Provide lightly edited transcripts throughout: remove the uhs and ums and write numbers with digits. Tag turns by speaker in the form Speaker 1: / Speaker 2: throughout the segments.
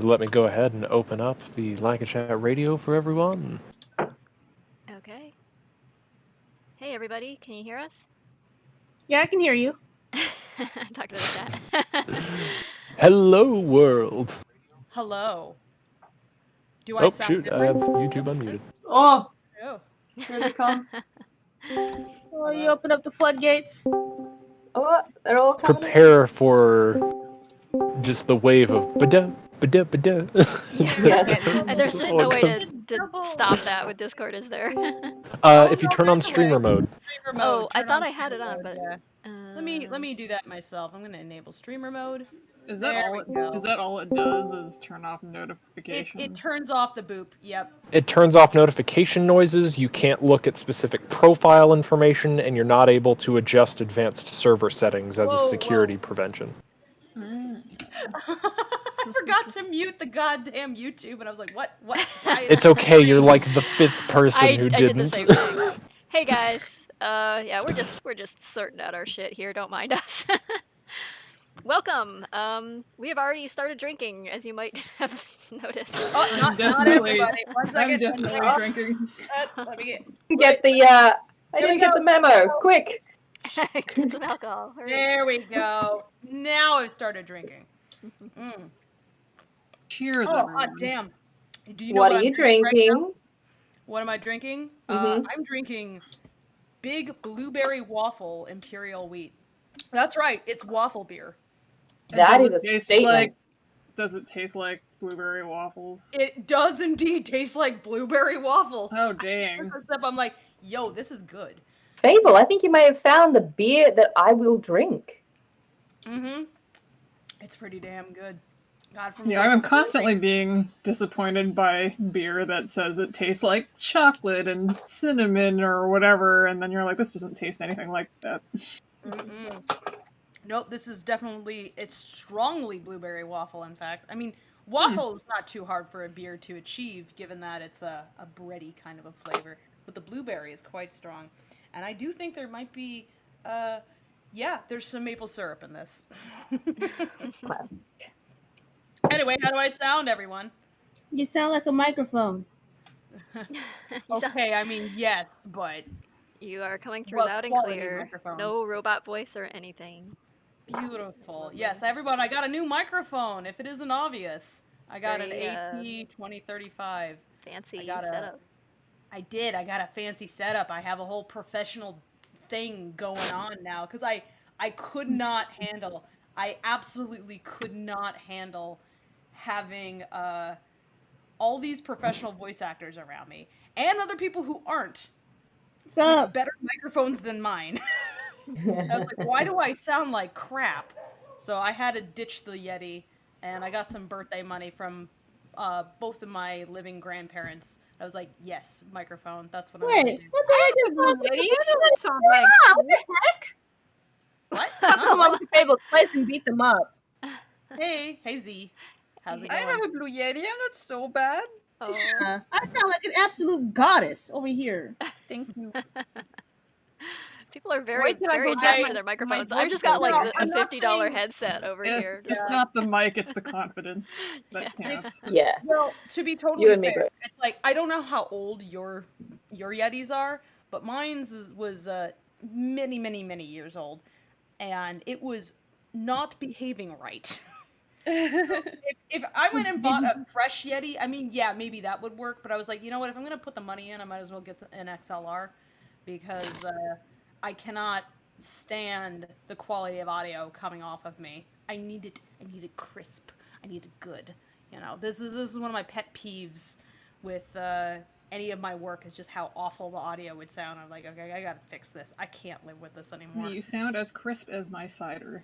Speaker 1: and let me go ahead and open up the Lackachat radio for everyone.
Speaker 2: Okay. Hey everybody, can you hear us?
Speaker 3: Yeah, I can hear you.
Speaker 2: Talk to the chat.
Speaker 1: Hello, world.
Speaker 4: Hello. Do I sound
Speaker 1: shoot, I have YouTube unmuted.
Speaker 3: Oh,
Speaker 4: Oh.
Speaker 3: here they come. Oh, you open up the floodgates.
Speaker 5: Oh, they're all coming.
Speaker 1: Prepare for just the wave of ba-da, ba-da, ba-da.
Speaker 5: Yes.
Speaker 2: And there's just no way to stop that with Discord, is there?
Speaker 1: If you turn on streamer mode.
Speaker 4: Streamer mode.
Speaker 2: Oh, I
Speaker 4: Turn
Speaker 2: thought
Speaker 4: on
Speaker 2: I had it
Speaker 4: streamer
Speaker 2: on,
Speaker 4: mode,
Speaker 2: but
Speaker 4: yeah. Let me do that myself. I'm gonna enable streamer mode.
Speaker 6: Is that
Speaker 4: There
Speaker 6: all?
Speaker 4: we go.
Speaker 6: Is that all it does? Is turn off notifications?
Speaker 4: It turns off the boop. Yep.
Speaker 1: It turns off notification noises, you can't look at specific profile information, and you're not able to adjust advanced server settings as a security prevention.
Speaker 4: I forgot to mute the goddamn YouTube, and I was like, what? Why is
Speaker 1: It's
Speaker 4: it
Speaker 1: okay,
Speaker 4: free?
Speaker 1: you're like the 5th person who
Speaker 2: I
Speaker 1: didn't.
Speaker 2: did the same thing. Hey guys, yeah, we're just sorting out our shit here. Don't mind us. Welcome. We have already started drinking, as you might have noticed.
Speaker 4: Oh, not everybody. 1 second.
Speaker 6: I'm definitely drinking.
Speaker 4: Let me
Speaker 5: Get the, I didn't get the memo. Quick.
Speaker 2: Get some alcohol. Hurry.
Speaker 4: There we go. Now I've started drinking.
Speaker 6: Cheers,
Speaker 4: Oh,
Speaker 6: everyone.
Speaker 4: hot damn. Do you know
Speaker 5: What
Speaker 4: what
Speaker 5: are you
Speaker 4: I'm drinking right now?
Speaker 5: drinking?
Speaker 4: What am I drinking?
Speaker 5: Mhm.
Speaker 4: I'm drinking Big Blueberry Waffle Imperial Wheat. That's right, it's waffle beer.
Speaker 5: That
Speaker 6: Does
Speaker 5: is
Speaker 6: it
Speaker 5: a
Speaker 6: taste
Speaker 5: statement.
Speaker 6: Does it taste like blueberry waffles?
Speaker 4: It does indeed taste like blueberry waffle.
Speaker 6: Oh, dang.
Speaker 4: First sip, I'm like, yo, this is good.
Speaker 5: Fable, I think you may have found the beer that I will drink.
Speaker 4: Mm-hmm. It's pretty damn good. God, from
Speaker 6: Yeah, I'm constantly being disappointed by beer that says it tastes like chocolate and cinnamon or whatever, and then you're like, this doesn't taste anything like that.
Speaker 4: Mm-mm. Nope, this is definitely, it's strongly blueberry waffle, in fact. I mean, waffle is not too hard for a beer to achieve, given that it's a bready kind of a flavor. But the blueberry is quite strong. And I do think there might be, yeah, there's some maple syrup in this.
Speaker 5: Classic.
Speaker 4: Anyway, how do I sound, everyone?
Speaker 3: You sound like a microphone.
Speaker 4: Okay, I mean, yes, but
Speaker 2: You are coming through
Speaker 4: Well,
Speaker 2: loud and
Speaker 4: quality
Speaker 2: clear.
Speaker 4: microphone.
Speaker 2: No robot voice or anything.
Speaker 4: beautiful. Yes, everyone, I got a new microphone, if it isn't obvious. I got
Speaker 2: Very,
Speaker 4: an AP 2035.
Speaker 2: Fancy
Speaker 4: got a-
Speaker 2: setup.
Speaker 4: I did. I got a fancy setup. I have a whole professional thing going on now because I could not handle. I absolutely could not handle having all these professional voice actors around me and other people who aren't
Speaker 3: What's up?
Speaker 4: better microphones than mine. I was like, why do I sound like crap? So I had to ditch the Yeti, and I got some birthday money from both of my living grandparents. I was like, yes, microphone. That's what I'm
Speaker 3: Wait,
Speaker 4: gonna do.
Speaker 3: what the heck is
Speaker 7: That sounds like
Speaker 3: What the heck?
Speaker 4: What?
Speaker 3: I'll come up to Fable's place and beat them up.
Speaker 4: Hey Z. How's it
Speaker 7: I
Speaker 4: going?
Speaker 7: have a blue yeti. I'm not so bad.
Speaker 2: Oh,
Speaker 3: I sound like an absolute goddess over here.
Speaker 7: Thank you.
Speaker 2: people are very,
Speaker 7: Wait till I
Speaker 2: very
Speaker 7: go
Speaker 2: attached
Speaker 4: get
Speaker 2: to their
Speaker 7: my
Speaker 2: microphones. I've
Speaker 7: voice
Speaker 2: just got
Speaker 7: over.
Speaker 2: like
Speaker 4: No,
Speaker 2: a
Speaker 4: I'm not
Speaker 2: $50
Speaker 4: saying-
Speaker 2: headset over here.
Speaker 6: It's not the mic, it's the confidence that counts.
Speaker 5: Yeah.
Speaker 4: Well, to be totally
Speaker 5: You and me
Speaker 4: fair,
Speaker 5: both.
Speaker 4: it's like I don't know how old your Yetis are, but mine's was many, many, many years old, and it was not behaving right. If I went and bought a fresh Yeti, I mean, yeah, maybe that would work. But I was like, you know what? If I'm gonna put the money in, I might as well get an XLR because I cannot stand the quality of audio coming off of me. I need it crisp. I need it good. You know, this is one of my pet peeves with any of my work is just how awful the audio would sound. I'm like, okay, I gotta fix this. I can't live with this anymore.
Speaker 6: You sound as crisp as my cider.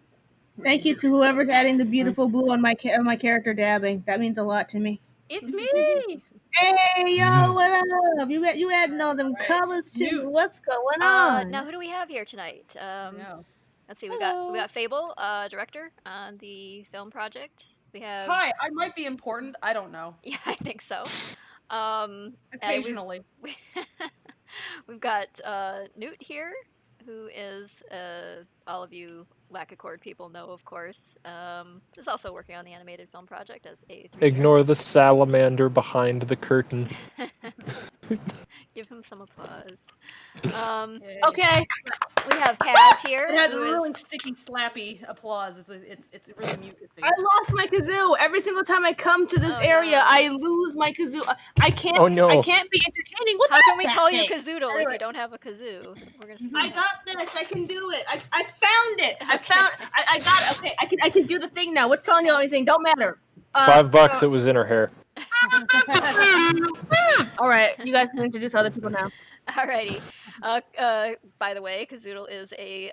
Speaker 3: Thank you to whoever's adding the beautiful blue on my character dabbing. That means a lot to me.
Speaker 7: It's me.
Speaker 3: Hey yo, what up? You adding all them colors too? What's going on?
Speaker 2: Now who do we have here tonight?
Speaker 4: No.
Speaker 2: Let's see. We got Fable, director on the film project. We have.
Speaker 4: Hi, I might be important. I don't know.
Speaker 2: Yeah, I think so.
Speaker 4: Occasionally.
Speaker 2: We've got Newt here, who is, all of you Lackachat people know, of course, is also working on the animated film project as a 3D
Speaker 1: Ignore the
Speaker 2: artist.
Speaker 1: salamander behind the curtain.
Speaker 2: Give him some applause.
Speaker 4: Yay.
Speaker 3: Okay.
Speaker 2: We have Taz here.
Speaker 4: It has a
Speaker 2: who
Speaker 4: really
Speaker 2: is-
Speaker 4: sticky, slappy applause. It's really mucusy.
Speaker 3: I lost my kazoo. Every single time I come to this
Speaker 2: Oh,
Speaker 3: area,
Speaker 2: no.
Speaker 3: I lose my kazoo. I can't.
Speaker 1: Oh no.
Speaker 3: I can't be entertaining. What
Speaker 2: How can we
Speaker 3: that
Speaker 2: call you
Speaker 3: thing?
Speaker 2: Kazoodle if
Speaker 3: Anyway.
Speaker 2: you don't have a kazoo? We're gonna see.
Speaker 3: I got this. I can do it. I found it. I
Speaker 2: Okay.
Speaker 3: found. I got it. Okay. I can do the thing now. What song y'all sing? Don't matter.
Speaker 1: $5. It was in her hair.
Speaker 3: All right. You guys can introduce other people now.
Speaker 2: Alrighty. By the way, Kazoodle is a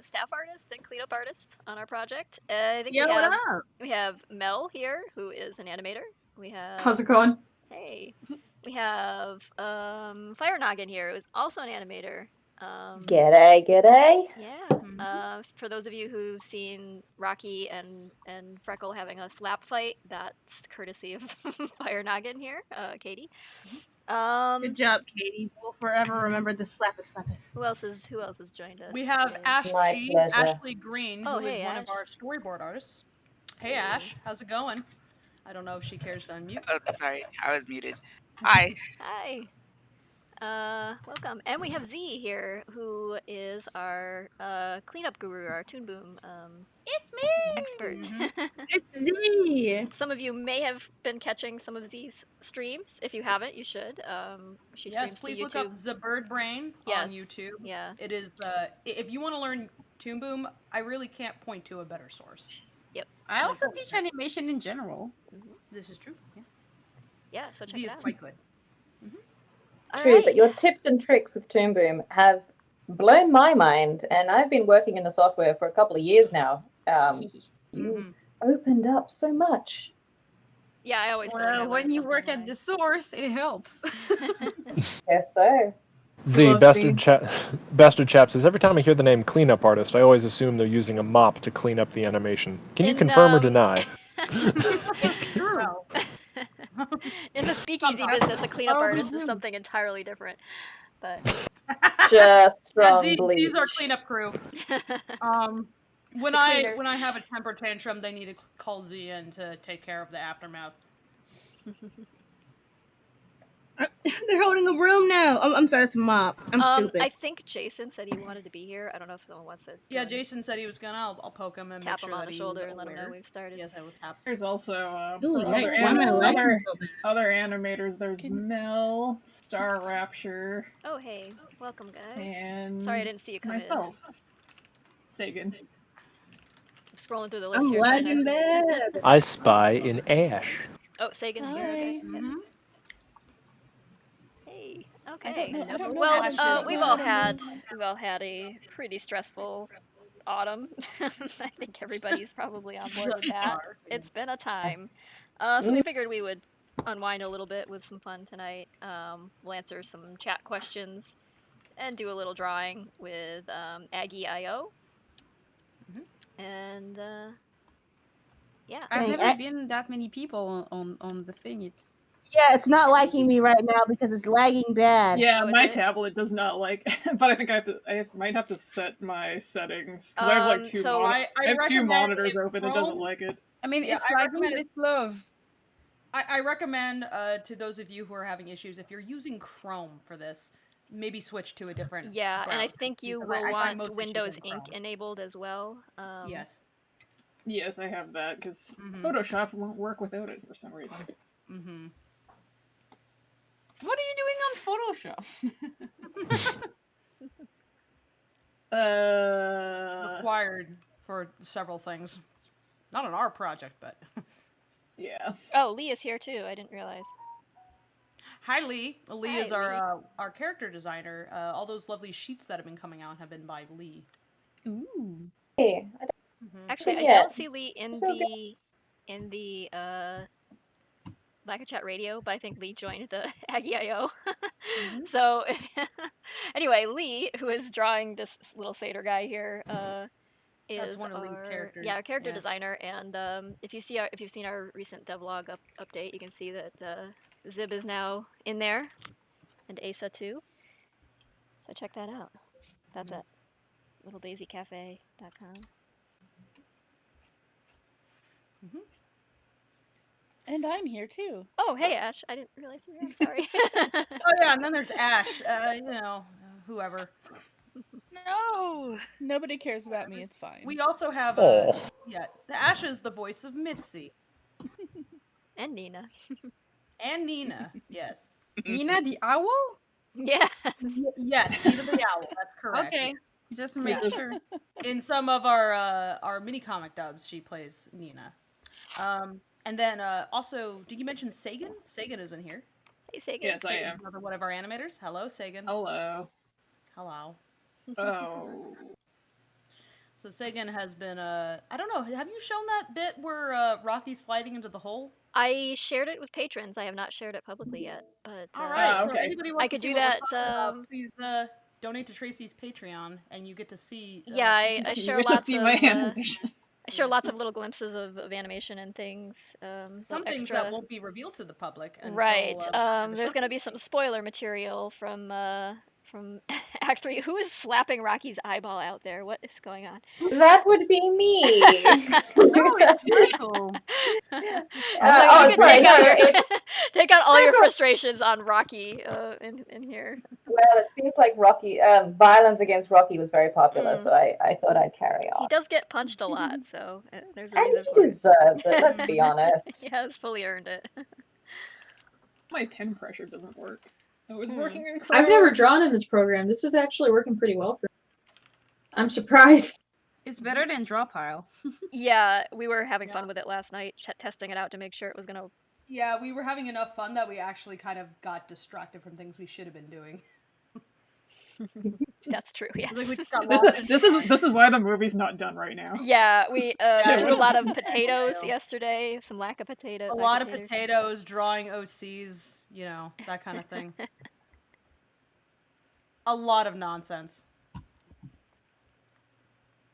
Speaker 2: staff artist and cleanup artist on our project. I think
Speaker 3: Yo,
Speaker 2: we
Speaker 3: what
Speaker 2: have
Speaker 3: up?
Speaker 2: we have Mel here, who is an animator. We have
Speaker 5: How's it going?
Speaker 2: Hey. We have Fire Noggin here, who's also an animator.
Speaker 5: G'day, g'day.
Speaker 2: Yeah. For those of you who've seen Rocky and Freckle having a slap fight, that's courtesy of Fire Noggin here, Katie.
Speaker 3: Good job, Katie. We'll forever remember the slappus.
Speaker 2: Who else has joined us?
Speaker 4: We have
Speaker 2: today?
Speaker 4: Ash
Speaker 5: My
Speaker 4: G,
Speaker 5: pleasure.
Speaker 4: Ashley Green,
Speaker 2: Oh,
Speaker 4: who is
Speaker 2: hey,
Speaker 4: one
Speaker 2: Ash.
Speaker 4: of our storyboard artists. Hey, Ash, how's it going? I don't know if she cares to unmute.
Speaker 8: Oh, sorry, I was muted. Hi.
Speaker 2: Hi. Welcome. And we have Z here, who is our cleanup guru, our Toon Boom
Speaker 7: It's me.
Speaker 2: expert.
Speaker 3: It's Z.
Speaker 2: Some of you may have been catching some of Z's streams. If you haven't, you should. She
Speaker 4: Yes,
Speaker 2: streams
Speaker 4: please
Speaker 2: to
Speaker 4: look
Speaker 2: YouTube.
Speaker 4: up The Bird Brain
Speaker 2: Yes.
Speaker 4: on YouTube.
Speaker 2: Yeah.
Speaker 4: It is, if you want to learn Toon Boom, I really can't point to a better source.
Speaker 7: I also teach animation in general.
Speaker 4: This is true. Yeah.
Speaker 2: Yeah, so check
Speaker 4: Z
Speaker 2: it
Speaker 4: is
Speaker 2: out.
Speaker 4: quite good.
Speaker 5: True,
Speaker 2: Alright.
Speaker 5: but your tips and tricks with Toon Boom have blown my mind, and I've been working in the software for a couple of years now. You opened up so much.
Speaker 2: Yeah, I always feel like I
Speaker 7: Well,
Speaker 2: learn
Speaker 7: when you
Speaker 2: something
Speaker 7: work
Speaker 2: when
Speaker 7: at the source, it helps.
Speaker 5: Yes, so.
Speaker 1: Z,
Speaker 6: Love
Speaker 1: Bastard Chap says, every time I hear the name cleanup artist, I always assume they're using a mop to clean up the animation. Can you
Speaker 2: In,
Speaker 1: confirm or deny?
Speaker 4: True.
Speaker 2: In the speakeasy business, a cleanup artist is something entirely different. But
Speaker 5: Just
Speaker 4: Yeah,
Speaker 5: strong bleach.
Speaker 4: Z's our cleanup crew. When
Speaker 2: The cleaner.
Speaker 4: I have a temper tantrum, they need to call Z in to take care of the aftermath.
Speaker 3: They're holding a broom now. Oh, I'm sorry, it's a mop. I'm stupid.
Speaker 2: I think Jason said he wanted to be here. I don't know if someone wants to.
Speaker 4: Yeah,
Speaker 2: go
Speaker 4: Jason said he was gonna. I'll poke him and
Speaker 2: tap
Speaker 4: make
Speaker 2: him
Speaker 4: sure
Speaker 2: on
Speaker 4: that
Speaker 2: the
Speaker 4: he's
Speaker 2: shoulder and let him know
Speaker 4: aware.
Speaker 2: we've started.
Speaker 4: Yes, I will tap.
Speaker 6: There's also
Speaker 3: Ooh,
Speaker 6: for other,
Speaker 3: yikes, why am I lagging so bad?
Speaker 6: other animators. There's Mel, Star Rapture,
Speaker 2: Oh, hey, welcome, guys.
Speaker 6: and
Speaker 2: Sorry I didn't see you come in.
Speaker 6: myself, Sagan.
Speaker 2: I'm scrolling through the list
Speaker 3: I'm
Speaker 2: here.
Speaker 3: lagging bad.
Speaker 1: I spy in Ash.
Speaker 2: Oh, Sagan's here. Okay.
Speaker 4: Mm-hmm.
Speaker 2: Hey. Okay.
Speaker 7: I don't know
Speaker 2: Well,
Speaker 4: how to
Speaker 2: we've all had a pretty stressful autumn. I think everybody's probably on board with that. It's been a time. So we figured we would unwind a little bit with some fun tonight. We'll answer some chat questions and do a little drawing with Aggie.io. And yeah.
Speaker 7: I've
Speaker 3: Dang,
Speaker 7: never
Speaker 3: I-
Speaker 7: been that many people on the thing. It's
Speaker 3: Yeah, it's not liking me right now because it's lagging bad.
Speaker 6: Yeah,
Speaker 2: Oh, is
Speaker 6: my
Speaker 2: it?
Speaker 6: tablet does not like, but I think I might have to set my settings because I have like two.
Speaker 2: So
Speaker 6: I have two
Speaker 4: recommend
Speaker 6: monitors
Speaker 4: if
Speaker 6: open. It doesn't
Speaker 4: Chrome-
Speaker 6: like it.
Speaker 7: I mean,
Speaker 4: Yeah,
Speaker 7: it's
Speaker 4: I
Speaker 7: lagging,
Speaker 4: recommend
Speaker 7: but
Speaker 4: it-
Speaker 7: it's love.
Speaker 4: I recommend to those of you who are having issues, if you're using Chrome for this, maybe switch to a different.
Speaker 2: Yeah, and I
Speaker 4: browser,
Speaker 2: think you
Speaker 4: because I
Speaker 2: will
Speaker 4: find
Speaker 2: want
Speaker 4: most issues
Speaker 2: Windows
Speaker 4: in
Speaker 2: Ink
Speaker 4: Chrome.
Speaker 2: enabled as well.
Speaker 4: Yes.
Speaker 6: Yes, I have that because
Speaker 4: Mhm.
Speaker 6: Photoshop won't work without it for some reason.
Speaker 4: Mm-hmm.
Speaker 7: What are you doing on Photoshop?
Speaker 4: Required for several things. Not on our project, but.
Speaker 6: Yeah.
Speaker 2: Oh, Lee is here too. I didn't realize.
Speaker 4: Hi, Lee. Lee
Speaker 2: Hi,
Speaker 4: is our character designer. All those lovely sheets that have been coming out have been by Lee.
Speaker 7: Ooh.
Speaker 5: Hey, I
Speaker 2: Actually, I
Speaker 5: Yeah.
Speaker 2: don't see Lee in
Speaker 5: So
Speaker 2: the Lackachat radio, but I think Lee joined the Aggie.io. So anyway, Lee, who is drawing this little satyr guy here, is
Speaker 4: one of Lee's
Speaker 2: our
Speaker 4: characters,
Speaker 2: our character
Speaker 4: yeah.
Speaker 2: designer. And if you've seen our recent devlog update, you can see that Zib is now in there, and Asa too. So check that out. That's it. littledaisycafe.com.
Speaker 9: And I'm here too.
Speaker 2: Oh, hey Ash. I didn't realize you were here. I'm sorry.
Speaker 4: Oh yeah, and then there's Ash. Whoever.
Speaker 8: No.
Speaker 9: Nobody cares about me. It's fine.
Speaker 4: We also have
Speaker 1: Oh.
Speaker 4: Ash is the voice of Mitzi
Speaker 2: And Nina.
Speaker 4: and Nina. Yes.
Speaker 7: Nina the owl?
Speaker 2: Yes.
Speaker 4: Yes, Nina the owl. That's correct.
Speaker 7: Okay. Just to make sure.
Speaker 4: In some of our mini comic dubs, she plays Nina. And then also, did you mention Sagan? Sagan is in here.
Speaker 2: Hey, Sagan.
Speaker 6: Yes, I am.
Speaker 4: Another one of our animators. Hello, Sagan.
Speaker 6: Hello.
Speaker 4: Hello.
Speaker 6: Oh.
Speaker 4: So Sagan has been I don't know, have you shown that bit where Rocky's sliding into the hole?
Speaker 2: I shared it with patrons. I have not shared it publicly yet, but
Speaker 4: All right. So
Speaker 6: okay.
Speaker 4: anybody wants
Speaker 2: I
Speaker 4: to
Speaker 2: could
Speaker 4: see
Speaker 2: do
Speaker 4: what we're
Speaker 2: that.
Speaker 4: talking about, please donate to Tracy's Patreon, and you get to see.
Speaker 2: Yeah, I
Speaker 6: You
Speaker 2: share
Speaker 6: get to
Speaker 2: lots
Speaker 6: see
Speaker 2: of
Speaker 6: my animation.
Speaker 2: I share lots of little glimpses of animation and things.
Speaker 4: some things
Speaker 2: extra...
Speaker 4: that won't be revealed to the public. Until,
Speaker 2: right.
Speaker 4: the
Speaker 2: There's going to be some spoiler material from Act 3. Who is slapping Rocky's eyeball out there? What is going on?
Speaker 5: That would be me.
Speaker 7: No, it's Michael.
Speaker 2: You can
Speaker 5: sorry,
Speaker 2: take out all your frustrations on Rocky in here.
Speaker 5: Well, it seems like Rocky, violence against Rocky was very popular, so I thought I'd carry on.
Speaker 2: He does get punched a lot, so there's a
Speaker 5: And
Speaker 2: reason
Speaker 5: he
Speaker 2: for it.
Speaker 5: deserves it, let's be honest.
Speaker 2: He has fully earned it.
Speaker 6: My pen pressure doesn't work. It was working in
Speaker 10: I've never drawn in this program. This is actually working pretty well for me. I'm surprised.
Speaker 7: It's better than draw pile.
Speaker 2: Yeah, we were having fun with it last night, testing it out to make sure it was gonna.
Speaker 4: Yeah, we were having enough fun that we actually kind of got distracted from things we should have been doing.
Speaker 2: That's true. Yes.
Speaker 4: Like we just got
Speaker 6: This is why the movie's not done right now.
Speaker 2: Yeah, we drew a lot of potatoes yesterday. Some lack of potato.
Speaker 4: A lot of potatoes, drawing OCs, that kind of thing. A lot of nonsense.
Speaker 5: It's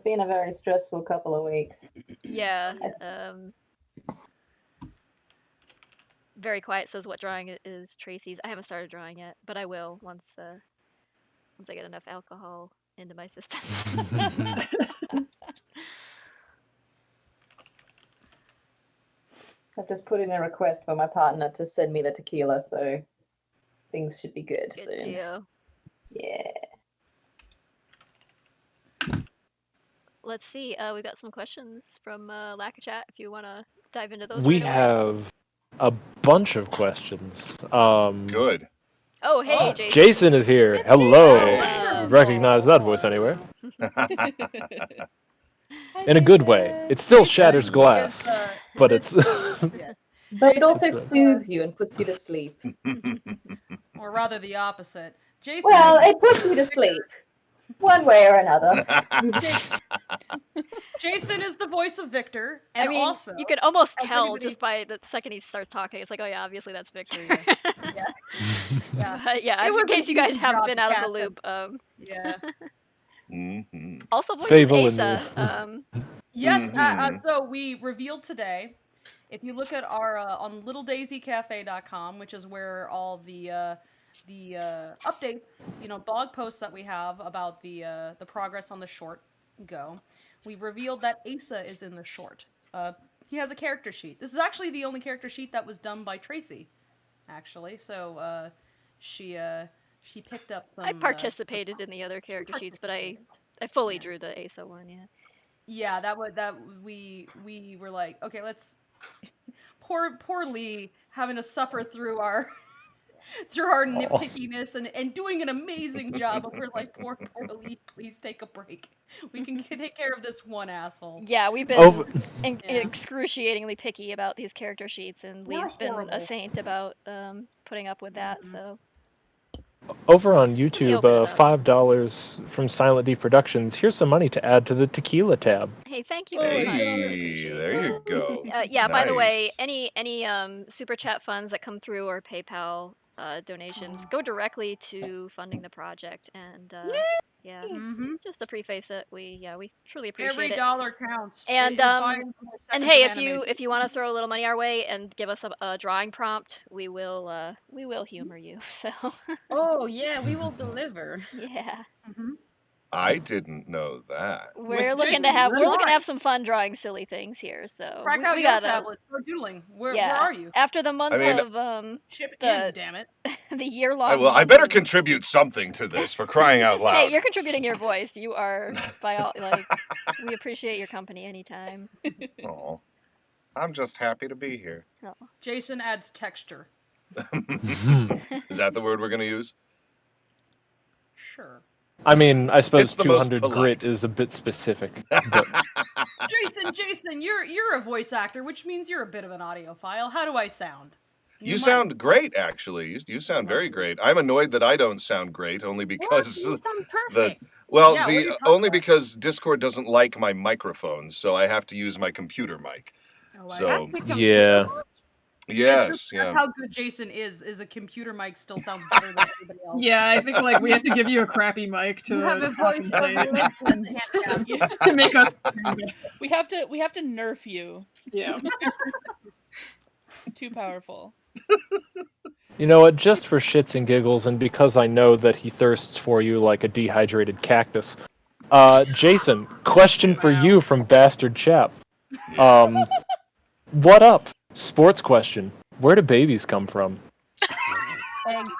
Speaker 5: been a very stressful couple of weeks.
Speaker 2: Yeah. Very Quiet says what drawing is Tracy's. I haven't started drawing yet, but I will once I get enough alcohol into my system.
Speaker 5: I've just put in a request for my partner to send me the tequila, so things should be good
Speaker 2: Good
Speaker 5: soon.
Speaker 2: deal.
Speaker 5: Yeah.
Speaker 2: Let's see. We got some questions from Lackachat. If you want to dive into those.
Speaker 1: We
Speaker 2: right away.
Speaker 1: have a bunch of questions.
Speaker 11: Good.
Speaker 2: Oh, hey, Jason.
Speaker 1: Jason is here. Hello.
Speaker 2: Jason.
Speaker 1: You recognize that voice anywhere? In a good way. It still shatters glass, but it's.
Speaker 5: But it also soothes you and puts you to sleep.
Speaker 4: Or rather the opposite. Jason.
Speaker 5: Well, it puts you to sleep. One way or another.
Speaker 4: Jason is the voice of Victor,
Speaker 2: I
Speaker 4: and
Speaker 2: mean,
Speaker 4: also
Speaker 2: you can almost
Speaker 4: as
Speaker 2: tell
Speaker 4: anybody-
Speaker 2: just by the second he starts talking. It's like, oh yeah, obviously that's Victor.
Speaker 4: Yeah.
Speaker 2: But yeah,
Speaker 4: It
Speaker 2: in
Speaker 4: was
Speaker 2: case
Speaker 4: a
Speaker 2: you guys
Speaker 4: huge
Speaker 2: haven't
Speaker 4: job
Speaker 2: been
Speaker 4: to
Speaker 2: out of the
Speaker 4: cast
Speaker 2: loop.
Speaker 4: Yeah.
Speaker 2: Also voices
Speaker 1: Fable in
Speaker 2: Asa.
Speaker 4: Yes. So we revealed today. If you look at our on littledaisycafe.com, which is where all the updates, blog posts that we have about the progress on the short go, we revealed that Asa is in the short. He has a character sheet. This is actually the only character sheet that was done by Tracy, actually. So she picked up some.
Speaker 2: I participated in the other character sheets, but I fully drew the Asa one. Yeah.
Speaker 4: Yeah, we were like, okay, let's. Poor Lee having to suffer through our nitpickiness and doing an amazing job. But we're like, poor Lee, please take a break. We can take care of this one asshole.
Speaker 2: Yeah, we've been excruciatingly picky about these character sheets, and
Speaker 4: We're
Speaker 2: Lee's been
Speaker 4: horrible.
Speaker 2: a saint about putting up with that. So
Speaker 1: Over on YouTube,
Speaker 2: open it up.
Speaker 1: $5 from Silent D Productions. Here's some money to add to the tequila tab.
Speaker 2: hey, thank you very much.
Speaker 11: Hey,
Speaker 2: Appreciate
Speaker 11: there
Speaker 2: that.
Speaker 11: you go.
Speaker 2: Yeah. By the way,
Speaker 11: Nice.
Speaker 2: any super chat funds that come through or PayPal donations go directly to funding the project, and just to preface it, we truly appreciate
Speaker 4: Every
Speaker 2: it.
Speaker 4: dollar counts.
Speaker 2: And
Speaker 4: It buys more
Speaker 2: and
Speaker 4: seconds
Speaker 2: hey,
Speaker 4: of
Speaker 2: if you
Speaker 4: animation.
Speaker 2: want to throw a little money our way and give us a drawing prompt, we will humor you. So
Speaker 7: Oh yeah, we will deliver.
Speaker 2: yeah.
Speaker 11: I didn't know that.
Speaker 2: We're looking to have some fun drawing silly things here. So
Speaker 4: Crack out
Speaker 2: we
Speaker 4: your
Speaker 2: gotta
Speaker 4: tablet. Start doodling. Where
Speaker 2: yeah.
Speaker 4: are you?
Speaker 2: After the months of
Speaker 4: Chip
Speaker 2: the
Speaker 4: in, damn it.
Speaker 2: the year-long.
Speaker 11: Well, I better contribute something to this for crying out loud.
Speaker 2: Hey, you're contributing your voice. You are by all we appreciate your company anytime.
Speaker 11: Oh, I'm just happy to be here.
Speaker 2: Oh.
Speaker 4: Jason adds texture.
Speaker 11: Is that the word we're gonna use?
Speaker 4: Sure.
Speaker 1: I mean, I suppose
Speaker 11: It's the most
Speaker 1: 200
Speaker 11: polite.
Speaker 1: grit is a bit specific. But
Speaker 4: Jason, you're a voice actor, which means you're a bit of an audiophile. How do I sound?
Speaker 11: You sound great, actually. You sound very great. I'm annoyed that I don't sound great, only because
Speaker 7: you sound perfect.
Speaker 11: only because Discord doesn't like my microphones, so I have to use my computer mic. So
Speaker 1: yeah.
Speaker 11: Yes,
Speaker 4: That's how good Jason is a computer mic still sounds better than everybody else.
Speaker 6: Yeah, I think we have to give you a crappy mic to
Speaker 9: You have a voice of
Speaker 6: compensate.
Speaker 9: legend.
Speaker 6: To make us.
Speaker 9: We have to nerf you.
Speaker 6: Yeah.
Speaker 9: Too powerful.
Speaker 1: You know what? Just for shits and giggles, and because I know that he thirsts for you like a dehydrated cactus. Jason, question for you from Bastard Chap. What up? Sports question. Where do babies come from?
Speaker 4: Thanks.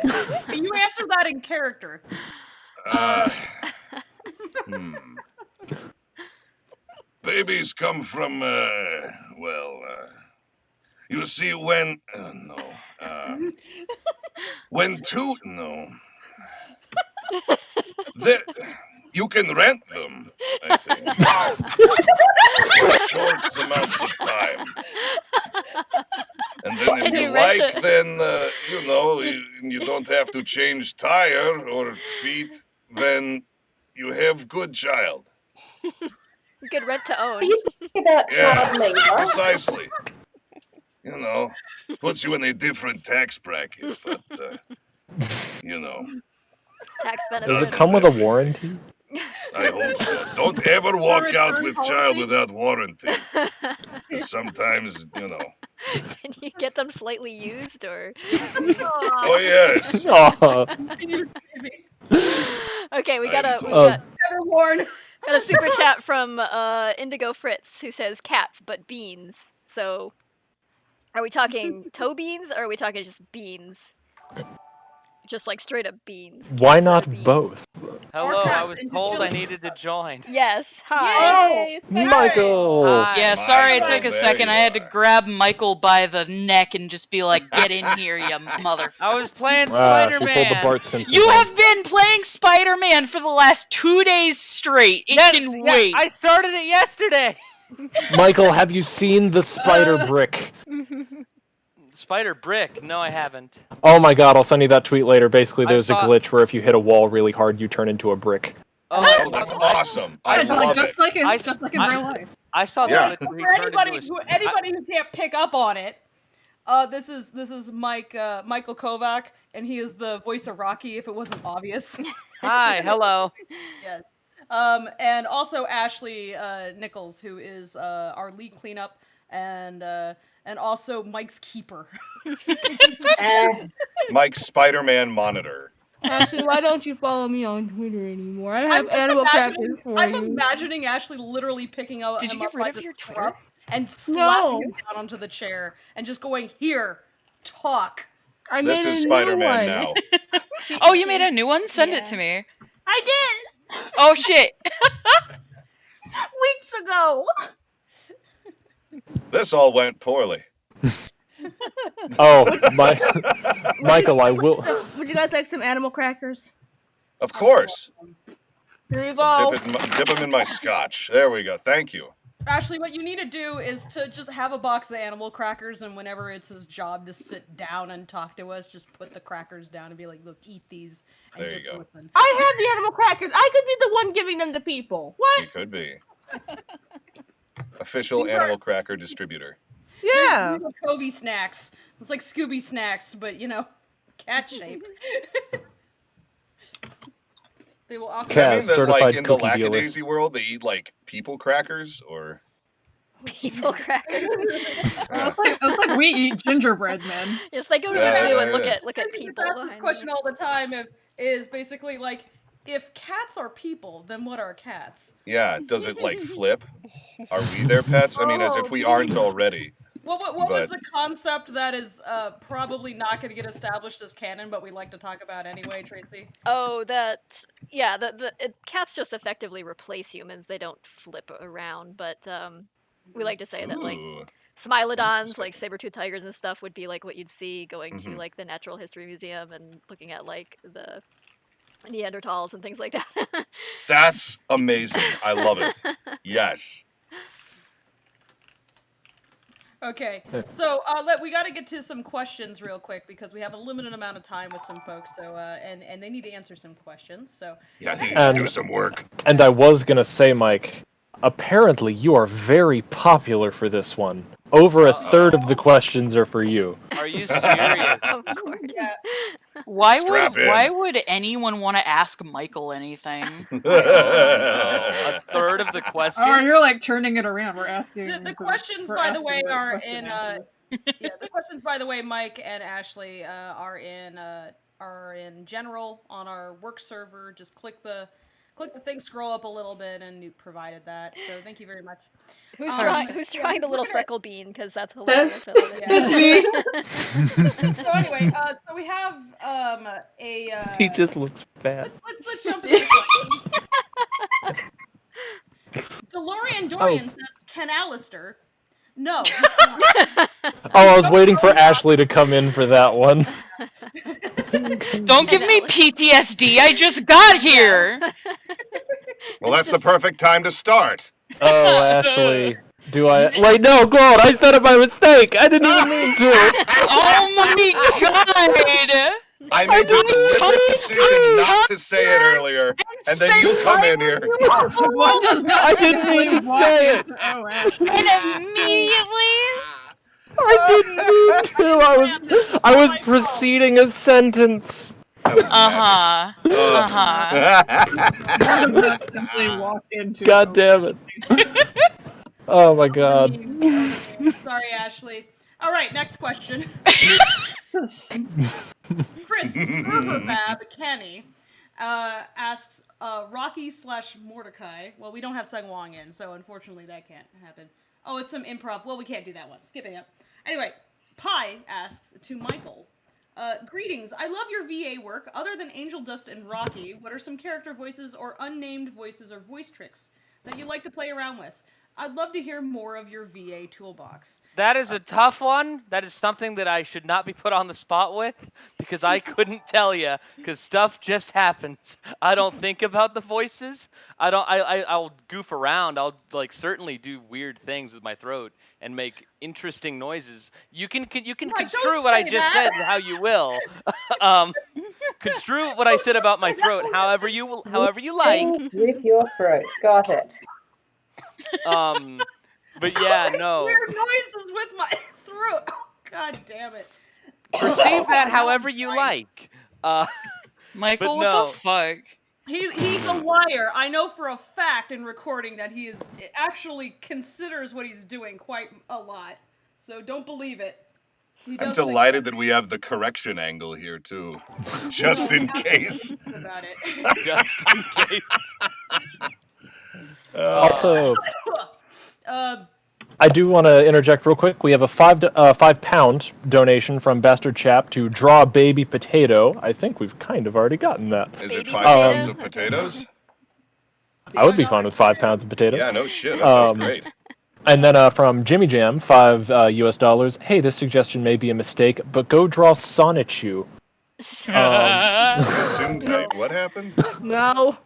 Speaker 4: You answer that in character.
Speaker 11: Babies come from, you see, when you can rent them, I think, for short amounts of time. And then if you like, then, you don't have to change tire or feet, then you have good child.
Speaker 2: Good rent to own.
Speaker 5: You think about child labor.
Speaker 11: Precisely. Puts you in a different tax bracket, but,
Speaker 2: Tax benefits.
Speaker 1: Does it come with a warranty?
Speaker 11: I hope so. Don't ever walk out with child without warranty. Sometimes,
Speaker 2: Can you get them slightly used or?
Speaker 11: Oh, yes.
Speaker 2: Okay, we got a super chat from Indigo Fritz who says cats but beans. So, are we talking toe beans or are we talking just beans? Just like straight up beans.
Speaker 1: Why not both?
Speaker 12: Hello, I was told I needed to join.
Speaker 2: Yes, hi.
Speaker 9: Yay, it's
Speaker 1: Michael!
Speaker 12: Hi.
Speaker 13: Yeah, sorry it took
Speaker 11: Michael,
Speaker 13: a second. I had to grab Michael by the neck and just be like, get in here, you motherfucker.
Speaker 12: I was playing
Speaker 1: She pulled the
Speaker 12: Spider-Man.
Speaker 1: Bart Simpson.
Speaker 13: You have been playing Spider-Man for the last 2 days straight. It can wait.
Speaker 12: I started it yesterday.
Speaker 1: Michael, have you seen the spider brick?
Speaker 12: Spider brick? No, I haven't.
Speaker 1: Oh my god, I'll send you that tweet later. Basically,
Speaker 12: I
Speaker 1: there's a
Speaker 12: saw-
Speaker 1: glitch where if you hit a wall really hard, you turn into a brick.
Speaker 12: Oh,
Speaker 11: that's awesome. I
Speaker 6: It's
Speaker 11: love
Speaker 6: just
Speaker 11: it.
Speaker 6: like in real life.
Speaker 12: I saw
Speaker 11: Yeah.
Speaker 12: that. Where he
Speaker 4: For
Speaker 12: turned into
Speaker 4: anybody who can't pick up on it, this is Michael Kovac, and he is the voice of Rocky. If it wasn't obvious.
Speaker 12: Hi, hello.
Speaker 4: Yes. And also Ashley Nichols, who is our lead cleanup, and also Mike's keeper.
Speaker 11: Mike's Spider-Man monitor.
Speaker 9: Ashley, why don't you follow me on Twitter anymore? I have
Speaker 4: I'm
Speaker 9: animal
Speaker 4: imagining-
Speaker 9: crackers for
Speaker 4: I'm
Speaker 9: you.
Speaker 4: imagining Ashley literally picking up.
Speaker 13: Did you get rid of your Twitter?
Speaker 4: And slapping him down onto the chair and just going, "Here, talk."
Speaker 9: I
Speaker 11: This
Speaker 9: made
Speaker 11: is
Speaker 9: a new
Speaker 11: Spider-Man
Speaker 9: one.
Speaker 11: now.
Speaker 13: Oh, you made a new one? Send it to me.
Speaker 9: I did
Speaker 13: Oh, shit.
Speaker 9: weeks ago.
Speaker 11: This all went poorly.
Speaker 1: Oh, Michael, I will.
Speaker 9: Would you guys like some animal crackers?
Speaker 11: Of course.
Speaker 9: Here you go.
Speaker 11: Dip them in my scotch. There we go. Thank you.
Speaker 4: Ashley, what you need to do is to just have a box of animal crackers, and whenever it's his job to sit down and talk to us, just put the crackers down and be like, "Look, eat these," and
Speaker 11: There you
Speaker 4: just
Speaker 11: go.
Speaker 4: listen.
Speaker 9: I have the animal crackers. I could be the one giving them to people. What?
Speaker 11: You could be. Official animal cracker distributor.
Speaker 9: Yeah.
Speaker 4: These are Covey snacks. It's like Scooby snacks, but cat shaped. They will
Speaker 11: Does that mean that,
Speaker 1: certified
Speaker 11: in the
Speaker 1: cookie dealer.
Speaker 11: Lackadaisy world, they eat, people crackers, or?
Speaker 2: People crackers.
Speaker 6: It's like we eat gingerbread men.
Speaker 2: Yes, they go to
Speaker 11: Yeah,
Speaker 2: the zoo
Speaker 11: yeah,
Speaker 2: and
Speaker 11: yeah.
Speaker 2: look at people.
Speaker 4: I ask this question all the time. Is basically like, if cats are people, then what are cats?
Speaker 11: Yeah, does it like flip? Are we their pets? I mean, as if we aren't already.
Speaker 4: What was the concept that is probably not going to get established as canon, but we like to talk about anyway, Tracy?
Speaker 2: Oh, cats just effectively replace humans. They don't flip around, but we like to say that like smilodons, like saber-toothed tigers and stuff, would be like what you'd see going to like the Natural History Museum and looking at like the Neanderthals and things like that.
Speaker 11: That's amazing. I love it. Yes.
Speaker 4: Okay, so we got to get to some questions real quick because we have a limited amount of time with some folks. So and they need to answer some questions. So
Speaker 11: yeah, they need to do some work.
Speaker 1: And I was gonna say, Mike, apparently you are very popular for this one. Over a third of the questions are for you.
Speaker 12: Are you serious?
Speaker 2: Of course.
Speaker 4: Yeah.
Speaker 13: Why would anyone want to ask Michael anything?
Speaker 12: A third of the questions.
Speaker 6: Oh, you're like turning it around. We're asking.
Speaker 4: The questions, by the way, are in. The questions, by the way, Mike and Ashley are in general on our work server. Just click the thing, scroll up a little bit, and you provided that. So thank you very much.
Speaker 2: Who's trying the little freckle bean? Because that's hilarious. I love it.
Speaker 6: That's me.
Speaker 4: So anyway, so we have
Speaker 1: He just looks fat.
Speaker 4: Let's jump into the questions. DeLorean Dorian says, "Can Alistair?" No.
Speaker 1: I was waiting for Ashley to come in for that one.
Speaker 13: Don't give me PTSD. I just got here.
Speaker 11: Well, that's the perfect time to start.
Speaker 1: Oh, Ashley. Do I? Wait, no, God, I said it by mistake. I didn't even mean to.
Speaker 13: Oh my God.
Speaker 11: I made the deliberate decision not to say it earlier, and then you come in here.
Speaker 6: One does not.
Speaker 1: I didn't mean to say it.
Speaker 6: Oh, Ashley.
Speaker 13: And immediately.
Speaker 1: I didn't mean to. I was preceding a sentence.
Speaker 6: Simply walk into.
Speaker 1: God damn it. Oh my God.
Speaker 4: Sorry, Ashley. All right, next question. Chris Serverbab Kenny asks Rocky/Mordecai. Well, we don't have Sung Wong in, so unfortunately that can't happen. Oh, it's some improv. Well, we can't do that one. Skipping it. Anyway, Pi asks to Michael. Greetings. I love your VA work. Other than Angel Dust and Rocky, what are some character voices or unnamed voices or voice tricks that you like to play around with? I'd love to hear more of your VA toolbox.
Speaker 12: That is a tough one. That is something that I should not be put on the spot with because I couldn't tell you because stuff just happens. I don't think about the voices. I'll goof around. I'll certainly do weird things with my throat and make interesting noises. You can construe what I just said how you will. Construe what I said about my throat however you like.
Speaker 5: With your throat. Got it.
Speaker 12: But yeah, no.
Speaker 4: Weird noises with my throat. Oh, God damn it.
Speaker 12: Perceive that however you like.
Speaker 13: Michael,
Speaker 12: what
Speaker 13: the fuck?
Speaker 4: He's a liar. I know for a fact in recording that he actually considers what he's doing quite a lot. So don't believe it.
Speaker 11: I'm delighted that we have the correction angle here too, just in case.
Speaker 4: About it.
Speaker 12: Just in case.
Speaker 1: Also, I do want to interject real quick. We have a £5 donation from Bastard Chap to draw a baby potato. I think we've kind of already gotten that.
Speaker 11: Is it 5 pounds of potatoes?
Speaker 1: I would be fine with 5 pounds of potatoes.
Speaker 11: Yeah, no shit. That sounds great.
Speaker 1: And then from Jimmy Jam, $5 US. Hey, this suggestion may be a mistake, but go draw Sonichu.
Speaker 11: Gesundheit. What happened?
Speaker 9: No.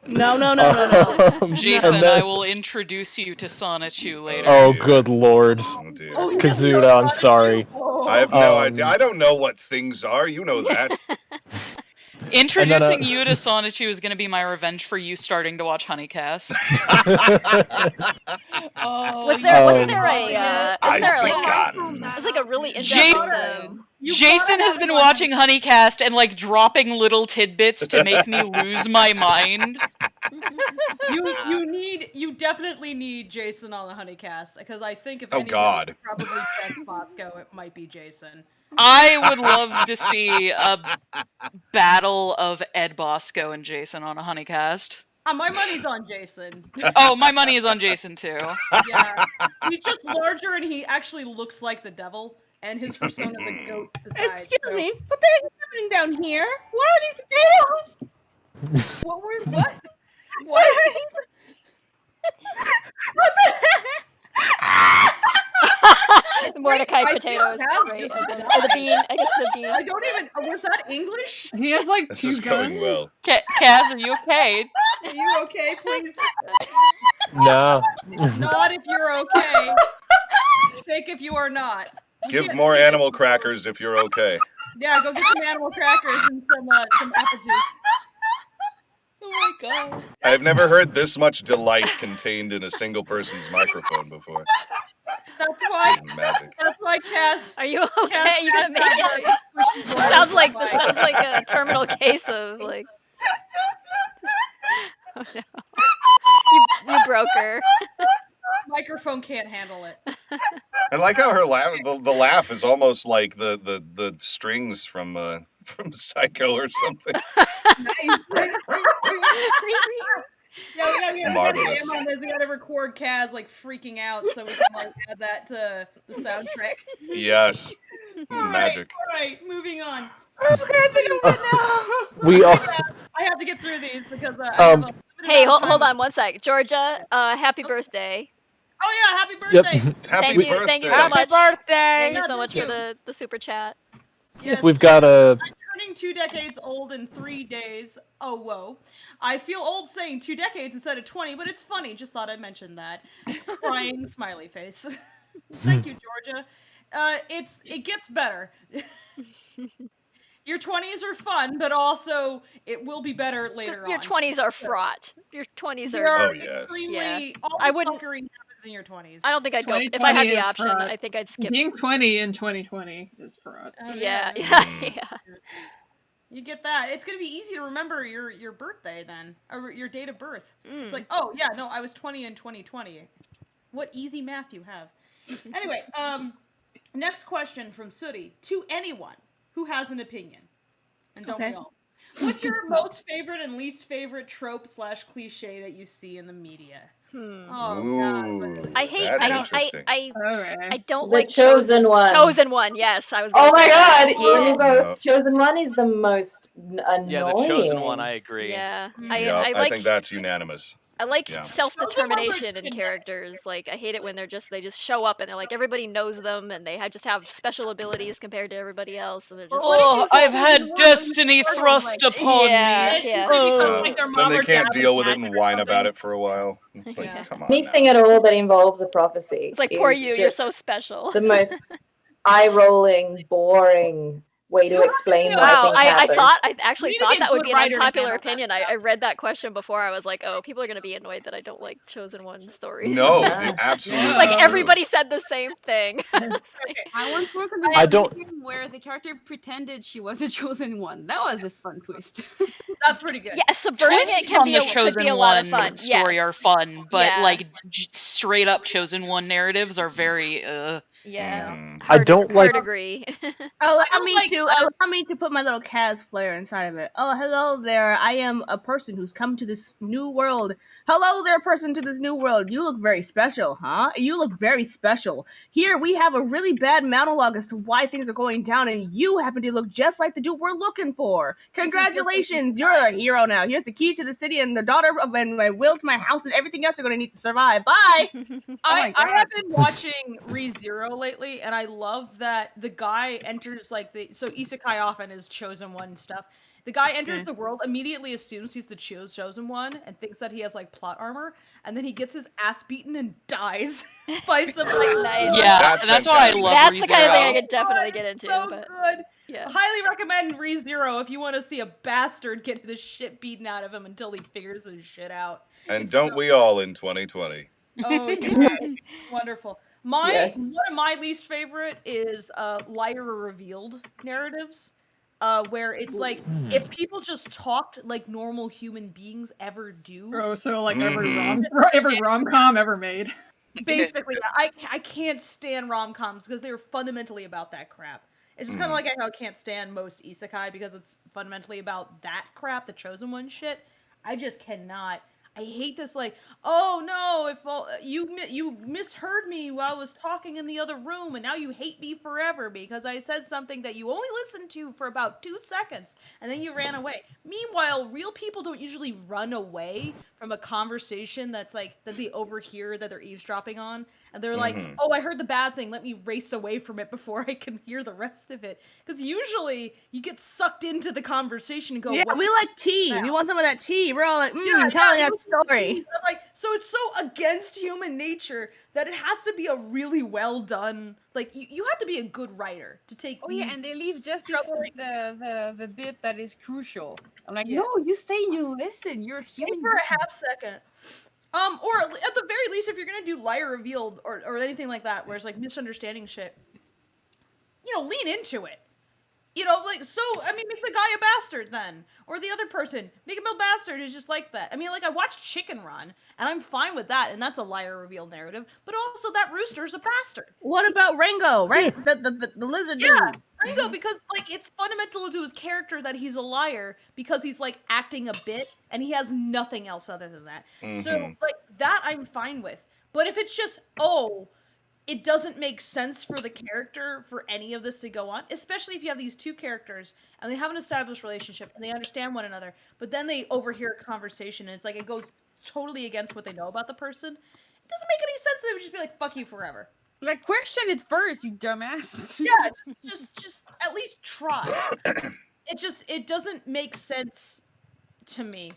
Speaker 13: Jason, I will introduce you to Sonichu later.
Speaker 1: Oh, good lord.
Speaker 11: Oh, dear.
Speaker 1: Kazuda, I'm sorry.
Speaker 11: I have no idea. I don't know what things are. You know that.
Speaker 13: Introducing you to Sonichu is going to be my revenge for you starting to watch Honeycast.
Speaker 2: Wasn't there a really in-depth
Speaker 13: Jason has been watching Honeycast and dropping little tidbits to make me lose my mind.
Speaker 4: You definitely need Jason on the Honeycast because I think if
Speaker 11: anyone
Speaker 4: probably Jeff Bosco, it might be Jason.
Speaker 13: I would love to see a battle of Ed Bosco and Jason on a Honeycast.
Speaker 4: My money's on Jason.
Speaker 13: Oh, my money is on Jason too.
Speaker 4: Yeah, he's just larger and he actually looks like the devil, and his persona is a goat besides.
Speaker 9: Excuse me, what the heck is happening down here? What are these potatoes?
Speaker 4: What were what?
Speaker 9: What? What the heck?
Speaker 2: Mordecai
Speaker 4: I
Speaker 2: potatoes.
Speaker 4: feel
Speaker 2: Great.
Speaker 4: bad.
Speaker 2: Or the bean. I guess the bean.
Speaker 4: I don't even. Was that English?
Speaker 6: He has like
Speaker 11: This
Speaker 6: 2
Speaker 11: is
Speaker 6: guns.
Speaker 11: going well.
Speaker 13: Kaz, are you okay?
Speaker 4: Are you okay, please?
Speaker 1: No.
Speaker 4: Nod if you're okay. Shake if you are not.
Speaker 11: Give more animal crackers if you're okay.
Speaker 4: Yeah, go get some animal crackers and some apple juice. Oh my god.
Speaker 11: I've never heard this much delight contained in a single person's microphone before.
Speaker 4: That's why.
Speaker 11: Magic.
Speaker 4: That's why Cass.
Speaker 2: Are you okay? You gonna make it? This sounds like a terminal case of like. Oh no! You broke her.
Speaker 4: Microphone can't handle it.
Speaker 11: I like how her laugh, the laugh is almost like the strings from Psycho or something.
Speaker 4: Yeah, we gotta
Speaker 11: marvelous.
Speaker 4: jam on this. We gotta record Kaz like freaking out so we can like add that to the soundtrack.
Speaker 11: Yes. Magic.
Speaker 4: All right, moving on.
Speaker 9: I think I'm good now.
Speaker 1: We all.
Speaker 4: I have to get through these because I have a
Speaker 2: Hey, hold on one sec, Georgia. Happy birthday.
Speaker 4: Oh yeah, happy birthday!
Speaker 2: Thank you so much.
Speaker 12: Happy birthday!
Speaker 2: Thank you so
Speaker 4: Yeah,
Speaker 2: much
Speaker 4: thank
Speaker 2: for the super chat.
Speaker 4: Yes,
Speaker 1: We've got a.
Speaker 4: I'm turning 2 decades old in 3 days. Oh whoa! I feel old saying 2 decades instead of 20, but it's funny. Just thought I'd mention that. Crying smiley face. Thank you, Georgia. It gets better. Your 20s are fun, but also it will be better later
Speaker 2: Your
Speaker 4: on.
Speaker 2: 20s are fraught. Your 20s
Speaker 4: They
Speaker 2: are.
Speaker 4: are
Speaker 11: Oh, yes.
Speaker 4: extremely.
Speaker 2: Yeah.
Speaker 4: All
Speaker 2: I
Speaker 4: the
Speaker 2: wouldn't-
Speaker 4: fuckery happens in your 20s.
Speaker 2: I don't think I'd go if I had
Speaker 6: 2020
Speaker 2: the
Speaker 6: is
Speaker 2: option.
Speaker 6: fraud.
Speaker 2: I think I'd skip.
Speaker 6: Being 20 in 2020 is fraud.
Speaker 4: Oh,
Speaker 2: Yeah,
Speaker 4: yeah.
Speaker 2: yeah.
Speaker 4: You get that. It's gonna be easy to remember your birthday then, or your date of birth.
Speaker 2: Mm.
Speaker 4: It's like, oh yeah, no, I was 20 in 2020. What easy math you have. Anyway, next question from Sooty to anyone who has an opinion, and don't we
Speaker 9: Okay.
Speaker 4: all? What's your most favorite and least favorite trope / cliche that you see in the media? Oh
Speaker 11: Ooh,
Speaker 4: god.
Speaker 2: I hate.
Speaker 11: that's
Speaker 2: I
Speaker 11: interesting.
Speaker 2: I don't
Speaker 5: The
Speaker 2: like
Speaker 5: Chosen One.
Speaker 2: Chosen one. Yes, I was.
Speaker 5: Oh
Speaker 2: Gonna
Speaker 5: my
Speaker 2: say
Speaker 5: god,
Speaker 2: that.
Speaker 5: you
Speaker 11: No.
Speaker 5: both. Chosen One is the most annoying.
Speaker 12: Yeah, the chosen one, I agree.
Speaker 2: Yeah,
Speaker 11: Yeah,
Speaker 2: I
Speaker 11: I
Speaker 2: like.
Speaker 11: think that's unanimous.
Speaker 2: I like
Speaker 11: Yeah.
Speaker 2: self-determination in
Speaker 4: Chosen
Speaker 2: characters. Like I hate it when they just show up and they're like everybody knows them and they just have special abilities compared to everybody else and they're just like,
Speaker 13: Oh, I've had destiny thrust upon
Speaker 2: yeah,
Speaker 13: me.
Speaker 2: yeah.
Speaker 4: Like their
Speaker 11: Then
Speaker 4: mom
Speaker 11: they
Speaker 4: or
Speaker 11: can't
Speaker 4: dad
Speaker 11: deal
Speaker 4: was
Speaker 11: with it and
Speaker 4: magic or
Speaker 11: whine
Speaker 4: something.
Speaker 11: about it for a while. It's like,
Speaker 2: Yeah.
Speaker 11: come on.
Speaker 5: Anything at all that involves a prophecy.
Speaker 2: It's like poor
Speaker 5: is
Speaker 2: you, you're
Speaker 5: just
Speaker 2: so special.
Speaker 5: the most eye-rolling, boring way to explain what
Speaker 2: Wow,
Speaker 5: I think happened.
Speaker 2: I actually
Speaker 4: We need to
Speaker 2: thought
Speaker 4: get
Speaker 2: that would
Speaker 4: good
Speaker 2: be an
Speaker 4: writer to
Speaker 2: unpopular
Speaker 4: handle that
Speaker 2: opinion. I read that question before. I was like, oh, people are gonna be annoyed that I don't like Chosen One stories.
Speaker 11: No,
Speaker 5: Yeah.
Speaker 11: absolutely.
Speaker 2: like
Speaker 11: true.
Speaker 2: everybody said the same thing. It's like,
Speaker 7: I once worked on
Speaker 1: I
Speaker 7: a
Speaker 1: don't-
Speaker 7: game where the character pretended she was a chosen one. That was a fun twist.
Speaker 4: That's pretty good.
Speaker 2: yeah, subverting it
Speaker 13: Twists
Speaker 2: can
Speaker 13: on
Speaker 2: be
Speaker 13: the
Speaker 2: could
Speaker 13: chosen
Speaker 2: be a lot
Speaker 13: one
Speaker 2: of fun.
Speaker 13: story
Speaker 2: Yes.
Speaker 13: are fun, but
Speaker 2: Yeah.
Speaker 13: like straight up chosen one narratives are very.
Speaker 2: Yeah.
Speaker 11: Mm.
Speaker 1: I don't
Speaker 2: hard
Speaker 1: like-
Speaker 2: agree.
Speaker 9: Allow me to put my little Kaz flair inside of it. Oh, hello there. I am a person who's come to this new world. Hello there, person to this new world. You look very special, huh? You look very special. Here we have a really bad monologue as to why things are going down, and you happen to look just like the dude we're looking for. Congratulations, you're a hero now. Here's the key to the city and the daughter of and my will to my house and everything else you're gonna need to survive. Bye.
Speaker 4: I have been watching ReZero lately, and I love that the guy enters like so Isekai often is chosen one stuff. The guy enters the world, immediately assumes he's the chosen one, and thinks that he has like plot armor, and then he gets his ass beaten and dies by some like
Speaker 2: Nice.
Speaker 13: Yeah, that's why I
Speaker 11: fantastic.
Speaker 13: love
Speaker 2: That's the kind of thing I
Speaker 13: ReZero.
Speaker 2: could definitely get into.
Speaker 4: So
Speaker 2: but
Speaker 4: good.
Speaker 2: yeah.
Speaker 4: Highly recommend ReZero if you want to see a bastard get the shit beaten out of him until he figures his shit out.
Speaker 11: And don't we all in 2020?
Speaker 4: Oh, yeah. Wonderful.
Speaker 5: Yes.
Speaker 4: One of my least favorite is liar or revealed narratives, where it's like if people just talked like normal human beings ever do.
Speaker 6: Oh, so like
Speaker 11: Mhm.
Speaker 6: every rom-com ever made.
Speaker 4: Basically, I can't stand rom-coms because they're fundamentally about that crap. It's just kind of like how I can't stand most isekai because it's fundamentally about that crap, the chosen one shit. I just cannot. I hate this, like, oh no, if you misheard me while I was talking in the other room, and now you hate me forever because I said something that you only listened to for about 2 seconds, and then you ran away. Meanwhile, real people don't usually run away from a conversation that's like, that they overhear, that they're eavesdropping on, and they're like, oh, I heard the bad thing, let me race away from it before I can hear the rest of it. Because usually, you get sucked into the conversation and go,
Speaker 9: Yeah,
Speaker 4: what
Speaker 9: we like tea. We want some of that tea. We're all like, telling that story.
Speaker 4: Like, so it's so against human nature that it has to be a really well done. Like, you have to be a good writer to take.
Speaker 7: Oh yeah, and they leave just before the bit that is crucial. I'm like, no, you stay and you listen. You're a human
Speaker 4: for a half second. Or at the very least, if you're gonna do liar revealed or anything like that, where it's like misunderstanding shit, lean into it. Like, so, I mean, make the guy a bastard then. Or the other person, make him a bastard who's just like that. I mean, like, I watched Chicken Run, and I'm fine with that, and that's a liar revealed narrative, but also that rooster's a bastard.
Speaker 9: What about Rango, right? The lizard dude.
Speaker 4: Yeah, Rango, because, like, it's fundamental to his character that he's a liar, because he's, like, acting a bit, and he has nothing else other than that. So, like, that I'm fine with. But if it's just, it doesn't make sense for the character for any of this to go on, especially if you have these two characters and they have an established relationship and they understand one another, but then they overhear a conversation and it's like it goes totally against what they know about the person. It doesn't make any sense that they would just be like, fuck you forever.
Speaker 7: Like, question it first, you dumbass.
Speaker 4: Yeah, just at least try. It doesn't make sense to me.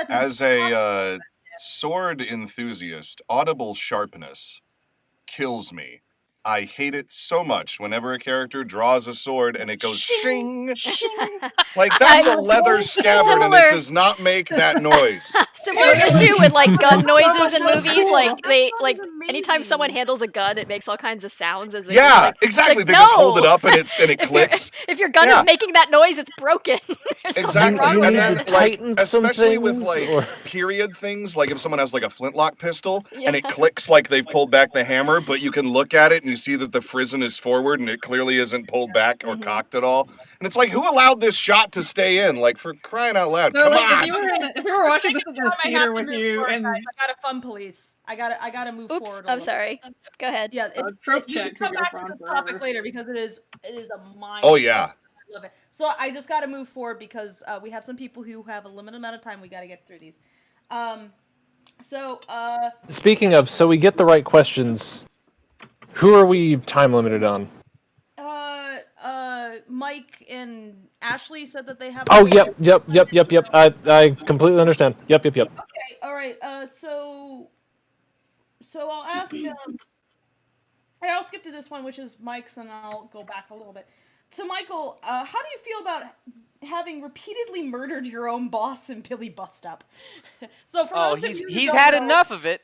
Speaker 11: As a sword enthusiast, audible sharpness kills me. I hate it so much whenever a character draws a sword and it goes shing, shing. Like, that's a leather scabbard and it does not make that noise.
Speaker 2: Similar issue with like gun noises in movies. Like anytime someone handles a gun, it makes all kinds of sounds as they
Speaker 11: exactly. They just hold it up and it clicks.
Speaker 2: If your gun is making that noise, it's broken.
Speaker 11: Exactly. And then, like, especially with like period things, like if someone has like a flintlock pistol and it clicks like they've pulled back the hammer, but you can look at it and you see that the frizzen is forward and it clearly isn't pulled back or cocked at all. And it's like, who allowed this shot to stay in? Like, for crying out loud,
Speaker 6: So,
Speaker 11: come
Speaker 6: like,
Speaker 11: on!
Speaker 6: if we were watching this at the theater with you, and
Speaker 4: I got a fun police. I gotta move forward.
Speaker 2: I'm sorry. Go ahead.
Speaker 4: Yeah,
Speaker 6: trope check.
Speaker 4: Come back to this topic later because it is a mind.
Speaker 11: Oh yeah.
Speaker 4: I love it. So I just gotta move forward because we have some people who have a limited amount of time. We gotta get through these.
Speaker 1: Speaking of, so we get the right questions. Who are we time limited on?
Speaker 4: Mike and Ashley said that they have.
Speaker 1: Oh, yep. I completely understand. Yep.
Speaker 4: Okay, all right. So I'll ask. I'll skip to this one, which is Mike's, and I'll go back a little bit. To Michael, how do you feel about having repeatedly murdered your own boss in Billy Bust Up? So for those of you who
Speaker 12: he's
Speaker 4: don't
Speaker 12: had
Speaker 4: know,
Speaker 12: enough of it.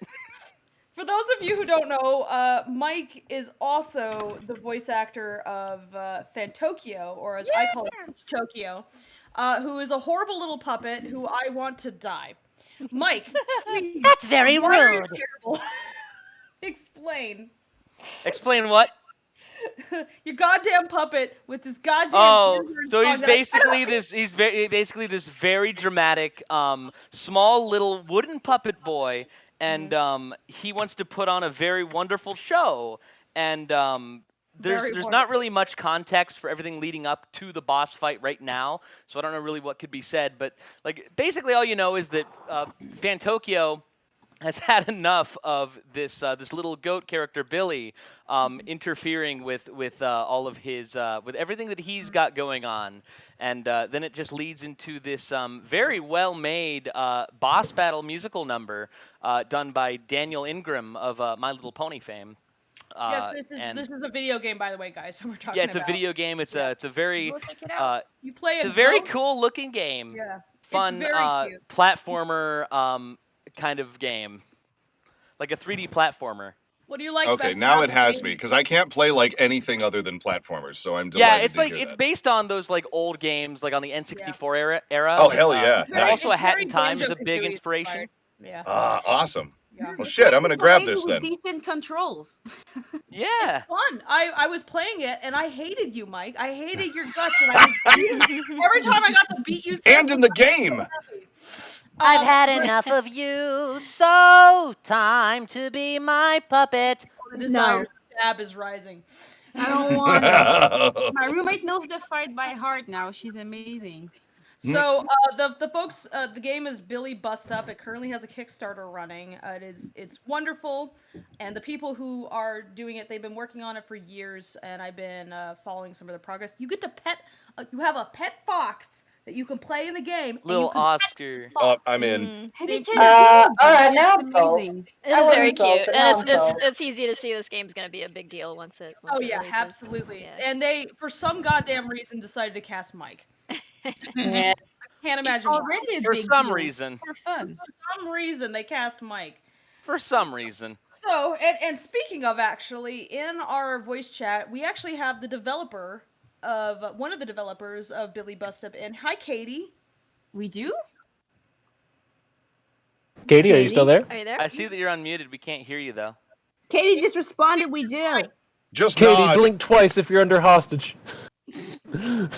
Speaker 4: For those of you who don't know, Mike is also the voice actor of Fantokyo, or as I call it, Tokyo, who is a horrible little puppet who I want to die. Mike, please,
Speaker 14: That's very
Speaker 4: why are you
Speaker 14: rude.
Speaker 4: terrible? Explain.
Speaker 12: Explain what?
Speaker 4: Your goddamn puppet with this goddamn.
Speaker 12: So he's basically basically this very dramatic, small little wooden puppet boy, and he wants to put on a very wonderful show, and there's not really much context for everything leading up to the boss fight right now, so I don't know really what could be said, but like basically all you know is that Fantokyo has had enough of this this little goat character Billy interfering with all of his with everything that he's got going on, and then it just leads into this very well made boss battle musical number done by Daniel Ingram of My Little Pony fame.
Speaker 4: Yes, this is a video game, by the way, guys. So we're talking.
Speaker 12: Yeah, it's a video game. It's a very
Speaker 4: you play
Speaker 12: it's a very cool looking game.
Speaker 4: Yeah,
Speaker 12: fun
Speaker 4: it's very cute.
Speaker 12: platformer kind of game, like a 3D platformer.
Speaker 4: What do you like?
Speaker 11: Okay,
Speaker 4: best
Speaker 11: now
Speaker 4: about
Speaker 11: it has
Speaker 4: the
Speaker 11: me
Speaker 4: game?
Speaker 11: because I can't play like anything other than platformers. So I'm delighted.
Speaker 12: Yeah, it's
Speaker 11: to
Speaker 12: like
Speaker 11: hear
Speaker 12: it's
Speaker 11: that.
Speaker 12: based on those like old games, like on the N64 era.
Speaker 11: Oh,
Speaker 12: like,
Speaker 11: hell yeah!
Speaker 12: And also, A
Speaker 4: It's
Speaker 12: Hat
Speaker 4: very
Speaker 12: in Time is a big
Speaker 4: Banjo-Kazooie
Speaker 12: inspiration.
Speaker 4: inspired. Yeah.
Speaker 11: Awesome.
Speaker 4: Yeah.
Speaker 11: Well, shit, I'm gonna grab
Speaker 7: Playing
Speaker 11: this
Speaker 7: with
Speaker 11: then.
Speaker 7: Decent controls.
Speaker 12: Yeah.
Speaker 4: Fun. I was playing it and I hated you, Mike. I hated your guts, and I was every time I got to beat you.
Speaker 11: And in the game.
Speaker 12: I've had enough of you, so time to be my puppet.
Speaker 4: The desire to stab is rising.
Speaker 7: I don't want to. My roommate knows the fight by heart now. She's amazing.
Speaker 4: So the folks, the game is Billy Bust Up. It currently has a Kickstarter running. It's wonderful, and the people who are doing it, they've been working on it for years, and I've been following some of the progress. You get to pet, you have a pet fox that you can play in the game.
Speaker 12: Little Oscar.
Speaker 11: Oh, I'm in.
Speaker 5: All right, now I'm sold.
Speaker 2: It
Speaker 5: I
Speaker 2: is very
Speaker 5: wasn't sold,
Speaker 2: cute,
Speaker 5: but
Speaker 2: and
Speaker 5: now I'm sold.
Speaker 2: it's easy to see this game's gonna be a big deal once it.
Speaker 4: Oh
Speaker 2: it
Speaker 4: yeah,
Speaker 2: releases.
Speaker 4: absolutely.
Speaker 2: Yeah.
Speaker 4: And they, for some goddamn reason, decided to cast Mike.
Speaker 5: Yeah.
Speaker 4: I can't imagine why.
Speaker 7: Already a
Speaker 12: For
Speaker 7: big
Speaker 12: some
Speaker 7: deal.
Speaker 12: reason.
Speaker 7: For fun.
Speaker 4: For some reason, they cast Mike.
Speaker 12: For some reason.
Speaker 4: So, and speaking of, actually, in our voice chat, we actually have the developer of one of the developers of Billy Bust Up in. Hi, Katie.
Speaker 7: We do?
Speaker 1: Katie, are you still there?
Speaker 2: Are you there?
Speaker 12: I see that you're unmuted. We can't hear you though.
Speaker 9: Katie just responded. We do.
Speaker 11: Just
Speaker 1: Katie,
Speaker 11: nod.
Speaker 1: blink twice if you're under hostage.
Speaker 4: 1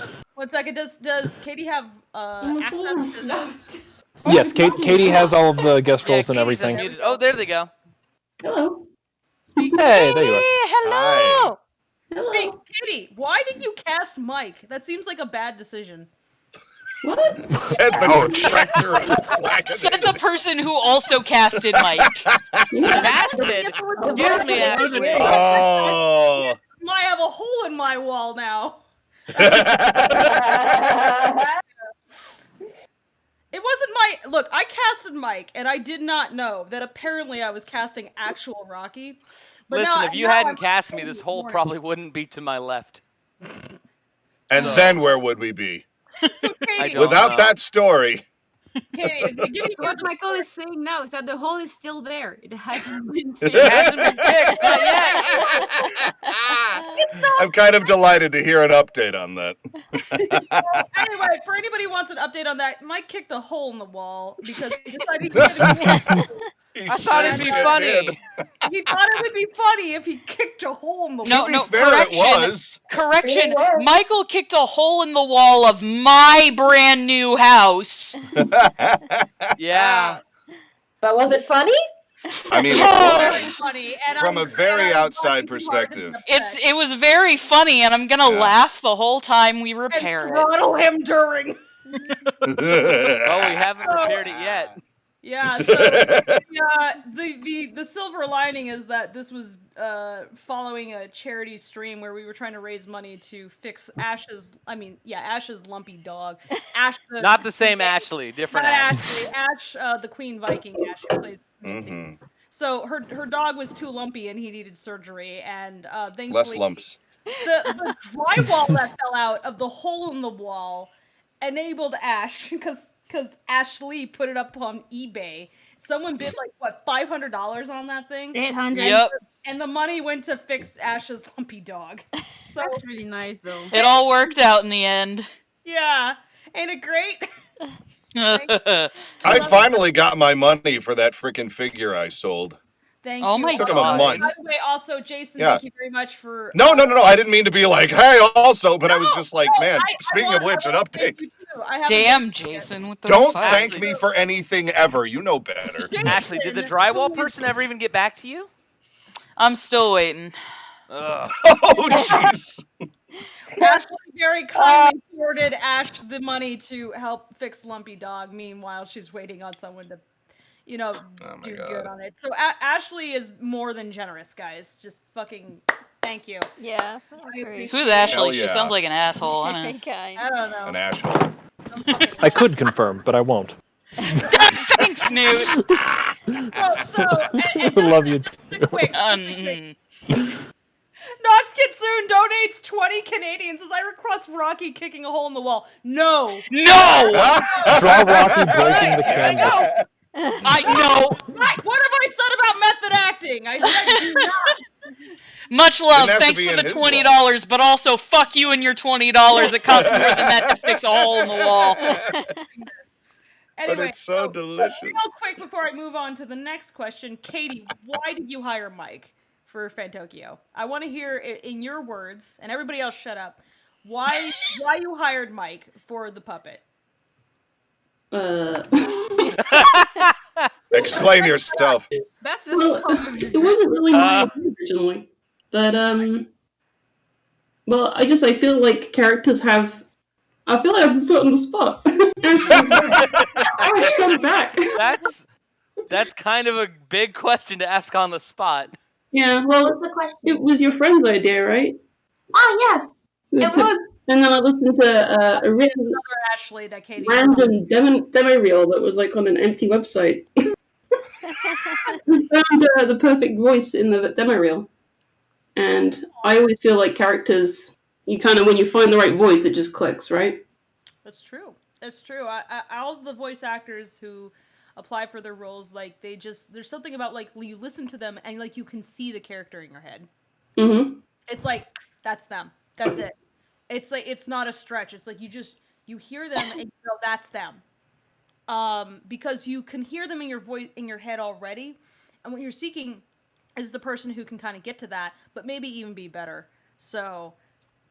Speaker 4: second. Does Katie have access to those?
Speaker 1: Yes, Katie has all of the guest roles and
Speaker 12: Katie's
Speaker 1: everything.
Speaker 12: unmuted. Oh, there they go.
Speaker 10: Hello.
Speaker 1: Hey, there you are.
Speaker 13: Hello.
Speaker 4: Speak, Katie. Why did you cast Mike? That seems like a bad decision.
Speaker 10: What?
Speaker 11: Said the director of Lackadaisy.
Speaker 13: Said the person who also casted Mike.
Speaker 12: Casted? Excuse me, actually.
Speaker 11: Oh.
Speaker 4: I have a hole in my wall now. It wasn't my look. I casted Mike, and I did not know that apparently I was casting actual Rocky. But
Speaker 12: Listen,
Speaker 4: now,
Speaker 12: if you
Speaker 4: now
Speaker 12: hadn't
Speaker 4: I'm
Speaker 12: cast me, this hole
Speaker 4: more.
Speaker 12: probably wouldn't be to my left.
Speaker 11: And then where would we be?
Speaker 4: So,
Speaker 12: I
Speaker 4: Katie,
Speaker 12: don't
Speaker 11: Without
Speaker 12: know.
Speaker 11: that story.
Speaker 4: Katie, give me
Speaker 7: What Michael is saying now is that the hole is still there. It hasn't been
Speaker 12: It
Speaker 7: fixed.
Speaker 12: hasn't been fixed, not yet.
Speaker 11: I'm kind of delighted to hear an update on that.
Speaker 4: Anyway, for anybody who wants an update on that, Mike kicked a hole in the wall because he decided he did
Speaker 12: I thought it'd be funny.
Speaker 4: He thought it would be funny if he kicked a hole in the
Speaker 13: No,
Speaker 4: wall.
Speaker 13: no,
Speaker 11: fair,
Speaker 13: correction.
Speaker 11: it was.
Speaker 13: Correction.
Speaker 5: It was.
Speaker 13: Michael kicked a hole in the wall of my brand new house.
Speaker 12: Yeah.
Speaker 5: But was it funny?
Speaker 11: I mean,
Speaker 4: Very
Speaker 11: it was.
Speaker 4: funny, and
Speaker 11: From
Speaker 4: I'm-
Speaker 11: a very
Speaker 4: and I'm
Speaker 11: outside
Speaker 4: laughing too hard to
Speaker 11: perspective.
Speaker 4: be upset.
Speaker 13: It was very funny, and I'm gonna
Speaker 11: Yeah.
Speaker 13: laugh the whole time we
Speaker 4: And
Speaker 13: repair it.
Speaker 4: throttle him during.
Speaker 12: Well, we haven't repaired it yet.
Speaker 4: Yeah, so the silver lining is that this was following a charity stream where we were trying to raise money to fix Ash's lumpy dog. Ash,
Speaker 12: Not the same Ashley, different
Speaker 4: not
Speaker 12: Ashley.
Speaker 4: Ashley. Ash, the Queen Viking Ash who plays Mitzi.
Speaker 11: Mhm.
Speaker 4: So her dog was too lumpy and he needed surgery, and thankfully
Speaker 11: Less lumps.
Speaker 4: the drywall that fell out of the hole in the wall enabled Ash because Ashley put it up on eBay. Someone bid like what $500 on that thing.
Speaker 9: 800.
Speaker 13: Yep.
Speaker 4: And the money went to fix Ash's lumpy dog. So
Speaker 7: That's really nice, though.
Speaker 13: It all worked out in the end.
Speaker 4: yeah, ain't it great?
Speaker 11: I finally got my money for that freaking figure I sold.
Speaker 4: Thank
Speaker 13: Oh
Speaker 4: you.
Speaker 13: my
Speaker 11: Took him a
Speaker 13: God.
Speaker 11: month.
Speaker 4: By the way, also Jason,
Speaker 11: Yeah.
Speaker 4: thank you very much for.
Speaker 11: No. I didn't mean to be like, hey, also, but I was just like, man,
Speaker 4: I
Speaker 11: speaking of which, an
Speaker 4: want to thank
Speaker 11: update.
Speaker 4: you too. I haven't
Speaker 13: Damn,
Speaker 4: thanked you yet.
Speaker 13: Jason, what the
Speaker 11: Don't
Speaker 13: fuck?
Speaker 11: thank me for anything ever. You know better.
Speaker 12: Ashley, did the drywall person ever even get back to you?
Speaker 13: I'm still waiting.
Speaker 12: Ugh.
Speaker 11: Oh, jeez.
Speaker 4: Ashley very kindly forwarded Ash the money to help fix Lumpy Dog. Meanwhile, she's waiting on someone to,
Speaker 11: Oh my
Speaker 4: do
Speaker 11: God.
Speaker 4: good on it. So Ashley is more than generous, guys. Just fucking thank you.
Speaker 2: Yeah, that was great.
Speaker 13: Who's Ashley?
Speaker 11: Hell
Speaker 13: She
Speaker 11: yeah.
Speaker 13: sounds like an asshole. I
Speaker 2: Very
Speaker 13: don't
Speaker 2: kind.
Speaker 4: I don't know.
Speaker 11: An asshole.
Speaker 1: I could confirm, but I won't.
Speaker 13: Thanks, Newt.
Speaker 1: I love you.
Speaker 4: Quick.
Speaker 13: Mm.
Speaker 4: Knox Kitsune donates 20 Canadians as I request Rocky kicking a hole in the wall. No.
Speaker 13: No!
Speaker 1: Draw Rocky breaking the canvas.
Speaker 13: I know.
Speaker 4: What have I said about method acting? I said do not.
Speaker 13: Much love.
Speaker 11: Didn't have to
Speaker 13: Thanks
Speaker 11: be
Speaker 13: for
Speaker 11: in
Speaker 13: the
Speaker 11: his
Speaker 13: $20, but also fuck you and your $20. It costs more than that to fix a hole in the wall.
Speaker 4: Anyway,
Speaker 11: But it's so delicious.
Speaker 4: Real quick before I move on to the next question, Katie, why did you hire Mike for Fantokyo? I want to hear in your words, and everybody else shut up. Why you hired Mike for the puppet?
Speaker 11: Explain yourself.
Speaker 7: That's
Speaker 14: it wasn't really my idea originally, but well, I feel like characters have. I feel like I've been put on the spot. Ash, come back.
Speaker 12: That's kind of a big question to ask on the spot.
Speaker 14: Yeah, well,
Speaker 15: What's the question?
Speaker 14: it was your friend's idea, right?
Speaker 15: Ah, yes, it was.
Speaker 14: And then I listened to a really
Speaker 4: Ashley that Katie
Speaker 14: random demo reel that was like on an empty website. I found the perfect voice in the demo reel, and I always feel like characters. You kind of, when you find the right voice, it just clicks, right?
Speaker 4: That's true. That's true. All the voice actors who apply for their roles, like there's something about like you listen to them and like you can see the character in your head.
Speaker 14: Mm-hmm.
Speaker 4: It's like that's them. That's it. It's like it's not a stretch. It's like you hear them and you know that's them. Because you can hear them in your voice in your head already, and what you're seeking is the person who can kind of get to that, but maybe even be better. So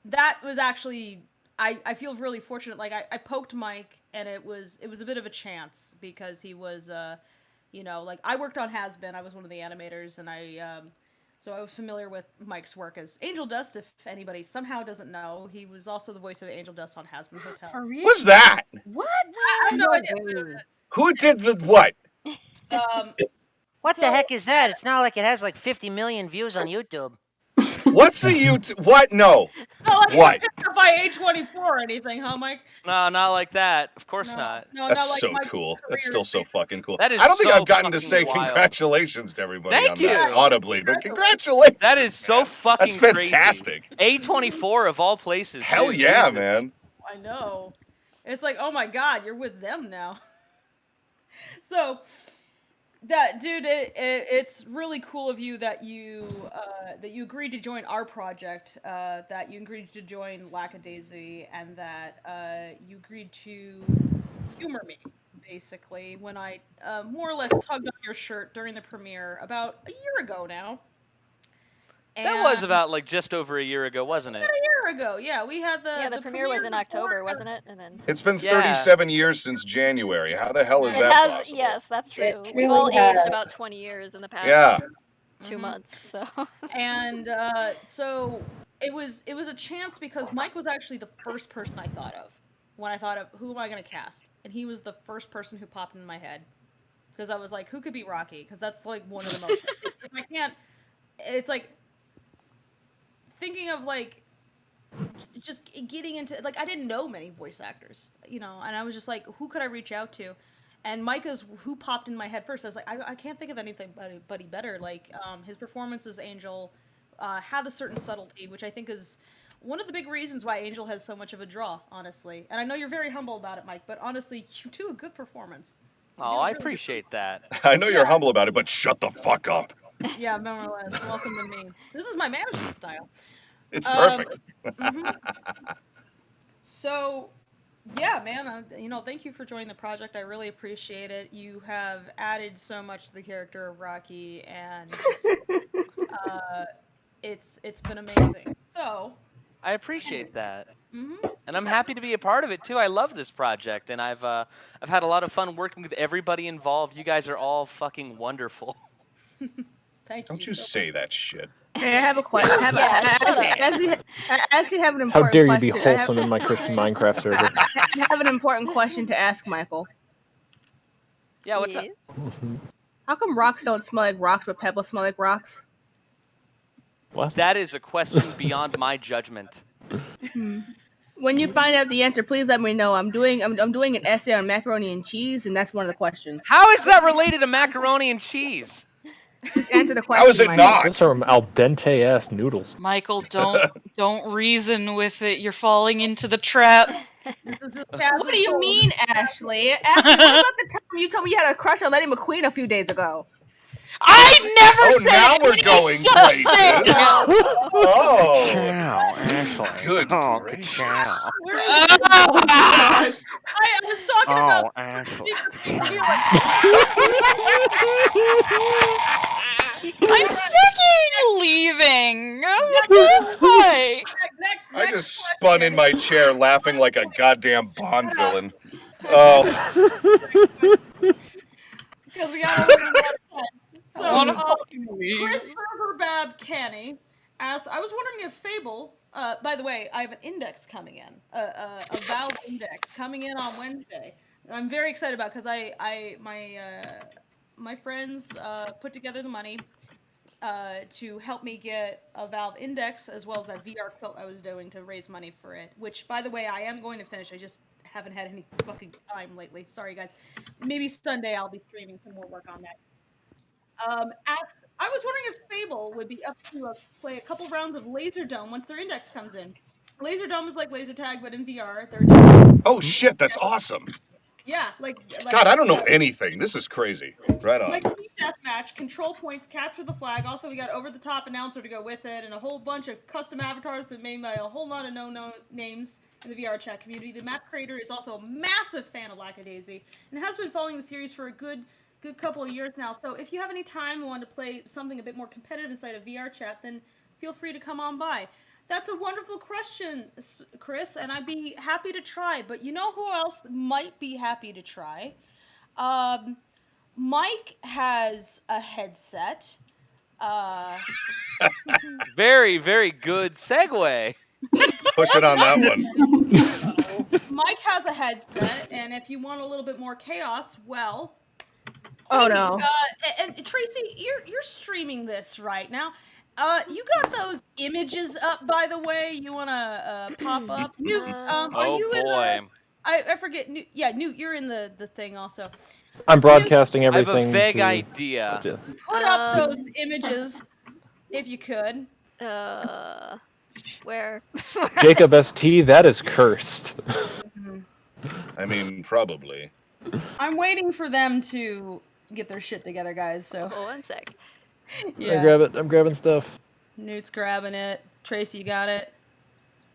Speaker 4: that was actually I feel really fortunate. Like I poked Mike, and it was a bit of a chance because he was like I worked on Has Been. I was one of the animators, and so I was familiar with Mike's work as Angel Dust. If anybody somehow doesn't know, he was also the voice of Angel Dust on Has Been Hotel.
Speaker 7: For real?
Speaker 11: What's that?
Speaker 4: What? I have no idea.
Speaker 11: Who did the what?
Speaker 16: What the heck is that? It's not like it has like 50 million views on YouTube.
Speaker 11: What's a YouTube? What? No.
Speaker 4: Not like
Speaker 11: What?
Speaker 4: picked up by A24 or anything, huh, Mike?
Speaker 12: No, not like that. Of course not.
Speaker 4: No,
Speaker 11: That's
Speaker 4: not
Speaker 11: so
Speaker 4: like Mike's
Speaker 11: cool.
Speaker 4: career.
Speaker 11: That's still so fucking cool.
Speaker 12: That is
Speaker 11: I don't think
Speaker 12: so
Speaker 11: I've gotten to
Speaker 12: fucking
Speaker 11: say
Speaker 12: wild.
Speaker 11: congratulations to everybody
Speaker 12: Thank
Speaker 11: on
Speaker 12: you.
Speaker 11: that audibly, but congratulations.
Speaker 12: That is so fucking
Speaker 11: That's fantastic.
Speaker 12: crazy. A24 of all places.
Speaker 11: Hell
Speaker 12: dude.
Speaker 11: yeah,
Speaker 12: Jesus.
Speaker 11: man.
Speaker 4: I know. It's like, oh my god, you're with them now. So, that dude, it's really cool of you that you agreed to join our project, that you agreed to join Lackadaisy, and that you agreed to humor me, basically, when I more or less tugged on your shirt during the premiere about a year ago now.
Speaker 12: That was about like just over a year ago, wasn't it?
Speaker 4: About a year ago, yeah. We had the
Speaker 2: premiere was in October, wasn't it? And then
Speaker 11: It's been 37 years since January. How the hell is
Speaker 2: it
Speaker 11: that
Speaker 2: has.
Speaker 11: possible?
Speaker 2: Yes, that's true.
Speaker 5: It
Speaker 2: We've
Speaker 5: truly
Speaker 2: all aged
Speaker 5: has.
Speaker 2: about 20 years in the past.
Speaker 11: Yeah.
Speaker 2: 2 months. So.
Speaker 4: And so it was a chance because Mike was actually the first person I thought of when I thought of who am I going to cast, and he was the first person who popped in my head because I was like, who could be Rocky? Because that's like one of the most. If I can't, it's like thinking of like just getting into like I didn't know many voice actors, and I was just like, who could I reach out to? And Micah's who popped in my head first. I was like, I can't think of anything better. Like his performance as Angel had a certain subtlety, which I think is one of the big reasons why Angel has so much of a draw, honestly. And I know you're very humble about it, Mike, but honestly, you do a good performance.
Speaker 12: Oh, I appreciate that.
Speaker 11: I know you're humble about it, but shut the fuck up.
Speaker 4: Yeah, more or less. Welcome to me. This is my management style.
Speaker 11: It's perfect.
Speaker 4: So, yeah, man, thank you for joining the project. I really appreciate it. You have added so much to the character of Rocky, and just, it's been amazing. So,
Speaker 12: I appreciate that. And I'm happy to be a part of it too. I love this project, and I've had a lot of fun working with everybody involved. You guys are all fucking wonderful.
Speaker 4: Thank you.
Speaker 11: Don't you say that shit.
Speaker 9: Hey, I have a question. I actually have an important question.
Speaker 1: How dare you be wholesome in my Christian Minecraft server?
Speaker 9: I have an important question to ask Michael.
Speaker 12: Yeah, what's up?
Speaker 9: How come rocks don't smell like rocks, but pebbles smell like rocks?
Speaker 12: What? That is a question beyond my judgment.
Speaker 9: When you find out the answer, please let me know. I'm doing an essay on macaroni and cheese, and that's one of the questions.
Speaker 12: How is that related to macaroni and cheese?
Speaker 9: Just answer the question.
Speaker 11: How is it not?
Speaker 1: Those are al dente ass noodles.
Speaker 13: Michael, don't reason with it. You're falling into the trap.
Speaker 9: What do you mean, Ashley? Ashley, what about the time you told me you had a crush on Letty McQueen a few days ago?
Speaker 13: I never said
Speaker 11: now we're
Speaker 13: any
Speaker 11: going
Speaker 13: such
Speaker 11: places.
Speaker 13: thing.
Speaker 11: Oh.
Speaker 16: Cow, Ashley.
Speaker 11: Good
Speaker 16: Oh,
Speaker 11: gracious.
Speaker 16: cow.
Speaker 4: I I was talking about.
Speaker 12: Ashley.
Speaker 13: I'm fucking leaving. What the fuck?
Speaker 11: I just spun in my chair laughing like a goddamn Bond villain. Oh.
Speaker 4: Because we got a little bit more time. So,
Speaker 13: leave.
Speaker 4: Chris Silverbab Canny asks, I was wondering if Fable, by the way, I have an index coming in, a Valve index coming in on Wednesday. I'm very excited about because my friends put together the money to help me get a Valve index as well as that VR quilt I was doing to raise money for it. Which, by the way, I am going to finish. I just haven't had any fucking time lately. Sorry, guys. Maybe Sunday I'll be streaming some more work on that. I was wondering if Fable would be up to play a couple rounds of Laser Dome once their index comes in. Laser Dome is like laser tag, but in VR.
Speaker 11: Oh shit, that's awesome.
Speaker 4: Yeah, like
Speaker 11: God, I don't know anything. This is crazy. Right on.
Speaker 4: Like team deathmatch, control points, capture the flag. Also, we got over-the-top announcer to go with it, and a whole bunch of custom avatars that made by a whole lot of known names in the VR chat community. The map creator is also a massive fan of Lackadaisy and has been following the series for a good couple of years now. So if you have any time and want to play something a bit more competitive inside of VR chat, then feel free to come on by. That's a wonderful question, Chris, and I'd be happy to try. But you know who else might be happy to try? Mike has a headset.
Speaker 12: Very, very good segue.
Speaker 11: Push it on that one.
Speaker 4: Mike has a headset, and if you want a little bit more chaos, well...
Speaker 9: Oh, no.
Speaker 4: And Tracy, you're streaming this right now. You got those images up, by the way. You want to pop up? Newt, are you
Speaker 12: boy.
Speaker 4: I forget. Newt, yeah, Newt, you're in the thing also.
Speaker 1: I'm broadcasting everything.
Speaker 12: I have a vague
Speaker 1: to...
Speaker 12: idea.
Speaker 4: Put up those images, if you could.
Speaker 2: Where?
Speaker 1: Jacob ST, that is cursed.
Speaker 11: I mean, probably.
Speaker 4: I'm waiting for them to get their shit together, guys. So.
Speaker 2: Oh, 1 sec.
Speaker 1: Yeah. I'm grabbing stuff.
Speaker 4: Newt's grabbing it. Tracy, you got it.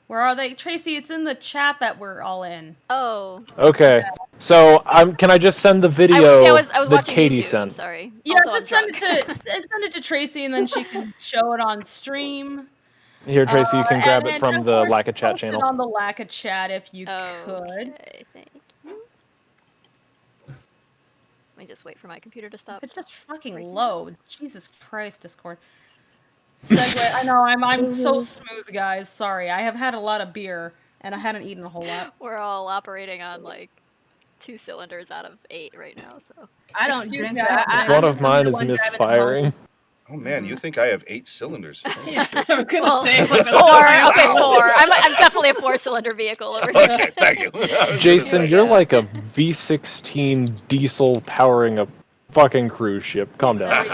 Speaker 4: Where are they? Tracy, it's in the chat that we're all in.
Speaker 2: Oh.
Speaker 1: Okay. So can I just send the video
Speaker 2: I was
Speaker 1: that
Speaker 2: watching
Speaker 1: Katie
Speaker 2: YouTube.
Speaker 1: sent?
Speaker 2: I'm sorry.
Speaker 4: Yeah,
Speaker 2: Also,
Speaker 4: just send it to Tracy, and then she can show it on stream.
Speaker 1: Here, Tracy, you can grab it from
Speaker 4: of
Speaker 1: the
Speaker 4: course,
Speaker 1: Lackachat
Speaker 4: post it
Speaker 1: channel.
Speaker 4: on the Lackachat if you could.
Speaker 2: Okay, thank you. Let me just wait for my computer to stop.
Speaker 4: It just fucking loads. Jesus Christ, Discord. Segue. I know I'm so smooth, guys. Sorry, I have had a lot of beer and I hadn't eaten a whole lot.
Speaker 2: We're all operating on like 2 cylinders out of 8 right now, so.
Speaker 9: I don't drink.
Speaker 1: One of mine is misfiring.
Speaker 11: Oh man, you think I have 8 cylinders?
Speaker 2: Yeah.
Speaker 6: I was gonna
Speaker 2: Well,
Speaker 6: say
Speaker 2: 4. Okay, 4. I'm definitely a 4-cylinder vehicle over here.
Speaker 11: Okay, thank you.
Speaker 1: Jason, you're like a V16 diesel powering a fucking cruise ship. Calm down.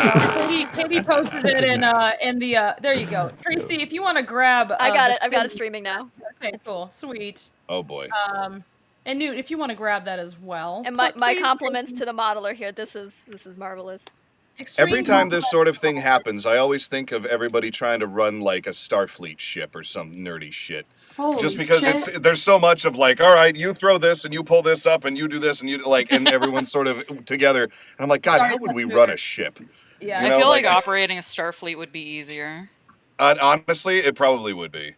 Speaker 4: Katie posted it in the there you go. Tracy, if you want to grab
Speaker 2: I got it. I've got it streaming now.
Speaker 4: Okay, cool. Sweet.
Speaker 11: Oh boy.
Speaker 4: And Newt, if you want to grab that as well.
Speaker 2: And my compliments to the modeler here. This is marvelous.
Speaker 11: Every time this sort of thing happens, I always think of everybody trying to run like a Starfleet ship or some nerdy shit.
Speaker 14: Holy
Speaker 11: Just because
Speaker 14: shit.
Speaker 11: there's so much of like, all right, you throw this and you pull this up and you do this and you like, and everyone's sort of together. And I'm like, God, how would we run a ship?
Speaker 4: Yeah,
Speaker 11: You know,
Speaker 13: I feel like operating a Starfleet would be easier.
Speaker 11: Honestly, it probably would be.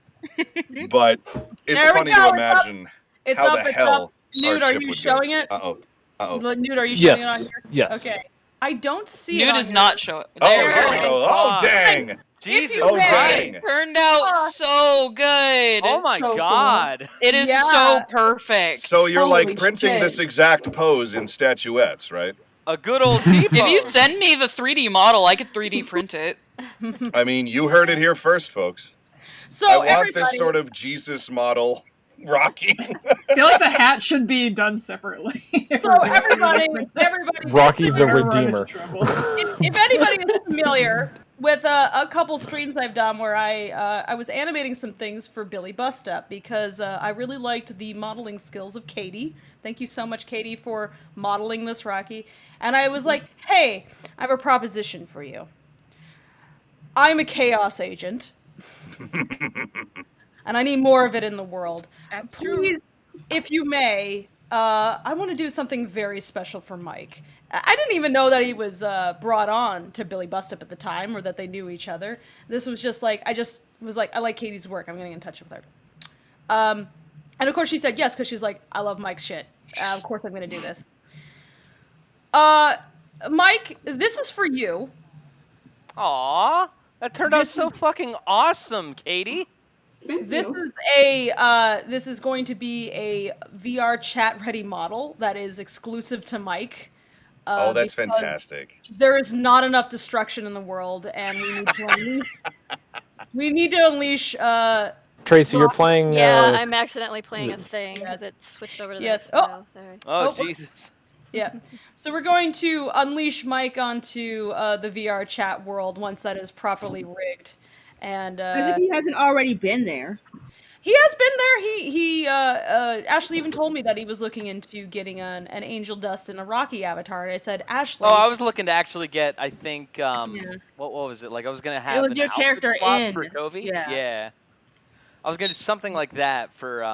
Speaker 11: But it's
Speaker 4: There we
Speaker 11: funny
Speaker 4: go,
Speaker 11: to imagine
Speaker 4: it's
Speaker 11: how
Speaker 4: up,
Speaker 11: the
Speaker 4: it's
Speaker 11: hell
Speaker 4: up. Newt,
Speaker 11: our
Speaker 4: are
Speaker 11: ship
Speaker 4: you
Speaker 11: would
Speaker 4: showing
Speaker 11: go.
Speaker 4: it?
Speaker 11: Uh-oh.
Speaker 4: Newt, are you showing
Speaker 1: Yes.
Speaker 4: it on your...
Speaker 1: Yes.
Speaker 4: Okay. I don't see it
Speaker 13: Newt
Speaker 4: on
Speaker 13: is
Speaker 4: your-
Speaker 13: not showing.
Speaker 11: Oh,
Speaker 13: There
Speaker 11: here
Speaker 13: we
Speaker 11: we
Speaker 13: go.
Speaker 11: go. Oh, dang.
Speaker 12: Jesus
Speaker 11: Oh,
Speaker 12: Christ.
Speaker 11: dang.
Speaker 13: Turned out so good.
Speaker 12: Oh my
Speaker 14: So cool.
Speaker 12: god.
Speaker 13: It is
Speaker 4: Yeah.
Speaker 13: so perfect.
Speaker 11: So you're
Speaker 14: Holy
Speaker 11: like printing
Speaker 14: shit.
Speaker 11: this exact pose in statuettes, right?
Speaker 12: A good old T-pose.
Speaker 13: If you send me the 3D model, I could 3D print it.
Speaker 11: I mean, you heard it here first, folks.
Speaker 4: So
Speaker 11: I want
Speaker 4: everybody...
Speaker 11: this sort of Jesus model Rocky.
Speaker 6: I feel like the hat should be done separately.
Speaker 4: So everybody...
Speaker 1: Rocky the
Speaker 6: Run into
Speaker 1: Redeemer.
Speaker 6: trouble.
Speaker 4: If anybody is familiar with a couple streams I've done where I was animating some things for Billy Bust Up because I really liked the modeling skills of Katie. Thank you so much, Katie, for modeling this Rocky. And I was like, hey, I have a proposition for you. I'm a chaos agent. And I need more of it in the world. Please, if you may, I want to do something very special for Mike. I didn't even know that he was brought on to Billy Bustup at the time, or that they knew each other. This was just like, I just was like, I like Katie's work. I'm getting in touch with her. And of course she said yes, because she's like, I love Mike's shit. Of course I'm going to do this. Mike, this is for you.
Speaker 12: Aw, that turned out so fucking awesome, Katie.
Speaker 4: This is going to be a VR chat ready model that is exclusive to Mike.
Speaker 11: Oh, that's fantastic.
Speaker 4: There is not enough destruction in the world, and we need to unleash.
Speaker 1: Tracy, you're playing.
Speaker 2: Yeah, I'm accidentally playing a thing because it switched over to the next file. Sorry.
Speaker 12: Oh, Jesus.
Speaker 4: Yeah. So we're going to unleash Mike onto the VR chat world once that is properly rigged. And
Speaker 3: as if he hasn't already been there.
Speaker 4: He has been there. Ashley even told me that he was looking into getting an Angel Dust and a Rocky avatar. And I said, Ashley.
Speaker 12: Oh, I was looking to actually get, I think, what was it? Like, I was going to have
Speaker 3: it was your character in.
Speaker 12: For Covey?
Speaker 3: Yeah.
Speaker 12: I was going to do something like that for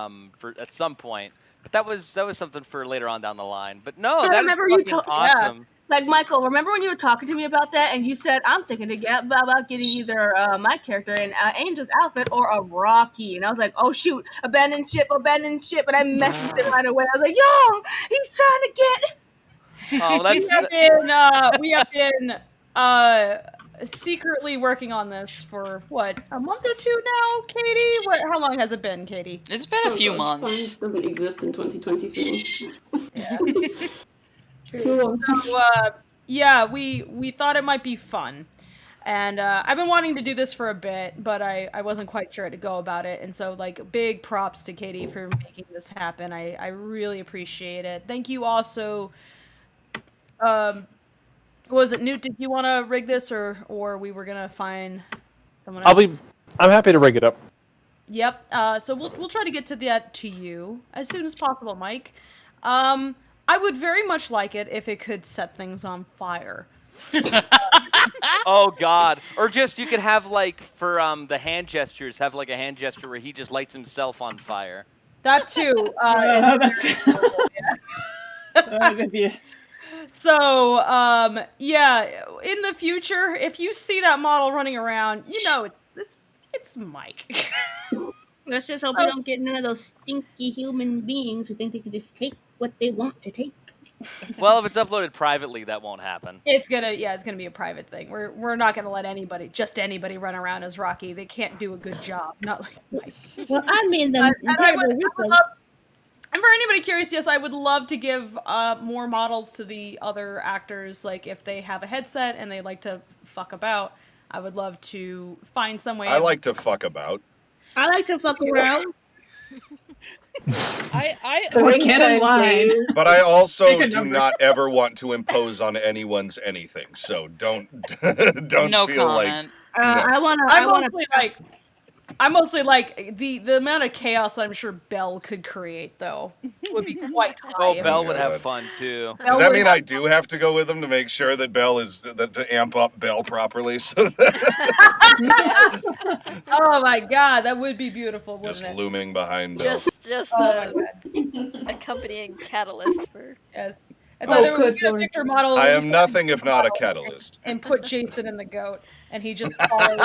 Speaker 12: at some point. But that was something for later on down the line. But no, that was fucking awesome.
Speaker 3: Yeah. Like, Michael, remember when you were talking to me about that and you said, I'm thinking about getting either my character in Angel's outfit or a Rocky. And I was like, oh, shoot, abandoned ship. And I messaged him right away. I was like, yo, he's trying to get...
Speaker 12: Oh, that's...
Speaker 4: we have been secretly working on this for, what, a month or two now, Katie? How long has it been, Katie?
Speaker 13: It's been a few months.
Speaker 14: Doesn't exist in 2024.
Speaker 4: Yeah.
Speaker 14: Cool.
Speaker 4: So, we thought it might be fun. And I've been wanting to do this for a bit, but I wasn't quite sure how to go about it. And so, like, big props to Katie for making this happen. I really appreciate it. Thank you also. Was it Newt? Did you want to rig this, or we were gonna find someone else?
Speaker 1: I'm happy to rig it up.
Speaker 4: Yep. So we'll try to get to that to you as soon as possible, Mike. I would very much like it if it could set things on fire.
Speaker 12: Oh God! Or just you could have like for the hand gestures, have like a hand gesture where he just lights himself on fire.
Speaker 4: That too. So, in the future, if you see that model running around, you know it's Mike.
Speaker 3: Let's just hope we don't get none of those stinky human beings who think they can just take what they want to take.
Speaker 12: Well, if it's uploaded privately, that won't happen.
Speaker 4: It's gonna be a private thing. We're not gonna let anybody run around as Rocky. They can't do a good job. Not like Mike.
Speaker 3: Well, I mean,
Speaker 4: and for anybody curious, yes, I would love to give more models to the other actors. Like, if they have a headset and they like to fuck about, I would love to find some way.
Speaker 11: I like to fuck about.
Speaker 3: I like to fuck around.
Speaker 6: I can't lie.
Speaker 11: But I also do not ever want to impose on anyone's anything. So don't
Speaker 13: no
Speaker 11: feel
Speaker 13: comment.
Speaker 11: like
Speaker 4: I'm mostly like the amount of chaos that I'm sure Belle could create, though, would be quite high.
Speaker 12: Oh, Belle would have fun too.
Speaker 11: Does that mean I do have to go with him to make sure that Belle is to amp up Belle properly? So
Speaker 4: oh my God, that would be beautiful, wouldn't
Speaker 11: just
Speaker 4: it?
Speaker 11: looming behind Belle.
Speaker 2: Just accompanying catalyst for
Speaker 4: yes. And so there would be a Victor model.
Speaker 11: I am nothing if not a catalyst.
Speaker 4: And put Jason in the goat, and he just follows.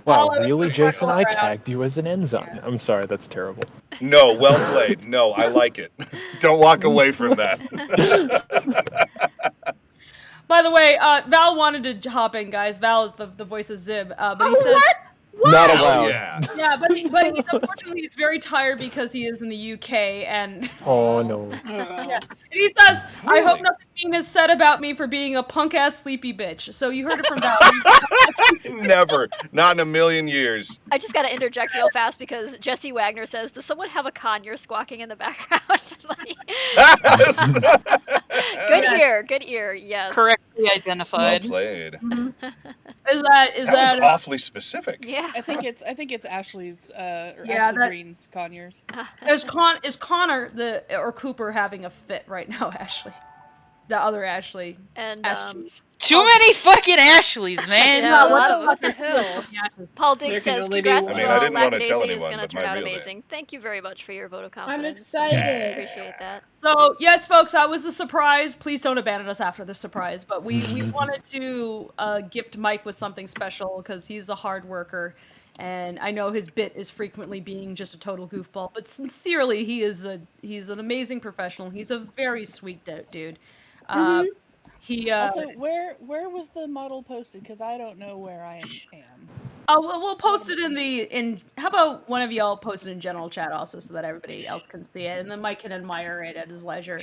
Speaker 1: Wow, really, Jason? I tagged you as an enzyme. Yeah. I'm sorry, that's terrible.
Speaker 11: No, well played. No, I like it. Don't walk away from that.
Speaker 4: By the way, Val wanted to hop in, guys. Val is the voice of Zib, but he said.
Speaker 3: What?
Speaker 1: Not allowed.
Speaker 4: Yeah, but he's unfortunately very tired because he is in the UK and.
Speaker 1: Oh no.
Speaker 4: Yeah. And he says, "I hope nothing mean is said about me for being a punk ass sleepy bitch." So you heard it from Val.
Speaker 11: Never, not in a million years.
Speaker 2: I just gotta interject real fast because Jesse Wagner says, "Does someone have a conure squawking in the background?" Good ear, yes.
Speaker 13: Correctly identified.
Speaker 11: Well played.
Speaker 4: Mm-hmm.
Speaker 11: That was awfully specific.
Speaker 2: Yeah.
Speaker 7: I think it's Ashley's Ashley Green's conyers.
Speaker 4: Is Connor or Cooper having a fit right now, Ashley? the other Ashley.
Speaker 2: And
Speaker 13: Too many fucking Ashleys, man.
Speaker 2: yeah, a lot of
Speaker 4: what
Speaker 2: them.
Speaker 4: the hell?
Speaker 2: Paul Dick
Speaker 6: There can
Speaker 2: says,
Speaker 6: only be
Speaker 2: congrats
Speaker 6: one.
Speaker 2: to
Speaker 11: I
Speaker 2: you
Speaker 11: mean, I
Speaker 2: all.
Speaker 11: didn't want to tell
Speaker 2: Lackadaisy is
Speaker 11: anyone,
Speaker 2: going to
Speaker 11: but
Speaker 2: turn
Speaker 11: my
Speaker 2: out
Speaker 11: real
Speaker 2: amazing. Thank you very much for your vote of confidence.
Speaker 3: excited.
Speaker 2: Appreciate that.
Speaker 4: So yes, folks, that was a surprise. Please don't abandon us after this surprise. But we wanted to gift Mike with something special because he's a hard worker, and I know his bit is frequently being just a total goofball. But sincerely, he's an amazing professional. He's a very sweet dude. He
Speaker 17: Also, where was the model posted? Because I don't know where I am.
Speaker 4: Oh, we'll post it in. How about one of y'all post it in general chat also, so that everybody else can see it, and then Mike can admire it at his leisure.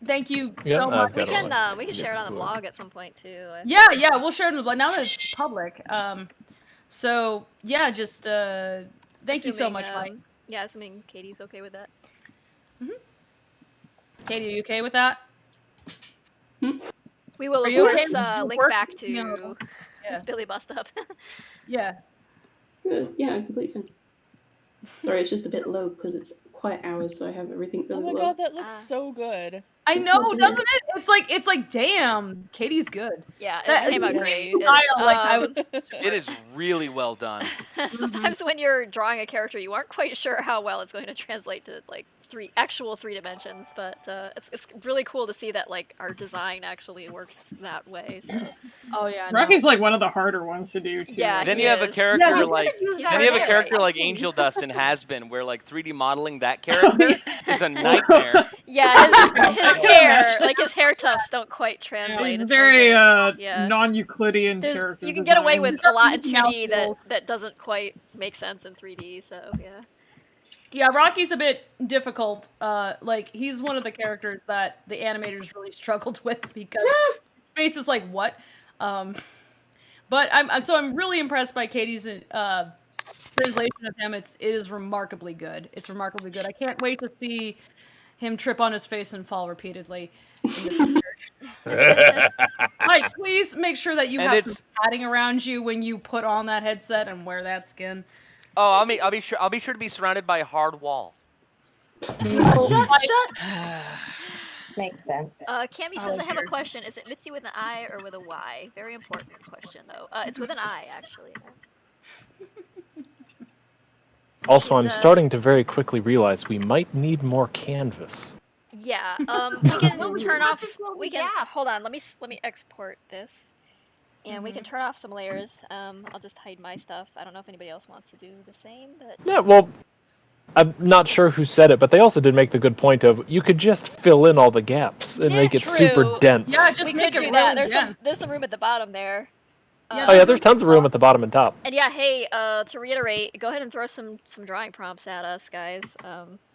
Speaker 4: Thank you so much.
Speaker 2: We can share it on the blog at some point too.
Speaker 4: Yeah, we'll share it on the blog now that it's public. So yeah, just thank you so much, Mike.
Speaker 2: Yeah, assuming Katie's okay with that.
Speaker 4: Katie, are you okay with that?
Speaker 2: We will, of course, link back to Billy Bust Up.
Speaker 4: Yeah.
Speaker 14: Yeah, completely fine. Sorry, it's just a bit low because it's quiet hours, so I have everything really low.
Speaker 17: Oh my god, that looks so good.
Speaker 4: I know, doesn't it? It's like, damn, Katie's good.
Speaker 2: Yeah, it came out great.
Speaker 12: It is really well done.
Speaker 2: Sometimes when you're drawing a character, you aren't quite sure how well it's going to translate to like actual three dimensions, but it's really cool to see that like our design actually works that way. So.
Speaker 4: Oh yeah,
Speaker 6: Rocky's like one of the harder ones to do too.
Speaker 2: Yeah,
Speaker 12: then you have a character like Angel Dust and Has Been, where like 3D modeling that character is a nightmare.
Speaker 2: Yeah, his hair, like his hair tufts, don't quite translate.
Speaker 6: It's very non-Euclidean character.
Speaker 2: You can get away with a lot in 2D that doesn't quite make sense in 3D. So yeah.
Speaker 4: Yeah, Rocky's a bit difficult. Like he's one of the characters that the animators really struggled with because his face is like what. But I'm really impressed by Katie's translation of him. It is remarkably good. It's remarkably good. I can't wait to see him trip on his face and fall repeatedly in the future. Mike, please make sure that you have some padding around you when you put on that headset and wear that skin.
Speaker 12: Oh, I'll be sure to be surrounded by a hard wall.
Speaker 3: Shut.
Speaker 5: Makes sense.
Speaker 2: Cammy says, I have a question. Is it Mitzi with an I or with a Y? Very important question, though. It's with an I, actually.
Speaker 1: Also, I'm starting to very quickly realize we might need more canvas.
Speaker 2: Yeah, we can turn off. We can hold on. Let me export this, and we can turn off some layers. I'll just hide my stuff. I don't know if anybody else wants to do the same, but
Speaker 1: Yeah, well, I'm not sure who said it, but they also did make the good point of you could just fill in all the gaps and make it super dense.
Speaker 4: Yeah, just
Speaker 2: we
Speaker 4: make
Speaker 2: could
Speaker 4: it
Speaker 2: do that.
Speaker 4: really
Speaker 2: There's some room at the bottom there.
Speaker 1: There's tons of room at the bottom and top.
Speaker 2: And yeah, hey, to reiterate, go ahead and throw some drawing prompts at us, guys.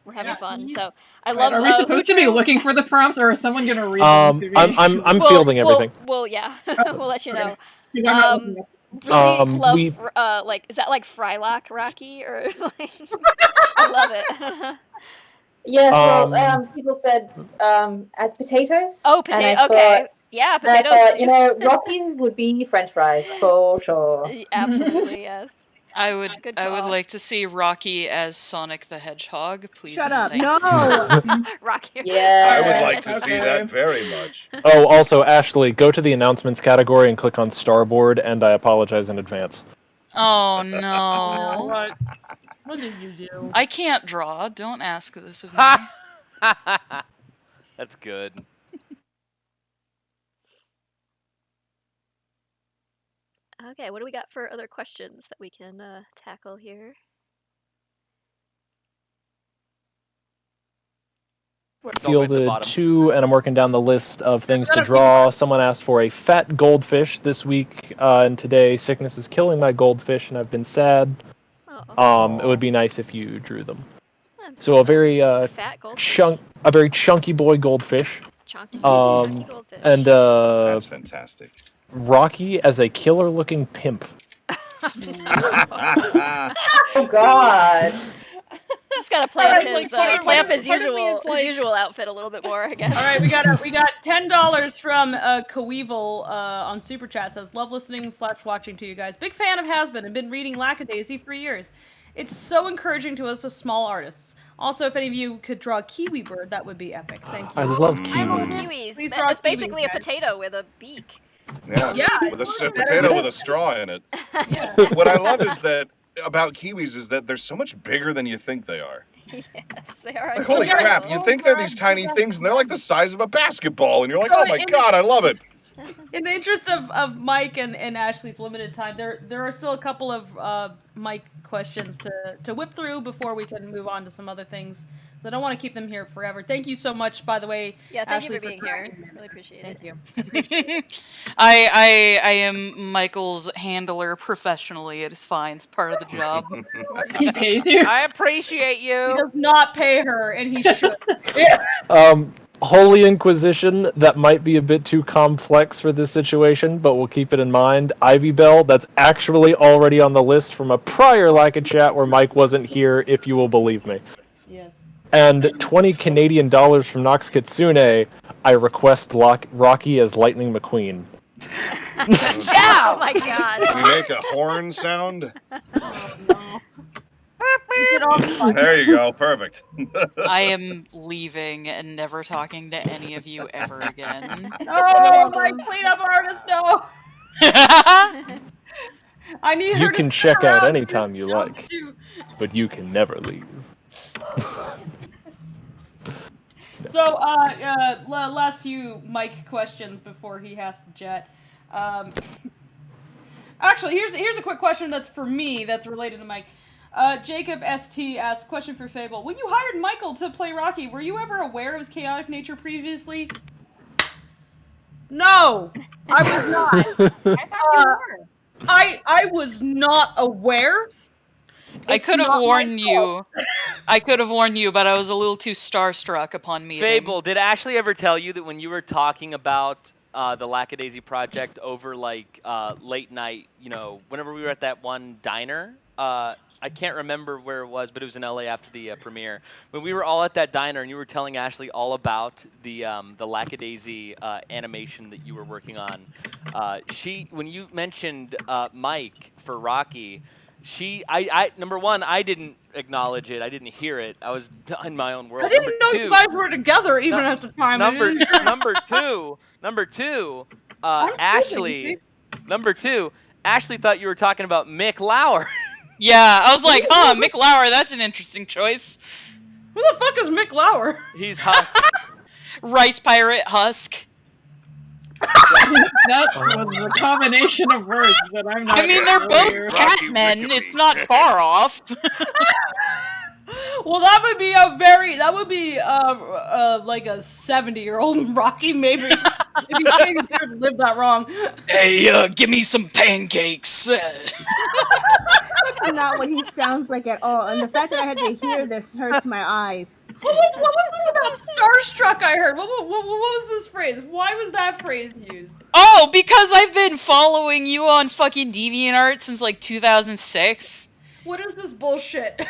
Speaker 2: We're having fun. So I love.
Speaker 6: Are we supposed to be looking for the prompts, or is someone gonna read them to me?
Speaker 1: I'm fielding everything.
Speaker 2: Well, yeah, we'll let you know.
Speaker 6: Okay.
Speaker 2: Really love like, is that like Frylock Rocky or like? I love it.
Speaker 5: Yes, well, people said as potatoes.
Speaker 2: Oh, potato. Okay. Yeah, potatoes.
Speaker 5: I thought, Rockies would be French fries for sure.
Speaker 2: Absolutely, yes.
Speaker 13: I would like to see Rocky as Sonic the Hedgehog, please.
Speaker 3: Shut up!
Speaker 13: Thank
Speaker 3: No,
Speaker 2: Rocky.
Speaker 5: Yeah,
Speaker 11: I would like to see that very much.
Speaker 1: Oh, also, Ashley, go to the announcements category and click on Starboard, and I apologize in advance.
Speaker 13: Oh no!
Speaker 4: What did you do?
Speaker 13: I can't draw. Don't ask this of me.
Speaker 12: That's good.
Speaker 2: Okay, what do we got for other questions that we can tackle here?
Speaker 1: Fielded 2, and I'm working down the list of things to draw. Someone asked for a fat goldfish this week, and today sickness is killing my goldfish, and I've been sad. It would be nice if you drew them. So a very
Speaker 2: fat
Speaker 1: a very chunky boy goldfish.
Speaker 2: Chunky goldfish.
Speaker 1: And
Speaker 11: that's fantastic.
Speaker 1: Rocky as a killer-looking pimp.
Speaker 5: Oh God.
Speaker 2: Just gotta play up his usual outfit a little bit more, I guess.
Speaker 4: All right, we got $10 from Coeval on Super Chat. Says, love listening / watching to you guys. Big fan of Has Been and been reading Lackadaisy for years. It's so encouraging to us as small artists. Also, if any of you could draw a kiwi bird, that would be epic. Thank you.
Speaker 1: I love
Speaker 2: I love
Speaker 1: kiwis.
Speaker 2: kiwis.
Speaker 4: Please draw
Speaker 2: It's basically
Speaker 4: kiwis,
Speaker 2: a
Speaker 4: guys.
Speaker 2: potato with a beak.
Speaker 11: Yeah, with a potato with a straw in it. What I love is that about kiwis is that they're so much bigger than you think they are.
Speaker 2: Yes, they are.
Speaker 11: Like, holy crap, you think they're these tiny things, and they're like the size of a basketball, and you're like, oh my god, I love it.
Speaker 4: In the interest of Mike and Ashley's limited time, there are still a couple of Mike questions to whip through before we can move on to some other things. So I don't want to keep them here forever. Thank you so much, by the way.
Speaker 2: Yeah, thank
Speaker 4: Ashley,
Speaker 2: you for being here.
Speaker 4: cracking me.
Speaker 2: Really appreciate
Speaker 4: Thank
Speaker 2: it.
Speaker 4: you.
Speaker 13: I am Michael's handler professionally. It is fine. It's part of the job.
Speaker 6: He pays you.
Speaker 12: I appreciate you.
Speaker 4: He does not pay her, and he should.
Speaker 1: Holy Inquisition, that might be a bit too complex for this situation, but we'll keep it in mind. Ivy Bell, that's actually already on the list from a prior Lackachat where Mike wasn't here, if you will believe me.
Speaker 4: Yes.
Speaker 1: And 20 Canadian dollars from Nox Kitsune, I request Rocky as Lightning McQueen.
Speaker 2: Yeah! Oh my god.
Speaker 11: We make a horn sound.
Speaker 4: There
Speaker 11: you go, perfect.
Speaker 13: I am leaving and never talking to any of you ever again.
Speaker 4: Oh, my cleanup artist, no! I need her
Speaker 1: You
Speaker 4: to
Speaker 1: can
Speaker 4: stick
Speaker 1: check out
Speaker 4: around
Speaker 1: anytime you like, but you can never leave.
Speaker 4: So, last few Mike questions before he has to jet. Actually, here's a quick question that's for me that's related to Mike. Jacob ST asks, question for Fable. When you hired Michael to play Rocky, were you ever aware of his chaotic nature previously? No, I was not.
Speaker 7: I thought you were.
Speaker 4: I was not aware.
Speaker 13: I could have warned you. I could have warned you, but I was a little too starstruck upon meeting.
Speaker 12: Fable, did Ashley ever tell you that when you were talking about the Lackadaisy project over like late night, whenever we were at that one diner, I can't remember where it was, but it was in LA after the premiere. When we were all at that diner and you were telling Ashley all about the Lackadaisy animation that you were working on, when you mentioned Mike for Rocky, number one, I didn't acknowledge it. I didn't hear it. I was in my own world.
Speaker 4: I didn't know you guys were together even at the time.
Speaker 12: Number two, Ashley. Number two, Ashley thought you were talking about Mick Lauer.
Speaker 13: Yeah, I was like, Mick Lauer, that's an interesting choice.
Speaker 4: Who the fuck is Mick Lauer?
Speaker 12: He's Husk.
Speaker 13: Rice Pirate Husk.
Speaker 6: That was a combination of words that I'm not.
Speaker 13: I mean, they're both catmen. It's not far off.
Speaker 4: Well, that would be like a 70-year-old Rocky, maybe. If you can't live that wrong.
Speaker 13: Hey, give me some pancakes.
Speaker 9: That's not what he sounds like at all. And the fact that I had to hear this hurts my eyes.
Speaker 4: What was this about starstruck I heard? What was this phrase? Why was that phrase used?
Speaker 13: Oh, because I've been following you on fucking DeviantArt since like 2006.
Speaker 4: What is this bullshit?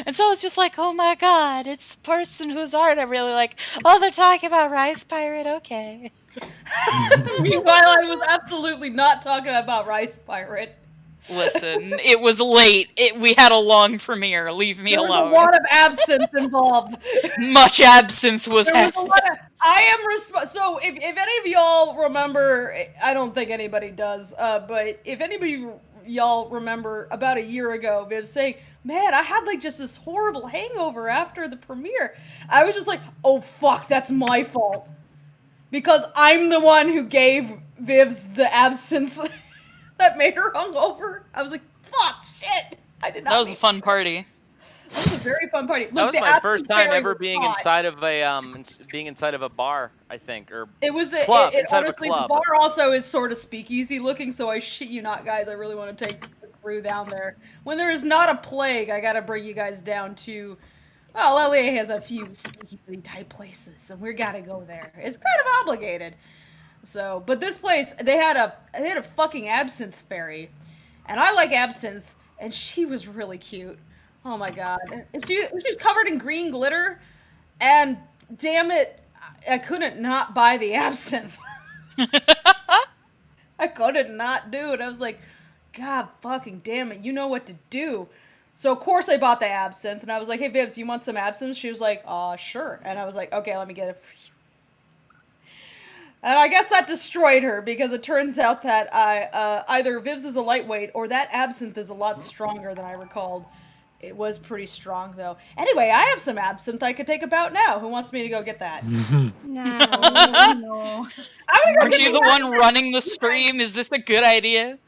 Speaker 13: And so it's just like, oh my god, it's the person whose art I really like. Oh, they're talking about Rice Pirate, okay.
Speaker 4: Meanwhile, I was absolutely not talking about Rice Pirate.
Speaker 13: Listen, it was late. We had a long premiere. Leave me alone.
Speaker 4: There was a lot of absinthe involved.
Speaker 13: Much absinthe was happening.
Speaker 4: So if any of y'all remember, I don't think anybody does, but if anybody y'all remember about a year ago, Viv saying, man, I had like just this horrible hangover after the premiere. I was just like, oh fuck, that's my fault. Because I'm the one who gave Viv's the absinthe that made her hungover. I was like, fuck, shit. I did not.
Speaker 13: That was a fun party.
Speaker 4: That was a very fun party.
Speaker 12: That was my first time ever being inside of a bar, I think, or
Speaker 4: it was
Speaker 12: club,
Speaker 4: honestly, the bar also is sort of speakeasy looking, so I shit you not, guys. I really want to take the crew down there. When there is not a plague, I gotta bring you guys down to. Well, LA has a few speakeasy type places, and we gotta go there. It's kind of obligated. So, but this place, they had a fucking absinthe fairy, and I like absinthe, and she was really cute. Oh my god. She was covered in green glitter, and damn it, I couldn't not buy the absinthe. I couldn't not do it. I was like, god fucking damn it, you know what to do. So of course I bought the absinthe, and I was like, "Hey Vivs, you want some absinthe?" She was like, sure." And I was like, "Okay, let me get it for you." And I guess that destroyed her, because it turns out that either Vivs is a lightweight or that absinthe is a lot stronger than I recalled. It was pretty strong, though. Anyway, I have some absinthe I could take about now. Who wants me to go get that?
Speaker 3: No.
Speaker 13: Aren't you the one running the stream? Is this a good idea?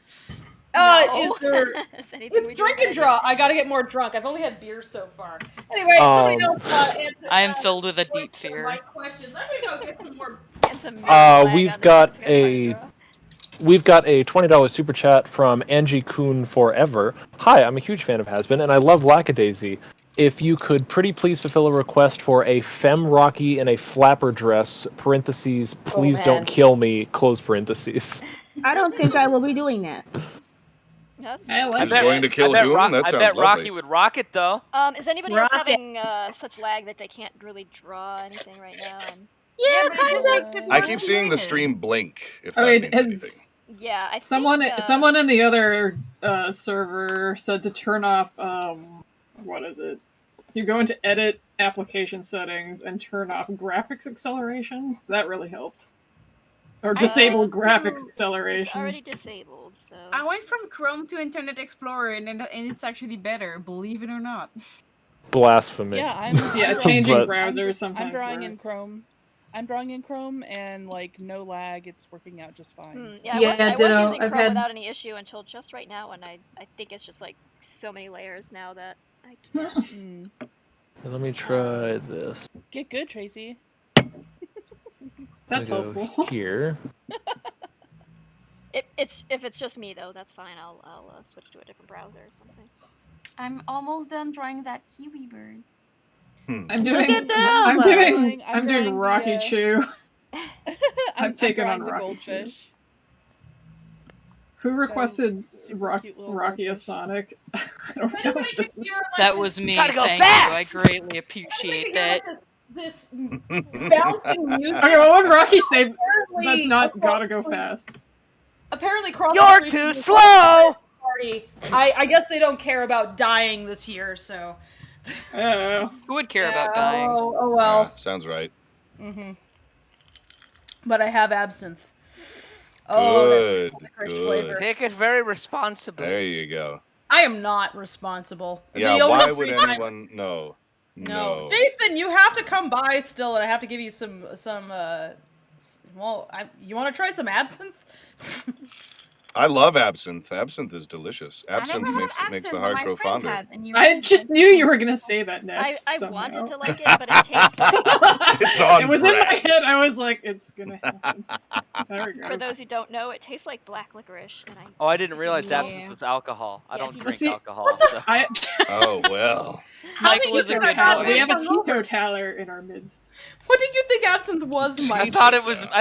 Speaker 4: Is there... It's drink and draw. I gotta get more drunk. I've only had beer so far. Anyway, somebody else answer.
Speaker 13: I am filled with a deep fear.
Speaker 4: My questions. I'm gonna go get some more.
Speaker 1: We've got a $20 super chat from Angie Kuhn Forever. Hi, I'm a huge fan of Hasbin, and I love Lackadaisy. If you could pretty please fulfill a request for a femme Rocky in a flapper dress, parentheses, please don't kill me, close parentheses.
Speaker 3: I don't think I will be doing that.
Speaker 2: Yes.
Speaker 11: He's going to kill whom? That sounds
Speaker 12: I bet
Speaker 11: lovely.
Speaker 12: Rocky would rock it, though.
Speaker 2: Is anybody else having such lag that they can't really draw anything right now?
Speaker 3: Yeah, kind of.
Speaker 11: I keep seeing the stream blink, if that means anything.
Speaker 2: Yeah, I
Speaker 6: someone in the other server said to turn off, what is it? You go into edit application settings and turn off graphics acceleration. That really helped. Or disable graphics acceleration.
Speaker 2: It's already disabled, so...
Speaker 7: I went from Chrome to Internet Explorer, and it's actually better, believe it or not.
Speaker 1: Blasphemy.
Speaker 7: Yeah, I'm
Speaker 6: changing browsers sometimes.
Speaker 7: I'm drawing in Chrome. I'm drawing in Chrome, and like no lag, it's working out just fine.
Speaker 2: Yeah, I was using Chrome without any issue until just right now, and I think it's just like so many layers now that I can't.
Speaker 1: Let me try this.
Speaker 7: Get good, Tracy.
Speaker 6: That's helpful.
Speaker 1: Here.
Speaker 2: If it's just me though, that's fine. I'll switch to a different browser or something.
Speaker 15: I'm almost done drawing that kiwi bird.
Speaker 6: I'm doing Rocky Chew. I'm taking on Rocky Chew. Who requested Rocky a Sonic? I don't know if this is...
Speaker 13: That was me. Thank you. I greatly appreciate that.
Speaker 4: This bouncing music.
Speaker 6: Okay, what would Rocky say? That's not gotta go fast.
Speaker 4: Apparently, cross.
Speaker 16: You're too slow.
Speaker 4: Party. I guess they don't care about dying this year, so.
Speaker 13: Who would care about dying?
Speaker 4: Oh well.
Speaker 11: Yeah, sounds right.
Speaker 4: But I have absinthe.
Speaker 11: Good.
Speaker 4: Flavor.
Speaker 12: Take it very responsibly.
Speaker 11: There you go.
Speaker 4: I am not responsible.
Speaker 11: Yeah, why would anyone know?
Speaker 4: No. Jason, you have to come by still, and I have to give you some you want to try some absinthe?
Speaker 11: I love absinthe. Absinthe is delicious. Absinthe makes the heart grow fonder.
Speaker 6: I just knew you were gonna say that next.
Speaker 2: I wanted to like it, but it tastes like...
Speaker 11: It's on
Speaker 6: It was in my head. I was like, it's gonna happen. There we go.
Speaker 2: For those who don't know, it tastes like black licorice, and
Speaker 12: I didn't realize absinthe was alcohol. I don't drink alcohol. So.
Speaker 11: Oh well.
Speaker 13: Michael is a good boy.
Speaker 6: We have a teetotaler in our midst.
Speaker 4: What did you think absinthe was, Mike?
Speaker 12: I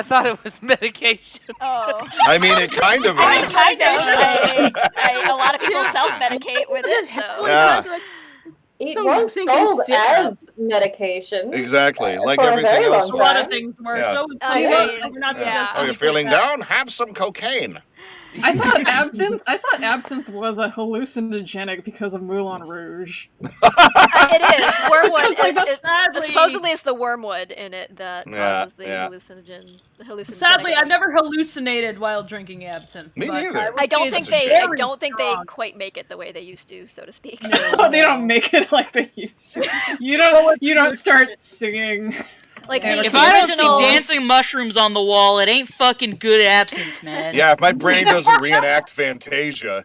Speaker 12: thought it was medication.
Speaker 2: Oh.
Speaker 11: I mean, it kind of is.
Speaker 2: A lot of people self-medicate with it, so...
Speaker 11: Yeah.
Speaker 5: It was sold as medication.
Speaker 11: Exactly, like
Speaker 5: for a
Speaker 11: everything
Speaker 5: very
Speaker 11: else.
Speaker 5: long
Speaker 4: A lot of
Speaker 5: time.
Speaker 4: things were.
Speaker 11: Yeah.
Speaker 4: So
Speaker 11: Oh, you're feeling down? Have some cocaine.
Speaker 6: I thought absinthe was a hallucinogenic because of Moulin Rouge.
Speaker 2: It is wormwood. Supposedly, it's the wormwood in it that causes the hallucinogen.
Speaker 4: Sadly, I've never hallucinated while drinking absinthe.
Speaker 11: Me neither.
Speaker 2: I don't think they quite make it the way they used to, so to speak.
Speaker 6: No, they don't make it like they used to. You don't start singing.
Speaker 2: Like
Speaker 13: if I don't see dancing mushrooms on the wall, it ain't fucking good absinthe, man.
Speaker 11: Yeah, if my brain doesn't reenact Fantasia,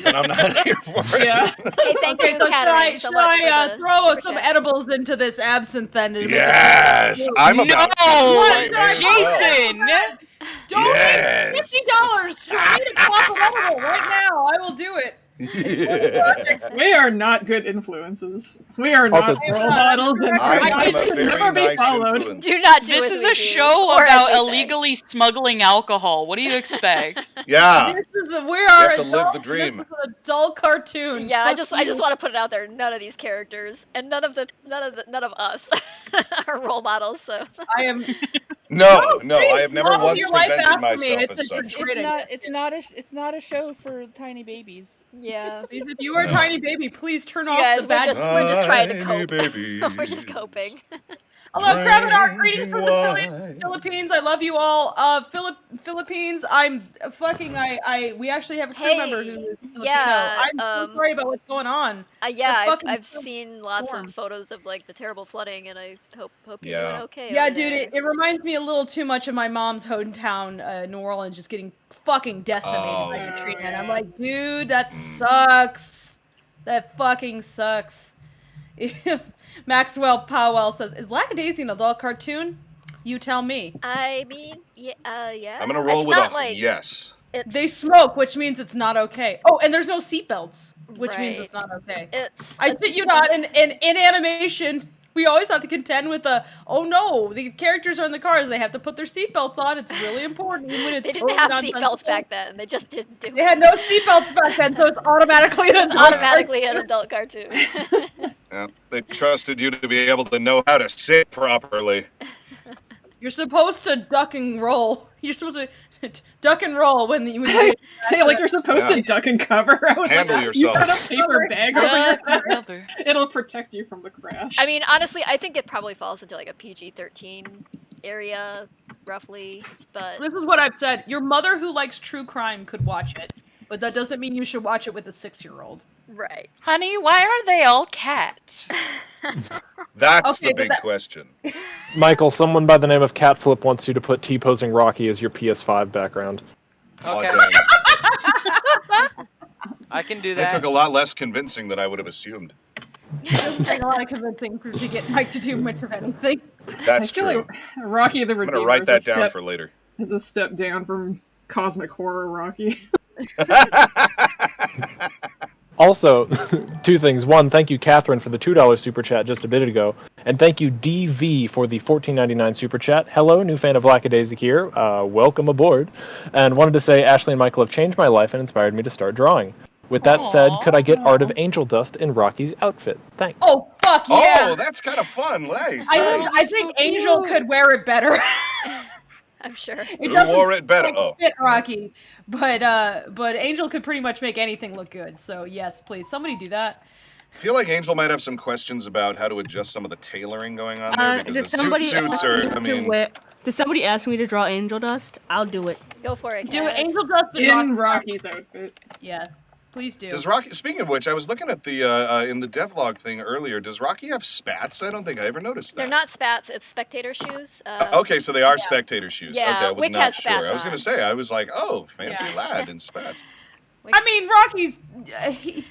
Speaker 11: then I'm not here for it.
Speaker 4: Yeah.
Speaker 2: Hey, thank you, Catherine, so
Speaker 4: should
Speaker 2: much
Speaker 4: I
Speaker 2: for the
Speaker 4: throw
Speaker 2: super
Speaker 4: some
Speaker 2: chat.
Speaker 4: edibles into this absinthe then?
Speaker 11: Yes, I'm about
Speaker 4: Jason! Donate
Speaker 11: Yes.
Speaker 4: $50 to me to pop an edible right now. I will do it.
Speaker 6: We are not good influences. We are not role models, and I should never be followed.
Speaker 2: Do not do
Speaker 13: This
Speaker 2: as
Speaker 13: is
Speaker 2: we
Speaker 13: a
Speaker 2: do,
Speaker 13: show
Speaker 2: or as
Speaker 13: about
Speaker 2: they say.
Speaker 13: illegally smuggling alcohol. What do you expect?
Speaker 11: Yeah.
Speaker 4: We are
Speaker 11: have to live the dream.
Speaker 4: This is an adult cartoon.
Speaker 2: Yeah, I
Speaker 4: Fuck
Speaker 2: just
Speaker 4: you.
Speaker 2: want to put it out there. None of these characters and none of us are role models. So
Speaker 4: I am.
Speaker 11: No, I have never once
Speaker 4: your life
Speaker 11: presented
Speaker 4: after me.
Speaker 11: myself as such.
Speaker 17: It's not a show for tiny babies.
Speaker 2: Yeah.
Speaker 4: Please, if you are a tiny baby, please turn off
Speaker 2: guys,
Speaker 4: the bad.
Speaker 2: we're just trying to
Speaker 11: Tiny
Speaker 2: cope.
Speaker 11: baby.
Speaker 2: We're just coping.
Speaker 4: Hello, Krabinar. Greetings from the Philippines. I love you all. Philippines. I'm fucking. We actually have a crew member who is Filipino.
Speaker 2: Yeah,
Speaker 4: I'm so sorry about what's going on.
Speaker 2: Yeah, I've seen lots of photos of like the terrible flooding, and I hope you're doing okay.
Speaker 4: Yeah,
Speaker 2: over
Speaker 4: dude,
Speaker 2: there.
Speaker 4: it reminds me a little too much of my mom's hometown, New Orleans, just getting fucking decimated by Katrina. And I'm like, dude, that sucks. That fucking sucks. Maxwell Powell says, "Is Lackadaisy an adult cartoon?" You tell me.
Speaker 2: I mean, yeah.
Speaker 11: I'm gonna roll with a yes.
Speaker 4: They smoke, which means it's not okay. Oh, and there's no seatbelts, which means it's not okay. I shit you not. In animation, we always have to contend with oh no, the characters are in the cars. They have to put their seatbelts on. It's really important. Even when it's
Speaker 2: They didn't have seatbelts back then. They just didn't do it.
Speaker 4: They had no seatbelts back then, so it's automatically
Speaker 2: an adult cartoon.
Speaker 11: Yeah, they trusted you to be able to know how to sit properly.
Speaker 4: You're supposed to duck and roll. You're supposed to duck and roll when you
Speaker 6: say like you're supposed to duck and cover. I was
Speaker 11: Handle
Speaker 6: like,
Speaker 11: yourself.
Speaker 6: You put a paper bag over your head. It'll protect you from the crash.
Speaker 2: I mean, honestly, I think it probably falls into like a PG-13 area, roughly. But
Speaker 4: this is what I've said. Your mother who likes true crime could watch it, but that doesn't mean you should watch it with a 6-year-old.
Speaker 2: Right.
Speaker 13: Honey, why are they all cats?
Speaker 11: That's the big question.
Speaker 1: Michael, someone by the name of Catflip wants you to put T-posing Rocky as your PS5 background.
Speaker 12: Okay. I can do that.
Speaker 11: It took a lot less convincing than I would have assumed.
Speaker 4: It doesn't take a lot of convincing to get Mike to do much of anything.
Speaker 11: That's
Speaker 6: I feel
Speaker 11: true.
Speaker 6: like Rocky the
Speaker 11: I'm
Speaker 6: Redeemer
Speaker 11: gonna write that
Speaker 6: is a
Speaker 11: down
Speaker 6: step-
Speaker 11: for later.
Speaker 6: Is a step down from cosmic horror Rocky.
Speaker 1: Also, two things. One, thank you, Catherine, for the $2 super chat just a bit ago. And thank you, DV, for the $14.99 super chat. Hello, new fan of Lackadaisy here. Welcome aboard. And wanted to say Ashley and Michael have changed my life and inspired me to start drawing. With that said, could I get art of angel dust in Rocky's outfit? Thanks.
Speaker 4: Oh, fuck yeah!
Speaker 11: Oh, that's kind of fun. Nice.
Speaker 4: I think Angel could wear it better.
Speaker 2: I'm sure.
Speaker 11: Who wore it better? Oh.
Speaker 4: Fit Rocky, but Angel could pretty much make anything look good. So yes, please, somebody do that.
Speaker 11: I feel like Angel might have some questions about how to adjust some of the tailoring going on there because the suits are. I mean,
Speaker 9: Does somebody ask me to draw angel dust? I'll do it.
Speaker 2: Go for it.
Speaker 4: Do it. Angel dust
Speaker 6: in Rocky's outfit.
Speaker 4: Yeah. Please do.
Speaker 11: Does Rocky? Speaking of which, I was looking at the in the devlog thing earlier. Does Rocky have spats? I don't think I ever noticed that.
Speaker 2: They're not spats. It's spectator shoes.
Speaker 11: Okay, so they are spectator shoes.
Speaker 2: Yeah,
Speaker 11: okay, I was
Speaker 2: Wick
Speaker 11: not
Speaker 2: has
Speaker 11: sure.
Speaker 2: spats
Speaker 11: I was going to say, I was like, oh, fancy lad in spats.
Speaker 4: I mean, Rocky's.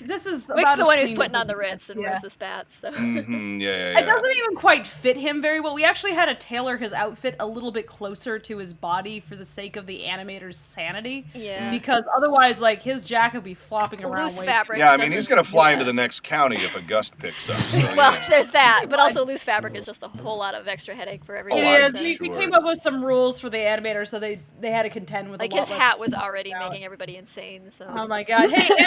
Speaker 4: This is
Speaker 2: Wick's
Speaker 4: about
Speaker 2: the
Speaker 4: as
Speaker 2: one who's
Speaker 4: clean
Speaker 2: putting
Speaker 4: as
Speaker 2: on the
Speaker 4: it
Speaker 2: Ritz and wears the spats. So.
Speaker 11: Yeah.
Speaker 4: It doesn't even quite fit him very well. We actually had to tailor his outfit a little bit closer to his body for the sake of the animator's sanity.
Speaker 2: Yeah.
Speaker 4: Because otherwise, like, his jacket would be flopping around.
Speaker 2: Loose
Speaker 4: way
Speaker 2: fabric.
Speaker 11: Yeah, I mean, he's going to fly into the next county if a gust picks up. So,
Speaker 2: well, there's that, but also loose fabric is just a whole lot of extra headache for everyone.
Speaker 4: Yeah, we came up with some rules for the animators, so they had to contend with
Speaker 2: like
Speaker 4: a lot
Speaker 2: his
Speaker 4: less
Speaker 2: hat was already making everybody insane. So.
Speaker 4: Oh my god! Hey,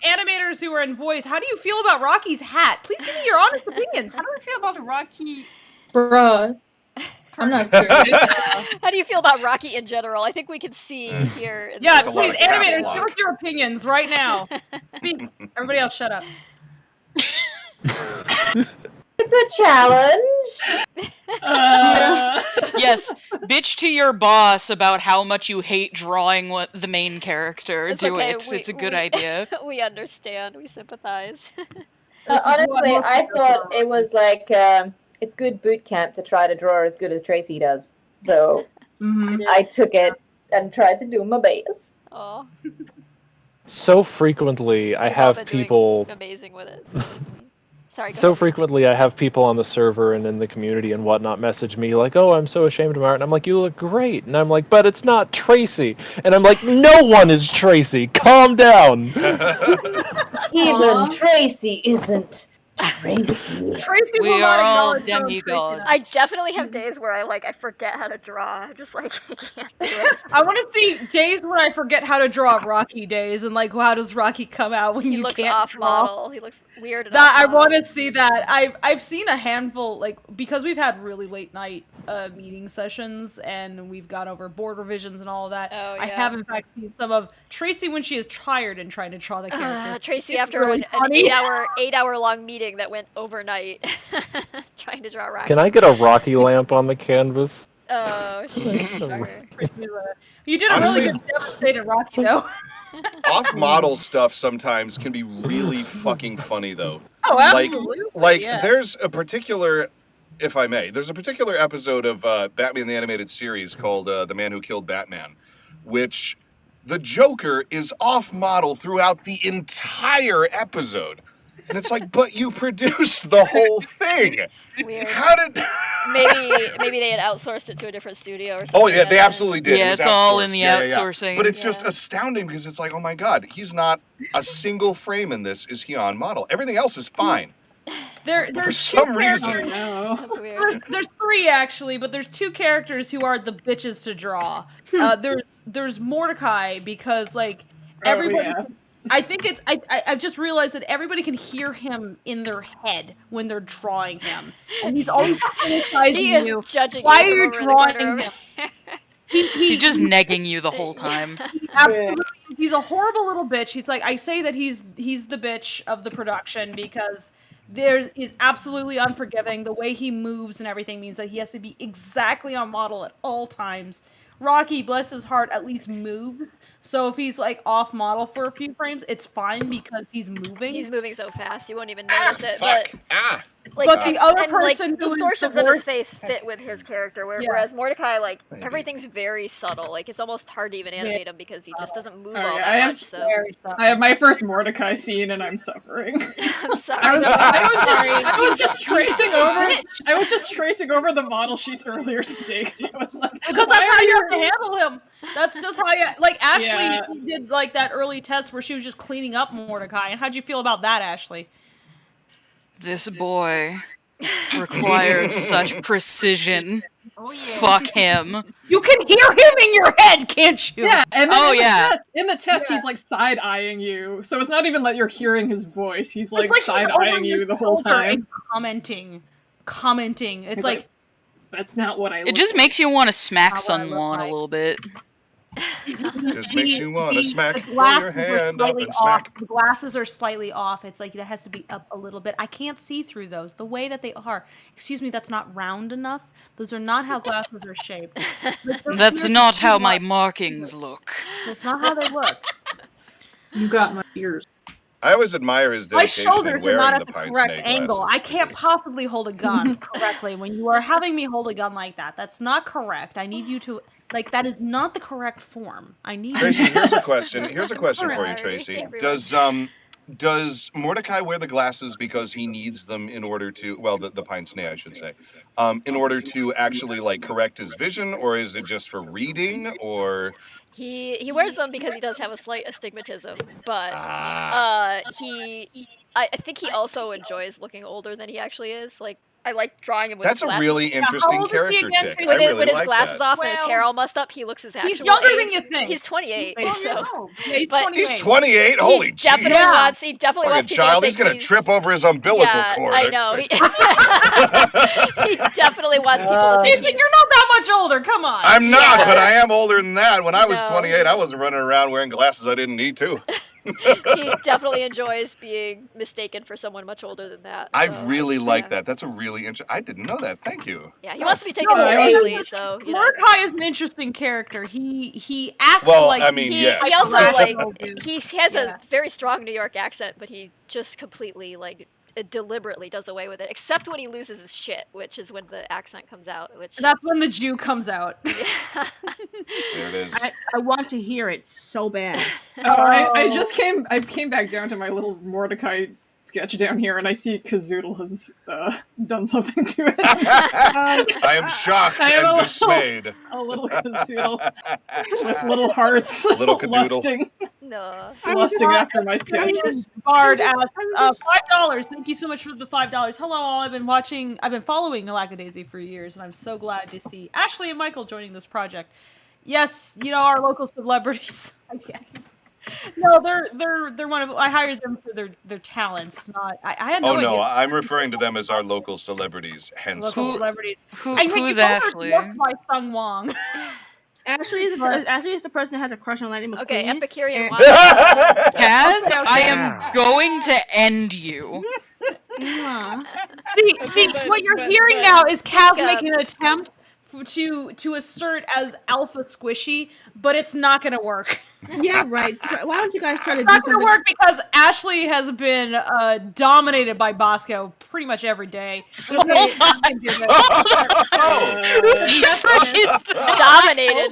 Speaker 4: animators who are in voice, how do you feel about Rocky's hat? Please give me your honest opinions.
Speaker 15: How do we feel about Rocky?
Speaker 10: Bruh. I'm not sure.
Speaker 2: How do you feel about Rocky in general? I think we can see here.
Speaker 4: Yeah, please, animators, give us your opinions right now. Speak. Everybody else, shut up.
Speaker 5: It's a challenge.
Speaker 13: Yes, bitch to your boss about how much you hate drawing the main character.
Speaker 2: It's
Speaker 13: Do
Speaker 2: okay.
Speaker 13: it. It's a good idea.
Speaker 2: We understand. We sympathize.
Speaker 5: Honestly, I thought it was like it's good boot camp to try to draw as good as Tracy does. So I took it and tried to do my best.
Speaker 2: Oh.
Speaker 1: So frequently, I have people.
Speaker 2: Amazing with it. So. Sorry.
Speaker 1: So frequently, I have people on the server and in the community and whatnot message me like, "Oh, I'm so ashamed of my art," and I'm like, "You look great," and I'm like, "But it's not Tracy," and I'm like, "No one is Tracy. Calm down."
Speaker 5: Even Tracy isn't Tracy.
Speaker 4: Tracy
Speaker 13: We are all demigods.
Speaker 2: I definitely have days where I forget how to draw. I'm just like I can't do it.
Speaker 4: I want to see days when I forget how to draw Rocky days, and like, how does Rocky come out when
Speaker 2: He
Speaker 4: you
Speaker 2: looks
Speaker 4: can't
Speaker 2: off
Speaker 4: draw?
Speaker 2: model. He looks weird. And
Speaker 4: That I
Speaker 2: off
Speaker 4: want to
Speaker 2: model.
Speaker 4: see that. I've seen a handful, like, because we've had really late night meeting sessions, and we've gone over board revisions and all of that.
Speaker 2: Oh,
Speaker 4: I
Speaker 2: yeah.
Speaker 4: have in fact seen some of Tracy when she is tired and trying to draw the characters.
Speaker 2: Tracy
Speaker 4: It's
Speaker 2: after
Speaker 4: really
Speaker 2: an
Speaker 4: funny.
Speaker 2: 8-hour long meeting that went overnight, trying to draw Rocky.
Speaker 1: Can I get a Rocky lamp on the canvas?
Speaker 2: Oh, sure.
Speaker 4: You did a
Speaker 11: Honestly,
Speaker 4: really good devastated Rocky though.
Speaker 11: Off-model stuff sometimes can be really fucking funny, though.
Speaker 4: Oh, absolutely.
Speaker 11: Like
Speaker 4: yeah.
Speaker 11: there's a particular, if I may, there's a particular episode of Batman the Animated Series called The Man Who Killed Batman, which the Joker is off-model throughout the entire episode. And it's like, but you produced the whole thing.
Speaker 2: Weird.
Speaker 11: How did...
Speaker 2: maybe they had outsourced it to a different studio or something.
Speaker 11: Oh, yeah, they absolutely did.
Speaker 13: Yeah,
Speaker 11: It was
Speaker 13: it's all in
Speaker 11: outsourced.
Speaker 13: the
Speaker 11: Yeah.
Speaker 13: outsourcing.
Speaker 11: But it's just astounding because it's like, oh my God, he's not a single frame in this. Is he on model? Everything else is fine.
Speaker 4: There's
Speaker 11: For some reason.
Speaker 2: That's weird.
Speaker 4: There's three actually, but there's two characters who are the bitches to draw. There's Mordecai because like everybody.
Speaker 6: yeah.
Speaker 4: I think it's. I've just realized that everybody can hear him in their head when they're drawing him, and he's always criticizing
Speaker 2: He is
Speaker 4: you.
Speaker 2: judging
Speaker 4: Why
Speaker 2: you
Speaker 4: are you
Speaker 2: from over in the
Speaker 4: drawing
Speaker 2: corner
Speaker 4: him?
Speaker 13: He's just negging you the whole time.
Speaker 4: Absolutely, he's a horrible little bitch. He's like, I say that he's the bitch of the production because he's absolutely unforgiving. The way he moves and everything means that he has to be exactly on model at all times. Rocky, bless his heart, at least moves. So if he's like off model for a few frames, it's fine because he's moving.
Speaker 2: He's moving so fast you won't even notice it.
Speaker 11: Fuck.
Speaker 4: But the other
Speaker 2: and,
Speaker 4: person who is
Speaker 2: distortions
Speaker 4: the
Speaker 2: on his
Speaker 4: worst-
Speaker 2: face fit with his character,
Speaker 4: Yeah.
Speaker 2: whereas Mordecai, like
Speaker 11: Maybe.
Speaker 2: everything's very subtle. Like it's almost hard to even animate him because he just doesn't move
Speaker 6: Oh,
Speaker 2: all
Speaker 6: yeah,
Speaker 2: that
Speaker 6: I have
Speaker 2: much. So
Speaker 6: I have my first Mordecai scene and I'm suffering.
Speaker 2: I'm sorry.
Speaker 6: I was just tracing over. I was just tracing over the model sheets earlier today because I was like,
Speaker 4: Because that's how you have to handle him. That's just how you like Ashley
Speaker 6: Yeah.
Speaker 4: did like that early test where she was just cleaning up Mordecai. And how'd you feel about that, Ashley?
Speaker 13: This boy requires such precision.
Speaker 15: Oh, yeah.
Speaker 13: Fuck him.
Speaker 4: You can hear him in your head, can't you?
Speaker 6: Yeah, and then
Speaker 13: Oh,
Speaker 6: in the
Speaker 13: yeah.
Speaker 6: test, in the test he's like side eyeing you, so it's not even that you're hearing his voice. He's
Speaker 4: It's
Speaker 6: like
Speaker 4: he's
Speaker 6: side
Speaker 4: over
Speaker 6: eyeing
Speaker 4: your
Speaker 6: you the whole
Speaker 4: shoulder
Speaker 6: time.
Speaker 4: and commenting. It's
Speaker 6: He's
Speaker 4: like
Speaker 6: that's not what I.
Speaker 13: It just makes you want to smack
Speaker 4: Not what I look
Speaker 13: someone
Speaker 4: like.
Speaker 13: a little bit.
Speaker 11: Just makes you want to smack
Speaker 4: the
Speaker 11: throw
Speaker 4: glasses
Speaker 11: your
Speaker 4: are
Speaker 11: hand up
Speaker 4: slightly
Speaker 11: and
Speaker 4: off.
Speaker 11: smack.
Speaker 4: The glasses are slightly off. It's like that has to be up a little bit. I can't see through those. The way that they are. Excuse me, that's not round enough. Those are not how glasses are shaped.
Speaker 13: That's not how my markings look.
Speaker 4: That's not how they look.
Speaker 14: You got my ears.
Speaker 11: I always admire his
Speaker 4: My
Speaker 11: dedication in
Speaker 4: shoulders are
Speaker 11: wearing
Speaker 4: not
Speaker 11: the
Speaker 4: at the
Speaker 11: pince
Speaker 4: correct
Speaker 11: nez
Speaker 4: angle.
Speaker 11: glasses.
Speaker 4: I can't possibly hold a gun correctly when you are having me hold a gun like that. That's not correct. I need you to like that is not the correct form. I need
Speaker 11: Tracy,
Speaker 4: you
Speaker 11: here's a question. Here's a question for you,
Speaker 2: Sorry,
Speaker 11: Tracy.
Speaker 2: everyone.
Speaker 11: Does Mordecai wear the glasses because he needs them in order to, well, the pince nez, I should say, in order to actually like correct his vision, or is it just for reading, or?
Speaker 2: He wears them because he does have a slight astigmatism, but
Speaker 11: Ah.
Speaker 2: I think he also enjoys looking older than he actually is. Like I like drawing him with
Speaker 11: That's
Speaker 2: his
Speaker 11: a
Speaker 2: glasses.
Speaker 11: really interesting character tick. I
Speaker 2: With
Speaker 11: really
Speaker 2: his
Speaker 11: like
Speaker 2: glasses
Speaker 11: that.
Speaker 2: off and his hair all mussed up, he looks his actual
Speaker 4: He's younger
Speaker 2: age.
Speaker 4: than you think.
Speaker 2: He's 28,
Speaker 4: He's
Speaker 2: so.
Speaker 4: he's
Speaker 2: but
Speaker 4: 28.
Speaker 11: He's 28. Holy
Speaker 2: he definitely
Speaker 11: jeez.
Speaker 2: wants. He definitely
Speaker 11: Fucking
Speaker 2: wants people
Speaker 11: child,
Speaker 2: to
Speaker 11: he's
Speaker 2: think
Speaker 11: gonna trip over his umbilical
Speaker 2: yeah,
Speaker 11: cord.
Speaker 2: I know. He definitely wants people to think
Speaker 4: Nathan, you're not that much older. Come on.
Speaker 11: I'm not,
Speaker 2: Yeah.
Speaker 11: but I am older than that. When I was
Speaker 2: No.
Speaker 11: 28, I wasn't running around wearing glasses I didn't need to.
Speaker 2: He definitely enjoys being mistaken for someone much older than that.
Speaker 11: I
Speaker 2: so,
Speaker 11: really like
Speaker 2: yeah.
Speaker 11: that. That's a really interesting. I didn't know that. Thank you.
Speaker 2: Yeah, he wants to be taken
Speaker 4: No,
Speaker 2: seriously, so you know.
Speaker 4: Mordecai is an interesting character. He acts
Speaker 11: Well,
Speaker 4: like
Speaker 11: I mean,
Speaker 2: He,
Speaker 11: yes.
Speaker 2: he also
Speaker 4: rational
Speaker 2: like
Speaker 4: dude.
Speaker 2: he has
Speaker 4: Yeah.
Speaker 2: a very strong New York accent, but he just completely like deliberately does away with it, except when he loses his shit, which is when the accent comes out. Which
Speaker 4: That's when the Jew comes out.
Speaker 11: There it is.
Speaker 9: I want to hear it so bad.
Speaker 6: Oh, I came back down to my little Mordecai sketch down here, and I see Kazoodle has done something to it.
Speaker 11: I am shocked
Speaker 6: I am
Speaker 11: and dismayed.
Speaker 6: A little Kazoodle with little hearts,
Speaker 11: Little Kadoodle.
Speaker 6: lusting,
Speaker 2: no.
Speaker 6: lusting after my sketch.
Speaker 4: Bard asks, $5. Thank you so much for the $5. Hello, all. I've been following Lackadaisy for years, and I'm so glad to see Ashley and Michael joining this project. Yes, you know, our local celebrities, I guess. No, No, they're one of. I hired them for their talents. Not. I had no idea.
Speaker 11: I'm referring to them as our local celebrities. Hence,
Speaker 4: Local celebrities.
Speaker 13: Who's Ashley?
Speaker 4: By Sung Wong.
Speaker 3: Ashley is the person that has a crush on Lightning McQueen.
Speaker 2: Okay, Epicurean
Speaker 3: and-
Speaker 2: wants.
Speaker 13: Kaz, I am going to end you.
Speaker 4: See, what you're hearing now is Kaz making an attempt to assert as alpha squishy, but it's not going to work.
Speaker 3: Yeah, right. Why don't you guys try to do
Speaker 4: It's not
Speaker 3: something?
Speaker 4: going to work because Ashley has been dominated by Bosco pretty much every day.
Speaker 2: Dominated.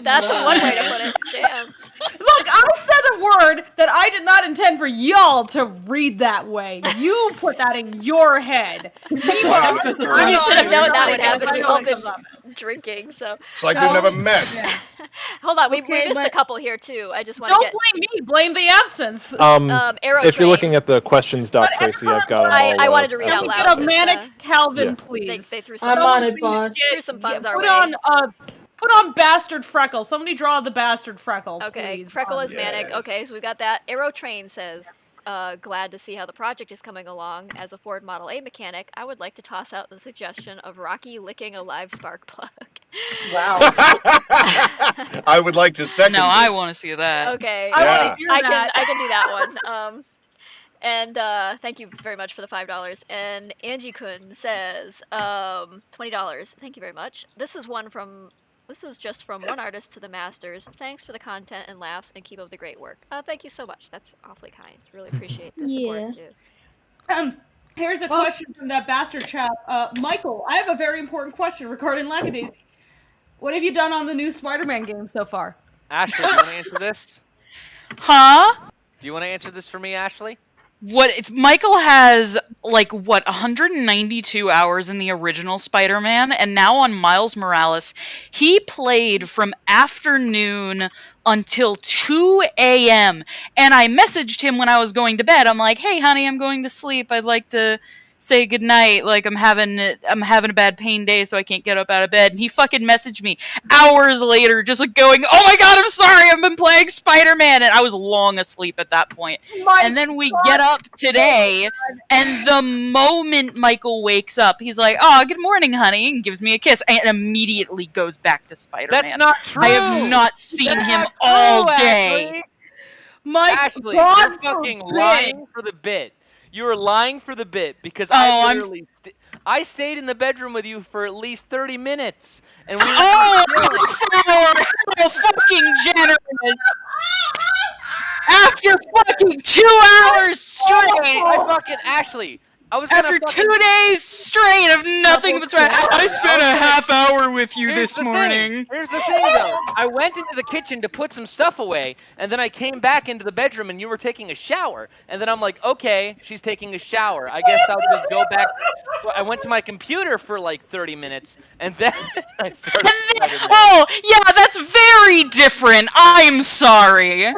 Speaker 2: That's one way to put it. Damn.
Speaker 4: Look, I said a word that I did not intend for y'all to read that way. You put that in your head.
Speaker 2: You should have known that would happen. We've all been drinking, so.
Speaker 11: It's like we've never met.
Speaker 2: Yeah. Hold on, we missed a couple here too. I just want
Speaker 4: Don't
Speaker 2: to get.
Speaker 4: blame me. Blame the absinthe.
Speaker 2: Arrow
Speaker 1: if
Speaker 2: train.
Speaker 1: you're looking at the questions doc, Tracy, I've got them all.
Speaker 2: I wanted to read out loud.
Speaker 4: Get a manic Calvin, please.
Speaker 2: They threw some.
Speaker 5: I'm on it, boss.
Speaker 2: Threw some funds our
Speaker 4: put
Speaker 2: way.
Speaker 4: Put on bastard Freckle. Somebody draw the bastard Freckle.
Speaker 2: Okay,
Speaker 4: please.
Speaker 2: Freckle is manic. Okay, so we got that. Arrow Train says, glad to see how the project is coming along. As a Ford Model A mechanic, I would like to toss out the suggestion of Rocky licking a live spark plug.
Speaker 5: Wow.
Speaker 11: I would like to second
Speaker 13: No,
Speaker 11: this.
Speaker 13: I want to see that.
Speaker 2: Okay,
Speaker 11: I
Speaker 2: can do that one. And thank you very much for the $5. And Angie Kun says, $20. Thank you very much. This is just from one artist to the masters. Thanks for the content and laughs, and keep up the great work. Thank you so much. That's awfully kind. Really appreciate the support too.
Speaker 4: Here's a question from that bastard chap. Michael, I have a very important question regarding Lackadaisy. What have you done on the new Spider-Man game so far?
Speaker 12: Ashley, do you want to answer this?
Speaker 13: Huh?
Speaker 12: Do you want to answer this for me, Ashley?
Speaker 13: Michael has 192 hours in the original Spider-Man, and now on Miles Morales, he played from afternoon until 2 a.m. And I messaged him when I was going to bed. I'm like, "Hey, honey, I'm going to sleep. I'd like to say goodnight. Like, I'm having a bad pain day, so I can't get up out of bed." And he fucking messaged me hours later, just going, "Oh my god, I'm sorry, I've been playing Spider-Man," and I was long asleep at that point. And then we get up today, and the moment Michael wakes up, he's like, "Oh, good morning, honey," and gives me a kiss, and immediately goes back to Spider-Man.
Speaker 12: That's not true.
Speaker 13: I have not seen him all day.
Speaker 12: Ashley, you're fucking lying for the bit. You were lying for the bit because I literally I stayed in the bedroom with you for at least 30 minutes, and we were
Speaker 13: fucking generous. After fucking 2 hours straight.
Speaker 12: Ashley.
Speaker 13: After 2 days straight of nothing but sweat. I spent a half hour with you this morning.
Speaker 12: Here's the thing, though. I went into the kitchen to put some stuff away, and then I came back into the bedroom, and you were taking a shower. And then I'm like, okay, she's taking a shower. I guess I'll just go back. So I went to my computer for 30 minutes, and then I started.
Speaker 13: Oh, yeah, that's very different. I'm sorry.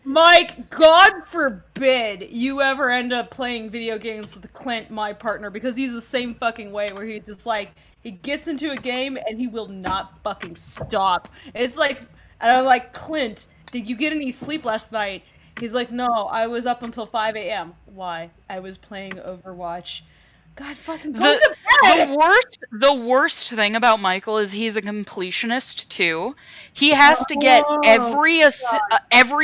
Speaker 4: Mike, God forbid you ever end up playing video games with Clint, my partner, because he's the same fucking way where he's just he gets into a game and he will not fucking stop. It's and I'm like, "Clint, did you get any sleep last night?" He's like, "No, I was up until 5 a.m. Why? I was playing Overwatch." God fucking go to bed!
Speaker 13: The worst thing about Michael is he's a completionist too. He has to get every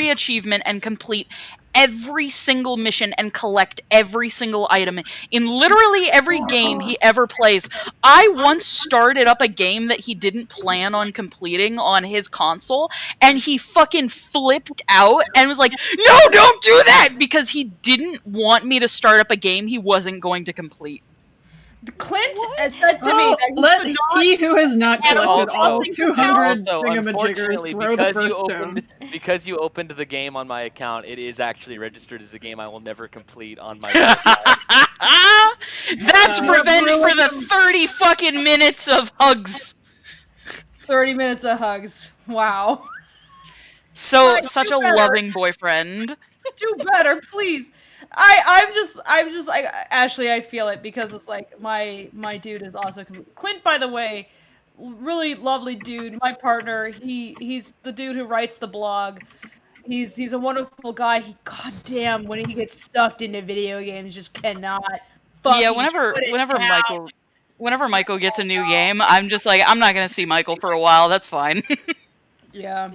Speaker 13: achievement and complete every single mission and collect every single item in literally every game he ever plays. I once started up a game that he didn't plan on completing on his console, and he fucking flipped out and was like, "No, don't do that!" because he didn't want me to start up a game he wasn't going to complete.
Speaker 4: Clint has said to me that
Speaker 6: he who has not collected all 200
Speaker 12: also,
Speaker 6: thingamajiggers throw the first stone.
Speaker 12: Because you opened the game on my account, it is actually registered as a game I will never complete on my
Speaker 13: That's revenge for the 30 fucking minutes of hugs.
Speaker 4: 30 minutes of hugs. Wow.
Speaker 13: So, such a loving boyfriend.
Speaker 4: Do better, please. I'm just Ashley, I feel it because it's my dude is also Clint, by the way, really lovely dude, my partner. He's the dude who writes the blog. He's a wonderful guy. Goddamn, when he gets sucked into video games, just cannot.
Speaker 13: Yeah, whenever Michael gets a new game, I'm just like, I'm not gonna see Michael for a while. That's fine.
Speaker 4: Yeah.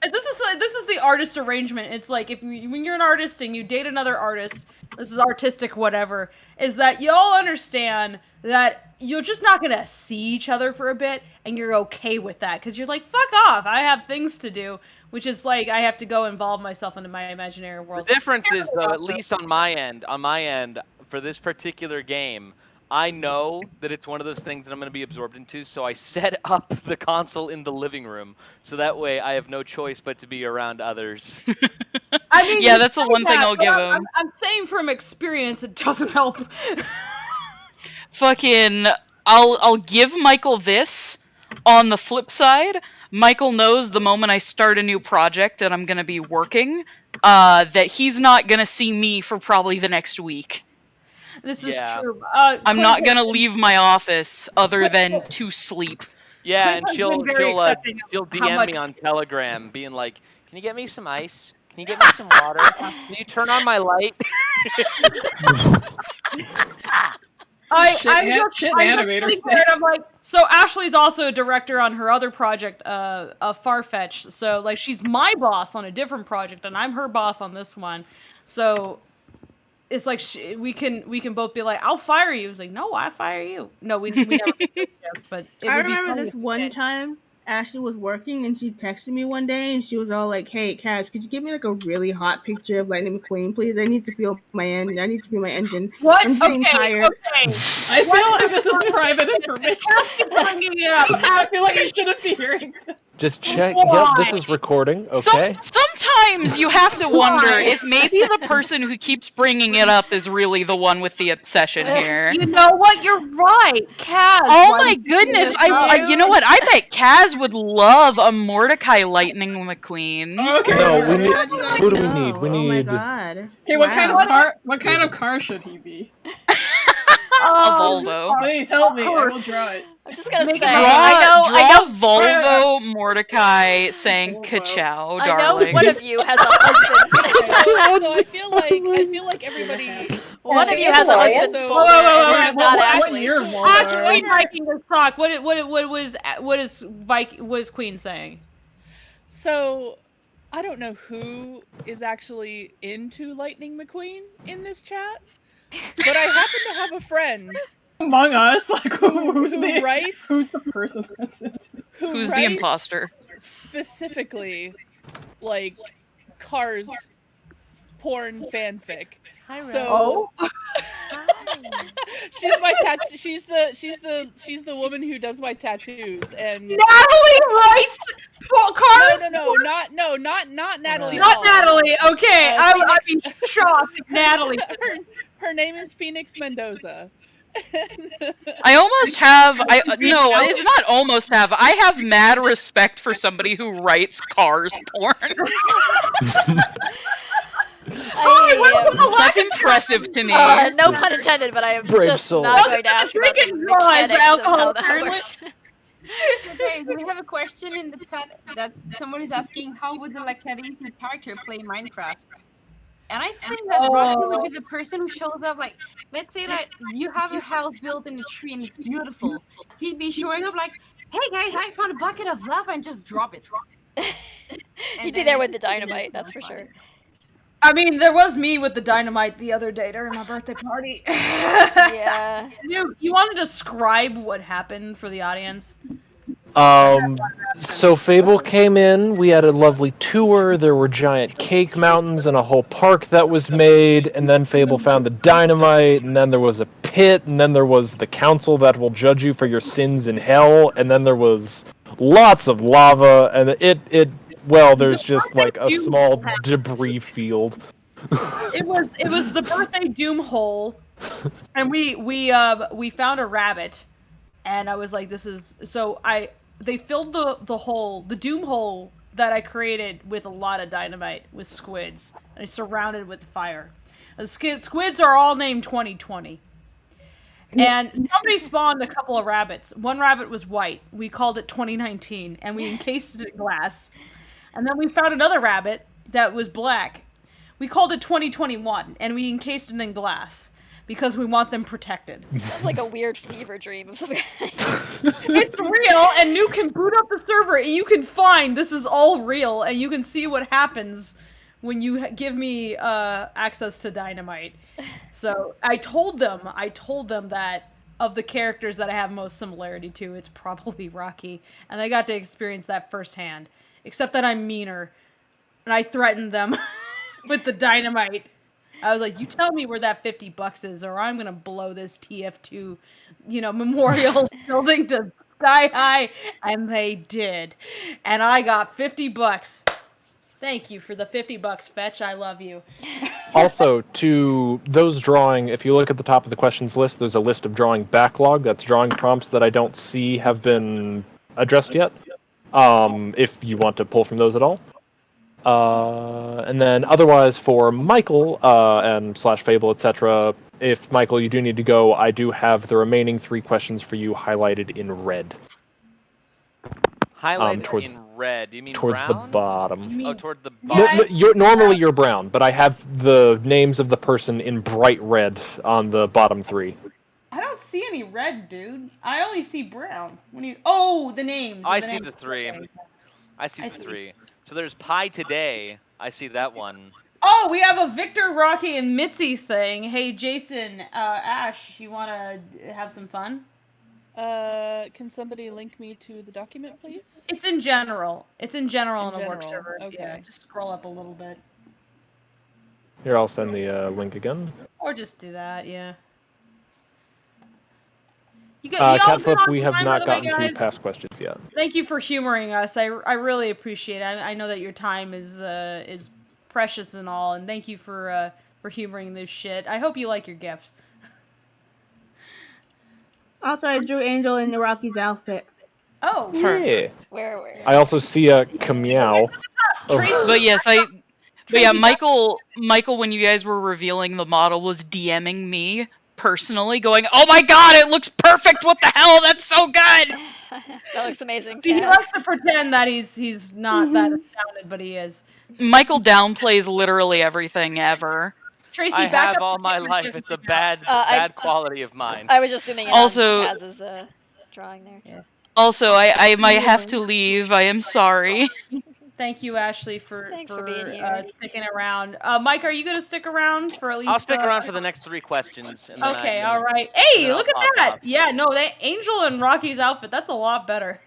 Speaker 4: And this is the artist arrangement. It's like when you're an artist and you date another artist, this is artistic whatever, is that y'all understand that you're just not gonna see each other for a bit, and you're okay with that because you're like, fuck off, I have things to do, which is like I have to go involve myself into my imaginary world.
Speaker 12: The difference is though, at least on my end, for this particular game, I know that it's one of those things that I'm going to be absorbed into, so I set up the console in the living room, so that way I have no choice but to be around others.
Speaker 4: I mean,
Speaker 13: yeah, that's the one thing I'll give him.
Speaker 4: I'm saying from experience, it doesn't help.
Speaker 13: Fucking, I'll give Michael this. On the flip side, Michael knows the moment I start a new project and I'm going to be working, that he's not going to see me for probably the next week.
Speaker 4: This is true.
Speaker 13: I'm not gonna leave my office other than to sleep.
Speaker 12: Yeah, and she'll DM me on Telegram, being like, "Can you get me some ice? Can you get me some water? Can you turn on my light?"
Speaker 4: I'm like, so Ashley's also a director on her other project, Farfetch. So like, she's my boss on a different project, and I'm her boss on this one. So. It's like we can both be like, I'll fire you. It's like, no, I fire you. No, we never did jokes, but
Speaker 3: I remember this one time Ashley was working and she texted me one day and she was all like, "Hey, Cash, could you give me like a really hot picture of Lightning McQueen, please? I need to feel my engine. I need to feel my engine.
Speaker 4: What?
Speaker 3: I'm getting tired."
Speaker 4: Okay.
Speaker 6: I feel like this is private information. I feel like I shouldn't be hearing this.
Speaker 1: Just check. Yep, this is recording. Okay.
Speaker 13: Sometimes you have to wonder if maybe the person who keeps bringing it up is really the one with the obsession here.
Speaker 4: You know what? You're right, Kaz.
Speaker 13: Oh my goodness! You know what? I bet Kaz would love a Mordecai Lightning McQueen.
Speaker 6: Okay.
Speaker 1: No, who do we need? We need.
Speaker 3: Oh my god.
Speaker 6: Okay, what kind of car should he be?
Speaker 13: A Volvo.
Speaker 6: Please help me. I will draw it.
Speaker 2: I'm just gonna say,
Speaker 13: Draw
Speaker 2: I know
Speaker 13: Volvo Mordecai saying "Ka-chow, darling."
Speaker 2: I know one of you has a husband.
Speaker 17: So I feel like everybody.
Speaker 2: One of you has a husband's folder.
Speaker 4: Actually, liking this talk. What was Queen saying?
Speaker 17: So, I don't know who is actually into Lightning McQueen in this chat, but I happen to have a friend
Speaker 6: among us, like who's the person that's into?
Speaker 13: Who's the imposter?
Speaker 17: Specifically, like Cars porn fanfic.
Speaker 4: Hi,
Speaker 17: so she's my tattoo. She's the woman who does my tattoos. And
Speaker 4: Natalie writes Cars.
Speaker 17: No, not Natalie.
Speaker 4: Not
Speaker 17: Hall.
Speaker 4: Natalie. Okay, I'd be shocked if Natalie.
Speaker 17: Her name is Phoenix Mendoza.
Speaker 13: I almost have. No, it's not almost have. I have mad respect for somebody who writes Cars porn. That's impressive to me.
Speaker 2: No pun intended, but I am just not going to ask about the mechanics of how that works.
Speaker 7: Okay, we have a question in the chat that someone is asking, how would the Lackadaisy character play Minecraft? And I think that Rocky would be the person who shows up, like, let's say like you have a house built in a tree and it's beautiful. He'd be showing up like, hey guys, I found a bucket of lava and just drop it.
Speaker 2: He'd be there with the dynamite, that's for sure.
Speaker 4: I mean, there was me with the dynamite the other day during my birthday party.
Speaker 2: Yeah.
Speaker 4: You want to describe what happened for the audience?
Speaker 1: So Fable came in, we had a lovely tour, there were giant cake mountains and a whole park that was made, and then Fable found the dynamite, and then there was a pit, and then there was the council that will judge you for your sins in hell, and then there was lots of lava, and there's just like a small debris field.
Speaker 4: It was the birthday doom hole, and we found a rabbit, and I was like, this is so they filled the hole, the doom hole that I created with a lot of dynamite with squids, and I surrounded with fire. The squids are all named 2020. And somebody spawned a couple of rabbits. One rabbit was white. We called it 2019, and we encased it in glass. And then we found another rabbit, that was black. We called it 2021, and we encased it in glass because we want them protected.
Speaker 2: Sounds like a weird fever dream of something.
Speaker 4: It's real, and you can boot up the server, and you can find this is all real, and you can see what happens when you give me access to dynamite. So I told them that of the characters that I have most similarity to, it's probably Rocky, and they got to experience that firsthand. Except that I'm meaner, and I threatened them with the dynamite. I was like, you tell me where that $50 is, or I'm gonna blow this TF2, memorial building to sky high. And they did. And I got $50. Thank you for the $50, Fetch. I love you.
Speaker 1: Also, to those drawing, if you look at the top of the questions list, there's a list of drawing backlog. That's drawing prompts that I don't see have been addressed yet. If you want to pull from those at all. And then otherwise for Michael and /Fable, etc., if Michael, you do need to go, I do have the remaining 3 questions for you highlighted in red.
Speaker 12: Highlighted in red. You mean
Speaker 1: towards
Speaker 12: brown?
Speaker 1: the bottom.
Speaker 12: Oh, toward the bottom.
Speaker 1: Normally you're brown, but I have the names of the person in bright red on the bottom 3.
Speaker 4: I don't see any red, dude. I only see brown. The names.
Speaker 12: I see the 3. I see the 3. So there's Pie Today. I see that one.
Speaker 4: Oh, we have a Victor, Rocky, and Mitzi thing. Hey, Jason, Ash, you want to have some fun?
Speaker 17: Can somebody link me to the document, please?
Speaker 4: It's in general. It's in general on the work server.
Speaker 17: Okay.
Speaker 4: Yeah, just scroll up a little bit.
Speaker 1: Here, I'll send the link again.
Speaker 4: Or just do that, yeah.
Speaker 1: Catflip, we have not gotten to past questions yet.
Speaker 4: Thank you for humoring us. I really appreciate it. I know that your time is precious and all, and thank you for humoring this shit. I hope you like your gifts.
Speaker 3: Also, I drew Angel in Rocky's outfit.
Speaker 4: Oh,
Speaker 1: yeah.
Speaker 2: Where?
Speaker 1: I also see a Kameow.
Speaker 13: But yes, Michael, when you guys were revealing the model, was DMing me personally, going, "Oh my god, it looks perfect! What the hell? That's so good!"
Speaker 2: That looks amazing.
Speaker 4: He likes to pretend that he's not that astounded, but he is.
Speaker 13: Michael downplays literally everything ever.
Speaker 4: Tracy,
Speaker 12: I have all my life. It's a bad quality of mine.
Speaker 2: I was just zooming in
Speaker 13: also,
Speaker 2: on Kaz's drawing there. Yeah.
Speaker 13: Also, I might have to leave. I am sorry.
Speaker 4: Thank you, Ashley, for
Speaker 2: being here.
Speaker 4: sticking around. Mike, are you going to stick around for at least?
Speaker 12: I'll stick around for the next 3 questions. And then
Speaker 4: Okay, all right. Hey, look at that! Yeah, no, that Angel and Rocky's outfit, that's a lot better.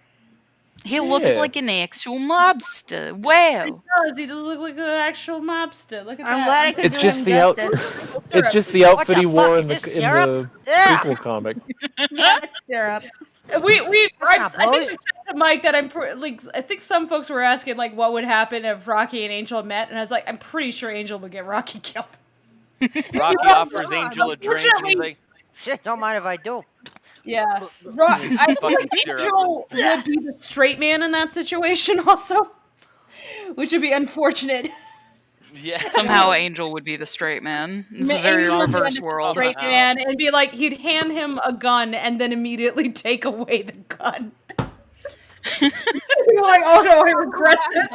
Speaker 13: He looks like an actual mobster. Wow.
Speaker 4: He does look like an actual mobster. Look at that.
Speaker 3: I'm glad I could do him justice.
Speaker 1: It's just the outfit he wore in the prequel comic.
Speaker 3: That's syrup.
Speaker 4: I think we said to Mike that I think some folks were asking what would happen if Rocky and Angel met, and I was like, I'm pretty sure Angel would get Rocky killed.
Speaker 12: Rocky offers Angel a drink, and he's like,
Speaker 16: "Shit, don't mind if I do."
Speaker 4: Yeah, I think Angel would be the straight man in that situation, also, which would be unfortunate.
Speaker 12: Yeah.
Speaker 13: Somehow Angel would be the straight man. It's a very reverse world.
Speaker 4: Straight man, and be like, he'd hand him a gun and then immediately take away the gun. You're like, oh no, I regret this.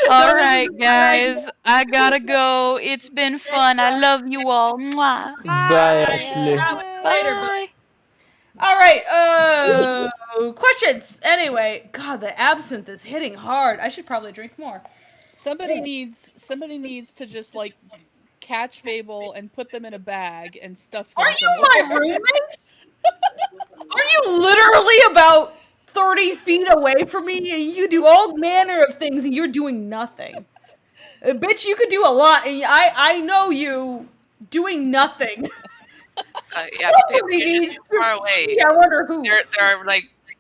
Speaker 13: All right, guys, I gotta go. It's been fun. I love you all. Mwah.
Speaker 1: Bye, Ashley.
Speaker 4: Later, bye. All right, questions. Anyway, God, the absinthe is hitting hard. I should probably drink more.
Speaker 17: Somebody needs to just catch Fable and put them in a bag and stuff them.
Speaker 4: Are you my roommate? Are you literally about 30 feet away from me, and you do all manner of things, and you're doing nothing? Bitch, you could do a lot, and I know you doing nothing.
Speaker 18: Yeah, it's far away.
Speaker 4: Yeah, I wonder who.
Speaker 18: There are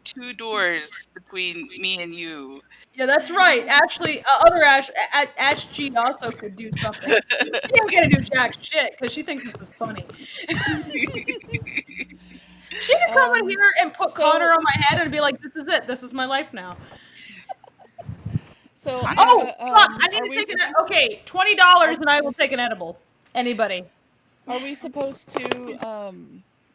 Speaker 18: 2 doors between me and you.
Speaker 4: Yeah, that's right. Actually, other Ash G also could do something. She ain't gonna do jack shit because she thinks this is funny. She could come in here and put Connor on my head and be like, "This is it. This is my life now."
Speaker 17: So,
Speaker 4: fuck! I need to take an. Okay, $20 and I will take an edible. Anybody?
Speaker 17: Are we supposed to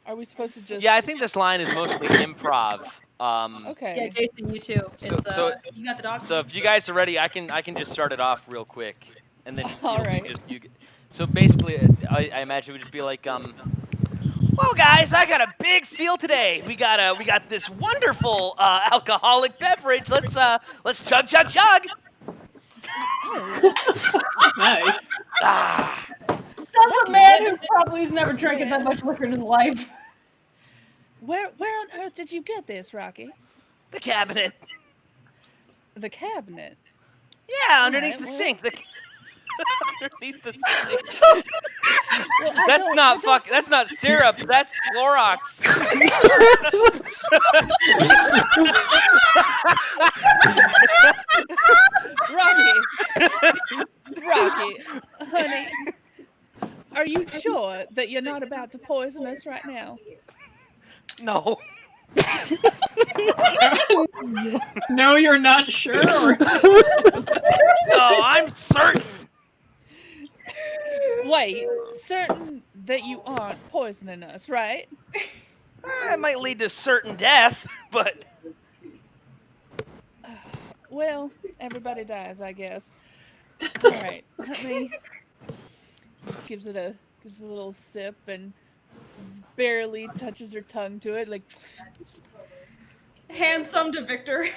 Speaker 17: Are we supposed to just?
Speaker 12: Yeah, I think this line is mostly improv.
Speaker 4: Yeah,
Speaker 17: Okay.
Speaker 4: Jason, you too. It's
Speaker 12: So
Speaker 4: you got the dog.
Speaker 12: So if you guys are ready, I can just start it off real quick, and then
Speaker 17: All right.
Speaker 12: So basically, I imagine it would just be like, well, guys, I got a big steal today. We got this wonderful alcoholic beverage. Let's chug, chug, chug.
Speaker 6: Nice.
Speaker 4: Says a man who probably has never drank that much liquor in his life.
Speaker 17: Where on earth did you get this, Rocky?
Speaker 12: The cabinet.
Speaker 17: The cabinet.
Speaker 12: Yeah, underneath the sink. Underneath the sink.
Speaker 17: Well,
Speaker 12: That's not syrup. That's Clorox.
Speaker 17: Rocky, honey, are you sure that you're not about to poison us right now?
Speaker 12: No.
Speaker 6: No, you're not sure?
Speaker 12: No, I'm certain.
Speaker 17: Wait, certain that you aren't poisoning us, right?
Speaker 12: It might lead to certain death, but...
Speaker 17: Well, everybody dies, I guess. All right, let me... Just gives it a little sip and barely touches her tongue to it, like...
Speaker 4: Hand some to Victor.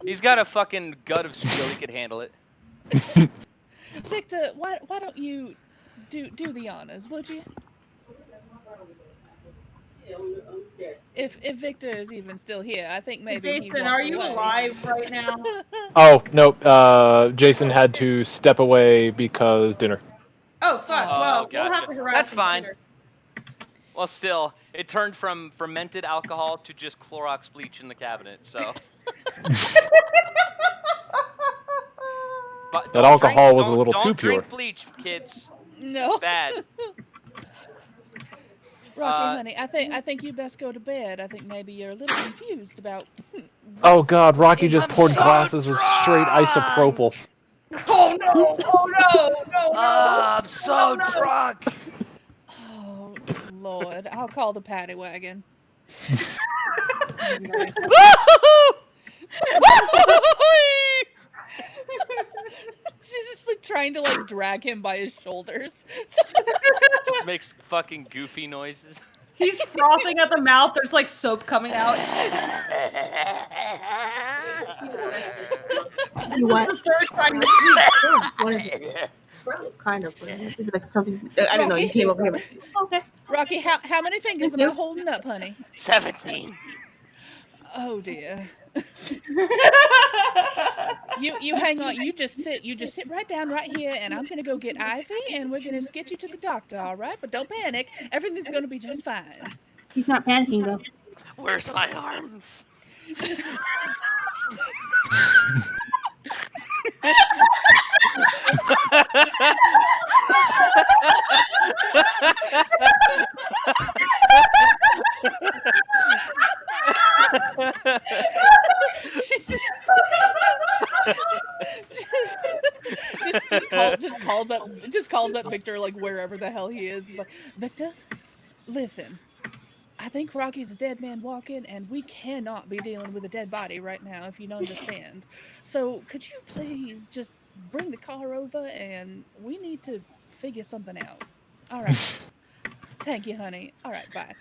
Speaker 12: He's got a fucking gut of steel. He could handle it.
Speaker 17: Victor, why don't you do the honors, would you? If Victor is even still here, I think maybe
Speaker 4: Jason, are you alive right now?
Speaker 1: Oh, nope. Jason had to step away because dinner.
Speaker 4: Oh, fuck. Well,
Speaker 12: gotcha.
Speaker 4: we'll have to harass
Speaker 12: That's
Speaker 4: him
Speaker 12: fine.
Speaker 4: later.
Speaker 12: Well, still, it turned from fermented alcohol to just Clorox bleach in the cabinet, so... But
Speaker 1: that alcohol was a little too pure.
Speaker 12: Don't drink bleach, kids.
Speaker 17: No.
Speaker 12: It's bad.
Speaker 17: Rocky, honey, I think you best go to bed. I think maybe you're a little confused about...
Speaker 1: Oh god, Rocky just poured glasses of straight isopropyl.
Speaker 4: Oh no! Oh no! No!
Speaker 12: I'm so drunk!
Speaker 17: Oh, Lord. I'll call the paddy wagon. She's just like trying to like drag him by his shoulders.
Speaker 12: Just makes fucking goofy noises.
Speaker 4: He's frothing at the mouth. There's like soap coming out.
Speaker 3: What?
Speaker 4: The third time this week.
Speaker 3: What is it? Kind of. Is it like something? I don't know. You came over here. Okay.
Speaker 17: Rocky, how many fingers am I holding up, honey?
Speaker 12: 17.
Speaker 17: Oh dear. You hang on. You just sit right down right here, and I'm gonna go get Ivy, and we're gonna get you to the doctor, all right? But don't panic. Everything's gonna be just fine.
Speaker 3: He's not panicking though.
Speaker 12: Where's my arms?
Speaker 17: just calls up Victor like wherever the hell he is. He's like, Victor, listen, I think Rocky's a dead man walking, and we cannot be dealing with a dead body right now, if you don't understand. So could you please just bring the car over, and we need to figure something out. All right. Thank you, honey. All right, bye.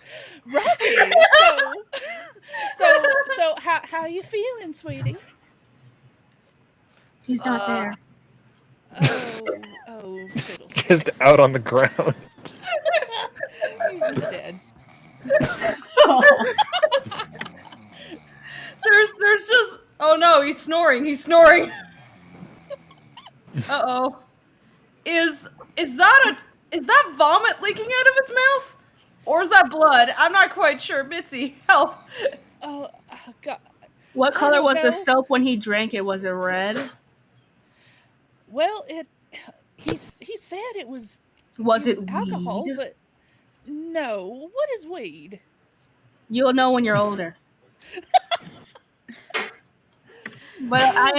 Speaker 17: Rocky, so how you feeling, sweetie?
Speaker 3: He's not there.
Speaker 17: Oh, fiddlesticks.
Speaker 1: Just out on the ground.
Speaker 17: He's just dead.
Speaker 4: There's just oh no, he's snoring. Uh-oh. Is that vomit leaking out of his mouth? Or is that blood? I'm not quite sure. Mitzi, help.
Speaker 17: Oh, God.
Speaker 3: What color was the soap when he drank it? Was it red?
Speaker 17: Well, he said it was
Speaker 3: it
Speaker 17: alcohol,
Speaker 3: weed?
Speaker 17: but no. What is weed?
Speaker 3: You'll know when you're older. But I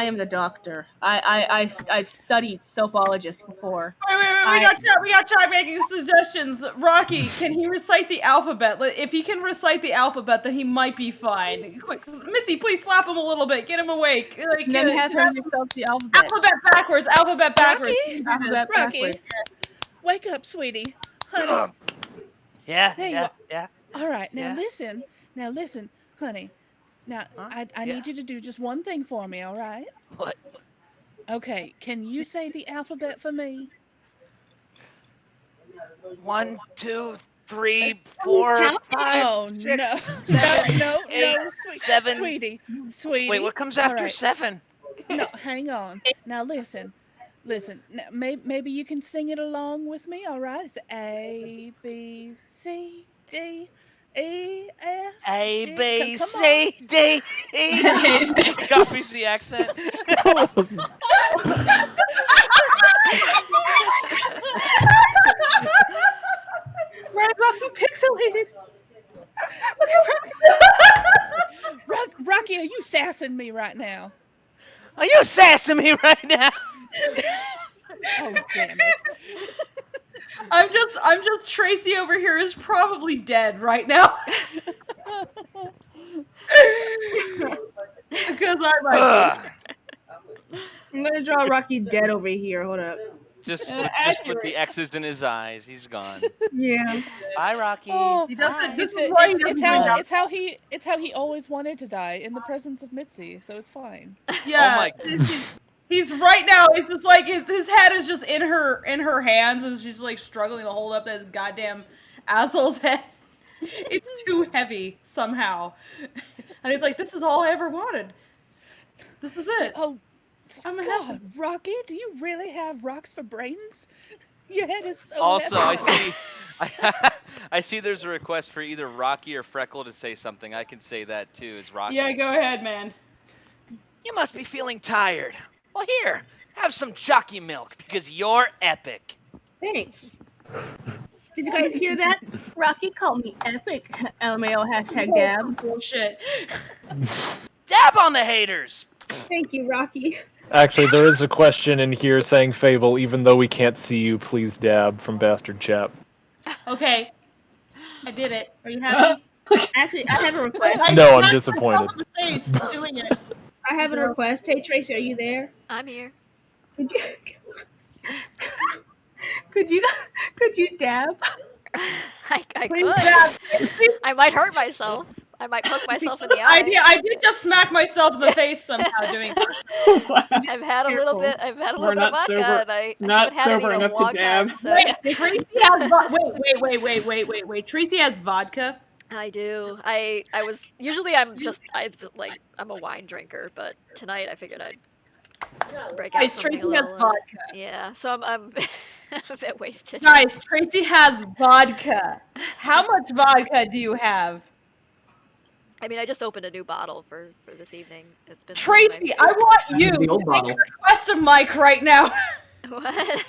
Speaker 3: am the doctor. I've studied soapologists before.
Speaker 4: We got Chai making suggestions. Rocky, can he recite the alphabet? If he can recite the alphabet, then he might be fine. Quick, Mitzi, please slap him a little bit. Get him awake. Like,
Speaker 3: then have him recite the alphabet.
Speaker 4: Alphabet backwards.
Speaker 3: Alphabet
Speaker 17: Rocky,
Speaker 3: backwards.
Speaker 17: wake up, sweetie. Honey.
Speaker 16: Yeah,
Speaker 17: There you
Speaker 16: yeah,
Speaker 17: are.
Speaker 16: yeah.
Speaker 17: All right, now
Speaker 16: Yeah.
Speaker 17: listen. Now listen, honey. Now, I
Speaker 16: Yeah.
Speaker 17: need you to do just one thing for me, all right?
Speaker 16: What?
Speaker 17: Okay, can you say the alphabet for me?
Speaker 16: 1, 2, 3, 4, 5,
Speaker 17: Oh,
Speaker 16: 6,
Speaker 17: no.
Speaker 16: 7,
Speaker 17: no,
Speaker 16: 8,
Speaker 17: sweet,
Speaker 16: 7.
Speaker 17: Sweetie.
Speaker 16: Wait, what comes
Speaker 17: All
Speaker 16: after
Speaker 17: right.
Speaker 16: 7?
Speaker 17: No, hang on. Now listen. Now, maybe you can sing it along with me, all right? It's A, B, C, D, E, F,
Speaker 16: A,
Speaker 17: G.
Speaker 16: B,
Speaker 17: Come on.
Speaker 16: C, D, E.
Speaker 12: Copies the accent.
Speaker 3: Right, Roxy pixelated.
Speaker 17: Rocky, are you sassing me right now?
Speaker 16: Are you sassing me right now?
Speaker 17: Oh, damn it.
Speaker 4: I'm just Tracy over here is probably dead right now. Because I might be.
Speaker 3: I'm gonna draw Rocky dead over here. Hold up.
Speaker 12: Just with the X's in his eyes, he's gone.
Speaker 3: Yeah.
Speaker 16: Bye, Rocky.
Speaker 17: Oh,
Speaker 4: It's
Speaker 17: how he always wanted to die, in the presence of Mitzi, so it's fine.
Speaker 4: Yeah. He's right now. It's just like his head is just in her hands, and she's like struggling to hold up this goddamn asshole's head. It's too heavy somehow, and he's like, "This is all I ever wanted. This is it."
Speaker 17: Oh,
Speaker 4: I'm a
Speaker 17: God, Rocky, do you really have rocks for brains? Your head is so
Speaker 12: Also,
Speaker 17: heavy.
Speaker 12: I see there's a request for either Rocky or Freckle to say something. I can say that too as Rocky.
Speaker 4: Yeah, go ahead, man.
Speaker 16: You must be feeling tired. Well, here, have some jockey milk because you're epic.
Speaker 3: Thanks. Did you guys hear that? Rocky called me epic. LMAO #dab.
Speaker 4: Bullshit.
Speaker 16: Dab on the haters.
Speaker 3: Thank you, Rocky.
Speaker 1: Actually, there is a question in here saying, Fable, even though we can't see you, please dab, from Bastard Chap.
Speaker 4: Okay. I did it. Are you happy?
Speaker 3: Actually, I have a request.
Speaker 1: No, I'm disappointed.
Speaker 3: Face doing it. I have a request. Hey, Tracy, are you there?
Speaker 2: I'm here.
Speaker 3: Could you dab?
Speaker 2: I
Speaker 3: Please
Speaker 2: could.
Speaker 3: dab.
Speaker 2: I might hurt myself. I might poke myself in the eye.
Speaker 4: I did just smack myself in the face somehow doing that.
Speaker 2: I've had a little bit. I've had a little
Speaker 6: We're
Speaker 2: bit of
Speaker 6: not
Speaker 2: vodka,
Speaker 6: sober-
Speaker 2: and I
Speaker 6: not
Speaker 2: haven't had any
Speaker 6: sober
Speaker 2: in a
Speaker 6: enough to
Speaker 2: long
Speaker 6: dab.
Speaker 2: time. So,
Speaker 4: Wait,
Speaker 2: yeah.
Speaker 4: Tracy has wait. Tracy has vodka.
Speaker 2: I do. I was usually I'm a wine drinker, but tonight I figured I'd break out
Speaker 4: Guys,
Speaker 2: something
Speaker 4: Tracy
Speaker 2: a
Speaker 4: has
Speaker 2: little.
Speaker 4: vodka.
Speaker 2: Yeah, so I'm a bit wasted.
Speaker 4: Guys, Tracy has vodka. How much vodka do you have?
Speaker 2: I mean, I just opened a new bottle for this evening. It's been
Speaker 4: Tracy, I want you
Speaker 14: The
Speaker 4: to
Speaker 14: old
Speaker 4: make
Speaker 14: bottle.
Speaker 4: a request of Mike right now.
Speaker 2: What?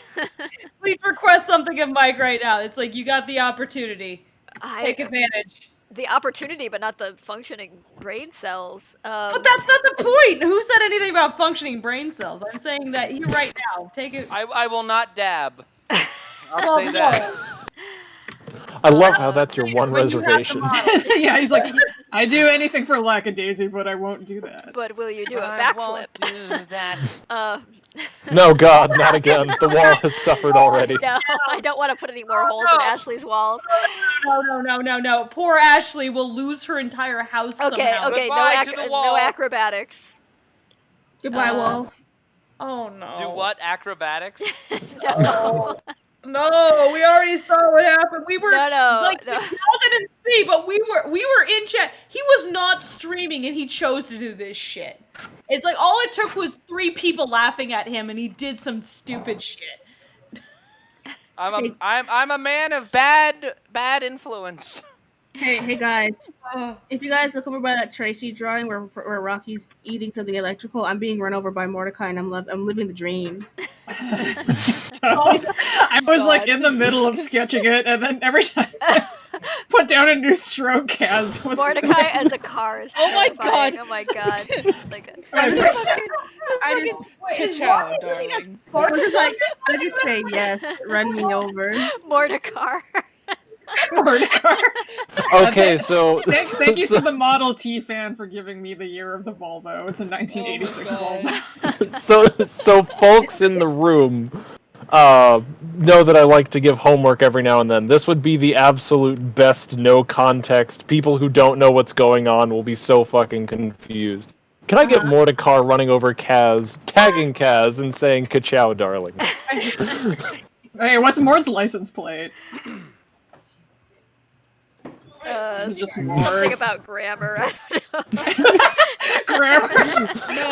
Speaker 4: Please request something of Mike right now. It's like you got the opportunity. Take advantage.
Speaker 2: The opportunity, but not the functioning brain cells.
Speaker 4: But that's not the point. Who said anything about functioning brain cells? I'm saying that you right now. Take it.
Speaker 12: I will not dab. I'll
Speaker 4: Well,
Speaker 12: say that.
Speaker 1: I love how that's your one
Speaker 4: when you have the
Speaker 1: reservation.
Speaker 4: model.
Speaker 6: Yeah, he's like, I do anything for Lackadaisy, but I won't do that.
Speaker 2: But will you do a
Speaker 16: I
Speaker 2: backflip?
Speaker 16: won't do that.
Speaker 1: No, God, not again. The wall has suffered already.
Speaker 2: No, I don't want to put any more holes in Ashley's walls.
Speaker 4: No. Poor Ashley will lose her entire house somehow.
Speaker 2: Okay,
Speaker 12: Goodbye to the
Speaker 2: no
Speaker 12: wall.
Speaker 2: acrobatics.
Speaker 3: Goodbye, wall.
Speaker 4: Oh no.
Speaker 12: Do what? Acrobatics?
Speaker 4: No, we already saw what happened. We were
Speaker 2: No.
Speaker 4: y'all didn't see, but we were in chat. He was not streaming and he chose to do this shit. It's like all it took was 3 people laughing at him and he did some stupid shit.
Speaker 12: I'm a man of bad influence.
Speaker 3: Hey guys. If you guys look over by that Tracy drawing where Rocky's eating something electrical, I'm being run over by Mordecai and I'm living the dream.
Speaker 6: I was like in the middle of sketching it, and then every time I put down a new stroke, Kaz was
Speaker 2: Mordecai as a car is terrifying. Oh my god. It's like
Speaker 17: Ka-chow, darling.
Speaker 9: I'm just like, I just say yes, run me over.
Speaker 2: Mordecai.
Speaker 1: Okay, so
Speaker 6: thank you to the Model T fan for giving me the year of the Volvo. It's a 1986 Volvo.
Speaker 1: so folks in the room know that I like to give homework every now and then. This would be the absolute best no context. People who don't know what's going on will be so fucking confused. Can I get Mordecai running over Kaz, tagging Kaz, and saying "Ka-chow, darling"?
Speaker 6: Hey, what's Mord's license plate?
Speaker 2: Something about grammar. I don't know.
Speaker 6: Grammar.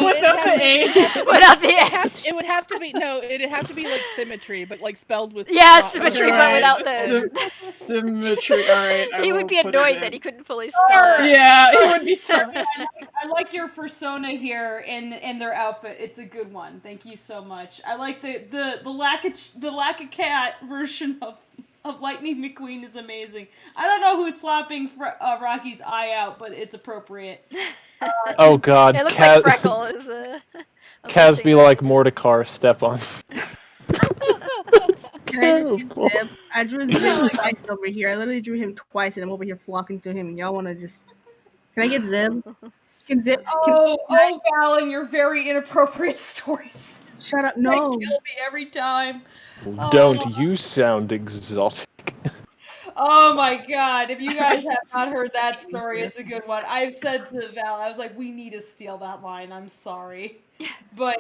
Speaker 6: Without the A.
Speaker 2: Without the A.
Speaker 17: It would have to be it'd have to be like symmetry, but like spelled with
Speaker 2: symmetry, but without the
Speaker 6: symmetry. All right.
Speaker 2: He would be annoyed that he couldn't fully spell it.
Speaker 6: Yeah, he would be sorry.
Speaker 4: I like your persona here in their outfit. It's a good one. Thank you so much. I like the Lackachat version of Lightning McQueen is amazing. I don't know who's slapping Rocky's eye out, but it's appropriate.
Speaker 1: Oh god,
Speaker 2: it looks like Freckle is
Speaker 1: Kaz be like Mordecai, step on.
Speaker 9: Can I just get Zip? I drew Zip twice over here. I literally drew him twice, and I'm over here flocking to him. And y'all want to just? Can I get Zip? Can Zip?
Speaker 4: Val, and your very inappropriate stories.
Speaker 9: Shut up! No.
Speaker 4: They kill me every time.
Speaker 1: Don't you sound exotic?
Speaker 4: Oh my god, if you guys have not heard that story, it's a good one. I've said to Val, I was like, we need to steal that line, I'm sorry. But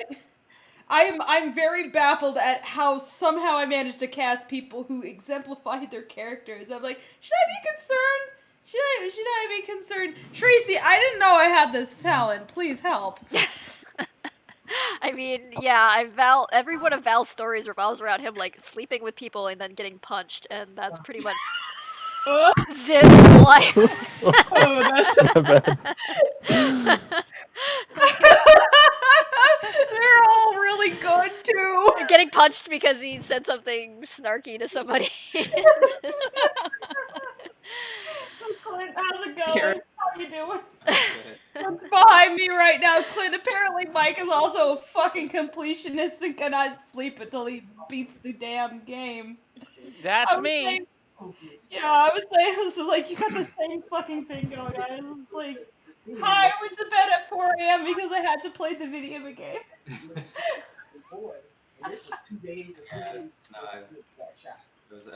Speaker 4: I'm very baffled at how somehow I managed to cast people who exemplify their characters. I'm like, should I be concerned? Should I be concerned? Tracy, I didn't know I had this talent. Please help.
Speaker 2: I mean, yeah, every one of Val's stories revolves around him like sleeping with people and then getting punched, and that's pretty much Zip's life.
Speaker 4: They're all really good too.
Speaker 2: Getting punched because he said something snarky to somebody.
Speaker 4: Clint, how's it going? How you doing? What's behind me right now, Clint? Apparently Mike is also a fucking completionist and cannot sleep until he beats the damn game.
Speaker 12: That's me.
Speaker 4: I was saying, like, you got the same fucking thing going on. It was like, hi, I went to bed at 4 a.m. because I had to play the video game.
Speaker 19: I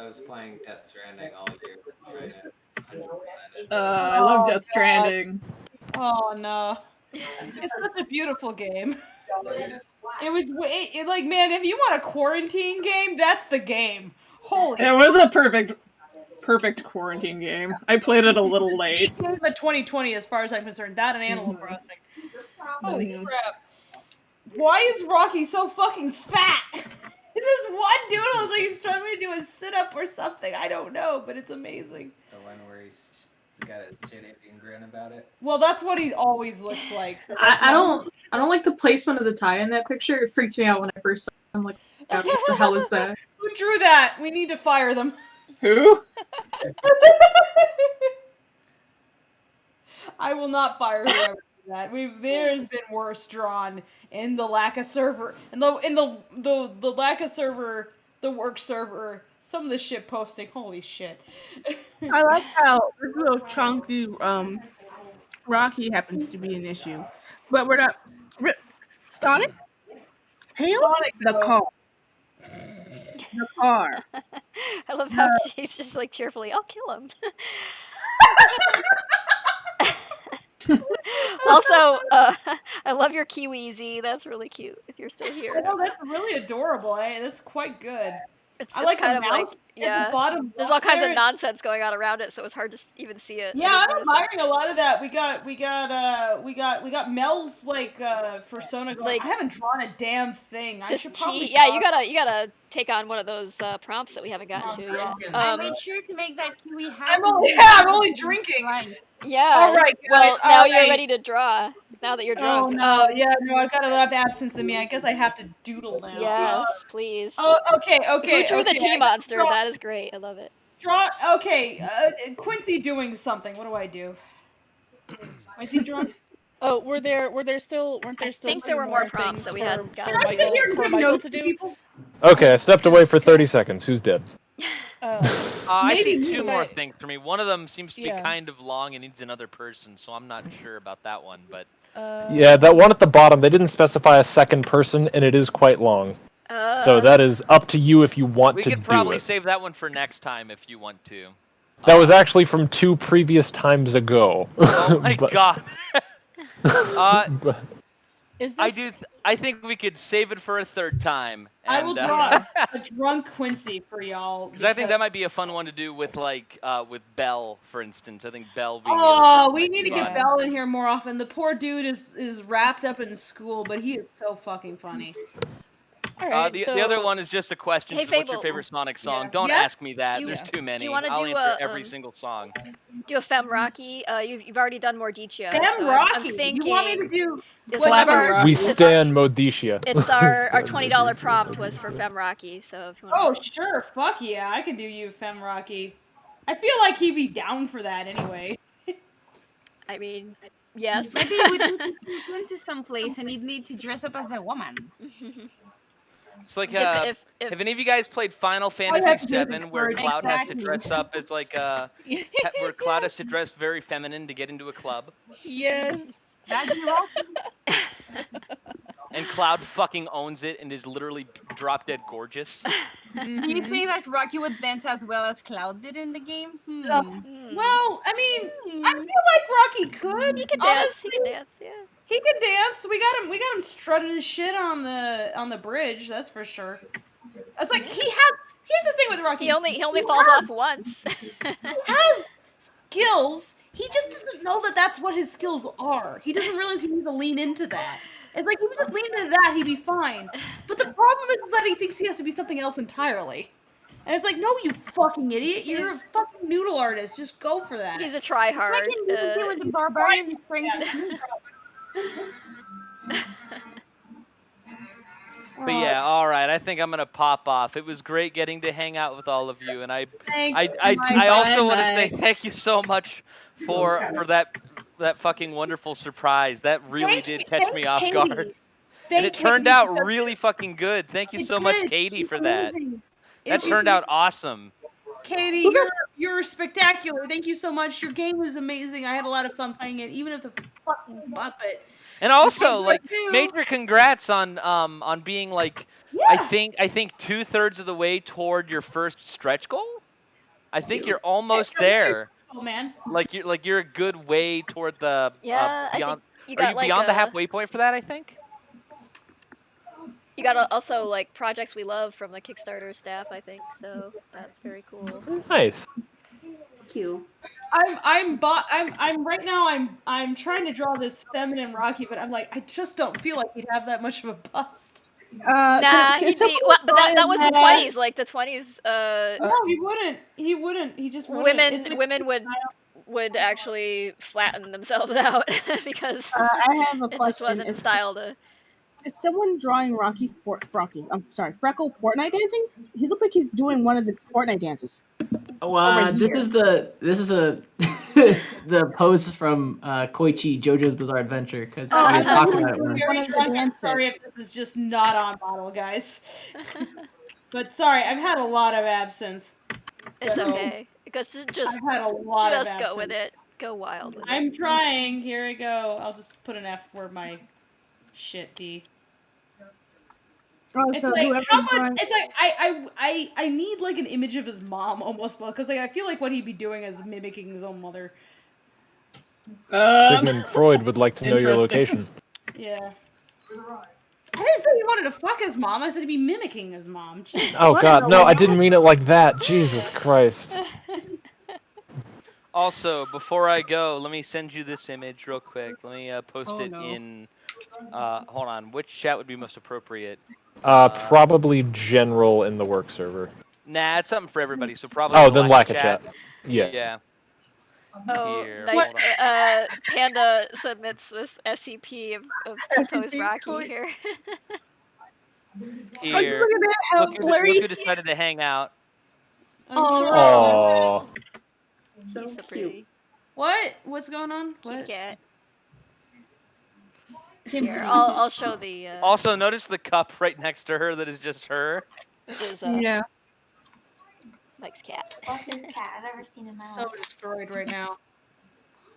Speaker 19: was playing Death Stranding all year, trying to 100% it.
Speaker 6: I love Death Stranding.
Speaker 4: Oh no, it's such a beautiful game. It was like, man, if you want a quarantine game, that's the game. Holy!
Speaker 6: It was a perfect quarantine game. I played it a little late.
Speaker 4: But 2020, as far as I'm concerned, that and Animal Crossing. Holy crap! Why is Rocky so fucking fat? This one dude looks like he's struggling to do a sit-up or something. I don't know, but it's amazing.
Speaker 19: The one where he's got a shit-eating grin about it.
Speaker 4: Well, that's what he always looks like.
Speaker 10: I don't like the placement of the tie in that picture. It freaked me out when I first saw it. I'm like, what the hell is that?
Speaker 4: Who drew that? We need to fire them.
Speaker 6: Who?
Speaker 4: I will not fire whoever did that. There's been worse drawn in the Lacka server, in the Lacka server, the work server. Some of the shit posting. Holy shit!
Speaker 9: I like how this little chunky Rocky happens to be an issue, but we're not. Sonic, Tails, the car. The car.
Speaker 2: I love how she's just like cheerfully, I'll kill him. Also, I love your Kiwi Z. That's really cute. If you're still here,
Speaker 4: oh, that's really adorable. That's quite good.
Speaker 2: It's
Speaker 4: I like
Speaker 2: kind
Speaker 4: the
Speaker 2: of
Speaker 4: mouse.
Speaker 2: like Yeah.
Speaker 4: the bottom.
Speaker 2: There's all kinds
Speaker 4: there.
Speaker 2: of nonsense going on around it, so it's hard to even see it.
Speaker 4: Yeah, I'm admiring a lot of that. We got Mel's persona going.
Speaker 2: Like,
Speaker 4: I haven't drawn a damn thing. I
Speaker 2: This
Speaker 4: should probably.
Speaker 2: tea, yeah, you gotta take on one of those prompts that we haven't gotten to yet.
Speaker 7: I made sure to make that kiwi happy.
Speaker 4: I'm only drinking.
Speaker 2: Yeah.
Speaker 4: All right, guys.
Speaker 2: Well,
Speaker 4: all
Speaker 2: now
Speaker 4: right.
Speaker 2: you're ready to draw. Now that you're drunk.
Speaker 4: Oh no, I've got a lot of absence in me. I guess I have to doodle now.
Speaker 2: Yes, please.
Speaker 4: Oh, okay.
Speaker 2: Who drew the
Speaker 4: okay.
Speaker 2: tea monster? That is great. I love it.
Speaker 4: Draw. Okay, Quincy doing something. What do I do? Is he drunk?
Speaker 17: Oh, weren't there still?
Speaker 2: I think there were more prompts that we hadn't gotten.
Speaker 17: For Michael to do.
Speaker 1: Okay, I stepped away for 30 seconds. Who's dead?
Speaker 12: I see
Speaker 17: Maybe
Speaker 12: two
Speaker 17: because
Speaker 12: more
Speaker 17: I-
Speaker 12: things for me. One of them seems to be
Speaker 17: Yeah.
Speaker 12: kind of long and needs another person, so I'm not sure about that one. But
Speaker 1: Yeah, that one at the bottom, they didn't specify a second person, and it is quite long. So that is up to you if you want
Speaker 12: we
Speaker 1: to
Speaker 12: could
Speaker 1: do
Speaker 12: probably
Speaker 1: it.
Speaker 12: save that one for next time if you want to.
Speaker 1: That was actually from 2 previous times ago.
Speaker 12: Oh my god.
Speaker 17: Is
Speaker 12: this... I think we could save it for a third time.
Speaker 4: I will draw a drunk Quincy for y'all.
Speaker 12: Because I think that might be a fun one to do with with Belle, for instance. I think Belle being
Speaker 4: Oh, we need to get Belle in here more often. The poor dude is wrapped up in school, but he is so fucking funny.
Speaker 12: The other one is just a question.
Speaker 2: Hey,
Speaker 12: So what's your
Speaker 2: Fable.
Speaker 12: favorite Sonic song?
Speaker 4: Yeah.
Speaker 12: Don't
Speaker 4: Yes?
Speaker 12: ask me that.
Speaker 2: Do you-
Speaker 12: There's too many.
Speaker 2: do you wanna
Speaker 12: I'll
Speaker 2: do
Speaker 12: answer
Speaker 2: a,
Speaker 12: every single song.
Speaker 2: Do a Fem Rocky. You've already done Mordicia.
Speaker 4: Fem
Speaker 2: so
Speaker 4: Rocky.
Speaker 2: I'm thinking.
Speaker 4: You want me to do?
Speaker 2: It's
Speaker 4: Whatever.
Speaker 2: one of our-
Speaker 1: We
Speaker 2: it's-
Speaker 1: stand Modicia.
Speaker 2: It's our $20 prompt was for Fem Rocky. So if you want.
Speaker 4: Oh sure, fuck yeah, I can do you, Fem Rocky. I feel like he'd be down for that anyway.
Speaker 2: I mean, yes.
Speaker 7: Maybe we need to sneak into some place and you'd need to dress up as a woman.
Speaker 12: It's like,
Speaker 2: If-
Speaker 12: have any of you guys played Final
Speaker 4: have
Speaker 12: Fantasy
Speaker 4: to do
Speaker 12: VII,
Speaker 4: is
Speaker 12: where
Speaker 4: encourage-
Speaker 12: Cloud has to
Speaker 7: Exactly.
Speaker 12: dress up as where Cloud has to dress very feminine to get into a club,
Speaker 17: Yes.
Speaker 7: That'd be awesome.
Speaker 12: and Cloud fucking owns it and is literally drop dead gorgeous.
Speaker 7: Do you think that Rocky would dance as well as Cloud did in the game?
Speaker 4: Well, I mean, I feel like Rocky could.
Speaker 2: He could dance.
Speaker 4: Honestly.
Speaker 2: He could dance. Yeah.
Speaker 4: He can dance. We got him strutting his shit on the bridge. That's for sure. It's like he has. Here's the thing with Rocky.
Speaker 2: He only falls off once.
Speaker 4: He has skills. He just doesn't know that that's what his skills are. He doesn't realize he needs to lean into that. It's like if he would just lean into that, he'd be fine. But the problem is that he thinks he has to be something else entirely. And it's like, no, you fucking idiot. You're a fucking noodle artist. Just go for that.
Speaker 2: He's a tryhard.
Speaker 7: Like in the with the barbarian trying to sneak.
Speaker 12: But yeah, all right. I think I'm gonna pop off. It was great getting to hang out with all of you, and I also want to say thank you so much for that fucking wonderful surprise. That really did catch me off guard. And it turned out really fucking good. Thank you so much, Katie, for that. That turned out awesome.
Speaker 4: Katie, you're spectacular. Thank you so much. Your game was amazing. I had a lot of fun playing it, even if the fucking puppet.
Speaker 12: And also,
Speaker 4: Okay,
Speaker 12: like,
Speaker 4: too.
Speaker 12: major congrats on being like, I think 2/3 of the way toward your first stretch goal. I think you're almost there.
Speaker 4: Oh man.
Speaker 12: Like you're a good way toward the
Speaker 2: Yeah, I
Speaker 12: beyond.
Speaker 2: think you
Speaker 12: Are
Speaker 2: got
Speaker 12: you
Speaker 2: like
Speaker 12: beyond the
Speaker 2: a-
Speaker 12: halfway point for that? I think.
Speaker 2: You got also like projects we love from the Kickstarter staff. I think so. That's very cool.
Speaker 1: Nice.
Speaker 14: Thank you.
Speaker 4: I'm right now I'm trying to draw this feminine Rocky, but I'm like I just don't feel like he'd have that much of a bust.
Speaker 2: Nah, he'd be. Well, but that was the 20s. Like the 20s.
Speaker 4: No, he wouldn't. He just wouldn't.
Speaker 2: Women would actually flatten themselves out because
Speaker 9: I have a
Speaker 2: it just
Speaker 9: question.
Speaker 2: wasn't
Speaker 9: Is-
Speaker 2: style to.
Speaker 9: Is someone drawing Freckle Fortnite dancing? He looked like he's doing one of the Fortnite dances.
Speaker 20: Oh,
Speaker 9: Over
Speaker 20: this
Speaker 9: here.
Speaker 20: is a the pose from Koichi JoJo's Bizarre Adventure because we
Speaker 4: Oh,
Speaker 20: were talking about it.
Speaker 4: I'm
Speaker 20: once.
Speaker 4: very drunk. I'm sorry if this is just not on bottle, guys. But sorry, I've had a lot of absinthe.
Speaker 2: It's
Speaker 4: So,
Speaker 2: okay. Because just
Speaker 4: I've had a lot of
Speaker 2: just go with
Speaker 4: absinthe.
Speaker 2: it. Go wild with it.
Speaker 4: I'm trying. Here I go. I'll just put an F where my shit be.
Speaker 9: Oh,
Speaker 4: It's
Speaker 9: so
Speaker 4: like
Speaker 9: whoever's
Speaker 4: how much?
Speaker 9: drawing-
Speaker 4: It's like I need like an image of his mom almost, because like I feel like what he'd be doing is mimicking his own mother.
Speaker 1: Sigmund Freud would like to know your
Speaker 6: Interesting.
Speaker 1: location.
Speaker 4: Yeah. I didn't say he wanted to fuck his mom. I said he'd be mimicking his mom. Jeez.
Speaker 1: Oh God, no, I didn't mean it like that. Jesus Christ.
Speaker 12: Also, before I go, let me send you this image real quick. Let me post it in. Hold on. Which chat would be most appropriate?
Speaker 1: Probably general in the work server.
Speaker 12: Nah, it's something for everybody. So probably.
Speaker 1: Oh, then Lackachat.
Speaker 12: Yeah.
Speaker 1: Yeah.
Speaker 2: Oh,
Speaker 12: Here,
Speaker 2: nice. Panda submits this SCP of T-Pose Rocky here.
Speaker 12: Here.
Speaker 3: Look at that, how
Speaker 12: Look
Speaker 3: blurry
Speaker 12: who decided to hang out.
Speaker 1: Oh.
Speaker 2: He's so pretty.
Speaker 4: What? What's going on?
Speaker 2: Kitty
Speaker 4: What?
Speaker 2: cat. Here, I'll show the.
Speaker 12: Also, notice the cup right next to her that is just her.
Speaker 2: This is Mike's cat.
Speaker 15: Fastest cat I've ever seen in my
Speaker 4: So
Speaker 15: life.
Speaker 4: destroyed right now.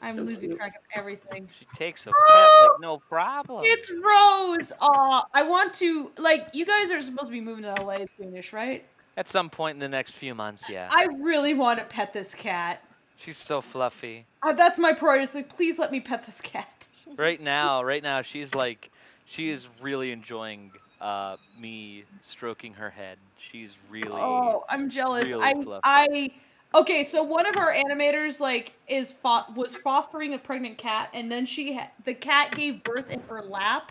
Speaker 4: I'm losing track of everything.
Speaker 12: She takes a pet like no problem.
Speaker 4: It's Rose. I want to you guys are supposed to be moving to LA soonish, right?
Speaker 12: At some point in the next few months, yeah.
Speaker 4: I really want to pet this cat.
Speaker 12: She's so fluffy.
Speaker 4: That's my priority. It's like, please let me pet this cat.
Speaker 12: Right now, she is really enjoying me stroking her head. She's really.
Speaker 4: Oh, I'm jealous.
Speaker 12: Really fluffy.
Speaker 4: Okay, so one of our animators was fostering a pregnant cat, and then the cat gave birth in her lap,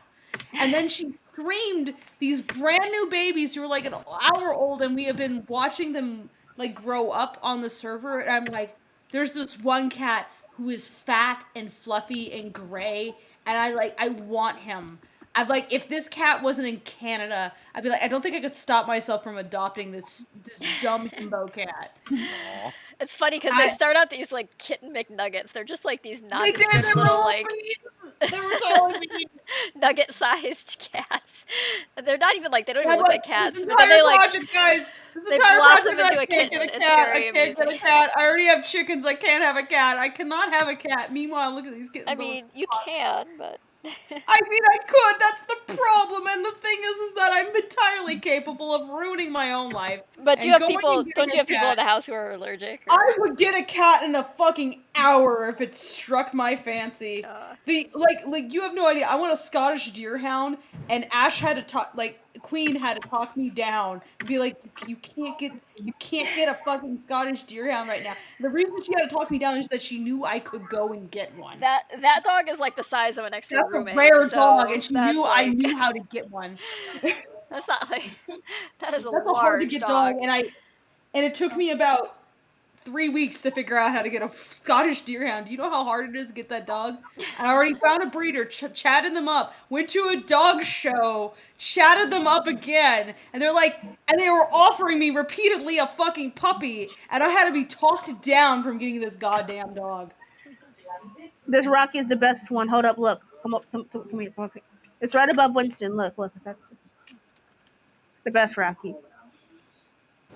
Speaker 4: and then she screamed these brand new babies who were like an hour old, and we have been watching them grow up on the server, and I'm like, there's this one cat who is fat and fluffy and gray, and I want him. I'm like, if this cat wasn't in Canada, I'd be like, I don't think I could stop myself from adopting this dumb himbo cat.
Speaker 12: Aww.
Speaker 2: It's funny because they start out these kitten McNuggets. They're just these nondescript little nugget-sized cats. And they're not even they don't even look like cats.
Speaker 4: This
Speaker 2: But then
Speaker 4: entire project, guys. This
Speaker 2: they
Speaker 4: entire
Speaker 2: blossom
Speaker 4: project,
Speaker 2: into a
Speaker 4: I can't
Speaker 2: kitten.
Speaker 4: get a
Speaker 2: It's
Speaker 4: cat.
Speaker 2: very
Speaker 4: I can't get a
Speaker 2: amusing.
Speaker 4: cat. I already have chickens. I can't have a cat. I cannot have a cat. Meanwhile, look at these kittens.
Speaker 2: I mean, you can, but.
Speaker 4: I mean, I could. That's the problem. And the thing is that I'm entirely capable of ruining my own life.
Speaker 2: But
Speaker 4: and
Speaker 2: you have
Speaker 4: going
Speaker 2: people.
Speaker 4: and getting
Speaker 2: Don't
Speaker 4: a
Speaker 2: you have people
Speaker 4: cat.
Speaker 2: in the house who are allergic?
Speaker 4: I would get a cat in a fucking hour if it struck my fancy. You have no idea. I want a Scottish deerhound, and Ash had to talk. Queen had to talk me down and be like, you can't get a fucking Scottish deerhound right now. The reason she had to talk me down is that she knew I could go and get one.
Speaker 2: That dog is the size of an extra
Speaker 4: That's
Speaker 2: roommate.
Speaker 4: a rare
Speaker 2: so
Speaker 4: dog, and she
Speaker 2: that's
Speaker 4: knew I knew how to get one.
Speaker 2: That's not that is a
Speaker 4: That's a hard to
Speaker 2: large
Speaker 4: get
Speaker 2: dog.
Speaker 4: and it took me about 3 weeks to figure out how to get a Scottish deerhound. Do you know how hard it is to get that dog? And I already found a breeder, chatted them up, went to a dog show, chatted them up again, and and they were offering me repeatedly a fucking puppy, and I had to be talked down from getting this goddamn dog.
Speaker 3: This Rocky is the best one. Hold up, look. Come here. It's right above Winston. Look. It's the best Rocky.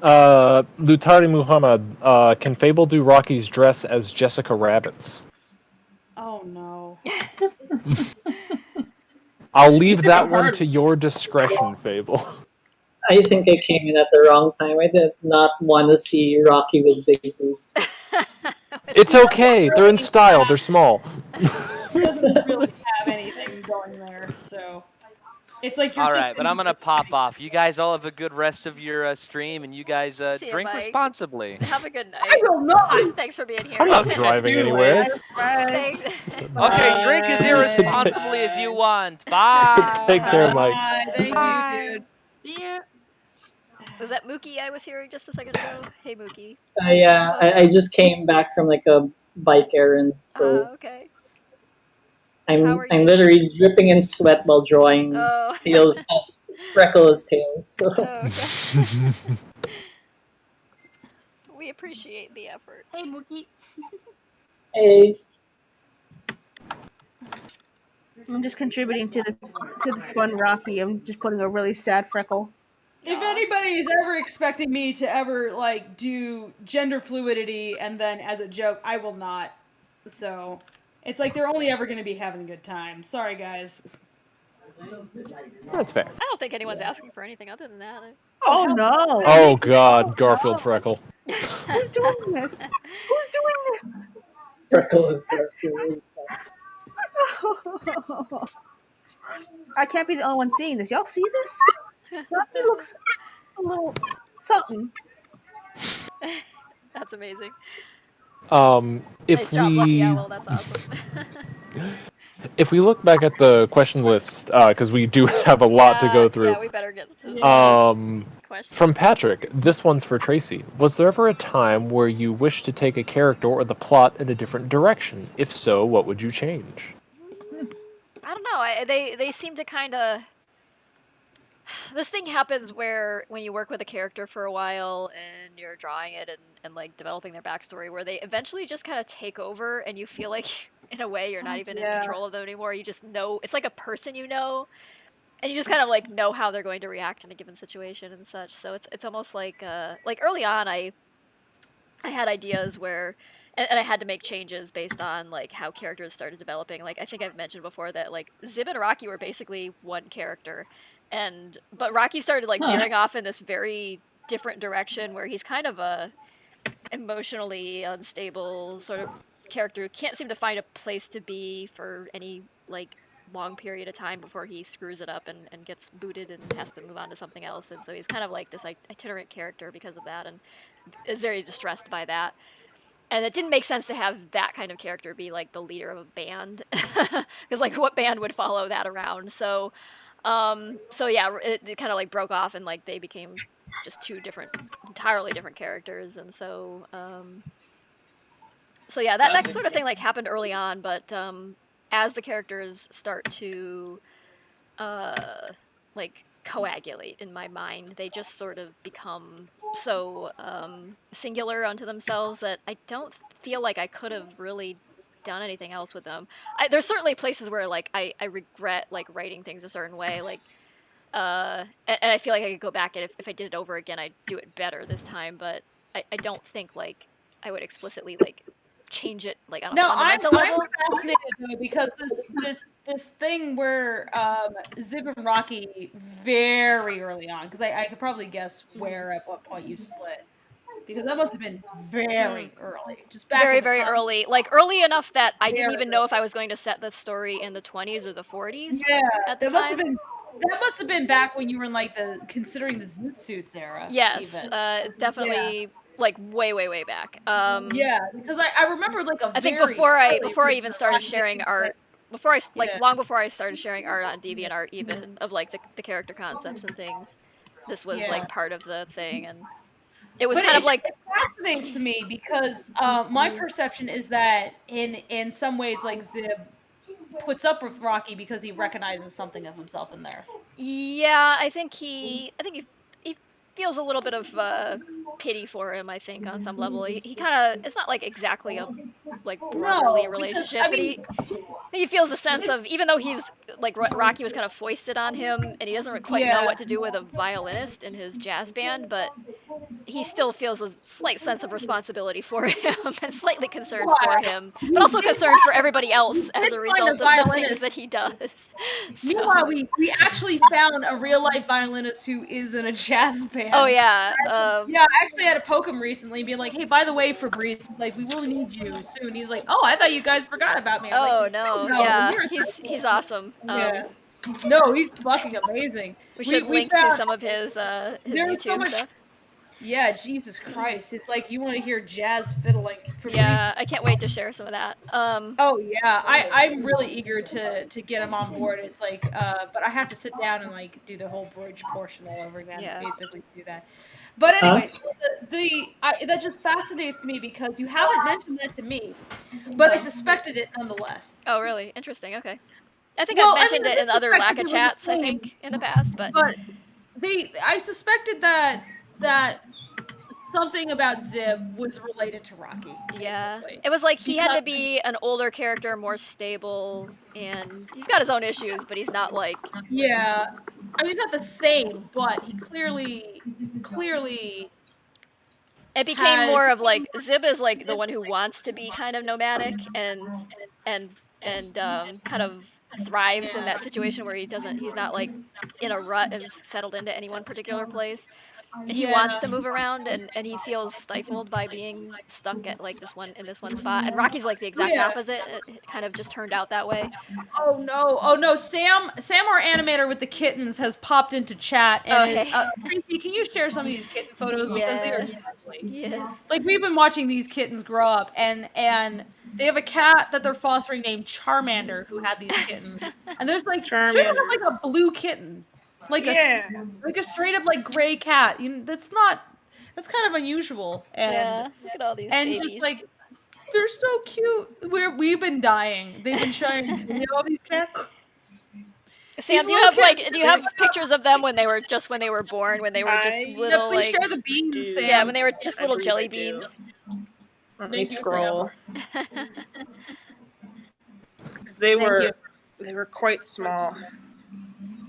Speaker 1: Lutari Muhammad, can Fable do Rocky's dress as Jessica Rabbit's?
Speaker 4: Oh no.
Speaker 1: I'll leave that one to your discretion, Fable.
Speaker 21: I think I came in at the wrong time. I did not want to see Rocky with big boobs.
Speaker 1: It's okay. They're in style. They're small.
Speaker 4: He doesn't really have anything going there, so it's like you're
Speaker 12: all right, but I'm gonna pop off. You guys all have a good rest of your stream, and you guys
Speaker 2: See ya,
Speaker 12: drink
Speaker 2: Mike.
Speaker 12: responsibly.
Speaker 2: Have a good night.
Speaker 4: I will not.
Speaker 2: Thanks for being here.
Speaker 1: I'm not driving anywhere.
Speaker 2: Thanks.
Speaker 12: Okay, drink as irresponsibly as you want. Bye.
Speaker 1: Take care, Mike.
Speaker 4: Thank you, dude.
Speaker 15: See ya.
Speaker 2: Was that Mookie I was hearing just a second ago? Hey, Mookie.
Speaker 21: Yeah, I just came back from a bike errand, so
Speaker 2: okay.
Speaker 21: I'm literally dripping in sweat while drawing Tails, Freckle's Tails. So.
Speaker 2: Okay. We appreciate the effort.
Speaker 15: Hey, Mookie.
Speaker 21: Hey.
Speaker 3: I'm just contributing to this one Rocky. I'm just putting a really sad Freckle.
Speaker 4: If anybody is ever expecting me to ever do gender fluidity and then as a joke, I will not. So it's they're only ever going to be having a good time. Sorry, guys.
Speaker 1: That's fair.
Speaker 2: I don't think anyone's asking for anything other than that.
Speaker 3: Oh no!
Speaker 1: Oh God, Garfield Freckle.
Speaker 3: Who's doing this? Who's doing this?
Speaker 21: Freckle is Garfield.
Speaker 3: I can't be the only one seeing this. Y'all see this? Rocky looks a little something.
Speaker 2: That's amazing.
Speaker 1: If
Speaker 2: nice job, Lucky Owl. That's awesome.
Speaker 1: If we look back at the question list, because we do have a lot to go through.
Speaker 2: Yeah, we better get to some questions.
Speaker 1: From Patrick, this one's for Tracy. Was there ever a time where you wished to take a character or the plot in a different direction? If so, what would you change?
Speaker 2: I don't know. They seem to kind of. This thing happens where when you work with a character for a while and you're drawing it and like developing their backstory, where they eventually just kind of take over and you feel like in a way you're not even in control of them anymore. You just know it's like a person you know, and you just kind of like know how they're going to react in a given situation and such. So it's almost like early on I had ideas where and I had to make changes based on like how characters started developing. Like I think I've mentioned before that like Zib and Rocky were basically one character. But Rocky started like veering off in this very different direction where he's kind of a emotionally unstable sort of character who can't seem to find a place to be for any like long period of time before he screws it up and gets booted and has to move on to something else. And so he's kind of like this itinerant character because of that and is very distressed by that. And it didn't make sense to have that kind of character be like the leader of a band because like what band would follow that around? So yeah, it kind of like broke off and like they became just two entirely different characters. And so yeah, that sort of thing like happened early on, but as the characters start to like coagulate in my mind, they just sort of become so singular unto themselves that I don't feel like I could have really done anything else with them. There's certainly places where like I regret like writing things a certain way, like and I feel like I could go back and if I did it over again, I'd do it better this time. But I don't think like I would explicitly like change it like on a fundamental level.
Speaker 4: I'm fascinated though because this thing where Zib and Rocky very early on, because I could probably guess where at what point you split. Because that must have been very early. Just back
Speaker 2: very early. Like early enough that I didn't even know if I was going to set the story in the 20s or the 40s.
Speaker 4: Yeah,
Speaker 2: at the time.
Speaker 4: That must have been back when you were in like considering the Zoot Suits era.
Speaker 2: Yes, definitely like way back.
Speaker 4: Yeah, because I remember like
Speaker 2: I think before I even started sharing art, long before I started sharing art on DeviantArt even of like the character concepts and things, this was like part of the thing. And it was kind of like
Speaker 4: it fascinates me because my perception is that in some ways like Zib puts up with Rocky because he recognizes something of himself in there.
Speaker 2: Yeah, I think he feels a little bit of pity for him. I think on some level, he kind of it's not like exactly a like brotherly relationship, but he feels a sense of even though he's like Rocky was kind of foisted on him, and he doesn't quite know what to do with a violinist in his jazz band, but he still feels a slight sense of responsibility for him and slightly concerned for him, but also concerned for everybody else as a result of the things that he does. So.
Speaker 4: Meanwhile, we actually found a real life violinist who is in a jazz band.
Speaker 2: Oh yeah.
Speaker 4: Yeah, I actually had to poke him recently and be like, hey, by the way, Fabrice, like we really need you soon. He's like, oh, I thought you guys forgot about me. I'm like,
Speaker 2: no, yeah, he's awesome.
Speaker 4: Yeah. No, he's fucking amazing.
Speaker 2: We should link to some of his YouTube stuff.
Speaker 4: Yeah, Jesus Christ. It's like you want to hear jazz fiddling.
Speaker 2: Yeah, I can't wait to share some of that.
Speaker 4: Oh, yeah. I'm really eager to get him on board. It's like, but I have to sit down and like do the whole bridge portion all over again to basically do that. But anyway, that just fascinates me because you haven't mentioned that to me, but I suspected it nonetheless.
Speaker 2: Oh, really? Interesting. Okay. I think I've mentioned it in other Lackachats, I think, in the past, but
Speaker 4: I suspected that something about Zib was related to Rocky.
Speaker 2: Yeah, it was like he had to be an older character, more stable, and he's got his own issues, but he's not like...
Speaker 4: Yeah, I mean, he's not the same, but he clearly...
Speaker 2: It became more of like, Zib is like the one who wants to be kind of nomadic, and and kind of thrives in that situation where he's not like in a rut and settled into any one particular place. And he wants to move around, and he feels stifled by being stuck at like this one spot. And Rocky's like the exact opposite. It kind of just turned out that way.
Speaker 4: Oh no! Sam, our animator with the kittens, has popped into chat. And Tracy, can you share some of these kitten photos because they are lovely.
Speaker 2: Yes.
Speaker 4: Like we've been watching these kittens grow up, and they have a cat that they're fostering named Charmander, who had these kittens. And there's like straight up like a blue kitten, like a straight up like gray cat. That's kind of unusual. And
Speaker 2: look at all these
Speaker 4: and
Speaker 2: babies.
Speaker 4: just like they're so cute. We've been dying. They've been showing all these cats.
Speaker 2: Sam, do you have pictures of them when they were born, when they were just little
Speaker 4: please share the beans, Sam.
Speaker 2: Yeah, when they were just little jelly beans.
Speaker 8: Let me scroll. Because they were quite small.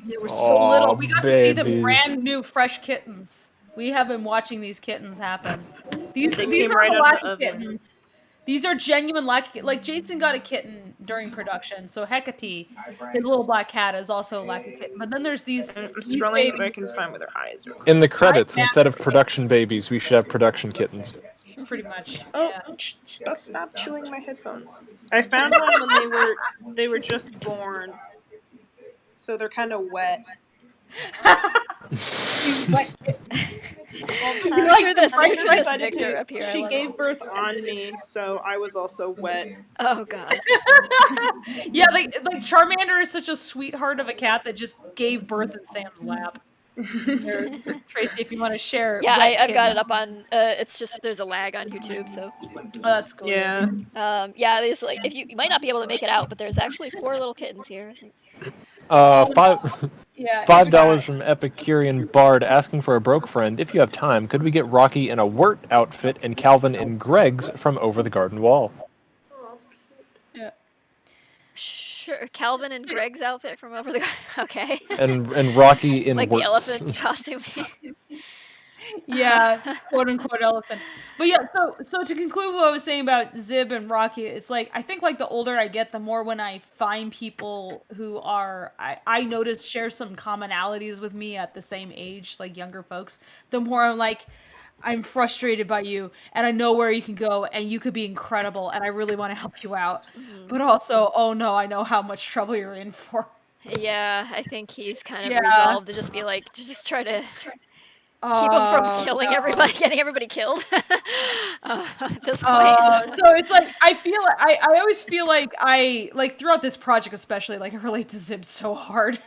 Speaker 4: They were so little. We got to see the brand new fresh kittens. We have been watching these kittens happen. These are Lackachat kittens. These are genuine Lackachat. Like Jason got a kitten during production, so Hecate, his little black cat, is also a Lackachat kitten. But then there's these.
Speaker 8: I'm scrolling what I can find with their eyes.
Speaker 1: In the credits, instead of production babies, we should have production kittens.
Speaker 4: Pretty much.
Speaker 8: Oh, stop chewing my headphones. I found one when they were just born, so they're kind of wet.
Speaker 2: Picture this Victor up here.
Speaker 8: She gave birth on me, so I was also wet.
Speaker 2: Oh god.
Speaker 4: Yeah, like Charmander is such a sweetheart of a cat that just gave birth in Sam's lap. Tracy, if you want to share.
Speaker 2: Yeah, I've got it up on. It's just there's a lag on YouTube, so.
Speaker 4: Oh, that's cool.
Speaker 8: Yeah.
Speaker 2: Yeah, there's like if you might not be able to make it out, but there's actually 4 little kittens here.
Speaker 1: $5 from Epicurean Bard asking for a broke friend. If you have time, could we get Rocky in a Wirt outfit and Calvin in Greg's from Over the Garden Wall?
Speaker 4: Yeah.
Speaker 2: Sure, Calvin and Greg's outfit from Over the okay.
Speaker 1: And Rocky in
Speaker 2: like
Speaker 1: Wirt's.
Speaker 2: the elephant costume.
Speaker 4: Yeah, quote unquote elephant. But yeah, so to conclude what I was saying about Zib and Rocky, it's like I think like the older I get, the more when I find people who are I notice share some commonalities with me at the same age, like younger folks, the more I'm like, I'm frustrated by you and I know where you can go and you could be incredible and I really want to help you out. But also, oh no, I know how much trouble you're in for.
Speaker 2: Yeah, I think he's kind of resolved to just be like, just try to keep him from killing everybody, getting everybody killed. At this point.
Speaker 4: So it's like I always feel like I like throughout this project especially like I relate to Zib so hard.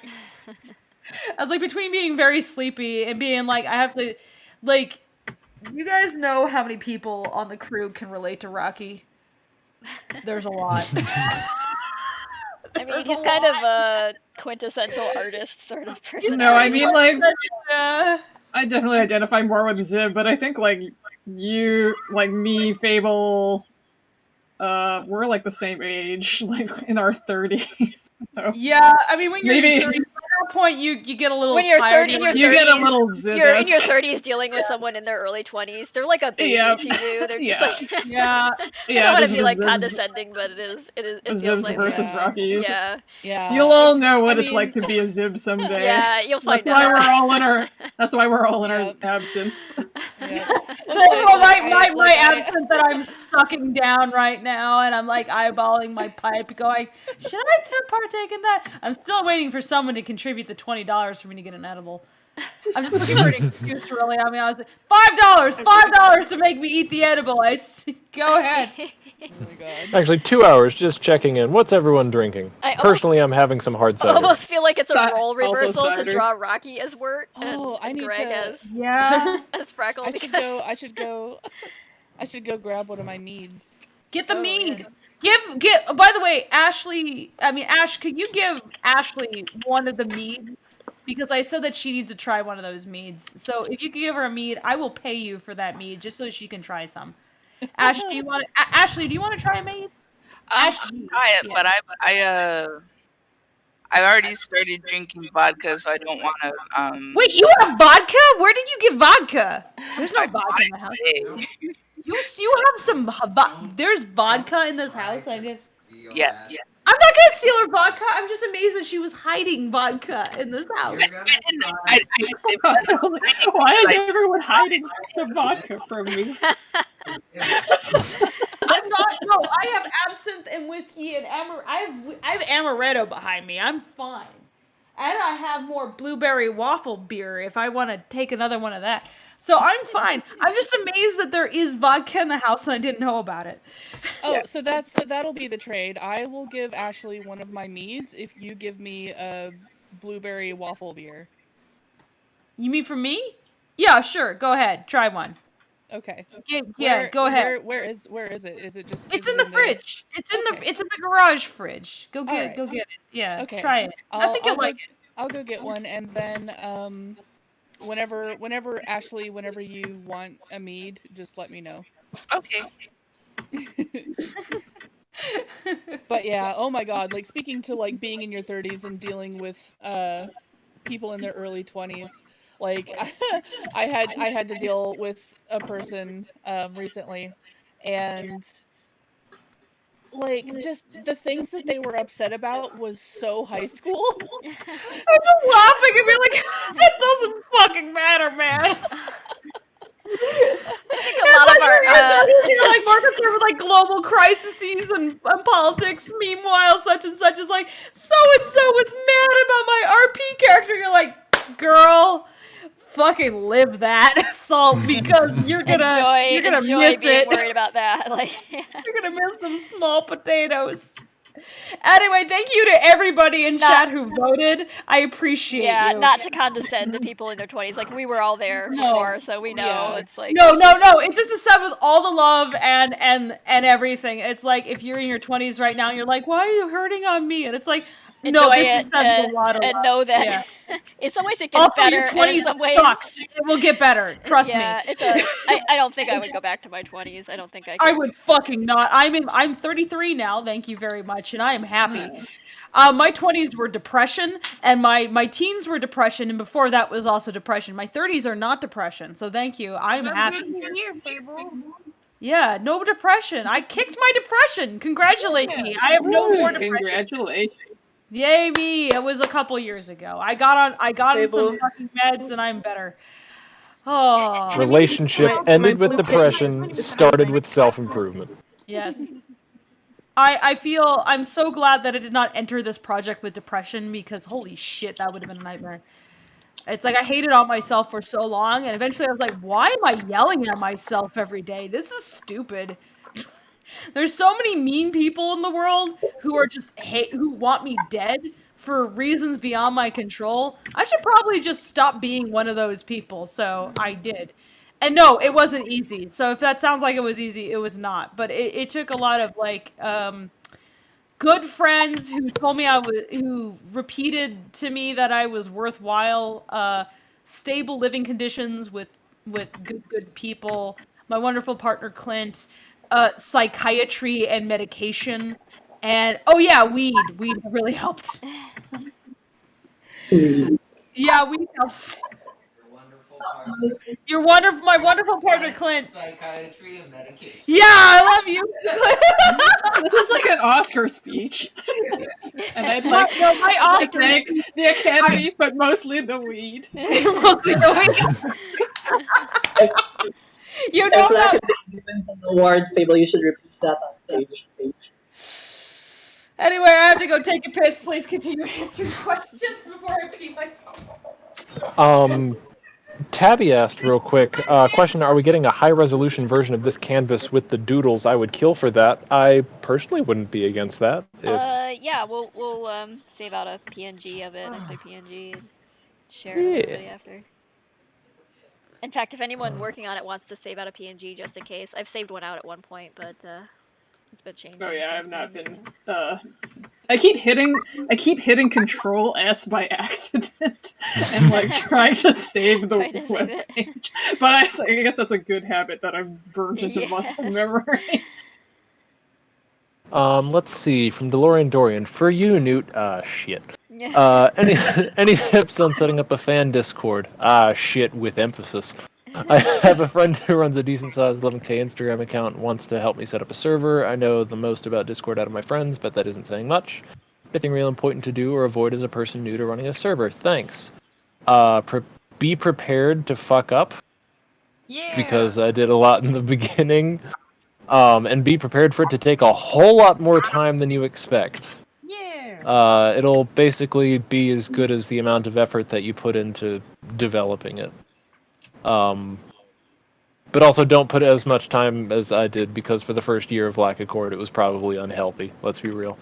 Speaker 4: I was like between being very sleepy and being like I have to like you guys know how many people on the crew can relate to Rocky. There's a lot.
Speaker 2: I mean, he's kind of a quintessential artist sort of person.
Speaker 6: No, I mean, like, I definitely identify more with Zib, but I think, like, you, like, me, Fable, we're, like, the same age, like, in our 30s. So.
Speaker 4: Yeah, I mean, when you're in your 30s, at that point, you get a little
Speaker 2: when you're
Speaker 4: tired.
Speaker 2: In your 30s,
Speaker 6: you get a little Zib.
Speaker 2: You're in your 30s dealing with someone in their early 20s. They're like a baby to you. They're just like, I don't want to be like condescending, but it feels
Speaker 6: Zibs
Speaker 2: like
Speaker 6: versus Rockies.
Speaker 2: Yeah.
Speaker 6: You'll all know what it's like to be a Zib someday.
Speaker 2: Yeah, you'll find
Speaker 6: That's
Speaker 2: out.
Speaker 6: That's why we're all in our absence.
Speaker 4: That's my absence that I'm sucking down right now, and I'm like eyeballing my pipe, going, "Should I partake in that?" I'm still waiting for someone to contribute the $20 for me to get an edible. I'm just looking for an excuse, really. I mean, I was like, $5 to make me eat the edible. Go ahead.
Speaker 1: Actually, 2 hours just checking in. What's everyone drinking? Personally, I'm having some hard cider.
Speaker 2: I almost feel like it's a role reversal to draw Rocky as Wirt and Greg as Freckle.
Speaker 17: I should go grab one of my meads.
Speaker 4: Get the mead. Give. By the way, Ash, could you give Ashley one of the meads? Because I said that she needs to try one of those meads. So if you could give her a mead, I will pay you for that mead just so she can try some. Ash, Ashley, do you want to try a mead?
Speaker 18: Try it, but I already started drinking vodka, so I don't want to.
Speaker 4: Wait, you have vodka? Where did you get vodka? There's no vodka in the house. You have some. There's vodka in this house. I guess.
Speaker 18: Yes.
Speaker 4: I'm not gonna steal her vodka. I'm just amazed that she was hiding vodka in this house.
Speaker 6: Why is everyone hiding the vodka from me?
Speaker 4: I'm not. No, I have absinthe and whiskey and I have amaretto behind me. I'm fine. And I have more blueberry waffle beer if I want to take another one of that. So I'm fine. I'm just amazed that there is vodka in the house and I didn't know about it.
Speaker 17: Oh, so that'll be the trade. I will give Ashley one of my meads if you give me a blueberry waffle beer.
Speaker 4: You mean for me? Yeah, sure. Go ahead. Try one.
Speaker 17: Okay.
Speaker 4: Yeah, go ahead.
Speaker 17: Where is it? Is it just?
Speaker 4: It's in the fridge. It's in the garage fridge. Go get it. Yeah,
Speaker 17: Okay.
Speaker 4: try it. I think you'll like it.
Speaker 17: I'll go get one, and then whenever Ashley, whenever you want a mead, just let me know.
Speaker 18: Okay.
Speaker 17: But yeah, oh my god, like speaking to like being in your 30s and dealing with people in their early 20s, like I had to deal with a person recently, and like just the things that they were upset about was so high school.
Speaker 4: I'm just laughing and be like, it doesn't fucking matter, man.
Speaker 2: I think a lot of our
Speaker 4: like Marcus are like global crises and politics. Meanwhile, such and such is like so and so is mad about my RP character. You're like, girl, fucking live that salt because you're gonna
Speaker 2: enjoy
Speaker 4: miss
Speaker 2: being
Speaker 4: it.
Speaker 2: worried about that. Like
Speaker 4: you're gonna miss them small potatoes. Anyway, thank you to everybody in chat who voted. I appreciate you.
Speaker 2: Not to condescend to people in their 20s. Like, we were all there before, so we know. It's like...
Speaker 4: No. This is said with all the love and everything. It's like, if you're in your 20s right now, and you're like, why are you hurting on me? And it's like,
Speaker 2: Enjoy
Speaker 4: this is said with a lot of love.
Speaker 2: know that in some ways it gets
Speaker 4: also,
Speaker 2: better,
Speaker 4: your 20s
Speaker 2: and in some ways...
Speaker 4: sucks. It will get better. Trust me.
Speaker 2: It does. I don't think I would go back to my 20s. I don't think I could.
Speaker 4: I would fucking not. I'm 33 now, thank you very much, and I am happy. My 20s were depression, and my teens were depression, and before that was also depression. My 30s are not depression, so thank you. I'm happy. Yeah, no depression. I kicked my depression. Congratulate me. I have no more depression.
Speaker 6: Congratulations.
Speaker 4: Yay me. It was a couple years ago. I got on some fucking meds, and I'm better. Oh.
Speaker 1: Relationship ended with depression, started with self-improvement.
Speaker 4: Yes. I feel I'm so glad that I did not enter this project with depression because holy shit, that would have been a nightmare. It's like I hated on myself for so long, and eventually I was like, why am I yelling at myself every day? This is stupid. There's so many mean people in the world who are just who want me dead for reasons beyond my control. I should probably just stop being one of those people. So I did. And no, it wasn't easy. So if that sounds like it was easy, it was not. But it took a lot of like good friends who told me who repeated to me that I was worthwhile, stable living conditions with good people, my wonderful partner Clint, psychiatry and medication, and oh yeah, weed really helped. Yeah, weed helps. My wonderful partner Clint.
Speaker 19: Psychiatry and medication.
Speaker 4: Yeah, I love you.
Speaker 6: This is like an Oscar speech. And I'd like to thank the Academy, but mostly the weed.
Speaker 4: Mostly the weed. You know that.
Speaker 21: Wins an award, Fable. You should repeat that on stage.
Speaker 4: Anyway, I have to go take a piss. Please continue answering questions before I pee myself.
Speaker 1: Tabby asked real quick, question, are we getting a high-resolution version of this canvas with the doodles? I would kill for that. I personally wouldn't be against that.
Speaker 2: Yeah, we'll save out a PNG of it as my PNG and share it with everybody after. In fact, if anyone working on it wants to save out a PNG just in case, I've saved one out at one point, but it's been changed.
Speaker 6: Oh yeah, I've not been. I keep hitting Control S by accident and like trying to save the web page. But I guess that's a good habit that I've burnt into muscle memory.
Speaker 1: Let's see, from DeLorean Dorian, for you, Newt. Shit. Any tips on setting up a fan Discord? Shit, with emphasis. I have a friend who runs a decent-sized 11K Instagram account and wants to help me set up a server. I know the most about Discord out of my friends, but that isn't saying much. Anything real important to do or avoid as a person new to running a server? Thanks. Be prepared to fuck up.
Speaker 7: Yeah.
Speaker 1: Because I did a lot in the beginning. And be prepared for it to take a whole lot more time than you expect.
Speaker 7: Yeah.
Speaker 1: It'll basically be as good as the amount of effort that you put into developing it. But also don't put as much time as I did, because for the first year of Lackachat it was probably unhealthy. Let's be real.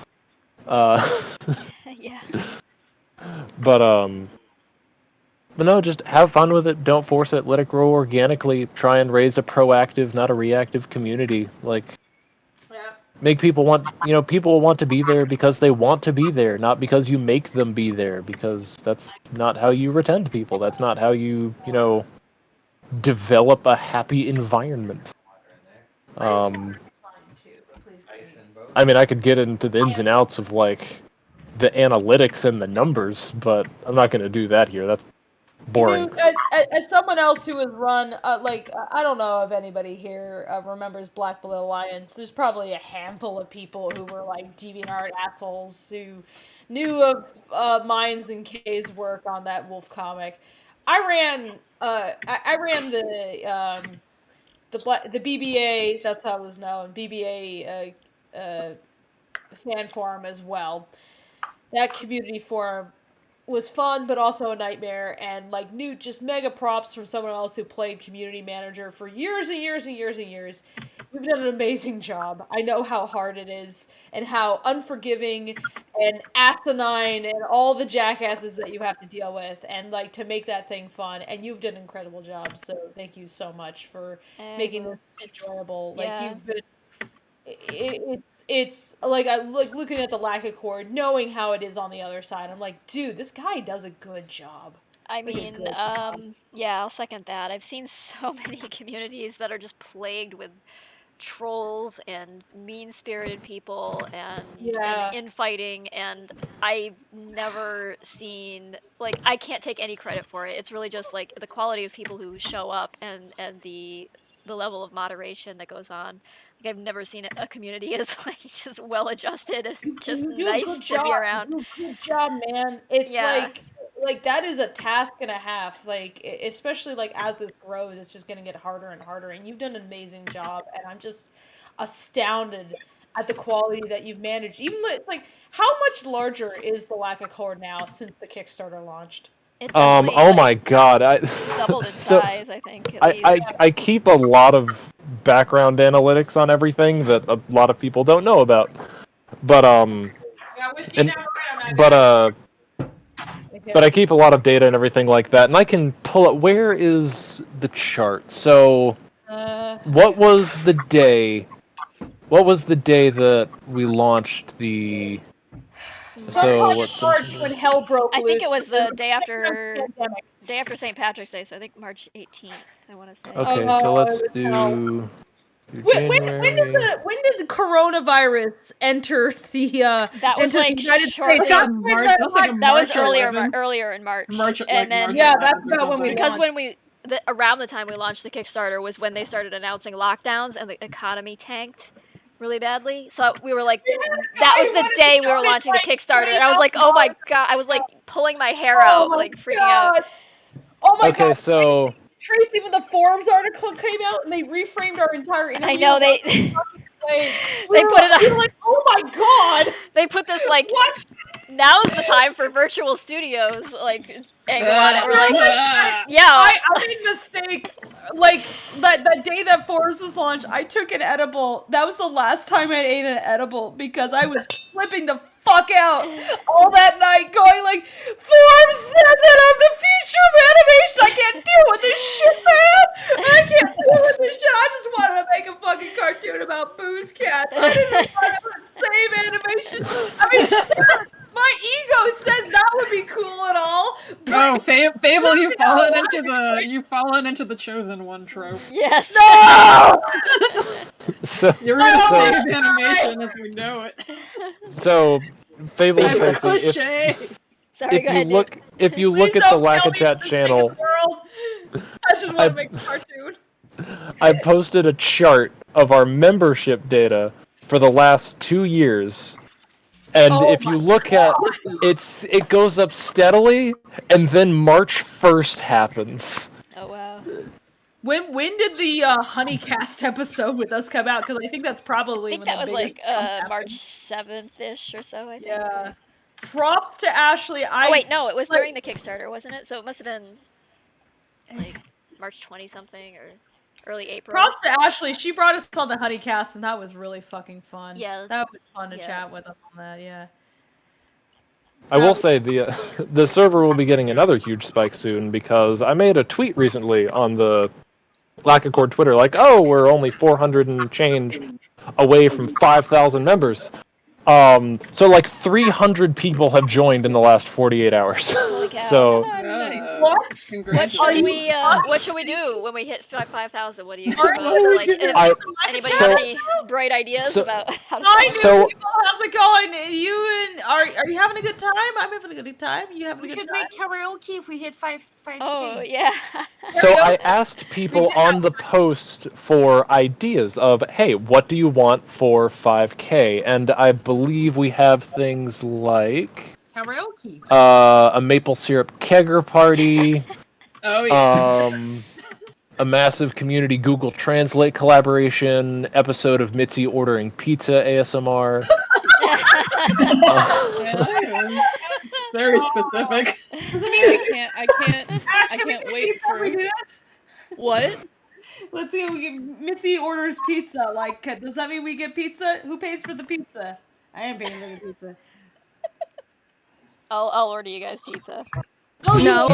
Speaker 2: Yeah.
Speaker 1: But no, just have fun with it. Don't force it. Let it grow organically. Try and raise a proactive, not a reactive community. Like, make people want, people will want to be there because they want to be there, not because you make them be there, because that's not how you retain people. That's not how you, develop a happy environment. I mean, I could get into the ins and outs of, like, the analytics and the numbers, but I'm not going to do that here. That's boring.
Speaker 4: As someone else who has run, I don't know if anybody here remembers Black Blood Alliance. There's probably a handful of people who were like DeviantArt assholes who knew of Mines and K's work on that Wolf comic. I ran the BBA. That's how it was known. BBA fan forum as well. That community forum was fun, but also a nightmare. And like Newt, just mega props from someone else who played community manager for years and years and years and years. You've done an amazing job. I know how hard it is and how unforgiving and asinine and all the jackasses that you have to deal with, and like to make that thing fun. And you've done an incredible job. So thank you so much for making this enjoyable. Like you've been. It's like I looking at the Lackachat, knowing how it is on the other side. I'm like, dude, this guy does a good job.
Speaker 2: I mean, yeah, I'll second that. I've seen so many communities that are just plagued with trolls and mean-spirited people and infighting, and I've never seen, like, I can't take any credit for it. It's really just like the quality of people who show up and the level of moderation that goes on. Like, I've never seen a community as like just well-adjusted and just nice to be around.
Speaker 4: You do a good job, man. It's like that is a task and a half. Like especially like as this grows, it's just gonna get harder and harder. And you've done an amazing job, and I'm just astounded at the quality that you've managed. Even though it's like, how much larger is the Lackachat now since the Kickstarter launched?
Speaker 1: Oh my god,
Speaker 2: doubled in size, I think.
Speaker 1: I keep a lot of background analytics on everything that a lot of people don't know about, but but I keep a lot of data and everything like that, and I can pull up. Where is the chart? So, what was the day? What was the day that we launched the?
Speaker 4: Sometime in March when hell broke loose.
Speaker 2: I think it was the day after St. Patrick's Day, so I think March 18th, I want to say.
Speaker 1: Okay, so let's do
Speaker 4: when did the coronavirus enter the
Speaker 2: that was like
Speaker 4: United
Speaker 2: shortly
Speaker 4: States?
Speaker 2: That was earlier in March. And then
Speaker 4: that's about when we
Speaker 2: because when around the time we launched the Kickstarter was when they started announcing lockdowns and the economy tanked really badly. So we were like, that was the day we were launching the Kickstarter, and I was like, oh my god, I was like pulling my hair out, like freaking out.
Speaker 4: Oh my god.
Speaker 1: So
Speaker 4: Tracy, when the Forbes article came out and they reframed our entire interview.
Speaker 2: I know they put it on.
Speaker 4: We were like, oh my god.
Speaker 2: They put this like, what? Now's the time for virtual studios, like angle on it. We're like, yeah.
Speaker 4: I made a mistake. Like that day that Forbes was launched, I took an edible. That was the last time I ate an edible because I was flipping the fuck out all that night, going like, Forbes said that I'm the future of animation. I can't deal with this shit, man. I can't deal with this shit. I just wanted to make a fucking cartoon about booze cats. I didn't want to save animation. I mean, sure, my ego says that would be cool and all.
Speaker 6: Oh, Fable, you've fallen into the chosen one trope.
Speaker 2: Yes.
Speaker 4: No.
Speaker 1: So
Speaker 6: you're in the same animation as we know it.
Speaker 1: So, Fable and Tracy,
Speaker 2: Sorry, go ahead.
Speaker 1: If you look at the Lackachat channel,
Speaker 4: just want to make a cartoon.
Speaker 1: I posted a chart of our membership data for the last 2 years. And if you look at it goes up steadily, and then March 1st happens.
Speaker 2: Oh wow.
Speaker 4: When did the Honeycast episode with us come out? Because I think that's probably
Speaker 2: I think
Speaker 4: when
Speaker 2: that
Speaker 4: the
Speaker 2: was
Speaker 4: biggest
Speaker 2: like March 7th-ish or so, I think.
Speaker 4: Yeah. Props to Ashley.
Speaker 2: Oh wait, no, it was during the Kickstarter, wasn't it? So it must have been like March 20 something or early April.
Speaker 4: Props to Ashley. She brought us on the Honeycast, and that was really fucking fun.
Speaker 2: Yeah.
Speaker 4: That was fun to chat with them on that. Yeah.
Speaker 1: I will say the server will be getting another huge spike soon because I made a tweet recently on the Lackachat Twitter like, oh, we're only 400 and change away from 5,000 members. So like 300 people have joined in the last 48 hours.
Speaker 2: Holy cow.
Speaker 1: So
Speaker 2: What should we do when we hit 5,000? What do you propose? Like, anybody have any bright ideas about how to
Speaker 4: Hi, people. How's it going? Are you having a good time? I'm having a good time. You having a good
Speaker 7: We should
Speaker 4: time?
Speaker 7: make karaoke if we hit 5K.
Speaker 2: Oh yeah.
Speaker 1: So I asked people on the post for ideas of, hey, what do you want for 5K? And I believe we have things like
Speaker 4: karaoke,
Speaker 1: a maple syrup kegger party, a massive community Google Translate collaboration, episode of Mitzi ordering pizza ASMR.
Speaker 6: Very specific.
Speaker 17: I can't wait for what?
Speaker 4: Let's see. We get Mitzi orders pizza. Like, does that mean we get pizza? Who pays for the pizza? I am paying for the pizza.
Speaker 2: I'll order you guys pizza.
Speaker 3: No,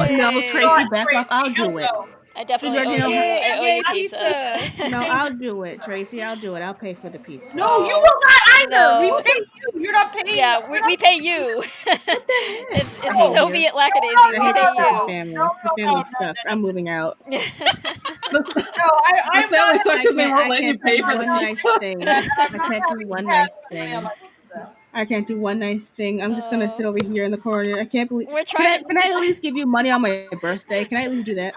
Speaker 3: Tracy, back off. I'll do it.
Speaker 2: I definitely owe you pizza.
Speaker 3: No, I'll do it, Tracy. I'll do it. I'll pay for the pizza.
Speaker 4: No, you will not either.
Speaker 2: No.
Speaker 4: We pay you. You're not paying.
Speaker 2: Yeah, we pay you. It's
Speaker 3: hate
Speaker 2: Soviet
Speaker 3: you.
Speaker 2: Lackadaisy.
Speaker 3: I
Speaker 2: We
Speaker 3: hate
Speaker 2: pay
Speaker 3: this
Speaker 2: you.
Speaker 3: family. This family sucks. I'm moving out.
Speaker 6: This family sucks because they won't let you pay for the
Speaker 3: nice thing. I can't do one nice thing. I can't do one nice thing. I'm just gonna sit over here in the corner. I can't believe. Can I at least give you money on my birthday? Can I at least do that?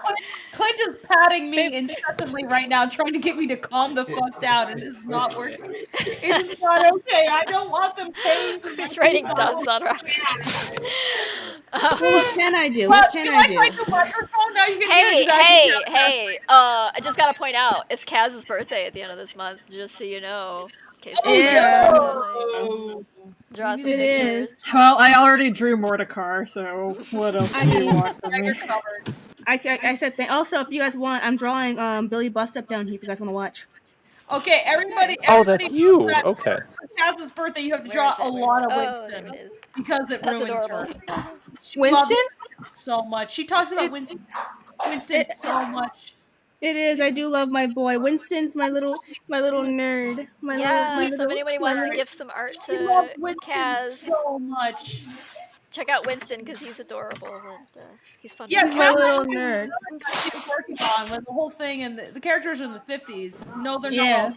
Speaker 4: Clint is patting me incessantly right now, trying to get me to calm the fuck down, and it's not working. It's not okay. I don't want them paying.
Speaker 2: He's writing duds on rocks.
Speaker 3: What can I do? What can I do?
Speaker 2: Hey! I just gotta point out, it's Kaz's birthday at the end of this month, just so you know. Draw some pictures.
Speaker 6: Well, I already drew Mordecai, so what else do you want from me?
Speaker 3: I said also, if you guys want, I'm drawing Billy Bust Up down here if you guys want to watch.
Speaker 4: Okay, everybody.
Speaker 1: Oh, that's you. Okay.
Speaker 4: For Kaz's birthday, you have to draw a lot of Winston because it ruins her.
Speaker 3: Winston?
Speaker 4: So much. She talks about Winston so much.
Speaker 3: It is. I do love my boy. Winston's my little nerd.
Speaker 2: So if anybody wants to give some art to Kaz,
Speaker 4: so much.
Speaker 2: Check out Winston because he's adorable and he's fun.
Speaker 4: Yeah,
Speaker 3: my little nerd.
Speaker 4: She's working on with the whole thing, and the characters are in the 50s. No, they're
Speaker 3: Yeah.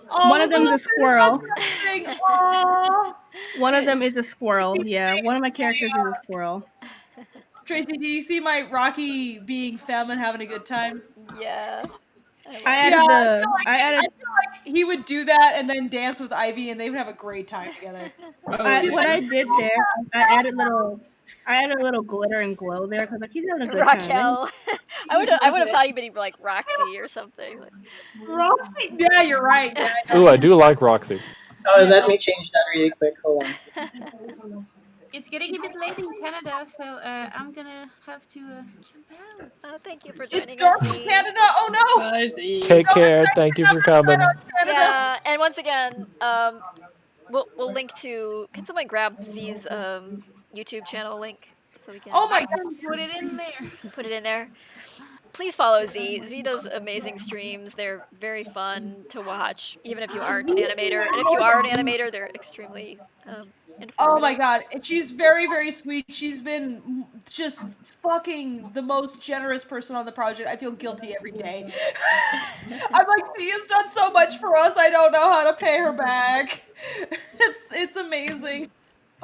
Speaker 4: not.
Speaker 3: One of them's a squirrel.
Speaker 4: Aww.
Speaker 3: One of them is a squirrel. Yeah, one of my characters is a squirrel.
Speaker 4: Tracy, do you see my Rocky being femme and having a good time?
Speaker 2: Yeah.
Speaker 3: I feel like
Speaker 4: he would do that and then dance with Ivy, and they would have a great time together.
Speaker 3: What I did there, I added a little glitter and glow there because he's having a good time.
Speaker 2: Raquel. I would have thought he'd be like Roxy or something.
Speaker 4: Roxy? Yeah, you're right. Yeah,
Speaker 1: Ooh, I do like Roxy.
Speaker 21: Oh, let me change that really quick. Hold on.
Speaker 7: It's getting a bit late in Canada, so I'm gonna have to jump out.
Speaker 2: Oh, thank you for joining
Speaker 4: it's dark
Speaker 2: us.
Speaker 4: in Canada. Oh no!
Speaker 6: Bye, Z.
Speaker 1: Take care. Thank you for coming.
Speaker 2: Yeah, and once again, we'll link to. Can someone grab Z's YouTube channel link so we can?
Speaker 4: Oh my god!
Speaker 7: Put it in there.
Speaker 2: Put it in there. Please follow Z. Z does amazing streams. They're very fun to watch, even if you aren't an animator. And if you are an animator, they're extremely
Speaker 4: oh my god, she's very, very sweet. She's been just fucking the most generous person on the project. I feel guilty every day. I'm like, she has done so much for us. I don't know how to pay her back. It's amazing.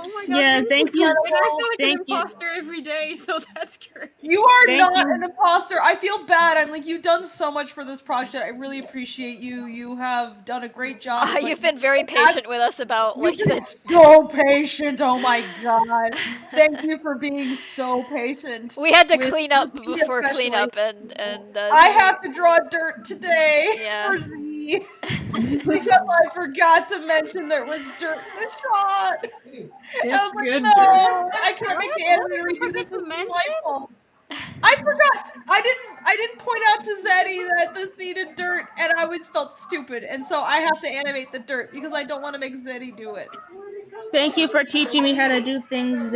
Speaker 7: Oh my god.
Speaker 9: Yeah, thank you.
Speaker 7: And I feel like
Speaker 9: Thank
Speaker 7: an
Speaker 9: you.
Speaker 7: imposter every day, so that's great.
Speaker 4: You are
Speaker 9: Thank
Speaker 4: not
Speaker 9: you.
Speaker 4: an imposter. I feel bad. I'm like, you've done so much for this project. I really appreciate you. You have done a great job. Of, like,
Speaker 2: You've been very patient with us about
Speaker 4: You've
Speaker 2: like
Speaker 4: been
Speaker 2: this.
Speaker 4: so patient. Oh my god. Thank you for being so patient.
Speaker 2: We had to
Speaker 4: with
Speaker 2: clean up
Speaker 4: me
Speaker 2: before
Speaker 4: especially.
Speaker 2: cleanup, and
Speaker 4: I have to draw dirt today
Speaker 2: Yeah.
Speaker 4: for Z because I forgot to mention there was dirt in the shot. I was like,
Speaker 6: good
Speaker 4: no,
Speaker 6: dirt.
Speaker 4: I can't make the
Speaker 7: What
Speaker 4: animator
Speaker 7: did you
Speaker 4: redo this.
Speaker 7: forget to
Speaker 4: This is
Speaker 7: mention?
Speaker 4: my fault. I forgot. I didn't point out to Zeddy that this needed dirt, and I always felt stupid, and so I have to animate the dirt because I don't want to make Zeddy do it.
Speaker 9: Thank you for teaching me how to do things,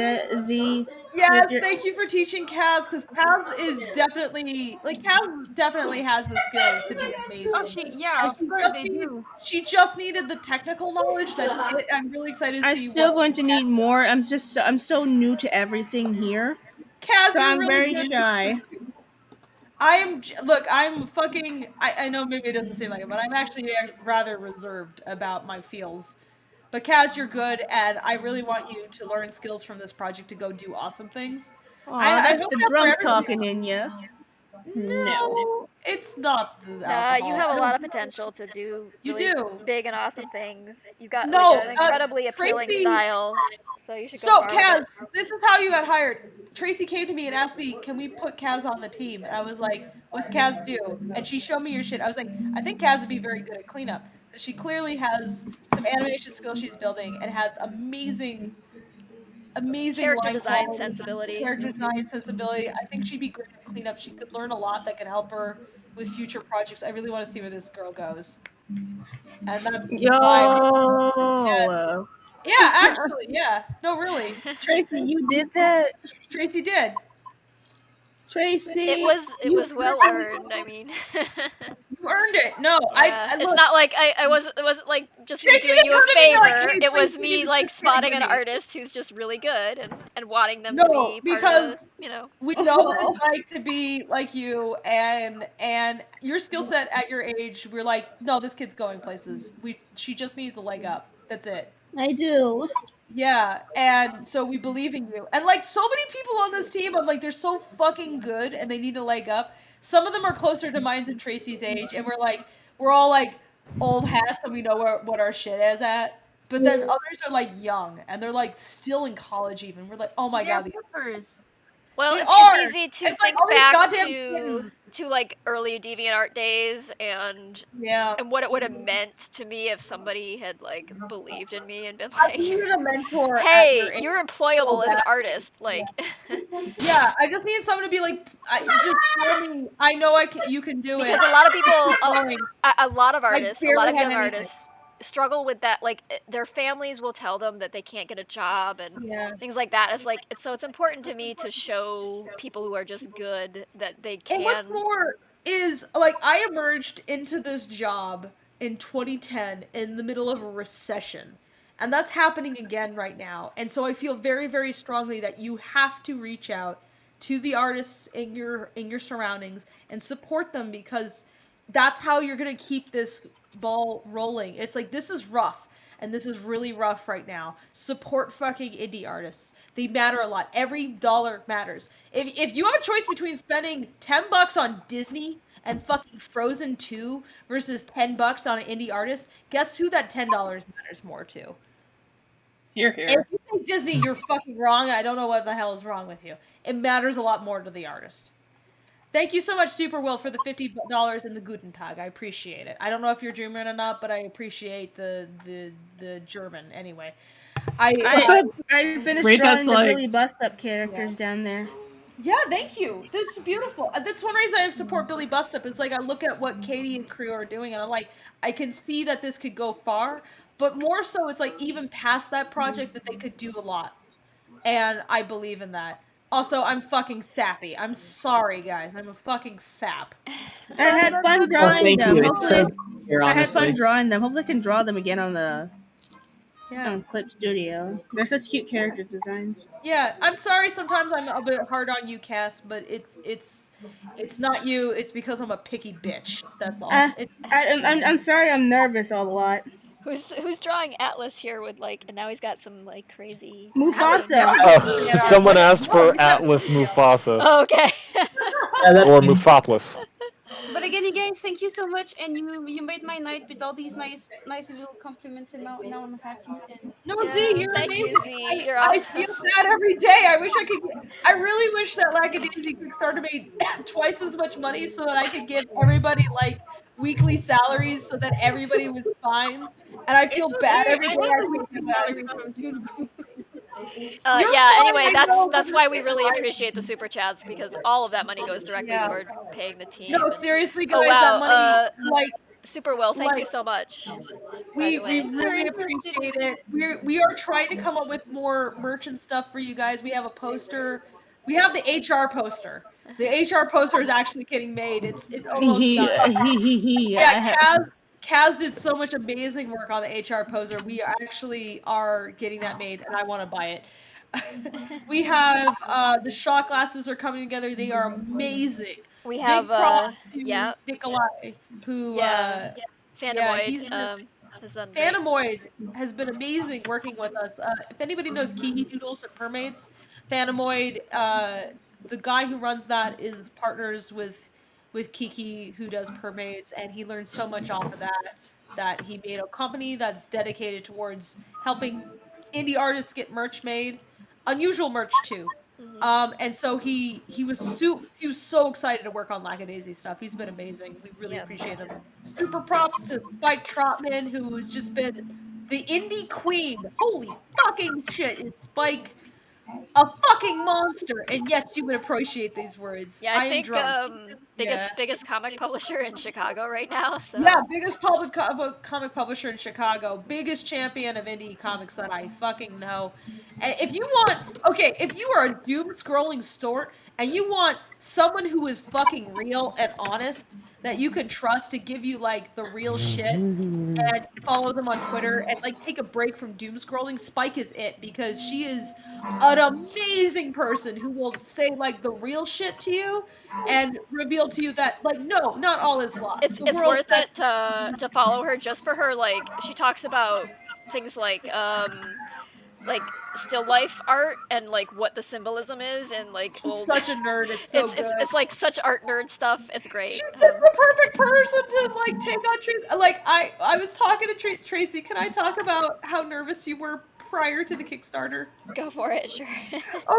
Speaker 9: Z.
Speaker 4: Yes, thank you for teaching Kaz, because Kaz is definitely Kaz definitely has the skills to be amazing.
Speaker 7: Oh, yeah, of course they do.
Speaker 4: She just needed the technical knowledge. That's it. I'm really excited to
Speaker 9: I'm
Speaker 4: see.
Speaker 9: still going to need more. I'm so new to everything here.
Speaker 4: Kaz,
Speaker 9: so
Speaker 4: you're
Speaker 9: I'm
Speaker 4: really
Speaker 9: very
Speaker 4: good.
Speaker 9: shy.
Speaker 4: I'm fucking. I know maybe it doesn't seem like it, but I'm actually rather reserved about my feels. But Kaz, you're good, and I really want you to learn skills from this project to go do awesome things.
Speaker 9: Aw, that's
Speaker 4: hope
Speaker 9: the
Speaker 4: that for
Speaker 9: drunk
Speaker 4: everybody.
Speaker 9: talking in you.
Speaker 4: No, it's not the
Speaker 2: You
Speaker 4: alcohol.
Speaker 2: have
Speaker 4: I
Speaker 2: a lot
Speaker 4: don't-
Speaker 2: of potential to do
Speaker 4: You
Speaker 2: really
Speaker 4: do.
Speaker 2: big and awesome things. You got
Speaker 4: No,
Speaker 2: like an incredibly appealing
Speaker 4: Tracy-
Speaker 2: style, so you should go
Speaker 4: So,
Speaker 2: far
Speaker 4: Kaz,
Speaker 2: with it.
Speaker 4: this is how you got hired. Tracy came to me and asked me, "Can we put Kaz on the team?" And I was like, "What's Kaz do?" And she showed me your shit. I was like, "I think Kaz would be very good at cleanup. She clearly has some animation skills she's building and has amazing
Speaker 2: Character
Speaker 4: line
Speaker 2: design
Speaker 4: quality,
Speaker 2: sensibility.
Speaker 4: character design sensibility. I think she'd be great at cleanup. She could learn a lot that could help her with future projects. I really want to see where this girl goes." And that's
Speaker 9: Yo.
Speaker 4: Yeah, actually, yeah. No, really.
Speaker 9: Tracy, you did that?
Speaker 4: Tracy did.
Speaker 9: Tracy.
Speaker 2: It was well earned. I mean,
Speaker 4: you earned it. No,
Speaker 2: yeah. It's not like it wasn't like just me
Speaker 4: Tracy
Speaker 2: doing
Speaker 4: didn't
Speaker 2: you a
Speaker 4: come to me
Speaker 2: favor.
Speaker 4: like, "Hey,
Speaker 2: It was
Speaker 4: Tracy,
Speaker 2: me
Speaker 4: this
Speaker 2: like
Speaker 4: is
Speaker 2: spotting an
Speaker 4: pretty good."
Speaker 2: artist who's just really good and wanting them to
Speaker 4: No,
Speaker 2: be part
Speaker 4: because
Speaker 2: of the,
Speaker 4: we know what it's like to be like you, and your skill set at your age. We're like, no, this kid's going places. She just needs a leg up. That's it.
Speaker 9: I do.
Speaker 4: Yeah, and so we believe in you. And like so many people on this team, I'm like, they're so fucking good and they need a leg up. Some of them are closer to mine's and Tracy's age, and we're all like old hats and we know what our shit is at. But then others are like young and they're like still in college even. We're like, oh my god,
Speaker 2: Well,
Speaker 4: They
Speaker 2: it's
Speaker 4: are.
Speaker 2: easy to
Speaker 4: It's like
Speaker 2: think
Speaker 4: all these
Speaker 2: back
Speaker 4: goddamn
Speaker 2: to like early DeviantArt days and what it would have meant to me if somebody had like believed in me and been like,
Speaker 4: needed a mentor at
Speaker 2: "Hey,
Speaker 4: your age
Speaker 2: you're employable
Speaker 4: so
Speaker 2: as an
Speaker 4: bad."
Speaker 2: artist." Like,
Speaker 4: Yeah, I just need someone to be like, just tell me. I know you can do it.
Speaker 2: because a lot of people,
Speaker 4: Going.
Speaker 2: a lot of artists, a lot
Speaker 4: barely
Speaker 2: of
Speaker 4: have
Speaker 2: young
Speaker 4: anything.
Speaker 2: artists struggle with that. Like, their families will tell them that they can't get a job and things like that. It's like so it's important to me to show people who are just good that they can.
Speaker 4: And what's more is like I emerged into this job in 2010 in the middle of a recession. And that's happening again right now. And so I feel very, very strongly that you have to reach out to the artists in your surroundings and support them, because that's how you're going to keep this ball rolling. It's like, this is rough and this is really rough right now. Support fucking indie artists. They matter a lot. Every dollar matters. If you have a choice between spending $10 on Disney and fucking Frozen 2 versus $10 on an indie artist, guess who that $10 matters more to?
Speaker 6: Here.
Speaker 4: If you think Disney, you're fucking wrong. I don't know what the hell is wrong with you. It matters a lot more to the artist. Thank you so much, Super Will, for the $50 in the Guten Tag. I appreciate it. I don't know if you're German or not, but I appreciate the German anyway. I
Speaker 9: finished drawing the really bust up characters down there.
Speaker 4: Yeah, thank you. That's beautiful. That's one reason I support Billy Bustup. It's like I look at what Katie and crew are doing, and I'm like, I can see that this could go far, but more so, it's like even past that project that they could do a lot, and I believe in that. Also, I'm fucking sappy. I'm sorry, guys. I'm a fucking sap.
Speaker 9: I had fun drawing
Speaker 20: thank
Speaker 9: them.
Speaker 20: you. It's so
Speaker 9: Hopefully,
Speaker 20: here,
Speaker 9: I had fun
Speaker 20: honestly.
Speaker 9: drawing them. Hopefully, I can draw them again on Clip Studio. They're such cute character designs.
Speaker 4: Yeah, I'm sorry. Sometimes I'm a bit hard on you, Cass, but it's not you. It's because I'm a picky bitch. That's all.
Speaker 9: I'm sorry. I'm nervous a lot.
Speaker 2: Who's drawing Atlas here with like, and now he's got some like crazy.
Speaker 3: Mufasa.
Speaker 1: Oh, someone asked for Atlas Mufasa.
Speaker 2: Oh, okay.
Speaker 1: Or Mufatlas.
Speaker 7: But again, you guys, thank you so much, and you made my night with all these nice little compliments, and now I'm happy. And
Speaker 3: No,
Speaker 2: Yeah,
Speaker 3: Z, you're
Speaker 2: thank you,
Speaker 3: amazing.
Speaker 2: Z. You're
Speaker 3: I
Speaker 2: awesome.
Speaker 3: feel that every day. I wish I could. I really wish that Lackadaisy Kickstarter made twice as much money so that I could give everybody like weekly salaries so that everybody was fine. And I feel bad every day. I can't do that.
Speaker 2: Yeah.
Speaker 3: fine,
Speaker 2: Anyway,
Speaker 3: I know,
Speaker 2: that's
Speaker 3: but
Speaker 2: why we
Speaker 3: it's
Speaker 2: really
Speaker 3: fine.
Speaker 2: appreciate the super chats because all of that money goes directly
Speaker 3: Yeah.
Speaker 2: toward paying the team.
Speaker 3: No,
Speaker 2: and-
Speaker 3: seriously, guys,
Speaker 2: Oh wow.
Speaker 3: that money, like,
Speaker 2: Super well. Thank you
Speaker 3: like,
Speaker 2: so much.
Speaker 3: we
Speaker 2: by the way.
Speaker 3: really appreciate it. We are trying to come up with more merch and stuff for you guys. We have a poster. We have the HR poster. The HR poster is actually getting made. It's almost done. Yeah, Kaz did so much amazing work on the HR poster. We actually are getting that made, and I want to buy it. We have the shot glasses are coming together. They are amazing.
Speaker 2: We have
Speaker 3: Big props to
Speaker 2: yeah.
Speaker 3: Nikolai, who
Speaker 2: Yeah.
Speaker 3: yeah,
Speaker 2: Fanamoid
Speaker 3: he's been,
Speaker 2: has done great.
Speaker 3: Fanamoid has been amazing working with us. If anybody knows Kiki Doodles and Mermaids, Fanamoid, the guy who runs that is partners with Kiki, who does Mermaids, and he learned so much off of that he made a company that's dedicated towards helping indie artists get merch made, unusual merch too. And so he was so excited to work on Lackadaisy stuff. He's been amazing. We really appreciate him. Super props to Spike Trotman, who's just been the indie queen. Holy fucking shit, is Spike a fucking monster? And yes, you would appreciate these words.
Speaker 2: Yeah, I
Speaker 3: am
Speaker 2: think
Speaker 3: drunk.
Speaker 2: biggest comic publisher in Chicago right now. So
Speaker 3: Yeah, biggest comic publisher in Chicago, biggest champion of indie comics that I fucking know. And if you are a doom scrolling stort and you want someone who is fucking real and honest that you can trust to give you like the real shit and follow them on Twitter and like take a break from doom scrolling, Spike is it because she is an amazing person who will say like the real shit to you and reveal to you that like no, not all is lost.
Speaker 2: it's worth it to follow her just for her. Like she talks about things like still life art and like what the symbolism is and like
Speaker 3: She's such a nerd. It's so good.
Speaker 2: It's like such art nerd stuff. It's great.
Speaker 3: She's the perfect person to like take on Tracy. Like I was talking to Tracy. Can I talk about how nervous you were prior to the Kickstarter?
Speaker 2: Go for it, sure.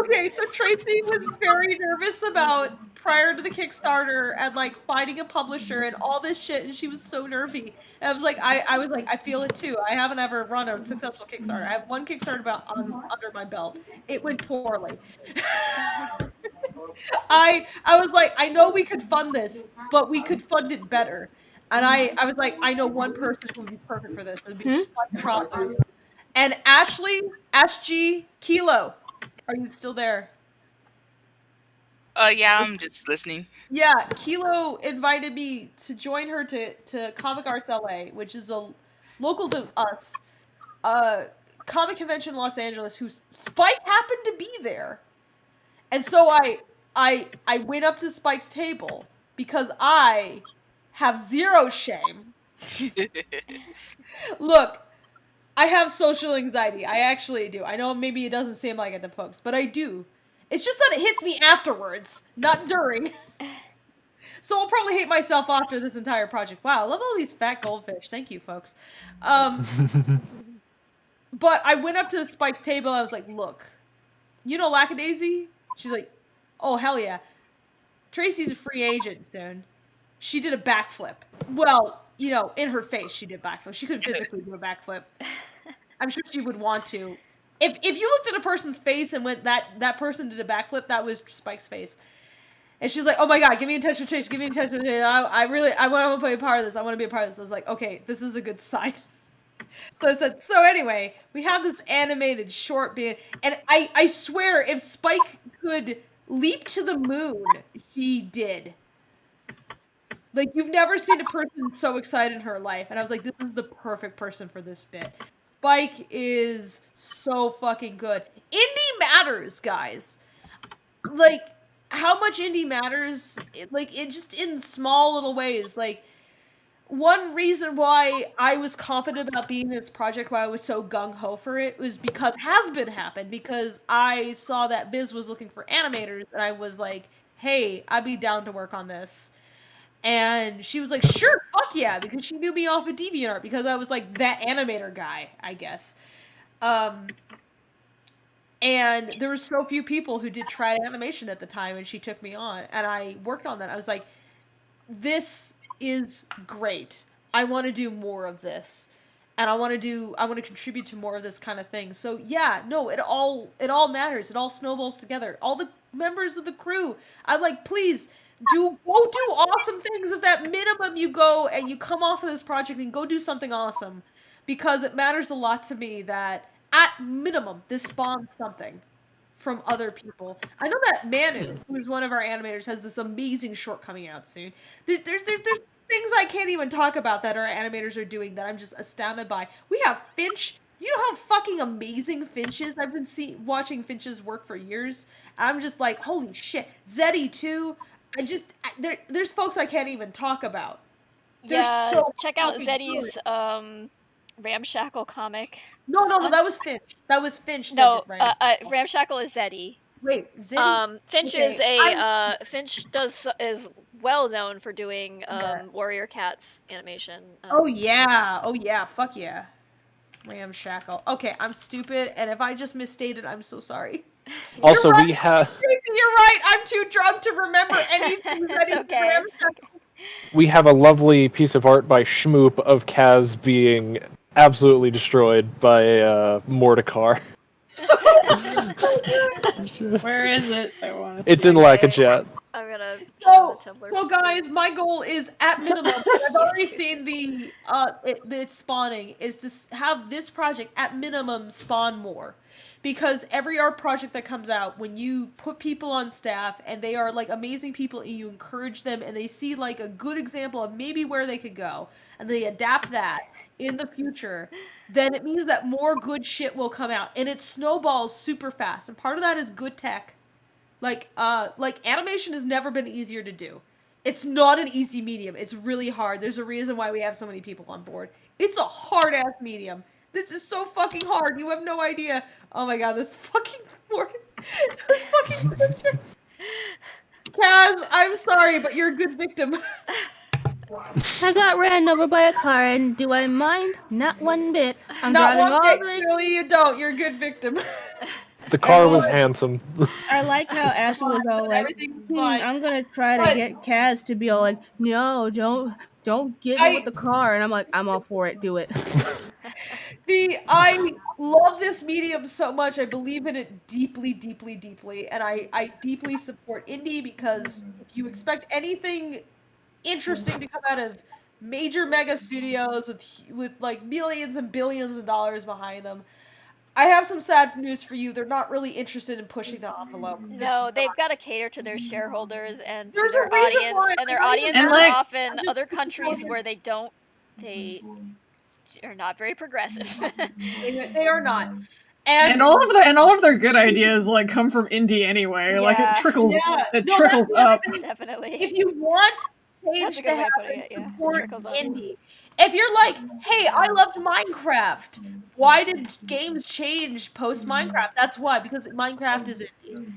Speaker 3: Okay, so Tracy was very nervous about prior to the Kickstarter and like finding a publisher and all this shit, and she was so nervy. And I was like, I feel it too. I haven't ever run a successful Kickstarter. I have one Kickstarter under my belt. It went poorly. I was like, I know we could fund this, but we could fund it better. And I was like, I know one person who would be perfect for this. It would be Spike Trotman. And Ashley, SG Kilo, are you still there?
Speaker 18: Yeah, I'm just listening.
Speaker 3: Yeah, Kilo invited me to join her to Comic Arts LA, which is a local to us, comic convention in Los Angeles. Who Spike happened to be there, and so I went up to Spike's table because I have zero shame. Look, I have social anxiety. I actually do. I know maybe it doesn't seem like it to folks, but I do. It's just that it hits me afterwards, not during. So I'll probably hate myself after this entire project. Wow, I love all these fat goldfish. Thank you, folks. But I went up to Spike's table. I was like, look, you know Lackadaisy? She's like, oh, hell yeah. Tracy's a free agent soon. She did a backflip. Well, you know, in her face, she did backflip. She couldn't physically do a backflip. I'm sure she would want to. If you looked at a person's face and went, that person did a backflip, that was Spike's face. And she's like, oh my god, give me in touch with Tracy. Give me in touch with Tracy. I want to be a part of this. I want to be a part of this. I was like, okay, this is a good sign. So I said, so anyway, we have this animated short being, and I swear, if Spike could leap to the moon, she did. Like, you've never seen a person so excited in her life. And I was like, this is the perfect person for this bit. Spike is so fucking good. Indie matters, guys. Like, how much indie matters, like, it just in small little ways. Like,
Speaker 4: one reason why I was confident about being in this project, why I was so gung-ho for it, was because Has-Been happened, because I saw that Biz was looking for animators, and I was like, hey, I'd be down to work on this. And she was like, sure, fuck yeah, because she knew me off of DeviantArt, because I was like that animator guy, I guess. And there were so few people who did trad animation at the time, and she took me on, and I worked on that. I was like, this is great. I want to do more of this. And I want to contribute to more of this kind of thing. So yeah, no, it all matters. It all snowballs together. All the members of the crew, I'm like, please go do awesome things. If that minimum you go and you come off of this project and go do something awesome, because it matters a lot to me that at minimum this spawns something from other people. I know that Manu, who's one of our animators, has this amazing short coming out soon. There's things I can't even talk about that our animators are doing that I'm just astounded by. We have Finch. You know how fucking amazing Finch is? I've been watching Finch's work for years. I'm just like, holy shit. Zeddy too. There's folks I can't even talk about.
Speaker 2: Yeah, so check out Zeddy's Ramshackle comic.
Speaker 4: No, that was Finch. That was Finch.
Speaker 2: No, Ramshackle is Zeddy.
Speaker 4: Wait, Zeddy?
Speaker 2: Finch is Finch is well known for doing Warrior Cats animation.
Speaker 4: Oh yeah, fuck yeah. Ramshackle. Okay, I'm stupid, and if I just misstated, I'm so sorry.
Speaker 1: Also,
Speaker 4: right.
Speaker 1: we have.
Speaker 4: You're right. I'm too drunk to remember anything.
Speaker 2: It's okay.
Speaker 1: We have a lovely piece of art by Schmoop of Kaz being absolutely destroyed by Mordecai.
Speaker 6: Where is it? I want
Speaker 1: to. It's in Lackachat.
Speaker 2: I'm gonna.
Speaker 4: So guys, my goal is at minimum. I've already seen the it's spawning is to have this project at minimum spawn more. Because every art project that comes out, when you put people on staff and they are like amazing people and you encourage them and they see like a good example of maybe where they could go and they adapt that in the future, then it means that more good shit will come out and it snowballs super fast. And part of that is good tech. Like animation has never been easier to do. It's not an easy medium. It's really hard. There's a reason why we have so many people on board. It's a hard ass medium. This is so fucking hard. You have no idea. Oh my god, this fucking fucking picture. Kaz, I'm sorry, but you're a good victim.
Speaker 9: I got ran over by a car, and do I mind? Not one bit. I'm
Speaker 4: Not
Speaker 9: driving
Speaker 4: one
Speaker 9: all
Speaker 4: bit,
Speaker 9: the way.
Speaker 4: really, you don't. You're a good victim.
Speaker 1: The car was handsome.
Speaker 9: I like how Ashley was all like, I'm gonna try to get Kaz to be all like, no, don't get me with the car. And I'm like, I'm all for it. Do it.
Speaker 4: I love this medium so much. I believe in it deeply, deeply, deeply. And I deeply support indie because if you expect anything interesting to come out of major mega studios with like millions and billions of dollars behind them, I have some sad news for you. They're not really interested in pushing the envelope.
Speaker 2: No, they've got to cater to their shareholders and to their audience, and their audience is
Speaker 6: like,
Speaker 2: often other countries where they are not very progressive.
Speaker 4: They are not.
Speaker 6: And all of their good ideas like come from indie anyway.
Speaker 2: Yeah.
Speaker 6: Like it trickles
Speaker 4: that's
Speaker 6: up.
Speaker 2: Definitely.
Speaker 4: If you want page to have support indie, if you're like, hey, I loved Minecraft. Why did games change post Minecraft? That's why, because Minecraft is indie.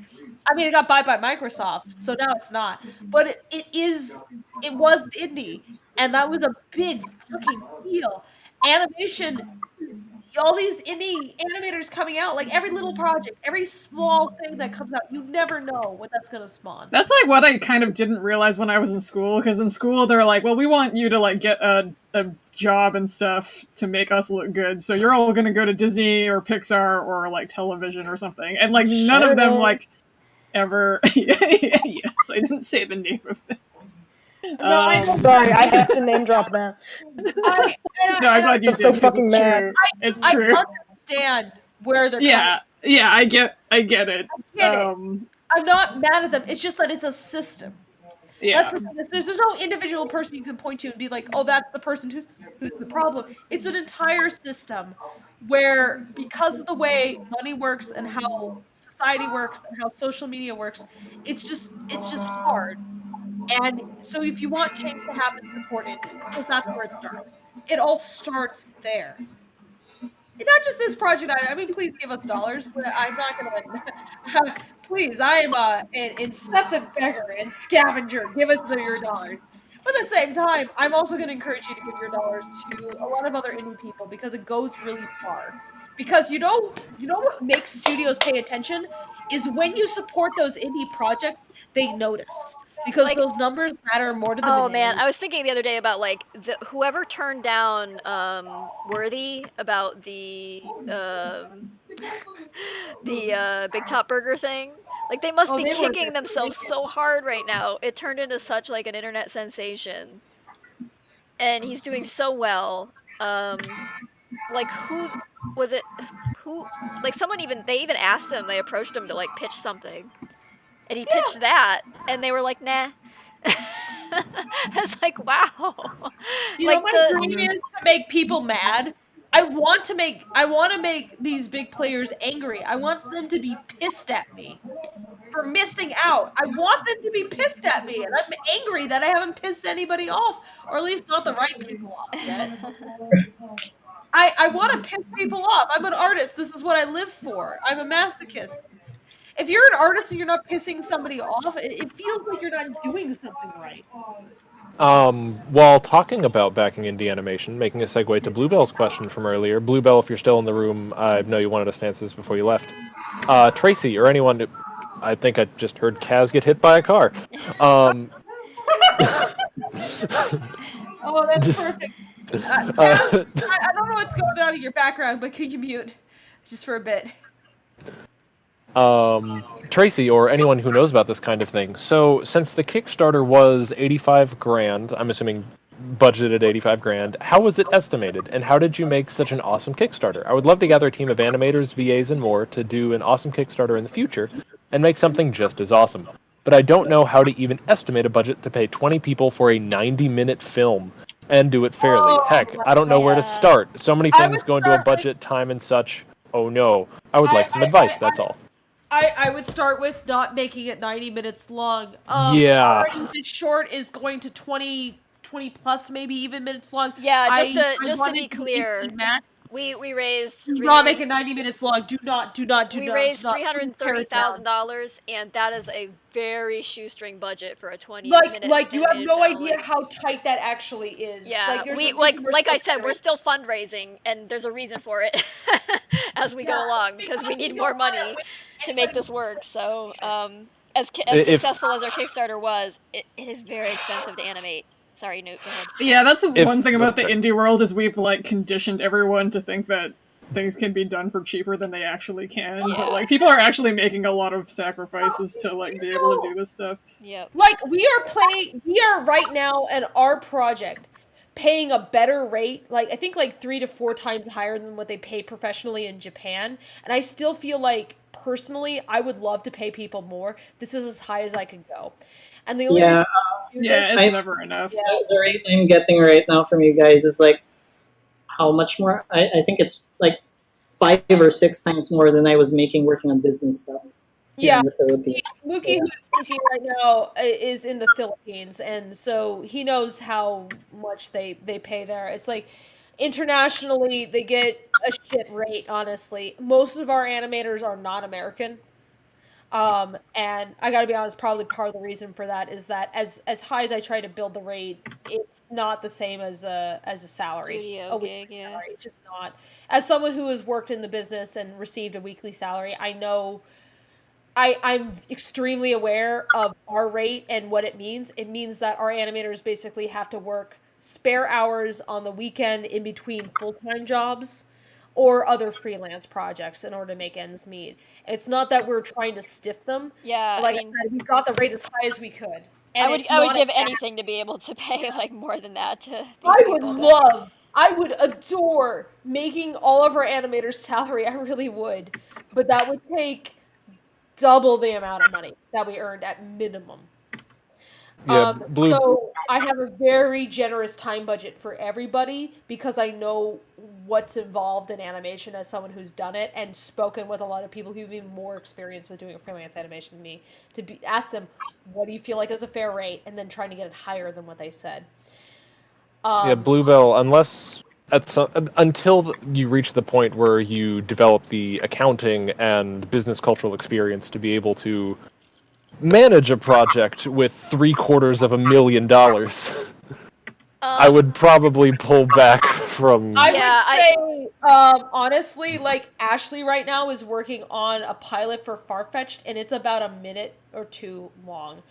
Speaker 4: I mean, it got bought by Microsoft, so now it's not. But it was indie, and that was a big fucking deal. Animation, all these indie animators coming out, like every little project, every small thing that comes out, you never know what that's gonna spawn.
Speaker 6: That's like what I kind of didn't realize when I was in school, because in school they're like, well, we want you to like get a job and stuff to make us look good, so you're all gonna go to Disney or Pixar or like television or something, and like none of them like ever. Yes, I didn't say the name of it.
Speaker 5: No, sorry, I have to name drop that.
Speaker 6: I'm glad you
Speaker 5: I'm
Speaker 6: did.
Speaker 5: so fucking mad.
Speaker 6: It's true.
Speaker 4: I understand where they're
Speaker 6: Yeah, I get it.
Speaker 4: I get it. I'm not mad at them. It's just that it's a system.
Speaker 6: Yeah.
Speaker 4: That's the thing. There's no individual person you can point to and be like, oh, that's the person who's the problem. It's an entire system where, because of the way money works and how society works and how social media works, it's just hard. And so if you want change to happen, support it, because that's where it starts. It all starts there. And not just this project. I mean, please give us dollars, but I'm not gonna. Please, I am an incessant beggar and scavenger. Give us your dollars. But at the same time, I'm also going to encourage you to give your dollars to a lot of other indie people because it goes really far. Because you know what makes studios pay attention is when you support those indie projects, they notice because
Speaker 2: Like-
Speaker 4: those numbers matter more to them.
Speaker 2: Oh
Speaker 4: than
Speaker 2: man,
Speaker 4: anything.
Speaker 2: I was thinking the other day about like whoever turned down Worthy about the the Big Top Burger thing. Like they must
Speaker 4: Oh,
Speaker 2: be
Speaker 4: they were
Speaker 2: kicking
Speaker 4: just
Speaker 2: themselves
Speaker 4: freaking-
Speaker 2: so hard right now. It turned into such like an internet sensation. And he's doing so well. Like who was it who like someone even they even asked him, they approached him to like pitch something. And he pitched that and they were like, "Nah." It's like, wow.
Speaker 4: You
Speaker 2: Like
Speaker 4: know, my dream is to make people mad. I want to make these big players angry. I want them to be pissed at me for missing out. I want them to be pissed at me, and I'm angry that I haven't pissed anybody off, or at least not the right people off yet. I want to piss people off. I'm an artist. This is what I live for. I'm a masochist. If you're an artist and you're not pissing somebody off, it feels like you're not doing something right.
Speaker 1: While talking about backing indie animation, making a segue to Bluebell's question from earlier. Bluebell, if you're still in the room, I know you wanted us to answer this before you left. Tracy, or anyone, I think I just heard Kaz get hit by a car.
Speaker 4: Oh, that's perfect. Kaz, I don't know what's going on in your background, but could you mute just for a bit?
Speaker 1: Tracy, or anyone who knows about this kind of thing. So, since the Kickstarter was 85 grand, I'm assuming budgeted 85 grand, how was it estimated, and how did you make such an awesome Kickstarter? I would love to gather a team of animators, VAs, and more to do an awesome Kickstarter in the future, and make something just as awesome. But I don't know how to even estimate a budget to pay 20 people for a 90-minute film, and do it fairly. Heck, I don't know where to start. So many things go into a budget, time, and such. Oh no. I would like some advice, that's all.
Speaker 4: I would start with not making it 90 minutes long.
Speaker 1: Yeah.
Speaker 4: Already this short is going to 20 plus, maybe even minutes long.
Speaker 2: Yeah, just
Speaker 4: I
Speaker 2: to be clear,
Speaker 4: max.
Speaker 2: we raised
Speaker 4: Do not make it 90 minutes long. Do not.
Speaker 2: We raised $330,000, and that is a very shoestring budget for a 20-minute.
Speaker 4: Like you have no
Speaker 2: film.
Speaker 4: idea how tight that actually is.
Speaker 2: Yeah,
Speaker 4: like, there's
Speaker 2: we
Speaker 4: a reason
Speaker 2: like I
Speaker 4: still
Speaker 2: said, we're still fundraising, and there's a reason for it as we go along because we need more money to make this work. So, as successful as our Kickstarter was, it is very expensive to animate. Sorry, Newt, go ahead.
Speaker 6: Yeah, that's one thing about the indie world is we've like conditioned everyone to think that things can be done for cheaper than they actually can.
Speaker 2: Yeah.
Speaker 6: But like people are actually making a lot of sacrifices to like be able to do this stuff.
Speaker 2: Yep.
Speaker 4: Like we are right now in our project paying a better rate, like I think like 3 to 4 times higher than what they pay professionally in Japan, and I still feel like personally I would love to pay people more. This is as high as I could go. And the only
Speaker 6: it's never enough.
Speaker 21: Yeah. The rate I'm getting right now from you guys is like how much more? I think it's like 5 or 6 times more than I was making working on Disney stuff.
Speaker 4: Yeah,
Speaker 21: in the Philippines.
Speaker 4: Mookie, who's speaking right now, is in the Philippines, and so he knows how much they pay there. It's like internationally, they get a shit rate. Honestly, most of our animators are not American. And I gotta be honest, probably part of the reason for that is that as high as I try to build the rate, it's not the same as a salary.
Speaker 2: Studio
Speaker 4: a weekly
Speaker 2: gig, yeah.
Speaker 4: salary. It's just not. As someone who has worked in the business and received a weekly salary, I know I'm extremely aware of our rate and what it means. It means that our animators basically have to work spare hours on the weekend in between full-time jobs or other freelance projects in order to make ends meet. It's not that we're trying to stiff them.
Speaker 2: Yeah,
Speaker 4: Like
Speaker 2: I mean,
Speaker 4: I said, we got the rate as high as we could. And
Speaker 2: I would
Speaker 4: it's not
Speaker 2: give
Speaker 4: a-
Speaker 2: anything to be able to pay like more than that to these
Speaker 4: I would
Speaker 2: people, but-
Speaker 4: love, I would adore making all of our animators' salary. I really would. But that would take double the amount of money that we earned at minimum.
Speaker 1: Yeah, Blue.
Speaker 4: So I have a very generous time budget for everybody because I know what's involved in animation as someone who's done it and spoken with a lot of people who've even more experience with doing freelance animation than me ask them, what do you feel like is a fair rate, and then trying to get it higher than what they said.
Speaker 1: Yeah, Bluebell, until you reach the point where you develop the accounting and business cultural experience to be able to manage a project with $750,000, I would probably pull back from.
Speaker 4: I would say, honestly, like Ashley right now is working on a pilot for Farfetched, and it's about a minute or two long.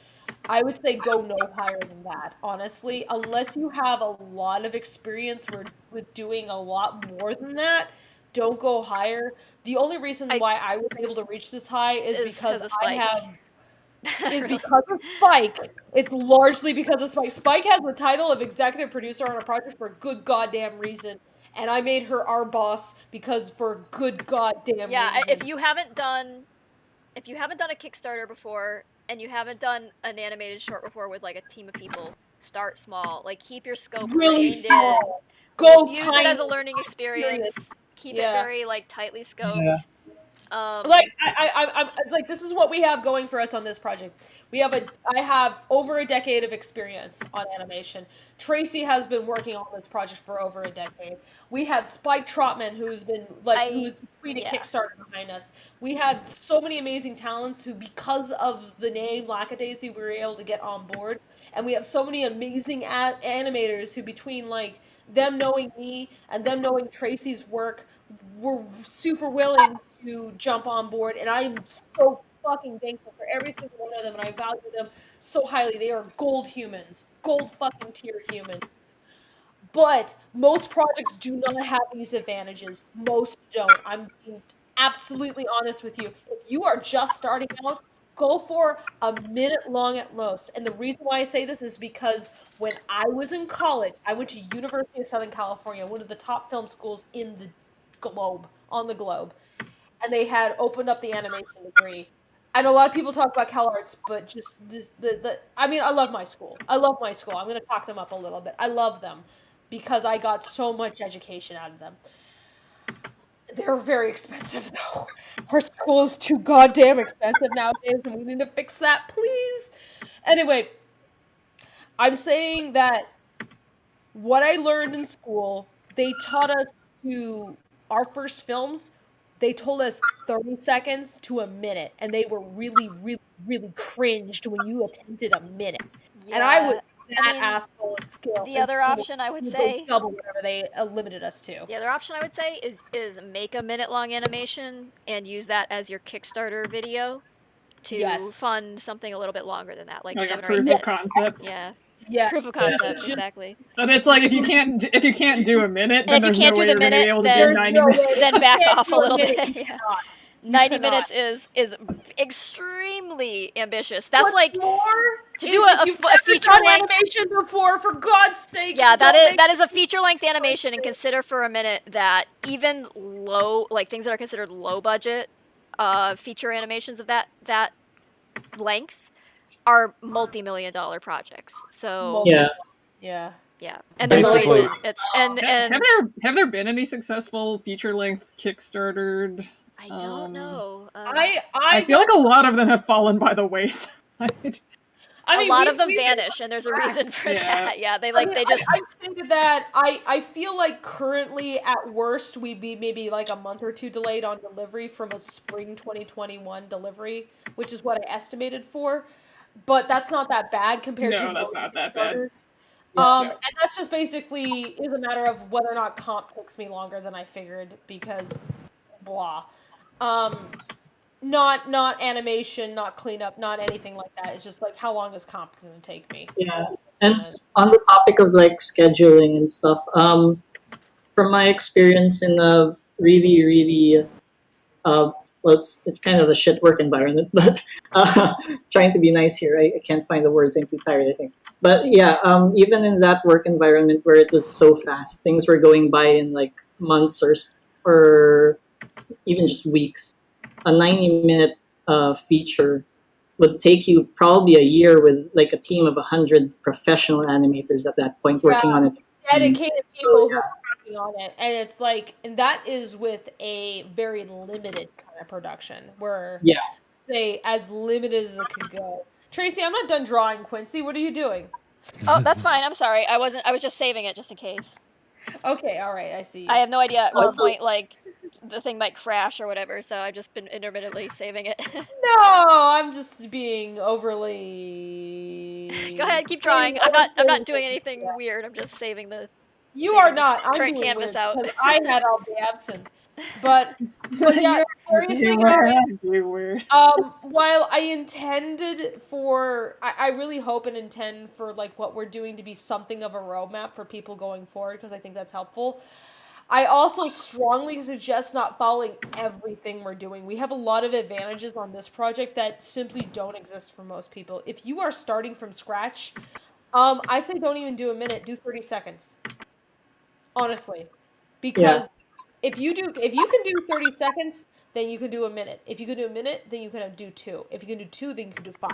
Speaker 4: I would say go no higher than that, honestly, unless you have a lot of experience with doing a lot more than that. Don't go higher. The only reason why I was able to reach this high is because I have. Because of Spike. It's largely because of Spike. Spike has the title of executive producer on a project for a good goddamn reason, and I made her our boss because for a good goddamn reason.
Speaker 2: If you haven't done a Kickstarter before and you haven't done an animated short before with like a team of people, start small. Like keep your scope
Speaker 4: Really
Speaker 2: reined
Speaker 4: small.
Speaker 2: in.
Speaker 4: Go
Speaker 2: use
Speaker 4: tiny.
Speaker 2: it as a learning experience. Keep it very like tightly scoped.
Speaker 4: Like I'm like this is what we have going for us on this project. I have over a decade of experience on animation. Tracy has been working on this project for over a decade. We had Spike Trotman, who's been who's between a Kickstarter behind us. We had so many amazing talents who, because of the name Lackadaisy, we were able to get on board. And we have so many amazing animators who, between like them knowing me and them knowing Tracy's work, were super willing to jump on board, and I am so fucking thankful for every single one of them, and I value them so highly. They are gold humans, gold fucking tier humans. But most projects do not have these advantages. Most don't. I'm being absolutely honest with you. If you are just starting out, go for a minute long at most. And the reason why I say this is because when I was in college, I went to University of Southern California, one of the top film schools in the on the globe, and they had opened up the animation degree. I know a lot of people talk about CalArts, but just I mean, I love my school. I'm going to talk them up a little bit. I love them because I got so much education out of them. They're very expensive, though. Our school is too goddamn expensive nowadays, and we need to fix that, please. Anyway, I'm saying that what I learned in school, they taught us our first films, they told us 30 seconds to a minute, and they were really, really, really cringed when you attempted a minute. And I was asshole at skill.
Speaker 2: The other option I would say,
Speaker 4: double whatever they limited us to.
Speaker 2: The other option I would say is make a minute-long animation and use that as your Kickstarter video to fund something a little bit longer than that, like 7 or 8 minutes.
Speaker 6: Proof of concept.
Speaker 2: Yeah, proof of concept, exactly.
Speaker 6: But it's like if you can't do a minute, then there's no way you're going to be able to do 90 minutes.
Speaker 2: Then back off a little bit. Yeah. 90 minutes is extremely ambitious. That's like to do a feature length
Speaker 4: animation before, for God's sake.
Speaker 2: Yeah, that is a feature length animation, and consider for a minute that even things that are considered low budget feature animations of that length are multi-million-dollar projects. So
Speaker 4: yeah.
Speaker 2: And there's always
Speaker 6: have there been any successful feature length Kickstartered?
Speaker 2: I don't know.
Speaker 4: I
Speaker 2: feel
Speaker 6: like a lot of them have fallen by the wayside.
Speaker 2: A lot of them vanish, and there's a reason for that. Yeah, they just.
Speaker 4: I stated that I feel like currently at worst we'd be maybe like a month or two delayed on delivery from a spring 2021 delivery, which is what I estimated for. But that's not that bad compared to
Speaker 6: that's not that bad.
Speaker 4: And that's just basically is a matter of whether or not comp takes me longer than I figured because blah. Not animation, not cleanup, not anything like that. It's just like how long is comp going to take me?
Speaker 21: Yeah, and on the topic of like scheduling and stuff, from my experience in a really, really, it's kind of a shit work environment, but trying to be nice here, I can't find the words. I'm too tired, I think. But yeah, even in that work environment where it was so fast, things were going by in like months or even just weeks. A 90-minute feature would take you probably a year with like a team of 100 professional animators at that point working on it.
Speaker 4: Dedicated people who are working on it, and it's like, and that is with a very limited kind of production, where say as limited as it could go. Tracy, I'm not done drawing. Quincy, what are you doing?
Speaker 2: Oh, that's fine. I'm sorry. I wasn't. I was just saving it just in case.
Speaker 4: Okay, all right. I see.
Speaker 2: I have no idea at what point like the thing might crash or whatever, so I've just been intermittently saving it.
Speaker 4: No, I'm just being overly.
Speaker 2: Go ahead, keep drawing. I'm not doing anything weird. I'm just saving the.
Speaker 4: You are not. I'm
Speaker 2: current
Speaker 4: doing
Speaker 2: canvas
Speaker 4: weird
Speaker 2: out.
Speaker 4: because I had all the absent. But yeah, seriously, guys. While I intended for, I really hope and intend for like what we're doing to be something of a roadmap for people going forward, because I think that's helpful. I also strongly suggest not following everything we're doing. We have a lot of advantages on this project that simply don't exist for most people. If you are starting from scratch, I'd say don't even do a minute, do 30 seconds. Honestly. Because if you can do 30 seconds, then you can do a minute. If you can do a minute, then you can do 2. If you can do 2, then you can do 5.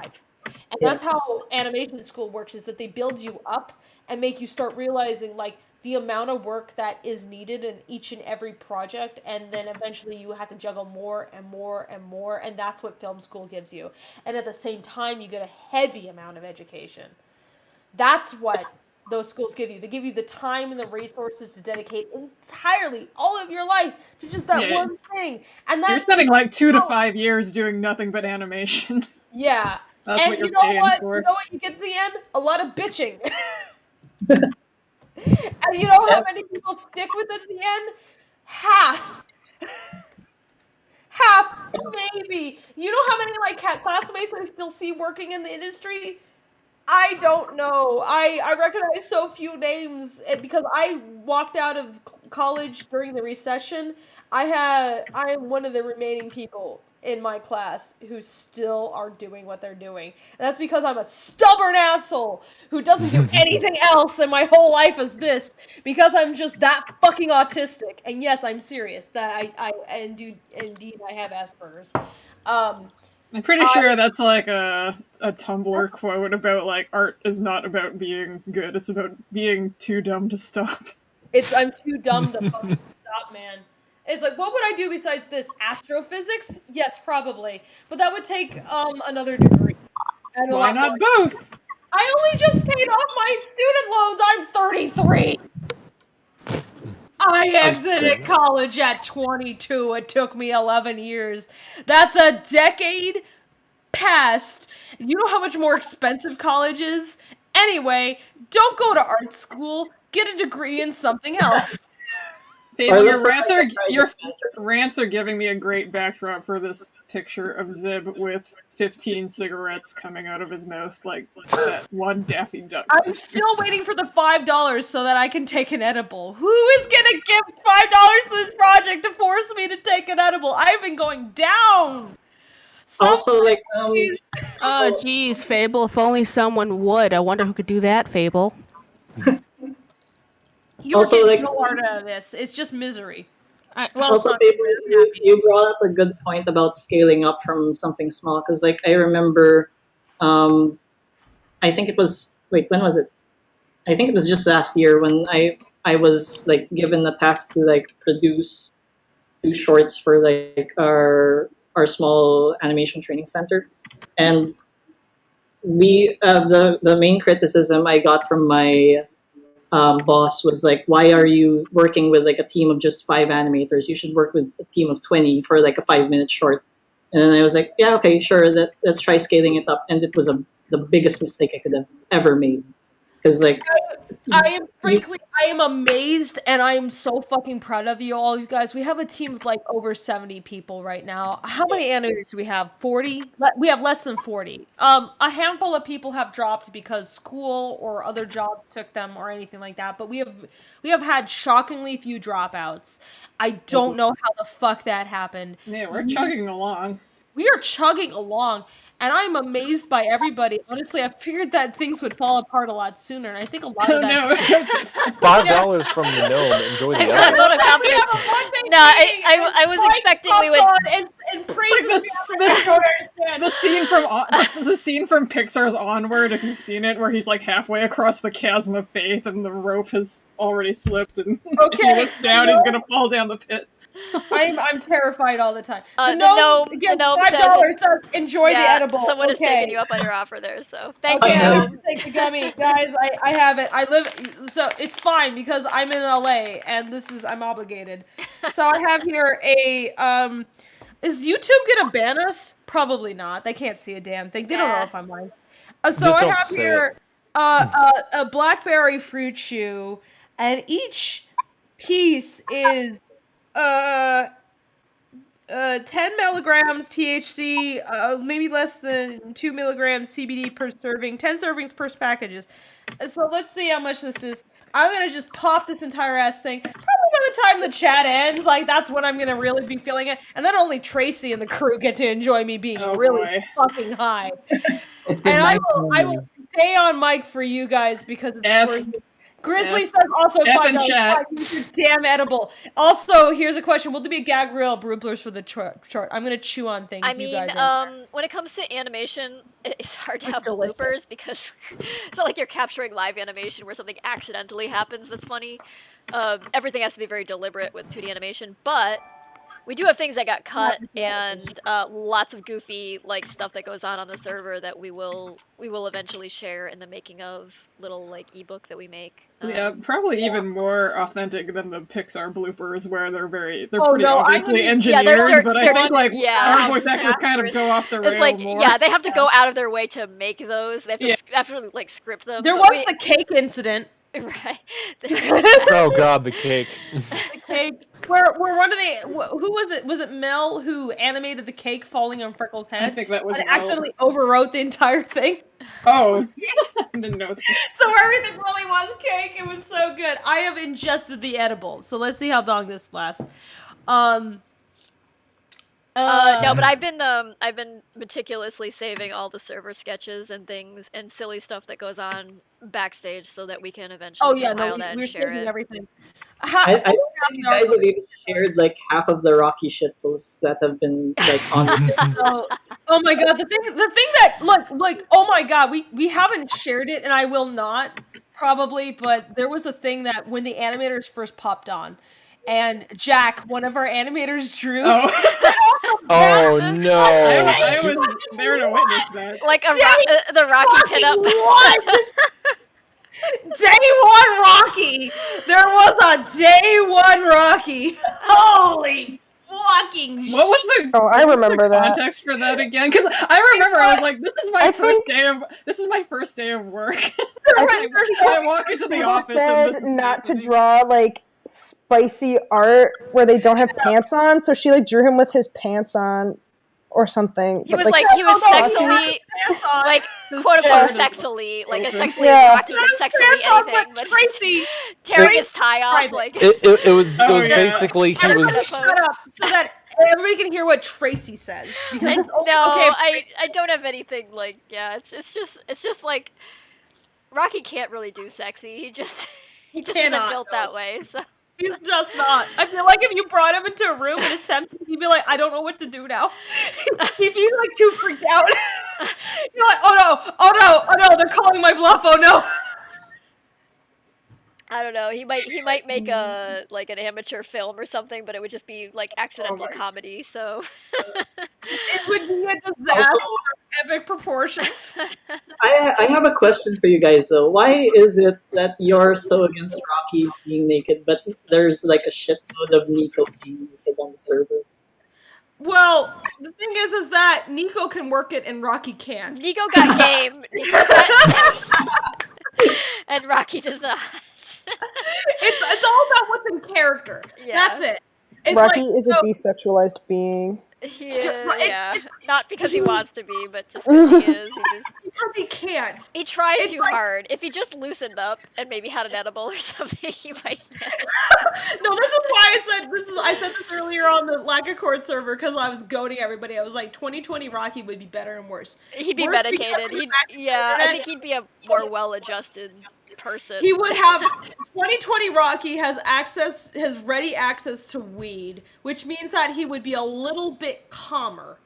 Speaker 4: And that's how animation school works, is that they build you up and make you start realizing like the amount of work that is needed in each and every project, and then eventually you have to juggle more and more and more, and that's what film school gives you. And at the same time, you get a heavy amount of education. That's what those schools give you. They give you the time and the resources to dedicate entirely all of your life to just that one thing. And
Speaker 6: you're spending like 2 to 5 years doing nothing but animation.
Speaker 4: Yeah.
Speaker 6: That's
Speaker 4: and
Speaker 6: what you're
Speaker 4: you know
Speaker 6: paying
Speaker 4: what?
Speaker 6: for.
Speaker 4: You know what you get at the end? A lot of bitching. And you know how many people stick with it at the end? Half. Half, maybe. You know how many like classmates I still see working in the industry? I don't know. I recognize so few names because I walked out of college during the recession. I am one of the remaining people in my class who still are doing what they're doing. And that's because I'm a stubborn asshole who doesn't do anything else, and my whole life is this, because I'm just that fucking autistic. And yes, I'm serious that indeed I have Asperger's.
Speaker 6: I'm pretty sure that's like a Tumblr quote about like art is not about being good, it's about being too dumb to stop.
Speaker 4: I'm too dumb to fucking stop, man. It's like, what would I do besides this? Astrophysics? Yes, probably. But that would take another degree. And
Speaker 6: why not both?
Speaker 4: I only just paid off my student loans. I'm 33. I exited college at 22. It took me 11 years. That's a decade past. You know how much more expensive college is? Anyway, don't go to art school. Get a degree in something else.
Speaker 6: Fable, your rants are giving me a great backdrop for this picture of Zib with 15 cigarettes coming out of his mouth, like that one Daffy Duck.
Speaker 4: I'm still waiting for the $5 so that I can take an edible. Who is gonna give $5 to this project to force me to take an edible? I've been going down.
Speaker 21: Also, like,
Speaker 9: oh, geez, Fable. If only someone would. I wonder who could do that, Fable.
Speaker 4: You're
Speaker 21: also,
Speaker 4: getting
Speaker 21: like,
Speaker 4: no art out of this. It's just misery.
Speaker 21: Also, Fable, you brought up a good point about scaling up from something small, because, like, I remember, I think it was, wait, when was it? I think it was just last year when I was, like, given the task to, like, produce 2 shorts for, like, our small animation training center. And the main criticism I got from my boss was like, why are you working with like a team of just 5 animators? You should work with a team of 20 for like a 5-minute short. And then I was like, yeah, okay, sure. Let's try scaling it up. And it was the biggest mistake I could have ever made. Because like,
Speaker 4: I am amazed, and I am so fucking proud of you all, you guys. We have a team of like over 70 people right now. How many animators do we have? 40? We have less than 40. A handful of people have dropped because school or other jobs took them or anything like that. But we have had shockingly few dropouts. I don't know how the fuck that happened.
Speaker 6: Yeah, we're chugging along.
Speaker 4: We are chugging along. And I'm amazed by everybody. Honestly, I figured that things would fall apart a lot sooner, and I think a lot of that.
Speaker 1: $5 from the gnome. Enjoy the
Speaker 2: I was expecting we would.
Speaker 4: and praises
Speaker 6: the scene from the scene from Pixar's Onward, if you've seen it, where he's like halfway across the chasm of faith and the rope has already slipped, and if he looks down, he's gonna fall down the pit.
Speaker 4: I'm terrified all the time.
Speaker 2: The gnome
Speaker 4: $5 says, enjoy the edible.
Speaker 2: Someone is
Speaker 4: Okay.
Speaker 2: taking you up on your offer there, so thank you.
Speaker 4: Okay, I'll take the gummy. Guys, I have it. I live, so it's fine because I'm in LA and I'm obligated. So I have here is YouTube gonna ban us? Probably not. They can't see a damn thing. They don't know if I'm lying. So I have here a blackberry fruit chew, and each piece is 10 milligrams THC, maybe less than 2 milligrams CBD per serving, 10 servings per packages. So let's see how much this is. I'm gonna just pop this entire ass thing. Probably by the time the chat ends, like that's when I'm gonna really be feeling it. And then only Tracy and the crew get to enjoy me being really fucking high. And I will stay on mic for you guys because it's for you. Grizzly says also $5. Chat. Damn edible. Also, here's a question: will there be a gag reel bloopers for the chart? I'm gonna chew on things.
Speaker 2: I mean, when it comes to animation, it's hard to have bloopers because it's not like you're capturing live animation where something accidentally happens that's funny. Everything has to be very deliberate with 2D animation, but we do have things that got cut and lots of goofy stuff that goes on the server that we will eventually share in the making of little ebook that we make.
Speaker 6: Yeah, probably even more authentic than the Pixar bloopers where they're pretty obviously engineered, but I think our voice actors kind of go off the rail more.
Speaker 2: Yeah, they have to go out of their way to make those. They have to script them.
Speaker 4: There was the cake incident.
Speaker 2: Right.
Speaker 1: Oh god, the cake.
Speaker 4: The cake. Where one of who was it? Was it Mel who animated the cake falling on Freckles' head?
Speaker 6: I think that was
Speaker 4: and
Speaker 6: Mel.
Speaker 4: Accidentally overwrote the entire thing.
Speaker 6: Oh, I didn't know that.
Speaker 4: So everything really was cake. It was so good. I have ingested the edible. So let's see how long this lasts.
Speaker 2: No, but I've been meticulously saving all the server sketches and things and silly stuff that goes on backstage so that we can eventually compile that and share it.
Speaker 4: Everything.
Speaker 21: I don't think you guys have even shared half of the Rocky shit posts that have been on the server.
Speaker 4: Oh my god, the thing that look, oh my god, we haven't shared it and I will not probably, but there was a thing that when the animators first popped on and Jack, one of our animators, drew.
Speaker 1: Oh no!
Speaker 6: I was there to witness that.
Speaker 2: The Rocky pinup.
Speaker 4: Day one Rocky. There was a day one Rocky. Holy fucking!
Speaker 6: What was the?
Speaker 5: Oh, I remember that
Speaker 6: context for that again. Because I remember I was like, "This is my first day of work." I walk into the office.
Speaker 5: Said not to draw spicy art where they don't have pants on, so she drew him with his pants on or something.
Speaker 2: He was sexily, quote unquote sexily, a sexily Rocky can sexily anything, but
Speaker 4: Tracy
Speaker 2: tearing his tie off,
Speaker 1: It was basically he was.
Speaker 4: Shut up, so that everybody can hear what Tracy says. Because
Speaker 2: I don't have anything it's just Rocky can't really do sexy. He just isn't built that way. So
Speaker 4: he's just not. I feel like if you brought him into a room and attempted, he'd be like, I don't know what to do now. He'd be too freaked out. You're like, oh no, they're calling my bluff. Oh no.
Speaker 2: I don't know. He might make a an amateur film or something, but it would just be accidental comedy. So
Speaker 4: it would be a disaster of epic proportions.
Speaker 21: I have a question for you guys though. Why is it that you're so against Rocky being naked, but there's a shitload of Nico being naked on the server?
Speaker 4: Well, the thing is that Nico can work it and Rocky can't.
Speaker 2: Nico got game. And Rocky does not.
Speaker 4: It's all about what's in character. Yeah. That's it. It's
Speaker 5: Rocky is a desexualized being.
Speaker 2: Yeah. Not because he wants to be, but just because he is.
Speaker 4: Because he can't.
Speaker 2: He tries too hard. If he just loosened up and maybe had an edible or something, he might.
Speaker 4: No, this is why I said this earlier on the Lackachat server because I was goading everybody. I was like, 2020 Rocky would be better and worse.
Speaker 2: He'd be medicated. I think he'd be a more well-adjusted person.
Speaker 4: He would have 2020 Rocky has ready access to weed, which means that he would be a little bit calmer.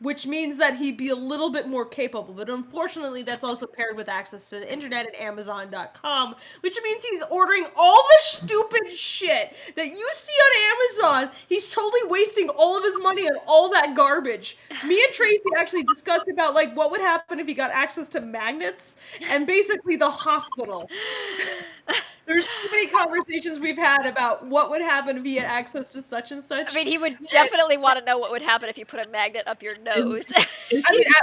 Speaker 4: Which means that he'd be a little bit more capable. But unfortunately, that's also paired with access to the internet at Amazon.com, which means he's ordering all the stupid shit that you see on Amazon. He's totally wasting all of his money on all that garbage. Me and Tracy actually discussed about like what would happen if he got access to magnets and basically the hospital. There's so many conversations we've had about what would happen if he had access to such and such.
Speaker 2: I mean, he would definitely want to know what would happen if you put a magnet up your nose.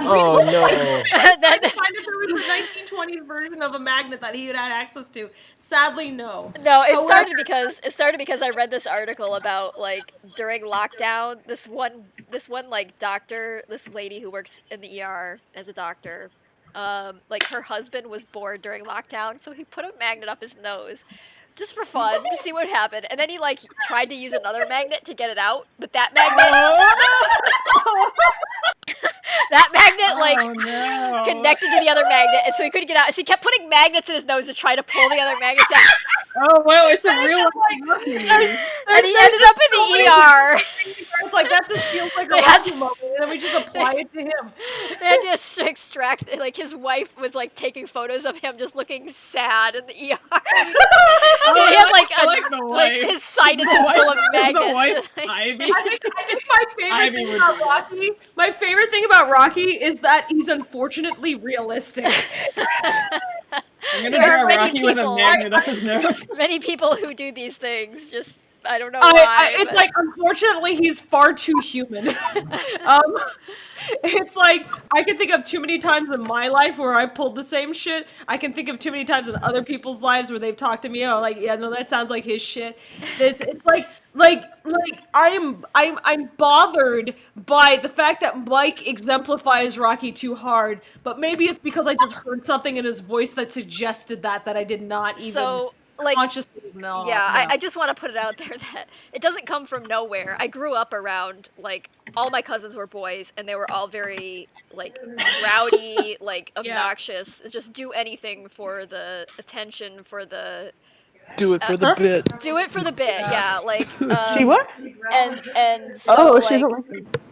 Speaker 1: Oh no!
Speaker 4: Trying to find if there was a 1920s version of a magnet that he had access to. Sadly, no.
Speaker 2: No, it started because I read this article about like during lockdown, this one like doctor, this lady who works in the ER as a doctor. Like her husband was bored during lockdown, so he put a magnet up his nose just for fun to see what happened. And then he like tried to use another magnet to get it out, but that magnet connected to the other magnet, and so he couldn't get out. So he kept putting magnets in his nose to try to pull the other magnets out.
Speaker 6: Oh wow, it's a real
Speaker 2: and he ended up in the ER.
Speaker 4: It's like that just feels like a Rocky moment, and then we just apply it to him.
Speaker 2: They had to extract, like his wife was like taking photos of him just looking sad in the ER. He had like his sinuses full of magnets.
Speaker 4: I think my favorite thing about Rocky. My favorite thing about Rocky is that he's unfortunately realistic.
Speaker 6: I'm gonna draw Rocky with a magnet up his nose.
Speaker 2: Many people who do these things just, I don't know why.
Speaker 4: It's like, unfortunately, he's far too human. It's like, I can think of too many times in my life where I pulled the same shit. I can think of too many times in other people's lives where they've talked to me, oh, like, yeah, no, that sounds like his shit. It's like I'm bothered by the fact that Mike exemplifies Rocky too hard, but maybe it's because I just heard something in his voice that suggested that I did not even consciously know.
Speaker 2: Yeah, I just want to put it out there that it doesn't come from nowhere. I grew up around, like, all my cousins were boys, and they were all very, like, rowdy, like, obnoxious. Just do anything for the attention, for the...
Speaker 1: Do it for the bit.
Speaker 2: Do it for the bit, yeah. Like,
Speaker 5: She what?
Speaker 2: And so,
Speaker 5: she's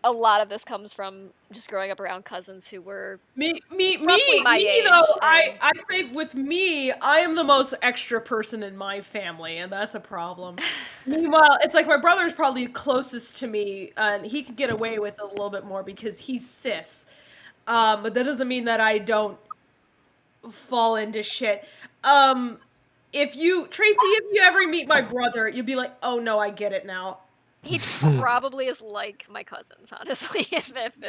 Speaker 2: a lot of this comes from just growing up around cousins who were
Speaker 4: me
Speaker 2: my age.
Speaker 4: Though, I say with me, I am the most extra person in my family, and that's a problem. Meanwhile, it's like my brother's probably closest to me, and he could get away with it a little bit more because he's cis. But that doesn't mean that I don't fall into shit. If you ever meet my brother, you'll be like, oh no, I get it now.
Speaker 2: He probably is like my cousins, honestly.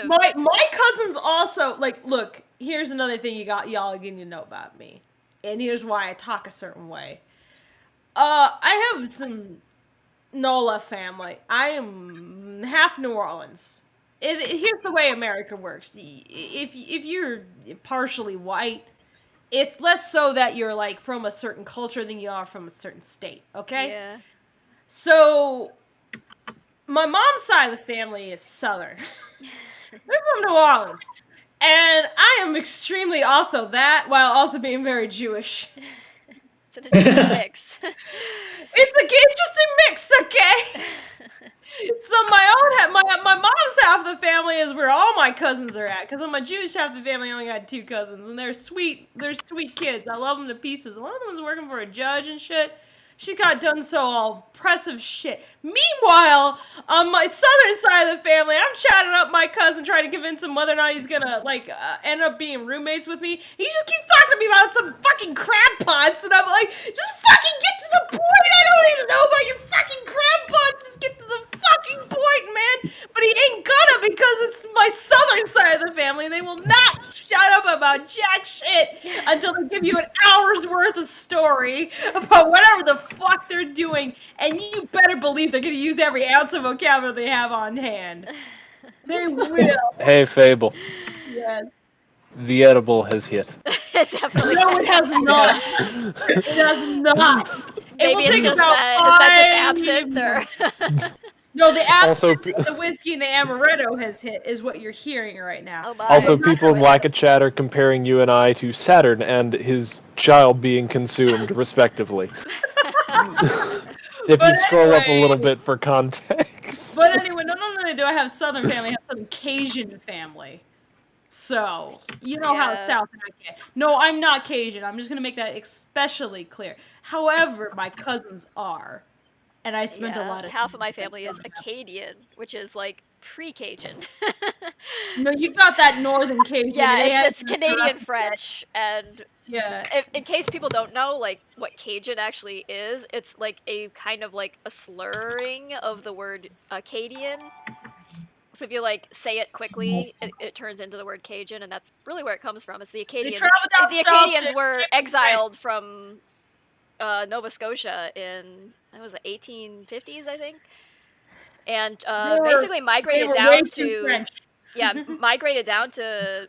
Speaker 4: My cousins also, like, look, here's another thing y'all need to know about me. And here's why I talk a certain way. I have some NOLA family. I am half New Orleans. Here's the way America works. If you're partially white, it's less so that you're, like, from a certain culture than you are from a certain state, okay?
Speaker 2: Yeah.
Speaker 4: So, my mom's side of the family is Southern. They're from New Orleans. And I am extremely also that, while also being very Jewish.
Speaker 2: It's an interesting mix.
Speaker 4: It's an interesting mix, okay? So my mom's half of the family is where all my cousins are at. Because on my Jewish half of the family, I only got 2 cousins, and they're sweet kids. I love them to pieces. One of them was working for a judge and shit. She got done so all impressive shit. Meanwhile, on my southern side of the family, I'm chatting up my cousin, trying to convince him whether or not he's gonna, like, end up being roommates with me. He just keeps talking to me about some fucking crab pots, and I'm like, just fucking get to the point! I don't even know about your fucking crab pots! Just get to the fucking point, man! But he ain't gonna, because it's my southern side of the family, and they will not shut up about jack shit until they give you an hour's worth of story about whatever the fuck they're doing, and you better believe they're gonna use every ounce of vocabulary they have on hand. They will.
Speaker 1: Hey, Fable.
Speaker 4: Yes.
Speaker 1: The edible has hit.
Speaker 2: It definitely
Speaker 4: No, it has not. It has not.
Speaker 2: Maybe it's just that. Is that just absinthe, or?
Speaker 4: No, the
Speaker 1: Also,
Speaker 4: the whiskey and the amaretto has hit is what you're hearing right now.
Speaker 2: Oh my.
Speaker 1: Also, people in Lackachat are comparing you and I to Saturn and his child being consumed, respectively. If you scroll up a little bit for context.
Speaker 4: But anyway, not only do I have Southern family, I have Southern Cajun family. So, you know how South I get. No, I'm not Cajun. I'm just going to make that especially clear. However, my cousins are. And I spent a lot of
Speaker 2: half of my family is Acadian, which is like pre-Cajun.
Speaker 4: No, you got that Northern Cajun.
Speaker 2: Yeah, it's Canadian French, and
Speaker 4: yeah.
Speaker 2: In case people don't know, like what Cajun actually is, it's like a kind of like a slurring of the word Acadian. So if you like say it quickly, it turns into the word Cajun, and that's really where it comes from. It's the Acadians. The Acadians were exiled from Nova Scotia in the 1850s, I think, and basically migrated down to migrated down to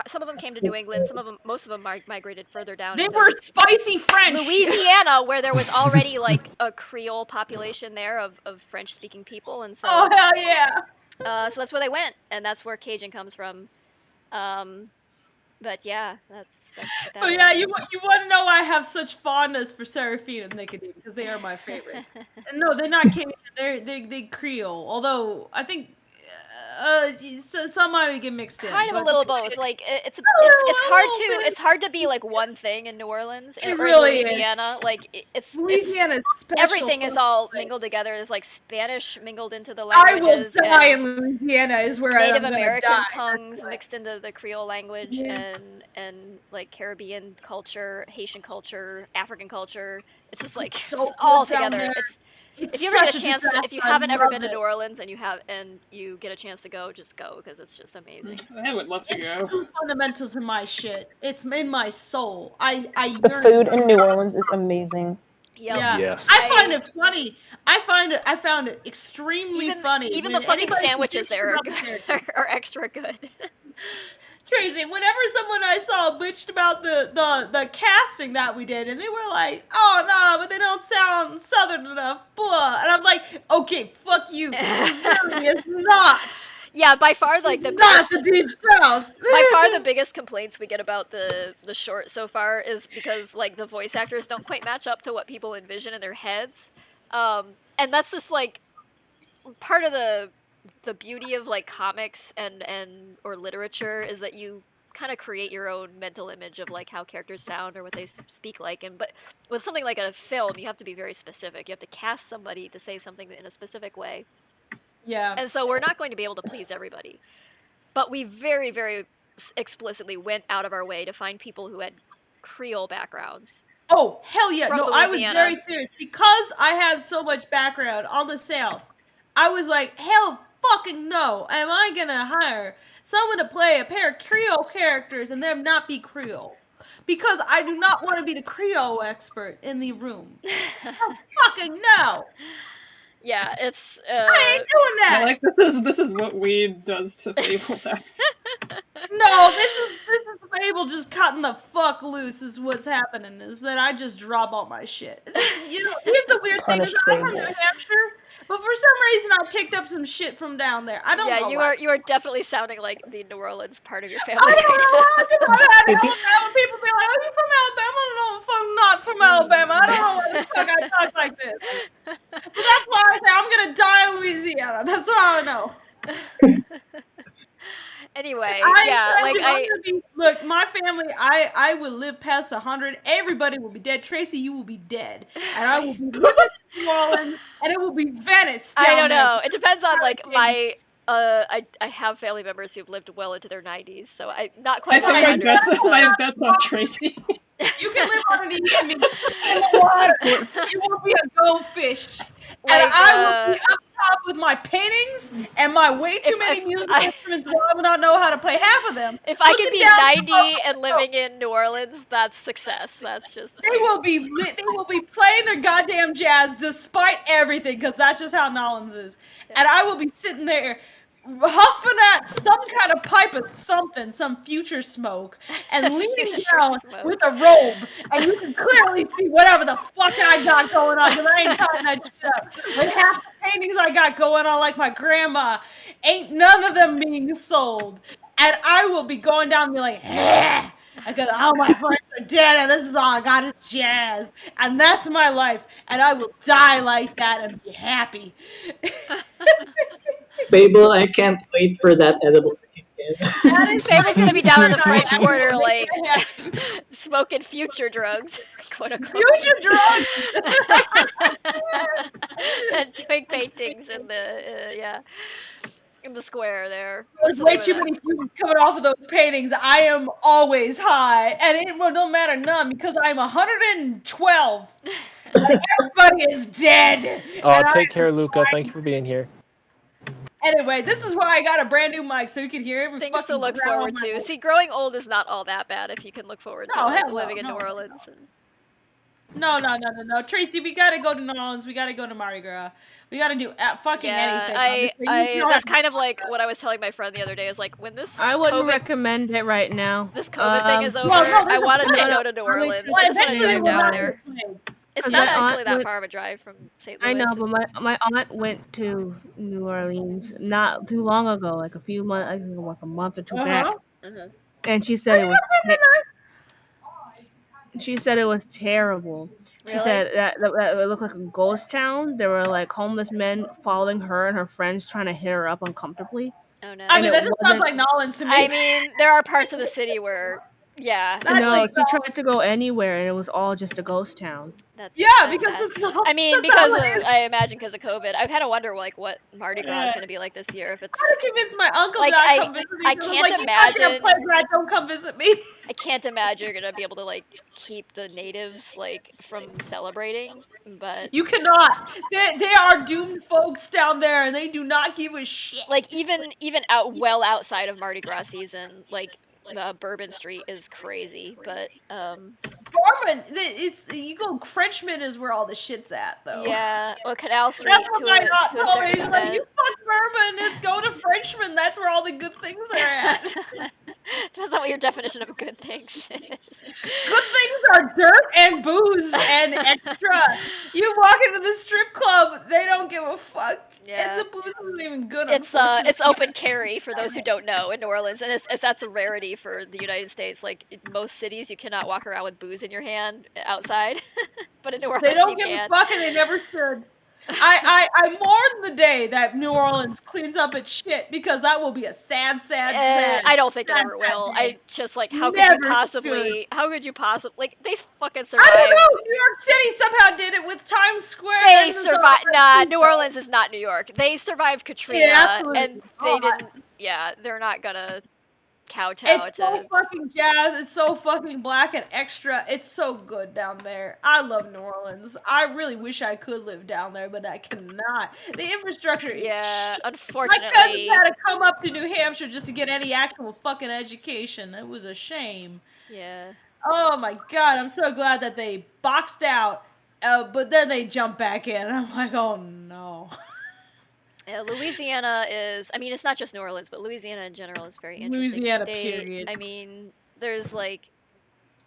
Speaker 2: some of them came to New England, most of them migrated further down.
Speaker 4: They were spicy French.
Speaker 2: Louisiana, where there was already like a Creole population there of French speaking people, and so
Speaker 4: oh hell yeah.
Speaker 2: So that's where they went, and that's where Cajun comes from. But yeah, that's what that is.
Speaker 4: You want to know why I have such fondness for Seraphine and Nicotine, because they are my favorites. And no, they're not Cajun. They Creole. Although I think so some might get mixed in.
Speaker 2: Kind of a little both. Like it's hard to be like one thing in New Orleans or
Speaker 4: really
Speaker 2: in Louisiana. Like
Speaker 4: Louisiana is special.
Speaker 2: Everything is all mingled together. There's like Spanish mingled into the languages.
Speaker 4: I will die in Louisiana. Is where
Speaker 2: Native
Speaker 4: I'm
Speaker 2: American
Speaker 4: die.
Speaker 2: tongues mixed into the Creole language and like Caribbean culture, Haitian culture, African culture. It's just like all together. If you ever get a chance, if you haven't ever been to New Orleans and you get a chance to go, just go because it's just amazing.
Speaker 6: I would love to go.
Speaker 4: It's fundamental to my shit. It's in my soul.
Speaker 5: The food in New Orleans is amazing.
Speaker 2: Yep.
Speaker 4: Yeah.
Speaker 1: Yes.
Speaker 4: I find it funny. I found it extremely funny.
Speaker 2: Even the fucking sandwiches there are extra good.
Speaker 4: Tracy, whenever someone I saw bitched about the casting that we did, and they were like, "Oh no, but they don't sound Southern enough," blah, and I'm like, "Okay, fuck you. This really is not."
Speaker 2: Yeah, by far, like the
Speaker 4: biggest, not the Deep South.
Speaker 2: By far, the biggest complaints we get about the short so far is because like the voice actors don't quite match up to what people envision in their heads, and that's just like part of the beauty of like comics and or literature is that you kind of create your own mental image of like how characters sound or what they speak like. But with something like a film, you have to be very specific. You have to cast somebody to say something in a specific way.
Speaker 4: Yeah.
Speaker 2: And so we're not going to be able to please everybody. But we very, very explicitly went out of our way to find people who had Creole backgrounds.
Speaker 4: Oh, hell yeah. No,
Speaker 2: Louisiana.
Speaker 4: I was very serious. Because I have so much background on the South, I was like, hell fucking no. Am I going to hire someone to play a pair of Creole characters and them not be Creole? Because I do not want to be the Creole expert in the room. Oh, fucking no.
Speaker 2: Yeah, it's
Speaker 4: I ain't doing that.
Speaker 6: Like this is what weed does to Fable's accent.
Speaker 4: No, this is Fable just cutting the fuck loose is what's happening, is that I just drop all my shit. You know, here's the weird thing is I'm from New Hampshire, but for some reason I picked up some shit from down there. I don't know.
Speaker 2: Yeah, you are definitely sounding like the New Orleans part of your family.
Speaker 4: I don't know why, because I've had Alabama people be like, "Oh, you from Alabama?" No, I'm not from Alabama. I don't know why the fuck I talk like this. But that's why I say I'm gonna die in Louisiana. That's why I know.
Speaker 2: Anyway,
Speaker 4: look, my family, I will live past 100. Everybody will be dead. Tracy, you will be dead, and I will be living in New Orleans, and it will be Venice.
Speaker 2: I don't know. It depends on like my. I have family members who've lived well into their 90s, so I not quite.
Speaker 6: I think my bet's on Tracy.
Speaker 4: You can live underneath me in the water. You will be a goldfish. And I will be up top with my paintings and my way too many musical instruments where I will not know how to play half of them.
Speaker 2: If I can be 90 and living in New Orleans, that's success. That's just...
Speaker 4: They will be playing their goddamn jazz despite everything, because that's just how Nolans is. And I will be sitting there huffing at some kind of pipe of something, some future smoke, and leaning down with a robe, and you can clearly see whatever the fuck I got going on, because I ain't tying that shit up with half the paintings I got going on, like my grandma, ain't none of them being sold. And I will be going down and be like, because all my friends are dead and this is all I got is jazz. And that's my life. And I will die like that and be happy.
Speaker 21: Babel, I can't wait for that edible to kick in.
Speaker 2: Fable's gonna be down in the French Quarter, like smoking future drugs, quote unquote.
Speaker 4: Future drugs.
Speaker 2: And doing paintings in the in the square there.
Speaker 4: There's way too many fumes coming off of those paintings. I am always high, and it don't matter none because I'm 112. Everybody is dead.
Speaker 1: Take care, Luca. Thank you for being here.
Speaker 4: Anyway, this is why I got a brand new mic so you can hear every
Speaker 2: Things to
Speaker 4: fucking
Speaker 2: look
Speaker 4: growl
Speaker 2: forward
Speaker 4: in my
Speaker 2: to.
Speaker 4: voice.
Speaker 2: See, growing old is not all that bad if you can look forward to like, living in New Orleans.
Speaker 4: No. Tracy, we gotta go to New Orleans. We gotta go to Mardi Gras. We gotta do fucking anything.
Speaker 2: That's kind of like what I was telling my friend the other day. Is like when this
Speaker 9: I wouldn't
Speaker 2: COVID
Speaker 9: recommend it right now.
Speaker 2: This COVID thing is over. I want to just go to New Orleans. I just want to drive down there. It's not actually that far of a drive from St. Louis.
Speaker 9: I know, but my aunt went to New Orleans not too long ago, like a few months, I think like a month or two back, and she said it was. She said it was terrible. She said that it looked like a ghost town. There were like homeless men following her and her friends, trying to hit her up uncomfortably.
Speaker 2: Oh no!
Speaker 4: I mean, that just sounds like Nolans to me.
Speaker 2: I mean, there are parts of the city where, it's
Speaker 9: No,
Speaker 2: like,
Speaker 9: she tried to go anywhere, and it was all just a ghost town.
Speaker 2: That's
Speaker 4: because
Speaker 2: sad.
Speaker 4: it's not.
Speaker 2: I mean, because of, I imagine because of COVID, I kind of wonder like what Mardi Gras is going to be like this year. If it's
Speaker 4: I had to convince my uncle
Speaker 2: like,
Speaker 4: to not come visit me.
Speaker 2: I
Speaker 4: because
Speaker 2: can't
Speaker 4: like,
Speaker 2: imagine.
Speaker 4: You play grad, don't come visit me.
Speaker 2: I can't imagine you're gonna be able to like keep the natives like from celebrating, but
Speaker 4: You cannot. They are doomed folks down there, and they do not give a shit.
Speaker 2: like even outside of Mardi Gras season, like Bourbon Street is crazy, but
Speaker 4: Bourbon, you go. Frenchman is where all the shit's at, though.
Speaker 2: yeah, well, Canal Street
Speaker 4: That's what my aunt
Speaker 2: to a
Speaker 4: told
Speaker 2: certain
Speaker 4: me. He's like,
Speaker 2: extent.
Speaker 4: you fuck Bourbon, let's go to Frenchman. That's where all the good things are at.
Speaker 2: Depends on what your definition of good things is.
Speaker 4: Good things are dirt and booze and extra. You walk into the strip club, they don't give a fuck.
Speaker 2: Yeah.
Speaker 4: And the booze isn't even good.
Speaker 2: It's open carry for those who don't know in New Orleans, and that's a rarity for the United States. Like in most cities, you cannot walk around with booze in your hand outside, but in New Orleans
Speaker 4: They don't
Speaker 2: you
Speaker 4: give
Speaker 2: can.
Speaker 4: a fuck, and they never should. I mourn the day that New Orleans cleans up its shit because that will be a sad.
Speaker 2: I don't think it ever will. I just like how could you possibly like they fucking survived.
Speaker 4: I don't know. New York City somehow did it with Times Square.
Speaker 2: They survived. Nah, New Orleans is not New York. They survived Katrina, and they didn't. Yeah, they're not gonna kowtow
Speaker 4: It's so fucking jazz. It's so fucking black and extra. It's so good down there. I love New Orleans. I really wish I could live down there, but I cannot. The infrastructure is shit.
Speaker 2: Unfortunately.
Speaker 4: My cousins had to come up to New Hampshire just to get any actual fucking education. It was a shame.
Speaker 2: Yeah.
Speaker 4: Oh my god, I'm so glad that they boxed out, but then they jump back in, and I'm like, oh no.
Speaker 2: Louisiana is, I mean, it's not just New Orleans, but Louisiana in general is a very interesting
Speaker 4: Louisiana,
Speaker 2: state.
Speaker 4: period.
Speaker 2: I mean, there's like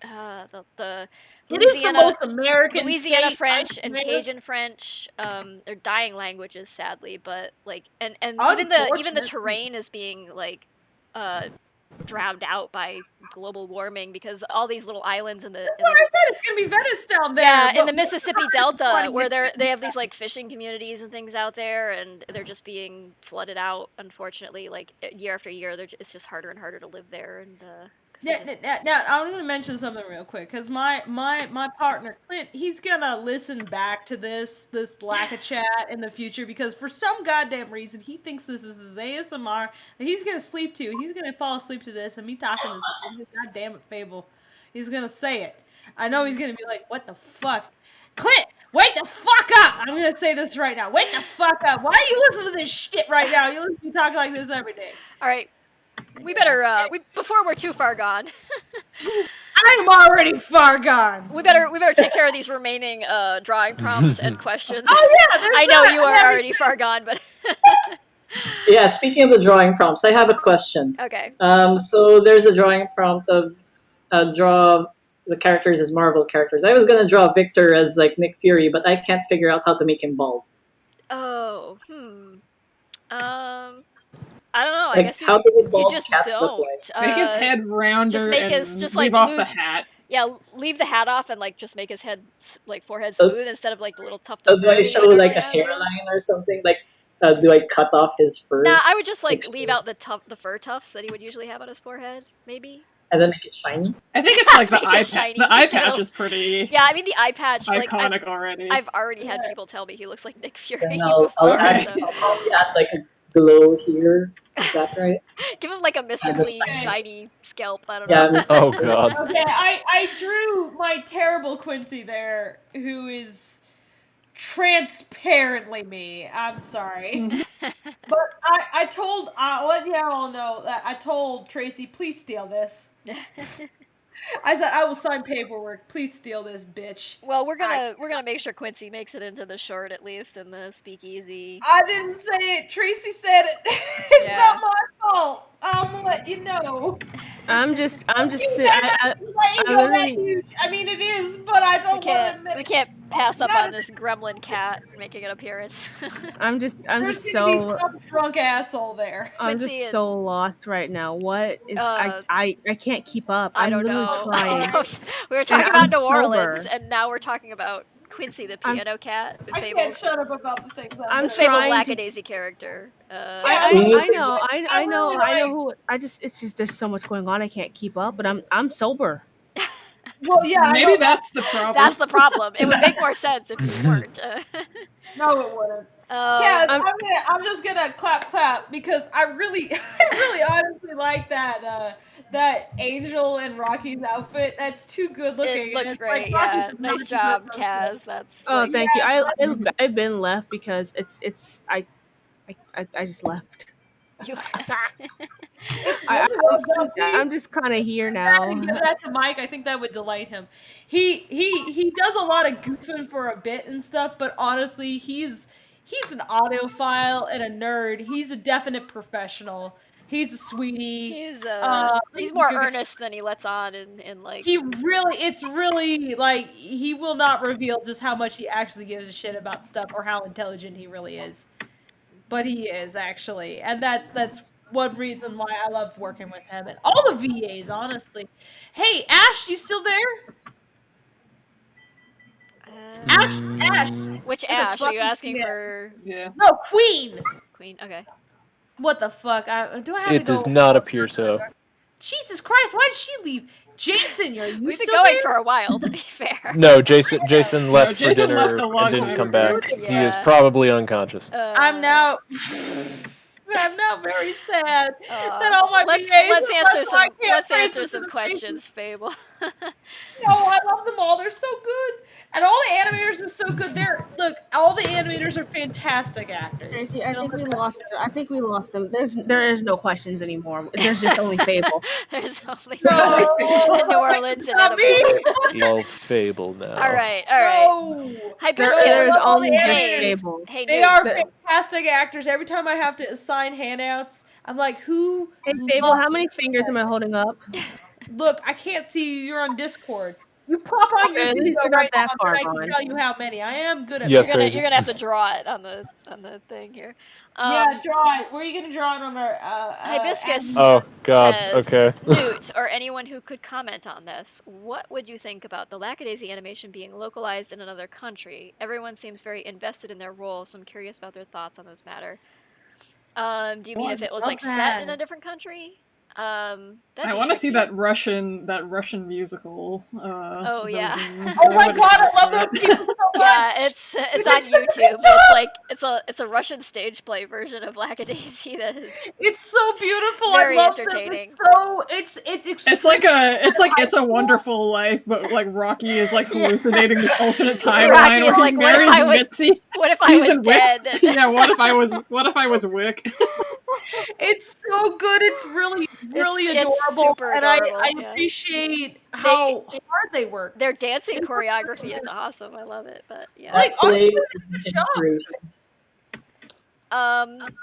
Speaker 2: the
Speaker 4: It is the most American
Speaker 2: Louisiana
Speaker 4: state,
Speaker 2: French
Speaker 4: I
Speaker 2: and
Speaker 4: swear.
Speaker 2: Cajun French. They're dying languages, sadly, but like, and even the
Speaker 4: Unfortunately.
Speaker 2: terrain is being like drowned out by global warming because all these little islands in the.
Speaker 4: That's what I said. It's gonna be Venice down there.
Speaker 2: Yeah, in
Speaker 4: but
Speaker 2: the Mississippi
Speaker 4: we're
Speaker 2: Delta,
Speaker 4: not
Speaker 2: where
Speaker 4: gonna
Speaker 2: they have these like fishing communities and things out there, and they're just being flooded out. Unfortunately, like year after year, it's just harder and harder to live there. And
Speaker 4: Now, I'm going to mention something real quick because my partner Clint, he's gonna listen back to this Lackachat in the future because for some goddamn reason he thinks this is his ASMR and he's gonna sleep to. He's gonna fall asleep to this and me talking this goddamn it, Fable. He's gonna say it. I know he's gonna be like, "What the fuck, Clint? Wake the fuck up!" I'm gonna say this right now. Wake the fuck up! Why are you listening to this shit right now? You listen to me talking like this every day.
Speaker 2: all right, we better before we're too far gone.
Speaker 4: I'm already far gone.
Speaker 2: We better take care of these remaining drawing prompts and questions.
Speaker 4: Oh yeah,
Speaker 2: I know you are already far gone, but
Speaker 21: Yeah, speaking of the drawing prompts, I have a question.
Speaker 2: okay.
Speaker 21: So there's a drawing prompt of draw the characters as Marvel characters. I was gonna draw Victor as like Nick Fury, but I can't figure out how to make him bald.
Speaker 2: Oh, I don't know. I
Speaker 21: Like,
Speaker 2: guess
Speaker 21: how does a
Speaker 2: you
Speaker 21: bald
Speaker 2: just
Speaker 21: cat look
Speaker 2: don't.
Speaker 21: like?
Speaker 6: Make his head rounder
Speaker 2: Just make
Speaker 6: and
Speaker 2: his just
Speaker 6: leave
Speaker 2: like
Speaker 6: off
Speaker 2: lose.
Speaker 6: the hat.
Speaker 2: Yeah, leave the hat off and like just make his head like forehead
Speaker 21: So-
Speaker 2: smooth instead of like the little tuft
Speaker 21: So
Speaker 2: of
Speaker 21: do
Speaker 2: fur
Speaker 21: I
Speaker 2: that
Speaker 21: show
Speaker 2: you would
Speaker 21: like
Speaker 2: usually
Speaker 21: a
Speaker 2: have, you know?
Speaker 21: hairline or something? Like, do I cut off his fur?
Speaker 2: Nah, I would just like leave out the fur tufts that he would usually have on his forehead, maybe.
Speaker 21: And then make it shiny?
Speaker 6: I think it's like the
Speaker 2: Make it
Speaker 6: eye patch.
Speaker 2: shiny,
Speaker 6: The eye
Speaker 2: just get
Speaker 6: patch
Speaker 2: a-
Speaker 6: is pretty
Speaker 2: Yeah, I mean the eye patch. Like
Speaker 6: iconic already.
Speaker 2: I've already had people tell me he looks like Nick Fury
Speaker 21: Then I'll
Speaker 2: before.
Speaker 21: add,
Speaker 2: So.
Speaker 21: I'll probably add like a glow here. Is that right?
Speaker 2: Give him like a Mr.
Speaker 21: I just-
Speaker 2: Clean, shiny scalp. I don't
Speaker 21: Yeah,
Speaker 2: know.
Speaker 1: Oh god.
Speaker 4: Okay, I drew my terrible Quincy there, who is transparently me. I'm sorry. But I told, I'll let you all know that I told Tracy, please steal this. I said, I will sign paperwork. Please steal this, bitch.
Speaker 2: Well, we're gonna make sure Quincy makes it into the short at least in the speakeasy.
Speaker 4: I didn't say it. Tracy said it. It's not my fault. I'm gonna let you know.
Speaker 9: I'm just
Speaker 4: It's
Speaker 9: sitting.
Speaker 4: not that huge. I mean, it is, but I don't want to admit.
Speaker 2: We can't pass up on this gremlin cat making an appearance.
Speaker 9: I'm just
Speaker 4: There's
Speaker 9: so.
Speaker 4: gonna be some drunk asshole there.
Speaker 9: I'm
Speaker 2: Quincy
Speaker 9: just so lost right now. What is I can't keep up.
Speaker 2: I
Speaker 9: I'm
Speaker 2: don't
Speaker 9: literally
Speaker 2: know.
Speaker 9: trying.
Speaker 2: We were talking
Speaker 9: And
Speaker 2: about
Speaker 9: I'm
Speaker 2: New Orleans,
Speaker 9: sober.
Speaker 2: and now we're talking about Quincy the piano cat.
Speaker 4: I can't shut up about the things
Speaker 9: I'm
Speaker 2: this Fable's
Speaker 9: trying to-
Speaker 2: Lackadaisy character.
Speaker 9: I know. It's just there's so much going on. I can't keep up, but I'm sober.
Speaker 4: Well, yeah.
Speaker 6: Maybe that's the problem.
Speaker 2: That's the problem. It would make more sense if you weren't.
Speaker 4: No, it wouldn't. Kaz, I'm just gonna clap because I really honestly like that Angel and Rocky's outfit. That's too good looking.
Speaker 2: It looks
Speaker 4: It's
Speaker 2: great.
Speaker 4: like, Rocky
Speaker 2: Yeah,
Speaker 4: does
Speaker 2: nice
Speaker 4: not
Speaker 2: job,
Speaker 4: do that.
Speaker 2: Kaz. That's.
Speaker 9: Oh,
Speaker 2: like,
Speaker 9: thank you. I've been left because I just left.
Speaker 2: You
Speaker 9: I'm just kind of here now.
Speaker 4: Give that to Mike. I think that would delight him. He does a lot of goofing for a bit and stuff, but honestly, he's an audiophile and a nerd. He's a definite professional. He's a sweetie.
Speaker 2: He's more earnest than he lets on, in like.
Speaker 4: It's really like he will not reveal just how much he actually gives a shit about stuff or how intelligent he really is. But he is actually, and that's one reason why I love working with him and all the VAs, honestly. Hey, Ash, you still there? Ash.
Speaker 2: Which
Speaker 4: What the
Speaker 2: Ash? Are
Speaker 4: fuck
Speaker 2: you
Speaker 4: is
Speaker 2: asking
Speaker 4: she at?
Speaker 2: for?
Speaker 6: Yeah.
Speaker 4: No, Queen.
Speaker 2: Queen. Okay.
Speaker 4: What the fuck? Do I have
Speaker 1: It
Speaker 4: to go?
Speaker 1: does not appear so.
Speaker 4: Jesus Christ! Why did she leave? Jason, are you
Speaker 2: We've been
Speaker 4: still
Speaker 2: going
Speaker 4: there?
Speaker 2: for a while, to be fair.
Speaker 1: No, Jason left for
Speaker 6: Jason
Speaker 1: dinner
Speaker 6: left a long
Speaker 1: and didn't
Speaker 6: time
Speaker 1: come
Speaker 6: ago.
Speaker 1: back. He is
Speaker 2: Yeah.
Speaker 1: probably unconscious.
Speaker 4: I'm now very sad that all my
Speaker 2: let's
Speaker 4: VAs
Speaker 2: let's
Speaker 4: are
Speaker 2: answer
Speaker 4: left, so
Speaker 2: some
Speaker 4: I can't
Speaker 2: let's
Speaker 4: face
Speaker 2: answer
Speaker 4: them
Speaker 2: some
Speaker 4: to the
Speaker 2: questions, Fable.
Speaker 4: No, I love them all. They're so good, and all the animators are so good. All the animators are fantastic actors.
Speaker 9: Tracy, I think we lost them. There is no questions anymore. There's just only Fable.
Speaker 2: There's only
Speaker 4: No,
Speaker 2: New Orleans and
Speaker 4: not me.
Speaker 1: All Fable now.
Speaker 2: All right.
Speaker 4: No.
Speaker 2: Hibiscus.
Speaker 9: There's only just
Speaker 2: Hey,
Speaker 9: Fable.
Speaker 2: hey,
Speaker 4: They
Speaker 2: Nude.
Speaker 4: are fantastic actors. Every time I have to assign handouts, I'm like, who?
Speaker 9: Hey Fable, how many fingers am I holding up?
Speaker 4: Look, I can't see you. You're on Discord. You pop on your
Speaker 9: Okay, at least
Speaker 4: video
Speaker 9: you're not
Speaker 4: right
Speaker 9: that
Speaker 4: now,
Speaker 9: far
Speaker 4: and I can
Speaker 9: gone.
Speaker 4: tell you how many. I am good at.
Speaker 1: Yes,
Speaker 2: you're
Speaker 1: Crazy.
Speaker 2: gonna have to draw it on the thing here.
Speaker 4: Yeah, draw it. Where are you gonna draw it on our?
Speaker 2: Hibiscus.
Speaker 1: Oh God.
Speaker 2: says,
Speaker 1: Okay.
Speaker 2: Newt, or anyone who could comment on this, what would you think about the Lackadaisy animation being localized in another country? Everyone seems very invested in their role, so I'm curious about their thoughts on this matter. Do you mean if it was like set in a different country?
Speaker 6: I want to see that Russian musical.
Speaker 2: Oh yeah.
Speaker 6: version.
Speaker 4: Oh my God, I love those people so much.
Speaker 2: Yeah, it's on YouTube. It's it's a Russian stage play version of Lackadaisy that is.
Speaker 4: It's so beautiful.
Speaker 2: Very
Speaker 4: I love
Speaker 2: entertaining.
Speaker 4: Them. So it's
Speaker 6: It's like It's a Wonderful Life, but like Rocky is like hallucinating this alternate timeline
Speaker 2: Rocky is
Speaker 6: where
Speaker 2: like,
Speaker 6: he
Speaker 2: what if
Speaker 6: marries
Speaker 2: I was?
Speaker 6: Mitzi.
Speaker 2: What if I
Speaker 6: He's
Speaker 2: was
Speaker 6: in Wix.
Speaker 2: dead?
Speaker 6: Yeah, what if I was Wick?
Speaker 4: It's so good. It's really
Speaker 2: It's
Speaker 4: adorable,
Speaker 2: super
Speaker 4: and
Speaker 2: adorable,
Speaker 4: I
Speaker 2: yeah.
Speaker 4: appreciate how hard they work.
Speaker 2: Their dancing choreography is awesome. I love it. But yeah.
Speaker 4: Like honestly, good job.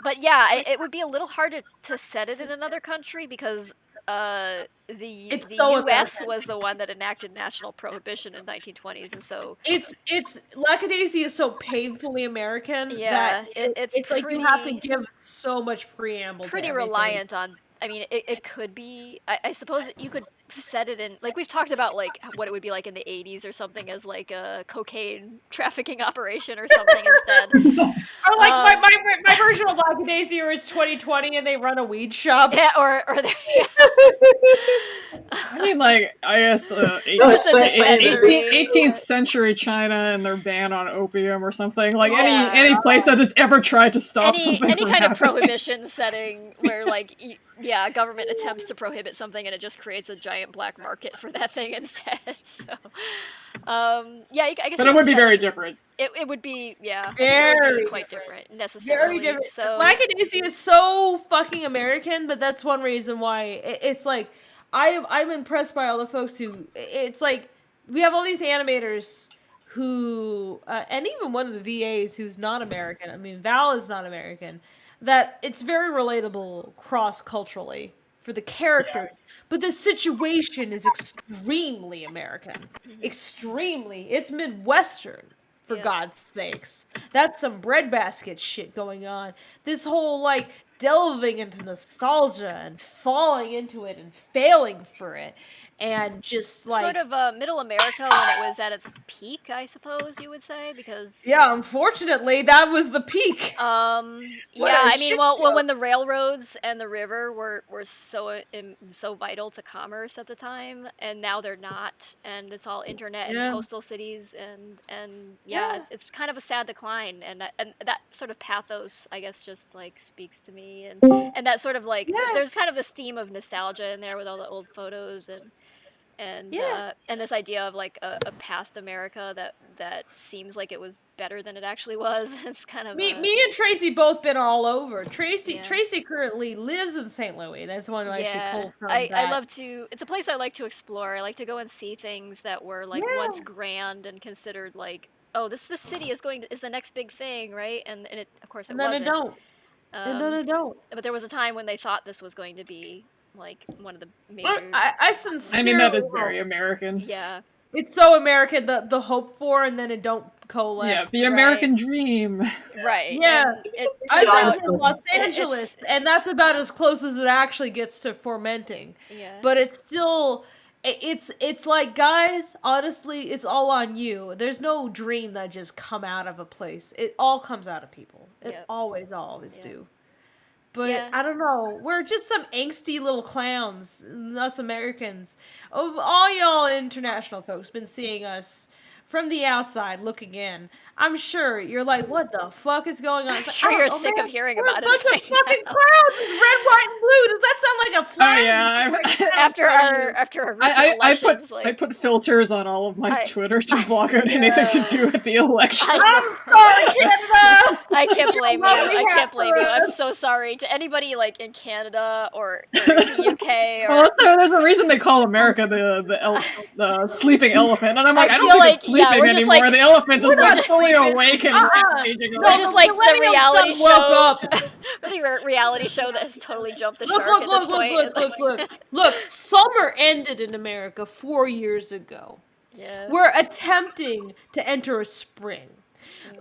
Speaker 2: But yeah, it would be a little hard to set it in another country because the
Speaker 3: so
Speaker 2: U.S.
Speaker 3: American.
Speaker 2: was the one that enacted national prohibition in 1920s, and so
Speaker 3: it's Lackadaisy is so painfully American
Speaker 2: yeah,
Speaker 3: that
Speaker 2: it's
Speaker 3: it's like you have to
Speaker 2: pretty
Speaker 3: give so much preamble to
Speaker 2: pretty
Speaker 3: everything.
Speaker 2: reliant on. I mean, it could be. I suppose you could set it in, like we've talked about, like what it would be like in the 80s or something, as like a cocaine trafficking operation or something instead.
Speaker 3: Or like my version of Lackadaisy, or it's 2020 and they run a weed shop.
Speaker 2: Yeah, or yeah.
Speaker 6: I mean, like, I guess
Speaker 2: Just a dispensary.
Speaker 6: 18th century China and their ban on opium or something. Like
Speaker 2: Yeah.
Speaker 6: any place that has ever tried to stop something
Speaker 2: Any
Speaker 6: from
Speaker 2: kind of
Speaker 6: happening.
Speaker 2: prohibition setting where like government attempts to prohibit something and it just creates a giant black market for that thing instead. So I guess.
Speaker 6: But it would be very different.
Speaker 2: It would be it would
Speaker 3: Very
Speaker 2: be quite different necessarily.
Speaker 3: Very different.
Speaker 2: So
Speaker 3: Lackadaisy is so fucking American, but that's one reason why it's like I'm impressed by all the folks who. It's like we have all these animators who, and even one of the VAs who's not American. I mean, Val is not American. That it's very relatable cross culturally for the characters, but the situation is extremely American. Extremely, it's Midwestern. For God's sakes. That's some breadbasket shit going on. This whole, like, delving into nostalgia and falling into it and failing for it. And just, like...
Speaker 2: sort of middle America when it was at its peak, I suppose you would say, because...
Speaker 3: Yeah, unfortunately, that was the peak.
Speaker 2: I mean, well, when the railroads and the river were so vital to commerce at the time, and now they're not, and it's all internet and coastal cities, and it's kind of a sad decline, and that sort of pathos, I guess, just like speaks to me, and that sort of like there's kind of this theme of nostalgia in there with all the old photos and this idea of like a past America that seems like it was better than it actually was. It's kind of
Speaker 3: me and Tracy both been all over. Tracy currently lives in St. Louis. That's one I should pull from.
Speaker 2: I love to. It's a place I like to explore. I like to go and see things that were like once grand and considered like, oh, this city is the next big thing, right? And it, of course, it wasn't.
Speaker 3: And then it don't.
Speaker 2: But there was a time when they thought this was going to be like one of the major.
Speaker 3: I sincerely.
Speaker 6: I mean, that is very American.
Speaker 2: Yeah.
Speaker 3: It's so American, the hope for, and then it don't coalesce.
Speaker 6: Yeah, the American dream.
Speaker 2: Right.
Speaker 3: Yeah. I was in Los
Speaker 2: it's-
Speaker 3: Angeles, and that's about as close as it actually gets to fermenting.
Speaker 2: Yeah.
Speaker 3: But it's still... It's like, guys, honestly, it's all on you. There's no dream that just come out of a place. It all comes out of people. It always do. But I don't know. We're just some angsty little clowns, us Americans. Of all y'all international folks been seeing us from the outside looking in, I'm sure you're like, what the fuck is going on?
Speaker 2: I'm sure you're sick of hearing about it.
Speaker 3: We're a bunch of fucking clowns. It's red, white, and blue. Does that sound like a flag?
Speaker 2: After our recent elections,
Speaker 6: I put filters on all of my Twitter to block out anything to do with the election.
Speaker 3: I'm sorry, Canada.
Speaker 2: I can't blame you. I can't blame you. I'm so sorry to anybody like in Canada or the UK.
Speaker 6: Well, there's a reason they call America the sleeping elephant, and I'm like, I don't think it's sleeping anymore.
Speaker 2: Like,
Speaker 6: the elephant is like fully awake and rampaging.
Speaker 2: We're just like the reality show. The reality show that has totally jumped the shark at this point.
Speaker 3: Look, summer ended in America 4 years ago.
Speaker 2: Yeah.
Speaker 3: We're attempting to enter a spring.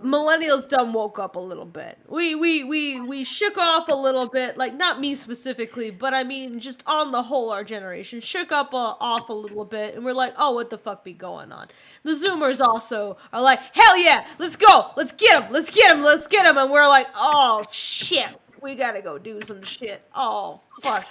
Speaker 3: Millennials done woke up a little bit. We shook off a little bit, like not me specifically, but I mean just on the whole our generation shook up off a little bit, and we're like, oh, what the fuck be going on? The Zoomers also are like, hell yeah, let's go, let's get them, and we're like, oh shit, we gotta go do some shit. Oh fuck.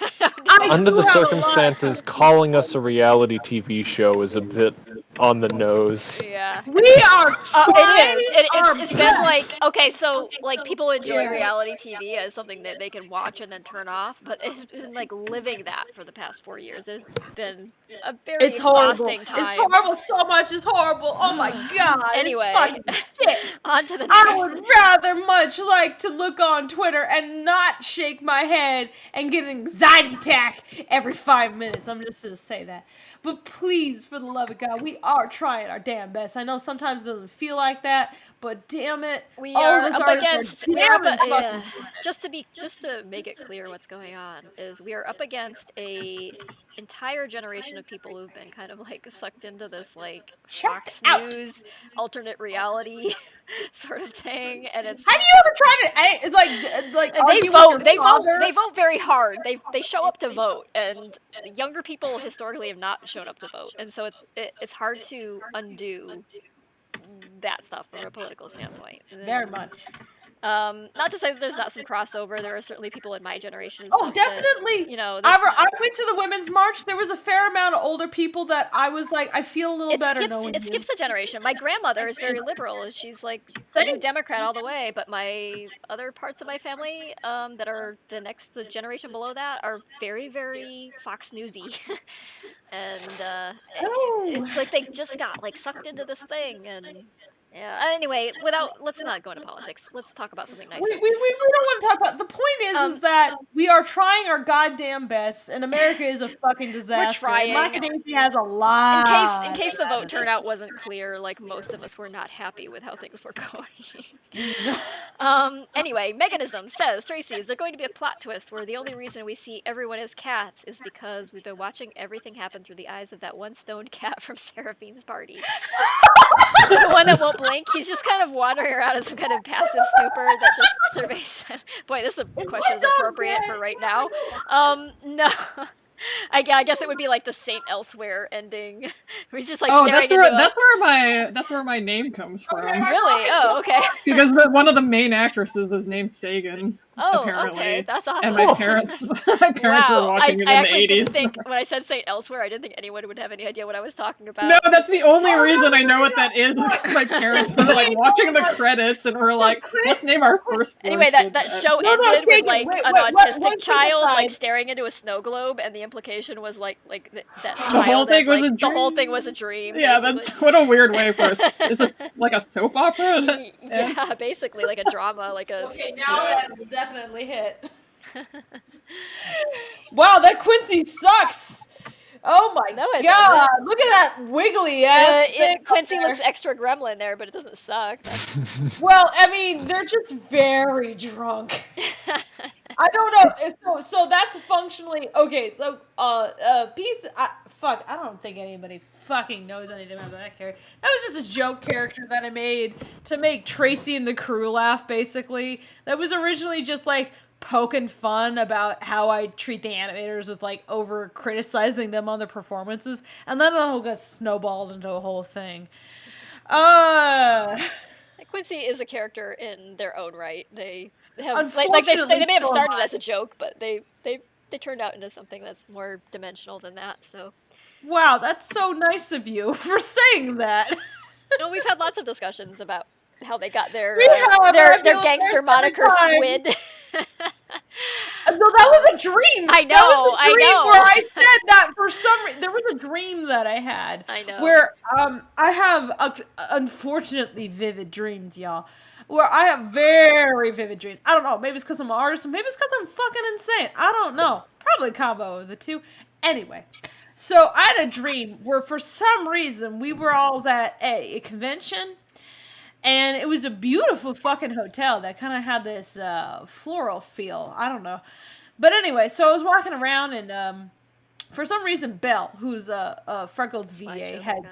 Speaker 1: Under the circumstances, calling us a reality TV show is a bit on the nose.
Speaker 2: Yeah.
Speaker 3: We are
Speaker 2: it is. It's been like, okay, so like people enjoy reality TV as something that they can watch and then turn off, but it's been like living that for the past 4 years. It has been a very exhausting time.
Speaker 3: It's horrible so much. It's horrible. Oh my god.
Speaker 2: Anyway,
Speaker 3: it's fucking shit.
Speaker 2: On to the next.
Speaker 3: I would rather much like to look on Twitter and not shake my head and get an anxiety attack every 5 minutes. I'm just gonna say that. But please, for the love of God, we are trying our damn best. I know sometimes it doesn't feel like that,
Speaker 4: but damn it,
Speaker 2: We
Speaker 4: all
Speaker 2: are
Speaker 4: of us
Speaker 2: up
Speaker 4: artists
Speaker 2: against.
Speaker 4: are
Speaker 2: We're up.
Speaker 4: damn fucking
Speaker 2: Just to make it clear what's going on is we are up against a entire generation of people who've been kind of like sucked into this like Fox News alternate reality sort of thing, and it's.
Speaker 4: Have you ever tried to like
Speaker 2: They
Speaker 4: argue with
Speaker 2: vote.
Speaker 4: your
Speaker 2: They vote.
Speaker 4: father?
Speaker 2: They vote very hard. They show up to vote, and younger people historically have not shown up to vote, and so it's hard to undo that stuff from a political standpoint.
Speaker 4: Very much.
Speaker 2: Not to say that there's not some crossover. There are certainly people in my generation and
Speaker 4: Oh,
Speaker 2: stuff. that,
Speaker 4: definitely.
Speaker 2: you know,
Speaker 4: I went to the women's march. There was a fair amount of older people that I was like, I feel a little better knowing
Speaker 2: it skips a generation. My grandmother is very liberal. She's like blue Democrat all the way. But my other parts of my family, that are the next generation below that, are very, very Fox Newsy. And it's like they just got like sucked into this thing. And yeah. Anyway, let's not go into politics. Let's talk about something nicer.
Speaker 4: We don't want to talk about. The point is that we are trying our goddamn best, and America is a fucking disaster.
Speaker 2: We're trying.
Speaker 4: Lackadaisy has a lot.
Speaker 2: In case the vote turnout wasn't clear, like most of us were not happy with how things were going. Anyway, Mechanism says, Tracy, is there going to be a plot twist where the only reason we see everyone as cats is because we've been watching everything happen through the eyes of that one stoned cat from Seraphine's party? The one that won't blink. He's just kind of wandering around in some kind of passive stupor that just surveys. Boy, this question is appropriate for right now. No. I guess it would be like the Saint Elsewhere ending. He's just like staring
Speaker 6: that's where my name comes from.
Speaker 2: Really? Oh, okay.
Speaker 6: Because one of the main actresses is named Sagan.
Speaker 2: Oh,
Speaker 6: apparently.
Speaker 2: okay, that's awesome.
Speaker 6: And my parents were watching it in the 80s.
Speaker 2: I actually didn't think, when I said Saint Elsewhere, I didn't think anyone would have any idea what I was talking about.
Speaker 6: No, that's the only reason I know what that is because my parents were like watching the credits and were like, let's name our first
Speaker 2: Anyway, that show ended with like an autistic child like staring into a snow globe, and the implication was like that
Speaker 6: the whole thing was a dream.
Speaker 2: The whole thing was a dream.
Speaker 6: Yeah,
Speaker 2: basically.
Speaker 6: that's what a weird way for us. Is it like a soap opera?
Speaker 2: Yeah, basically like a drama, like a.
Speaker 4: Okay, now that definitely hit. Wow, that Quincy sucks. Oh my god! Look at that wiggly ass.
Speaker 2: Quincy looks extra gremlin there, but it doesn't suck.
Speaker 4: Well, I mean, they're just very drunk. I don't know. So that's functionally okay. So fuck. I don't think anybody fucking knows anything about that character. That was just a joke character that I made to make Tracy and the crew laugh. Basically, that was originally just like poking fun about how I treat the animators with like over criticizing them on their performances, and then the whole got snowballed into a whole thing.
Speaker 2: Quincy is a character in their own right. They have they may have started as a joke, but they turned out into something that's more dimensional than that. So,
Speaker 4: wow, that's so nice of you for saying that.
Speaker 2: No, we've had lots of discussions about how they got their gangster moniker Squid.
Speaker 4: No, that was a dream.
Speaker 2: I know.
Speaker 4: That was a dream
Speaker 2: I know.
Speaker 4: where I said that for some reason. There was a dream that I had.
Speaker 2: I know.
Speaker 4: Where I have unfortunately vivid dreams, y'all. Where I have very vivid dreams. I don't know. Maybe it's because I'm an artist. Maybe it's because I'm fucking insane. I don't know. Probably a combo of the two. Anyway. So I had a dream where for some reason we were all at a convention. And it was a beautiful fucking hotel that kind of had this floral feel. I don't know. But anyway, so I was walking around and for some reason Belle, who's Freckles VA, had...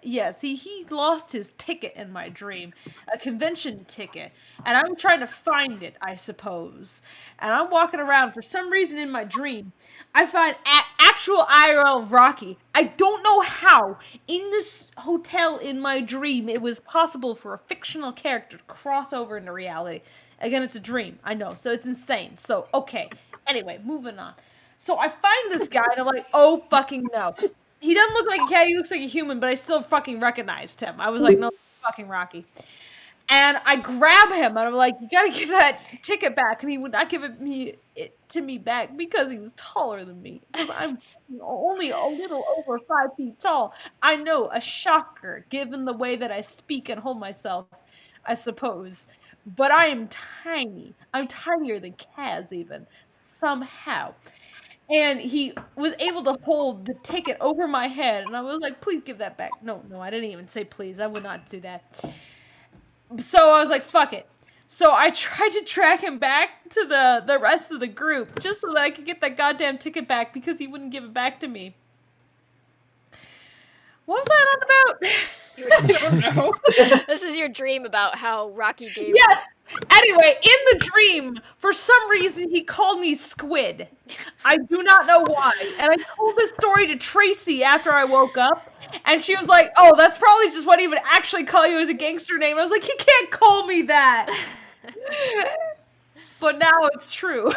Speaker 4: yes, he lost his ticket in my dream. A convention ticket. And I'm trying to find it, I suppose. And I'm walking around. For some reason in my dream, I find actual IRL Rocky. I don't know how. In this hotel in my dream, it was possible for a fictional character to cross over into reality. Again, it's a dream. I know. So it's insane. So, okay. Anyway, moving on. So I find this guy and I'm like, oh fucking no. He doesn't look like a cat, he looks like a human, but I still fucking recognized him. I was like, no, fucking Rocky. And I grab him, and I'm like, you gotta give that ticket back. And he would not give it to me back because he was taller than me. I'm only a little over 5 feet tall. I know, a shocker, given the way that I speak and hold myself, I suppose. But I am tiny. I'm tinier than Kaz, even. Somehow. And he was able to hold the ticket over my head. And I was like, please give that back. No, I didn't even say please. I would not do that. So I was like, fuck it. So I tried to track him back to the rest of the group just so that I could get that goddamn ticket back because he wouldn't give it back to me. What was that on about?
Speaker 6: I don't know.
Speaker 2: This is your dream about how Rocky gave.
Speaker 4: Yes! Anyway, in the dream, for some reason, he called me Squid. I do not know why. And I told this story to Tracy after I woke up, and she was like, oh, that's probably just what he would actually call you as a gangster name. I was like, he can't call me that. But now it's true.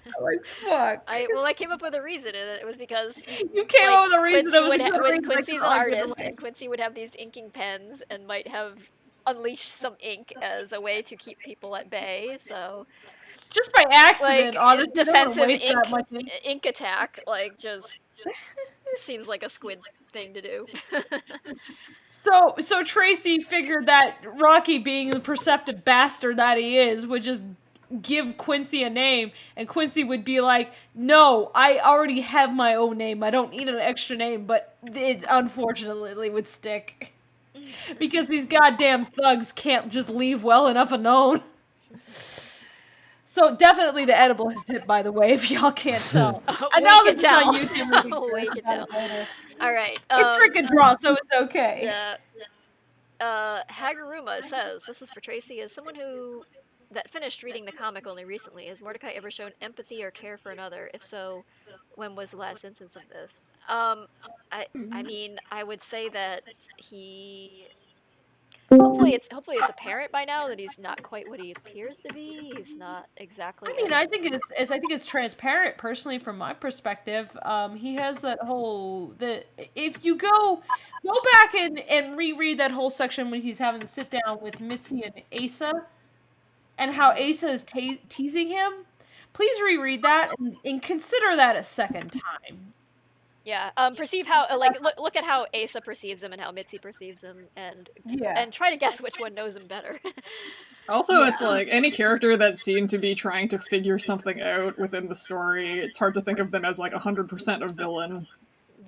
Speaker 4: I'm like, fuck.
Speaker 2: I came up with a reason, and it was because
Speaker 4: you came up with a reason.
Speaker 2: Quincy's an artist, and Quincy would have these inking pens and might have unleashed some ink as a way to keep people at bay. So
Speaker 4: just by accident,
Speaker 2: like defensive ink attack, like just seems like a Squid thing to do.
Speaker 4: So Tracy figured that Rocky, being the perceptive bastard that he is, would just give Quincy a name, and Quincy would be like, no, I already have my own name, I don't need an extra name, but it unfortunately would stick. Because these goddamn thugs can't just leave well enough unknown. So definitely the edible has hit, by the way, if y'all can't tell. I know this is on YouTube.
Speaker 2: We can tell. All right.
Speaker 4: It's trick and draw, so it's okay.
Speaker 2: Yeah. Haguruma says, this is for Tracy, as someone that finished reading the comic only recently, has Mordecai ever shown empathy or care for another? If so, when was the last instance of this? I mean, I would say that he... Hopefully it's apparent by now that he's not quite what he appears to be. He's not exactly.
Speaker 4: I mean, I think it's transparent. Personally, from my perspective, he has that whole if you go back and reread that whole section when he's having the sit down with Mitzi and Asa, and how Asa is teasing him, please reread that and consider that a second time.
Speaker 2: Yeah, perceive how look at how Asa perceives him and how Mitzi perceives him, and try to guess which one knows him better.
Speaker 6: Also, it's like any character that's seen to be trying to figure something out within the story, it's hard to think of them as like 100% a villain.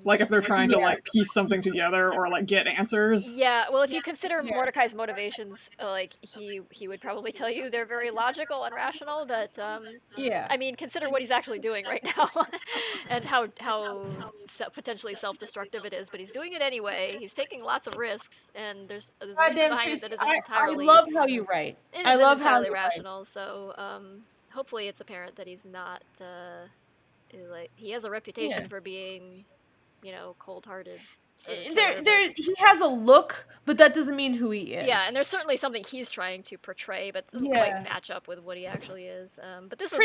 Speaker 6: Like if they're trying to like piece something together or like get answers.
Speaker 2: Yeah, well, if you consider Mordecai's motivations, like he would probably tell you they're very logical and rational, but I mean, consider what he's actually doing right now, and how potentially self-destructive it is. But he's doing it anyway. He's taking lots of risks, and there's a reason behind it that isn't entirely.
Speaker 4: I love how you write.
Speaker 2: I love entirely rational. So hopefully, it's apparent that he's not like he has a reputation for being, cold-hearted.
Speaker 4: He has a look, but that doesn't mean who he is.
Speaker 2: Yeah, and there's certainly something he's trying to portray, but doesn't quite match up with what he actually is. But this is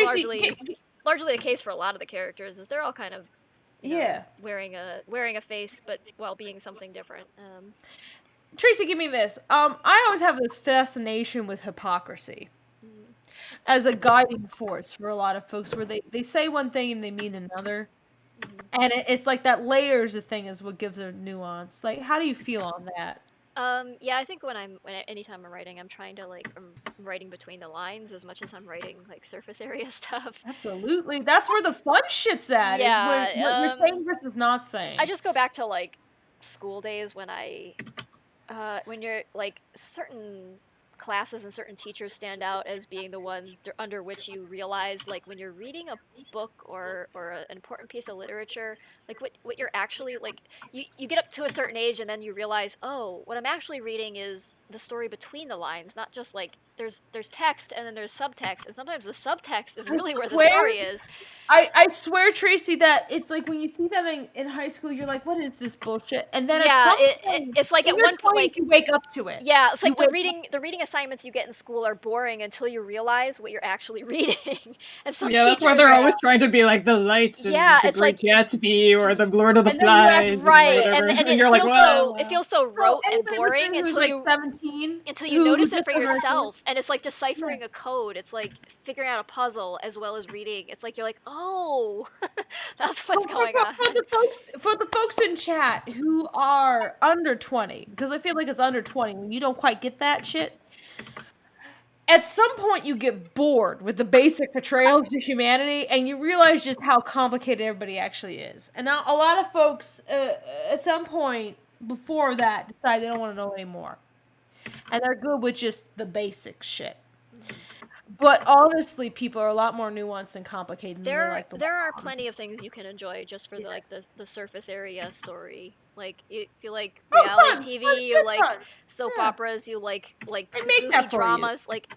Speaker 2: largely the case for a lot of the characters, is they're all kind of wearing a face, but while being something different.
Speaker 4: Tracy, give me this. I always have this fascination with hypocrisy as a guiding force for a lot of folks, where they say one thing and they mean another. And it's like that layers of thing is what gives a nuance. Like, how do you feel on that?
Speaker 2: Yeah, I think anytime I'm writing, I'm trying to I'm writing between the lines as much as I'm writing surface area stuff.
Speaker 4: Absolutely, that's where the fun shit's at.
Speaker 2: Yeah,
Speaker 4: is what you're saying versus not saying.
Speaker 2: I just go back to school days when when you're certain classes and certain teachers stand out as being the ones under which you realize, when you're reading a book or an important piece of literature, what you're actually you get up to a certain age and then you realize, oh, what I'm actually reading is the story between the lines, not just there's text and then there's subtext, and sometimes the subtext is really where the story is.
Speaker 4: I swear, Tracy, that it's like when you see that in high school, you're like, what is this bullshit? And then
Speaker 2: it's like at one point
Speaker 4: you wake up to it.
Speaker 2: Yeah, it's like the reading assignments you get in school are boring until you realize what you're actually reading. And
Speaker 6: that's why they're always trying to be like the lights in the Great Gatsby or the Lord of the Flies,
Speaker 2: right? And
Speaker 6: you're
Speaker 2: it feels so rote and boring until you
Speaker 4: 17,
Speaker 2: until you notice it for yourself. And it's like deciphering a code. It's like figuring out a puzzle as well as reading. It's like you're like, oh, that's what's going on.
Speaker 4: For the folks in chat who are under 20, because I feel like it's under 20 when you don't quite get that shit. At some point, you get bored with the basic portrayals of humanity, and you realize just how complicated everybody actually is. And now, a lot of folks, at some point before that, decide they don't want to know anymore. and they're good with just the basic shit. But honestly, people are a lot more nuanced and complicated. Than they like
Speaker 2: There are plenty of things you can enjoy just for the surface area story. Like if you like reality TV, you like soap operas, you like goofy dramas, like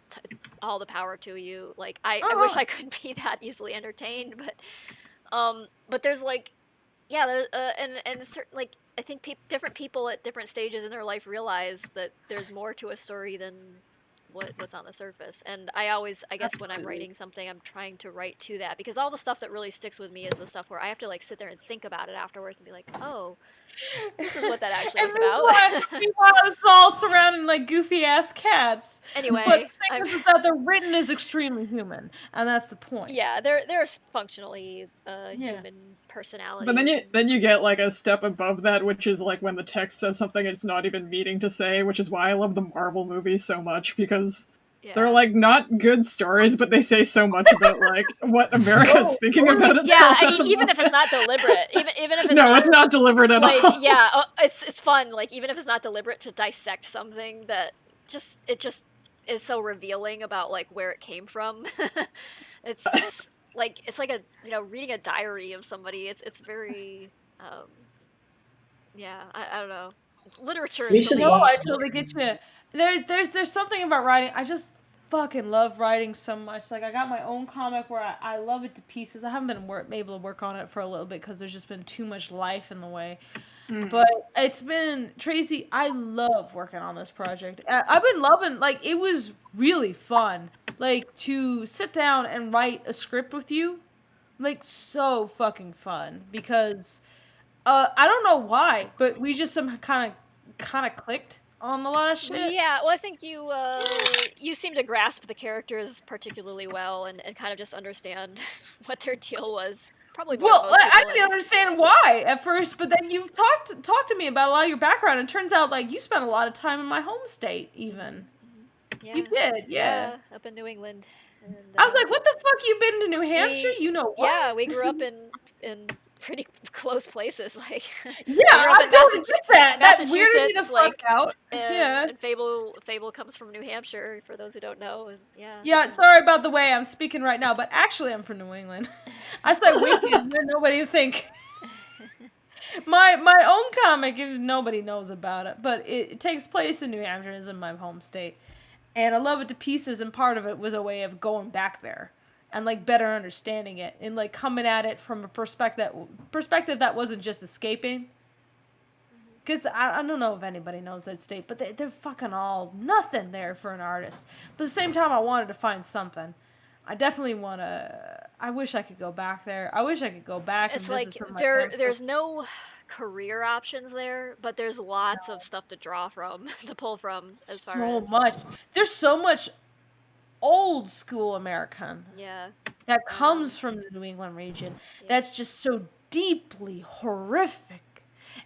Speaker 2: all the power to you. Like I wish I could be that easily entertained, but there's like yeah, and like I think different people at different stages in their life realize that there's more to a story than what's on the surface. And I guess when I'm writing something, I'm trying to write to that, because all the stuff that really sticks with me is the stuff where I have to like sit there and think about it afterwards and be like, oh, this is what that actually was about.
Speaker 4: Meanwhile, it's all surrounding like goofy ass cats.
Speaker 2: Anyway,
Speaker 4: but the thing is that the written is extremely human, and that's the point.
Speaker 2: Yeah, they're functionally human personalities.
Speaker 6: But then you get like a step above that, which is like when the text says something it's not even meaning to say, which is why I love the Marvel movies so much, because they're like not good stories, but they say so much about like what America's thinking about itself.
Speaker 2: Yeah, I mean, even if it's not deliberate, even if it's
Speaker 6: it's not deliberate at all.
Speaker 2: Yeah, it's fun. Like even if it's not deliberate, to dissect something that just is so revealing about like where it came from. it's like a reading a diary of somebody. It's very I don't know. Literature is so
Speaker 4: I totally get you. There's something about writing. I just fucking love writing so much. Like I got my own comic where I love it to pieces. I haven't been able to work on it for a little bit because there's just been too much life in the way. But it's been, Tracy, I love working on this project. I've been loving, like, it was really fun. Like, to sit down and write a script with you, like, so fucking fun. Because, I don't know why, but we just kind of clicked on a lot of shit.
Speaker 2: Yeah, well, I think you seem to grasp the characters particularly well and kind of just understand what their deal was. Probably more than most people.
Speaker 4: I didn't understand why at first, but then you talked to me about a lot of your background, and it turns out like you spent a lot of time in my home state, even.
Speaker 2: Yeah.
Speaker 4: You did, yeah.
Speaker 2: Up in New England. And,
Speaker 4: I was like, "What the fuck? You been to New Hampshire? You know what?"
Speaker 2: Yeah, we grew up in pretty close places, like.
Speaker 4: Yeah, I totally get that. That weirded me the fuck out.
Speaker 2: And Fable comes from New Hampshire, for those who don't know, and
Speaker 4: Yeah, sorry about the way I'm speaking right now, but actually I'm from New England. I said wicked, nobody think. My own comic, if nobody knows about it, but it takes place in New Hampshire, it's in my home state. And I love it to pieces, and part of it was a way of going back there and like better understanding it and like coming at it from a perspective that wasn't just escaping. Because I don't know if anybody knows that state, but they're fucking all nothing there for an artist. But at the same time, I wanted to find something. I definitely want to. I wish I could go back there. I wish I could go back.
Speaker 2: It's
Speaker 4: and
Speaker 2: like
Speaker 4: visit some of my friends.
Speaker 2: there's no career options there, but there's lots of stuff to draw from, to pull from, as far as.
Speaker 4: So much. There's so much old school American.
Speaker 2: Yeah.
Speaker 4: That comes from the New England region. Yeah. That's just so deeply horrific.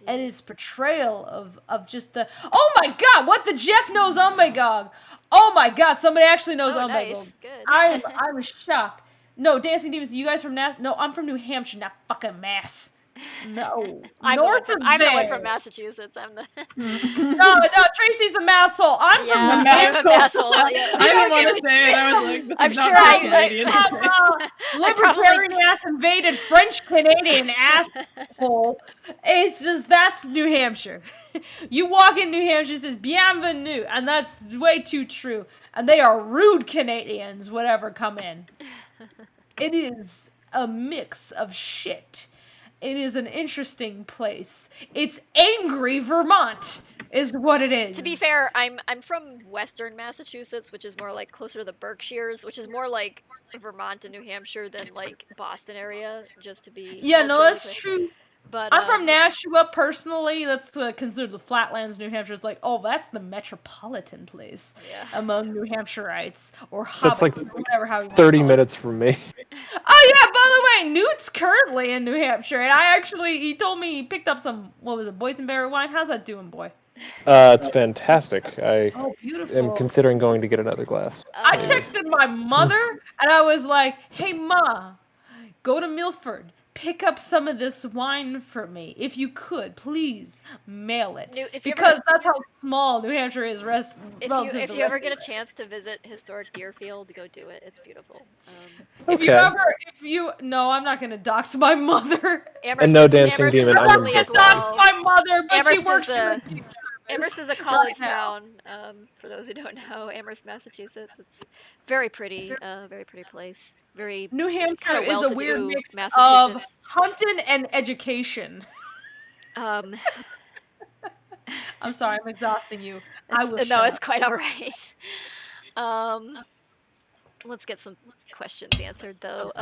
Speaker 4: Yeah. And his portrayal of just the my god, what the Jeff knows Umbagog. Oh my god, somebody actually knows Umbagog.
Speaker 2: Nice. Good.
Speaker 4: I was shocked. No, Dancing Demons, you guys from Nass? No, I'm from New Hampshire, not fucking Mass. No.
Speaker 2: I'm the one from Massachusetts. I'm the
Speaker 4: No, Tracy's the masshole. I'm from the
Speaker 2: masshole.
Speaker 6: I didn't want to say it. I was like, this
Speaker 2: I'm
Speaker 6: is
Speaker 2: sure
Speaker 6: not Canadian.
Speaker 4: Libertarian ass invaded French Canadian asshole. It's just, that's New Hampshire. You walk in New Hampshire, it says bienvenue, and that's way too true. And they are rude Canadians, whatever come in. It is a mix of shit. It is an interesting place. It's angry Vermont, is what it is.
Speaker 2: To be fair, I'm from Western Massachusetts, which is more like closer to the Berkshires, which is more like Vermont and New Hampshire than like Boston area, just to be.
Speaker 4: Yeah, no, that's true.
Speaker 2: But
Speaker 4: I'm from Nashua personally. That's considered the Flatlands, New Hampshire. It's like, that's the metropolitan place among New Hampshireites or hobbits,
Speaker 1: like
Speaker 4: or whatever. How you
Speaker 1: 30 minutes from me.
Speaker 4: Oh yeah, by the way, Newt's currently in New Hampshire, and he told me he picked up some, what was it, boysenberry wine? How's that doing, boy?
Speaker 1: It's fantastic. I
Speaker 4: beautiful.
Speaker 1: am considering going to get another glass.
Speaker 4: I texted my mother, and I was like, hey, Ma, go to Milford. pick up some of this wine for me? If you could, please mail it.
Speaker 2: Newt,
Speaker 4: because that's how small New Hampshire is
Speaker 2: if you ever get a chance to visit historic Deerfield, go do it. It's beautiful.
Speaker 4: No, I'm not gonna dox my mother.
Speaker 1: And no dancing demon.
Speaker 4: I'm not gonna dox my mother, but she works for
Speaker 2: Amherst is a college town. For those who don't know, Amherst, Massachusetts. It's very pretty place. Very
Speaker 4: New Hampshire
Speaker 2: kind of
Speaker 4: is a
Speaker 2: well-to-do
Speaker 4: weird mix of
Speaker 2: Massachusetts.
Speaker 4: hunting and education. I'm sorry, I'm exhausting you.
Speaker 2: It's quite all right. Let's get some questions answered though.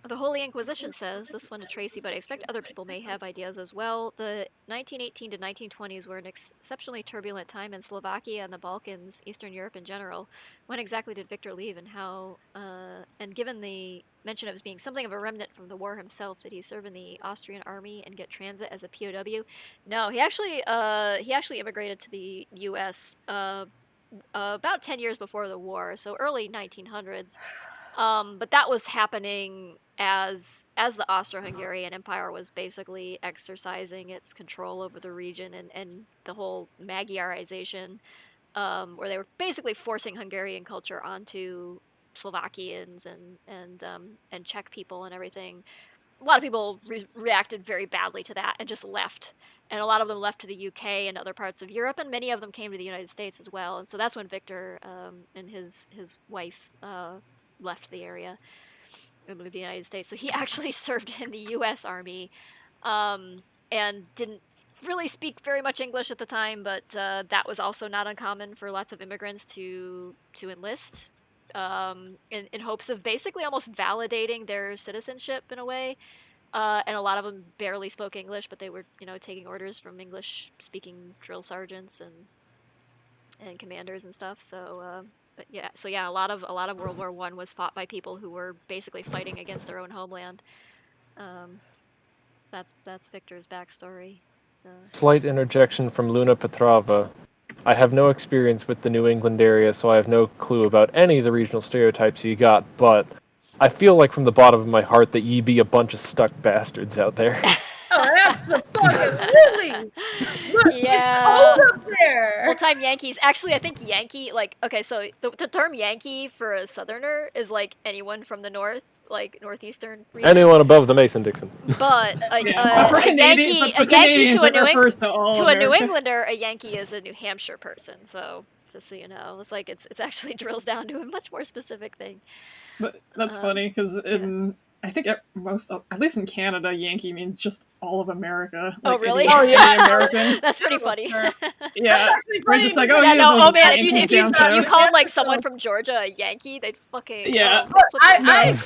Speaker 2: The Holy Inquisition says, this one to Tracy, but I expect other people may have ideas as well. The 1918 to 1920s were an exceptionally turbulent time in Slovakia and the Balkans, Eastern Europe in general. When exactly did Victor leave, and how? And given the mention of his being something of a remnant from the war himself, did he serve in the Austrian army and get transit as a POW? No, he actually immigrated to the U.S. About 10 years before the war, so early 1900s. But that was happening as the Austro-Hungarian Empire was basically exercising its control over the region and the whole Magyarization, where they were basically forcing Hungarian culture onto Slovakians and Czech people and everything. A lot of people reacted very badly to that and just left. And a lot of them left to the UK and other parts of Europe, and many of them came to the United States as well. And so that's when Victor and his wife left the area and moved to the United States. So he actually served in the U.S. Army and didn't really speak very much English at the time, but that was also not uncommon for lots of immigrants to enlist in hopes of basically almost validating their citizenship in a way. And a lot of them barely spoke English, but they were, taking orders from English-speaking drill sergeants and commanders and stuff. So, a lot of World War I was fought by people who were basically fighting against their own homeland. That's Victor's backstory. So.
Speaker 1: Slight interjection from Luna Petrova. I have no experience with the New England area, so I have no clue about any of the regional stereotypes you got, but I feel like from the bottom of my heart that ye be a bunch of stuck bastards out there.
Speaker 4: Oh, that's the fucking Lily! Look,
Speaker 2: yeah.
Speaker 4: It's cold up there!
Speaker 2: Full-time Yankees. Actually, I think Yankee, so the term Yankee for a Southerner is like anyone from the north, like northeastern region.
Speaker 1: Anyone above the Mason-Dixon.
Speaker 2: But a Yankee to a New Englander, a Yankee is a New Hampshire person. So just so you know, it's like it's actually drills down to a much more specific thing.
Speaker 6: But that's funny because I think at least in Canada, Yankee means just all of America.
Speaker 2: Like,
Speaker 6: really?
Speaker 2: Oh
Speaker 6: yeah, American.
Speaker 2: That's pretty funny.
Speaker 6: Yeah, we're just like,
Speaker 2: man, if you called like someone from Georgia a Yankee, they'd fucking
Speaker 4: I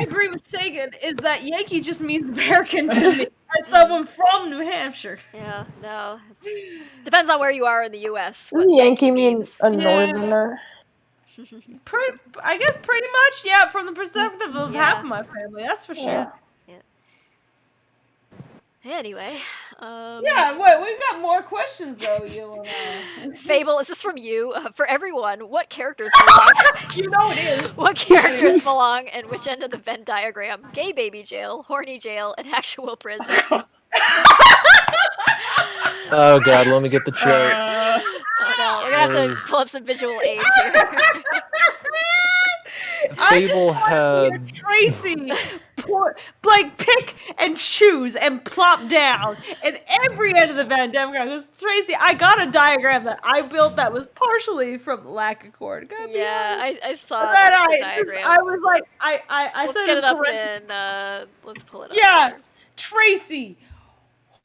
Speaker 4: agree with Sagan. Is that Yankee just means American to me as someone from New Hampshire?
Speaker 2: Yeah, no, depends on where you are in the U.S.
Speaker 5: Yankee means a northerner.
Speaker 4: I guess pretty much, yeah, from the perspective of half of my family, that's for sure.
Speaker 2: Yeah. Anyway,
Speaker 4: we've got more questions though.
Speaker 2: Fable, is this from you? For everyone, what characters belong?
Speaker 4: You know it is.
Speaker 2: What characters belong in which end of the Venn diagram? Gay baby jail, horny jail, and actual prison.
Speaker 1: Oh god, let me get the chart.
Speaker 2: Oh no, we're gonna have to pull up some visual aids here.
Speaker 1: Fable had
Speaker 4: Tracy pick and choose and plop down, and every end of the Venn diagram goes, Tracy, I got a diagram that I built that was partially from the Lackachat.
Speaker 2: I saw the diagram.
Speaker 4: I was like, I
Speaker 2: let's
Speaker 4: said
Speaker 2: get it up in. Let's pull it up.
Speaker 4: Yeah,
Speaker 2: here.
Speaker 4: Tracy.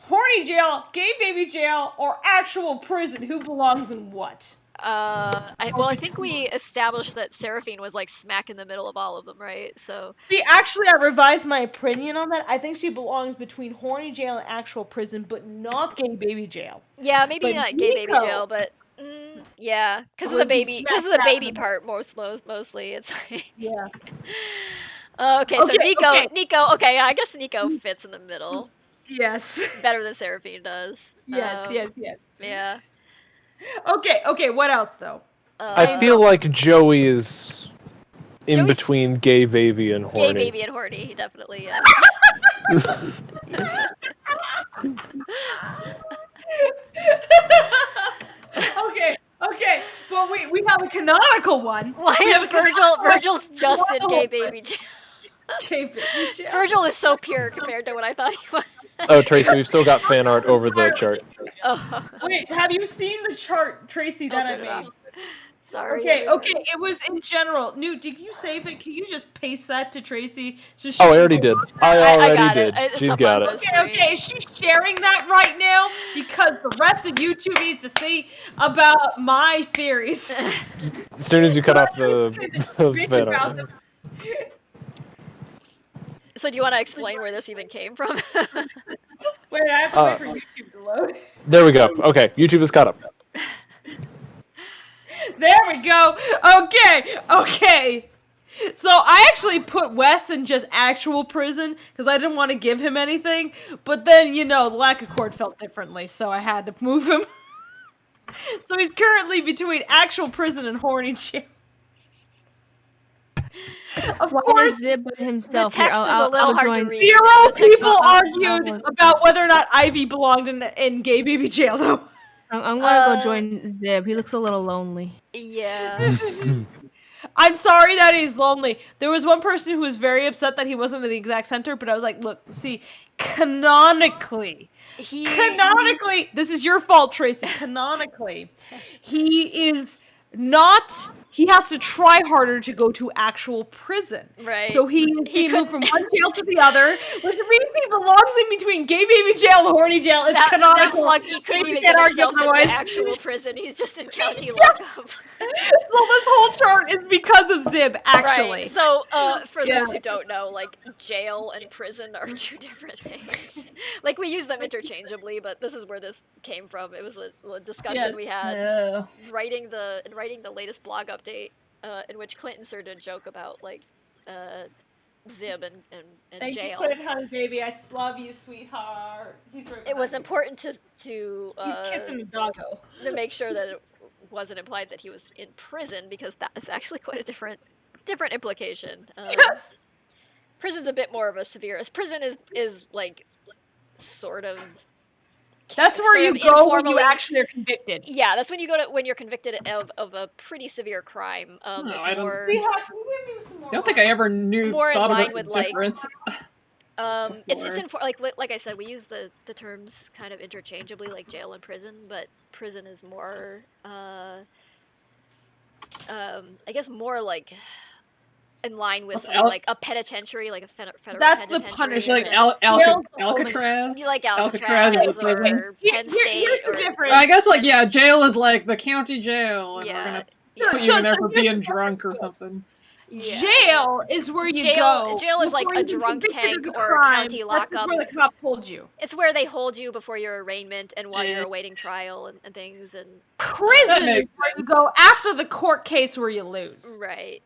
Speaker 4: Horny jail, gay baby jail, or actual prison? Who belongs in what?
Speaker 2: I think we established that Seraphine was like smack in the middle of all of them, right? So.
Speaker 4: See, actually, I revised my opinion on that. I think she belongs between horny jail and actual prison, but not gay baby jail.
Speaker 2: Yeah, maybe not gay baby jail, but yeah, because of the baby part mostly. It's like.
Speaker 4: Yeah.
Speaker 2: Okay, so Nico. Okay, I guess Nico fits in the middle.
Speaker 4: Yes.
Speaker 2: Better than Seraphine does.
Speaker 4: Yes.
Speaker 2: Yeah.
Speaker 4: Okay, what else though?
Speaker 1: I feel like Joey is in between gay baby and horny.
Speaker 2: Gay baby and horny, definitely. Yeah.
Speaker 4: Okay. Well, we have a canonical one.
Speaker 2: Why
Speaker 4: We
Speaker 2: is
Speaker 4: have a canonical
Speaker 2: Virgil's
Speaker 4: one.
Speaker 2: just in gay baby jail?
Speaker 4: Gay baby jail.
Speaker 2: Virgil is so pure compared to what I thought he was.
Speaker 1: Oh, Tracy, we've still got fan art over the chart.
Speaker 2: Oh.
Speaker 4: Wait, have you seen the chart, Tracy, that I made?
Speaker 2: Sorry.
Speaker 4: Okay,
Speaker 2: everybody.
Speaker 4: it was in general. Newt, did you save it? Can you just paste that to Tracy? So
Speaker 1: Oh, I already did. I already did.
Speaker 2: It's
Speaker 1: She's
Speaker 2: up
Speaker 1: got
Speaker 2: on
Speaker 1: it.
Speaker 2: the
Speaker 4: Okay, she's sharing that right now because the rest of YouTube needs to see about my theories.
Speaker 1: As soon as you cut off the
Speaker 4: Bitch
Speaker 1: fan
Speaker 4: about
Speaker 1: art.
Speaker 4: them.
Speaker 2: So do you want to explain where this even came from?
Speaker 4: Wait, I have to wait for YouTube to load.
Speaker 1: There we go. Okay, YouTube is caught up.
Speaker 4: There we go. Okay. So I actually put Wes in just actual prison because I didn't want to give him anything. But then, the Lackachat felt differently, so I had to move him. So he's currently between actual prison and horny jail. Of course,
Speaker 9: Zib himself.
Speaker 2: The text is a little hard to read.
Speaker 4: Zero people argued about whether or not Ivy belonged in gay baby jail, though.
Speaker 9: I'm gonna go join Zib. He looks a little lonely.
Speaker 2: Yeah.
Speaker 4: I'm sorry that he's lonely. There was one person who was very upset that he wasn't in the exact center, but I was like, look, see, canonically, this is your fault, Tracy. Canonically, he is not. He has to try harder to go to actual prison.
Speaker 2: Right.
Speaker 4: So he moved from one jail to the other, which means he belongs in between gay baby jail and horny jail. It's canonical.
Speaker 2: That's lucky he couldn't even
Speaker 4: can't
Speaker 2: get
Speaker 4: argue
Speaker 2: himself into
Speaker 4: otherwise.
Speaker 2: actual prison. He's just in county lockup.
Speaker 4: So this whole chart is because of Zib, actually.
Speaker 2: Right. So, for those who don't know, jail and prison are two different things. We use them interchangeably, but this is where this came from. It was a discussion we had writing the latest blog update, in which Clinton inserted a joke about Zib and
Speaker 4: Thank
Speaker 2: jail.
Speaker 4: you, Clinton, honey baby. I love you, sweetheart. He's right
Speaker 2: It was
Speaker 4: behind
Speaker 2: important to
Speaker 4: He's kissing the doggo.
Speaker 2: to make sure that it wasn't implied that he was in prison, because that is actually quite a different implication.
Speaker 4: Yes.
Speaker 2: Prison's a bit more of a severe. Prison is sort of.
Speaker 4: That's where you go when you actually are convicted.
Speaker 2: Yeah, that's when you go to when you're convicted of a pretty severe crime. It's
Speaker 6: I don't-
Speaker 2: more.
Speaker 6: Don't think I ever
Speaker 2: More in
Speaker 6: thought
Speaker 2: line
Speaker 6: about
Speaker 2: with,
Speaker 6: the difference.
Speaker 2: It's like I said, we use the terms kind of interchangeably, like jail and prison, but prison is more, I guess more in line with something like a penitentiary, like a federal
Speaker 4: That's
Speaker 2: penitentiary.
Speaker 4: the punishment.
Speaker 6: Alcatraz.
Speaker 2: You like
Speaker 6: Alcatraz is the prison.
Speaker 2: or Penn State.
Speaker 4: Here's the
Speaker 2: or,
Speaker 4: difference.
Speaker 6: I guess jail is the county jail, and
Speaker 2: Yeah,
Speaker 6: we're gonna
Speaker 2: yeah.
Speaker 6: put you in there for being drunk or something.
Speaker 2: Yeah.
Speaker 4: Jail is where you go.
Speaker 2: Jail is like
Speaker 4: before
Speaker 2: a
Speaker 4: you get
Speaker 2: drunk
Speaker 4: convicted
Speaker 2: tank
Speaker 4: of the
Speaker 2: or a
Speaker 4: crime.
Speaker 2: county lockup.
Speaker 4: That's where the cops hold you.
Speaker 2: It's where they hold you before your arraignment and while you're awaiting trial and things. And
Speaker 4: Prison is where you go after the court case where you lose.
Speaker 2: Right.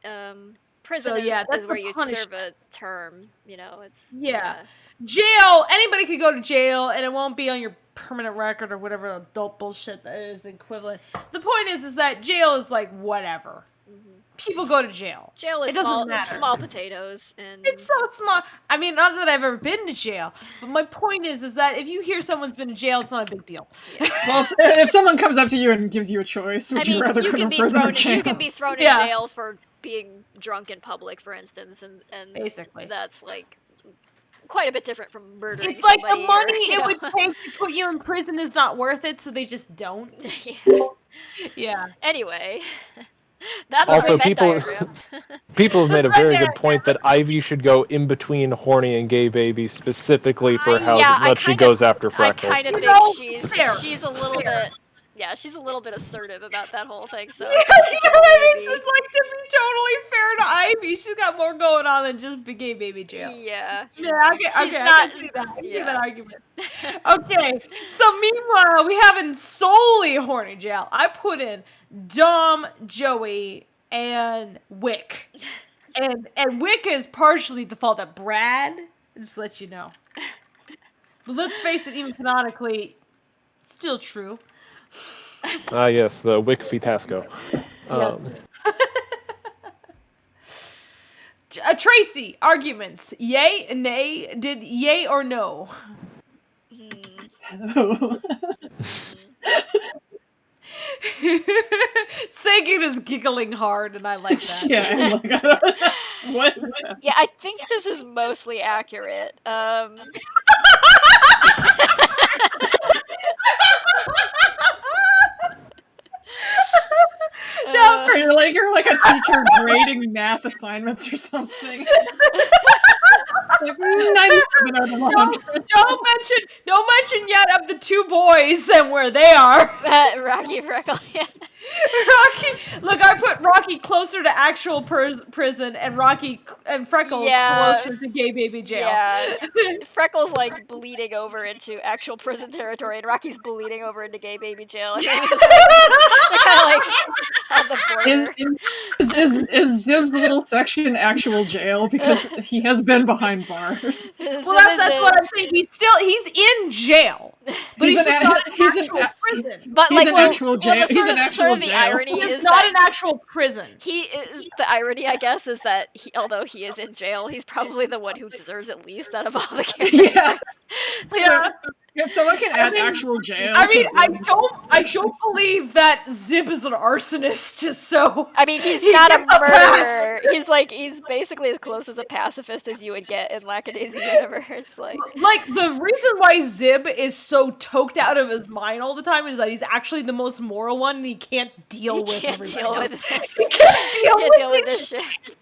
Speaker 2: Prison
Speaker 4: So, yeah, that's
Speaker 2: is where
Speaker 4: the
Speaker 2: you
Speaker 4: punishment.
Speaker 2: serve a term. It's
Speaker 4: Yeah. Jail, anybody could go to jail and it won't be on your permanent record or whatever adult bullshit that is the equivalent. The point is that jail is whatever. People go to jail.
Speaker 2: Jail is
Speaker 4: it doesn't
Speaker 2: small,
Speaker 4: matter.
Speaker 2: small potatoes, and
Speaker 4: It's so small. I mean, not that I've ever been to jail, but my point is that if you hear someone's been to jail, it's not a big deal.
Speaker 6: Well, if someone comes up to you and gives you a choice, would you rather go to prison or jail?
Speaker 2: You can be thrown in jail for being drunk in public, for instance, and
Speaker 4: basically
Speaker 2: that's quite a bit different from murdering.
Speaker 4: It's like the
Speaker 2: somebody
Speaker 4: money
Speaker 2: or,
Speaker 4: it would take to put you in prison is not worth it, so they just don't. Yeah.
Speaker 2: Anyway, that's
Speaker 1: Also,
Speaker 2: a Venn
Speaker 1: people
Speaker 2: diagram.
Speaker 1: people have made a very good point that Ivy should go in between horny and gay baby specifically for how much she goes after
Speaker 2: I
Speaker 1: Fractal.
Speaker 2: kind of think she's a little bit. Yeah, she's a little bit assertive about that whole thing. So
Speaker 4: It's to be totally fair to Ivy, she's got more going on than just gay baby jail.
Speaker 2: Yeah.
Speaker 4: Yeah, I can see that. I can see that argument. Okay, so meanwhile, we have in solely horny jail. I put in Dom, Joey, and Wick. And Wick is partially the fault of Brad, just to let you know. But let's face it, even canonically, it's still true.
Speaker 1: Yes, the Wick Fitasco.
Speaker 4: Tracy, arguments. Yay, nay, did yay or no? Sagan is giggling hard, and I like that.
Speaker 6: Yeah, what?
Speaker 2: Yeah, I think this is mostly accurate.
Speaker 6: No, you're like a teacher grading math assignments or something. Like, 97 out of 100.
Speaker 4: Don't mention yet of the two boys and where they are.
Speaker 2: Rocky Freckle. Yeah.
Speaker 4: Rocky, look, I put Rocky closer to actual prison, and Freckle closer to gay baby jail.
Speaker 2: Yeah, Freckle's like bleeding over into actual prison territory, and Rocky's bleeding over into gay baby jail. I think they're kind of like on the border.
Speaker 6: Is Zib's little section actual jail because he has been behind bars?
Speaker 4: Well, that's what I'm saying. He's in jail, but he's not in actual prison.
Speaker 2: But
Speaker 6: he's an actual jail. He's an actual
Speaker 2: the
Speaker 6: jail.
Speaker 2: irony
Speaker 4: He
Speaker 2: is
Speaker 4: not
Speaker 2: that
Speaker 4: an actual prison.
Speaker 2: The irony, I guess, is that although he is in jail, he's probably the one who deserves it least out of all the characters.
Speaker 4: Yeah.
Speaker 6: If someone can add actual jail.
Speaker 4: I don't believe that Zib is an arsonist. Just so.
Speaker 2: I mean, he's not a murderer. He's basically as close as a pacifist as you would get in Lackadaisy universe. Like
Speaker 4: the reason why Zib is so toked out of his mind all the time is that he's actually the most moral one, and he can't deal with everybody else. He can't deal with this shit. He's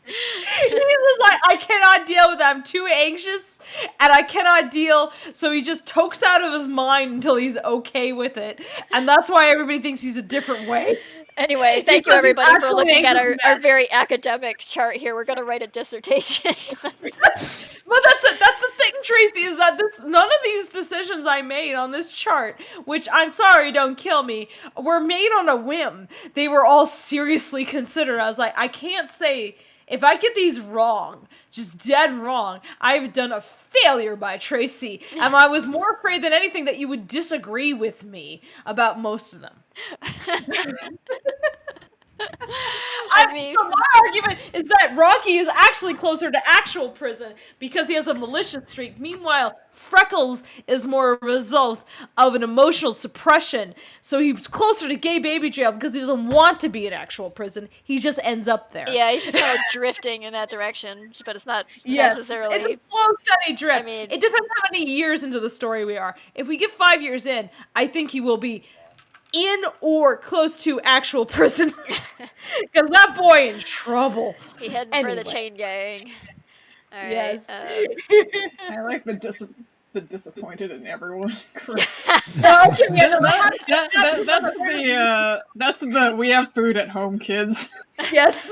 Speaker 4: just like, I cannot deal with that. I'm too anxious, and I cannot deal. So he just tokes out of his mind until he's okay with it, and that's why everybody thinks he's a different way.
Speaker 2: Anyway, thank you everybody for looking at our very academic chart here. We're gonna write a dissertation.
Speaker 4: But that's the thing, Tracy, is that none of these decisions I made on this chart, which I'm sorry, don't kill me, were made on a whim. They were all seriously considered. I was like, I can't say, if I get these wrong, just dead wrong, I've done a failure by Tracy. And I was more afraid than anything that you would disagree with me about most of them. So my argument is that Rocky is actually closer to actual prison because he has a malicious streak. Meanwhile, Freckles is more a result of an emotional suppression. So he's closer to gay baby jail because he doesn't want to be in actual prison. He just ends up there.
Speaker 2: Yeah, he's just kind of drifting in that direction, but it's not necessarily.
Speaker 4: It's a slow, steady drift.
Speaker 2: I mean,
Speaker 4: it depends how many years into the story we are. If we get 5 years in, I think he will be in or close to actual prison. Because that boy in trouble.
Speaker 2: He heading for the chain gang. All right.
Speaker 4: Yes.
Speaker 6: I like the disappointed in everyone. That's the we have food at home kids.
Speaker 4: Yes.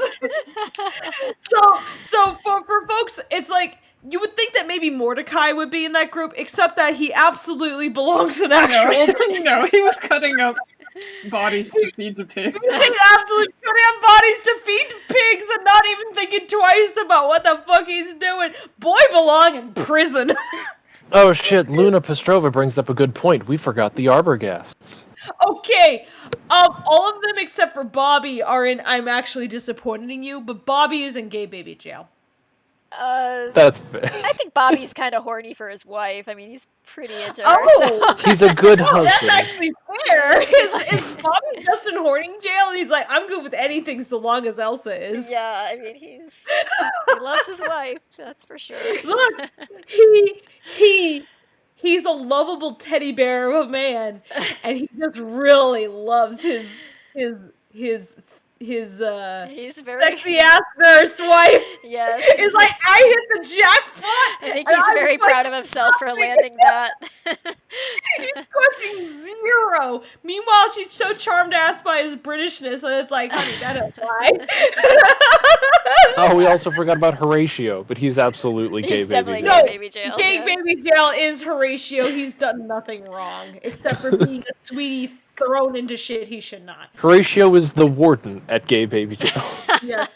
Speaker 4: So for folks, it's like you would think that maybe Mordecai would be in that group, except that he absolutely belongs in actual.
Speaker 6: No, he was cutting up bodies to feed to pigs.
Speaker 4: He's absolutely cutting up bodies to feed pigs and not even thinking twice about what the fuck he's doing. Boy belong in prison.
Speaker 1: Oh shit, Luna Pestrova brings up a good point. We forgot the Arbogast.
Speaker 4: Okay, all of them except for Bobby are in I'm actually disappointed in you, but Bobby is in gay baby jail.
Speaker 1: That's fair.
Speaker 2: I think Bobby's kind of horny for his wife. I mean, he's pretty into her.
Speaker 4: Oh,
Speaker 2: So.
Speaker 1: He's a good husband.
Speaker 4: That's actually fair. Is Bobby just in horning jail? He's like, I'm good with anything so long as Elsa is.
Speaker 2: Yeah, I mean, he loves his wife. That's for sure.
Speaker 4: Look, he's a lovable teddy bear of a man, and he just really loves his
Speaker 2: he's very
Speaker 4: sexy ass nurse wife.
Speaker 2: Yes,
Speaker 4: it's like I hit the jackpot.
Speaker 2: I think he's very proud of himself for landing that.
Speaker 4: He's pushing 0. Meanwhile, she's so charmed ass by his Britishness, and it's like, honey, that don't fly.
Speaker 1: Oh, we also forgot about Horatio, but he's absolutely gay baby jail.
Speaker 2: Baby jail.
Speaker 4: Gay baby jail is Horatio. He's done nothing wrong except for being a sweetie thrown into shit he should not.
Speaker 1: Horatio is the warden at gay baby jail.
Speaker 4: Yes.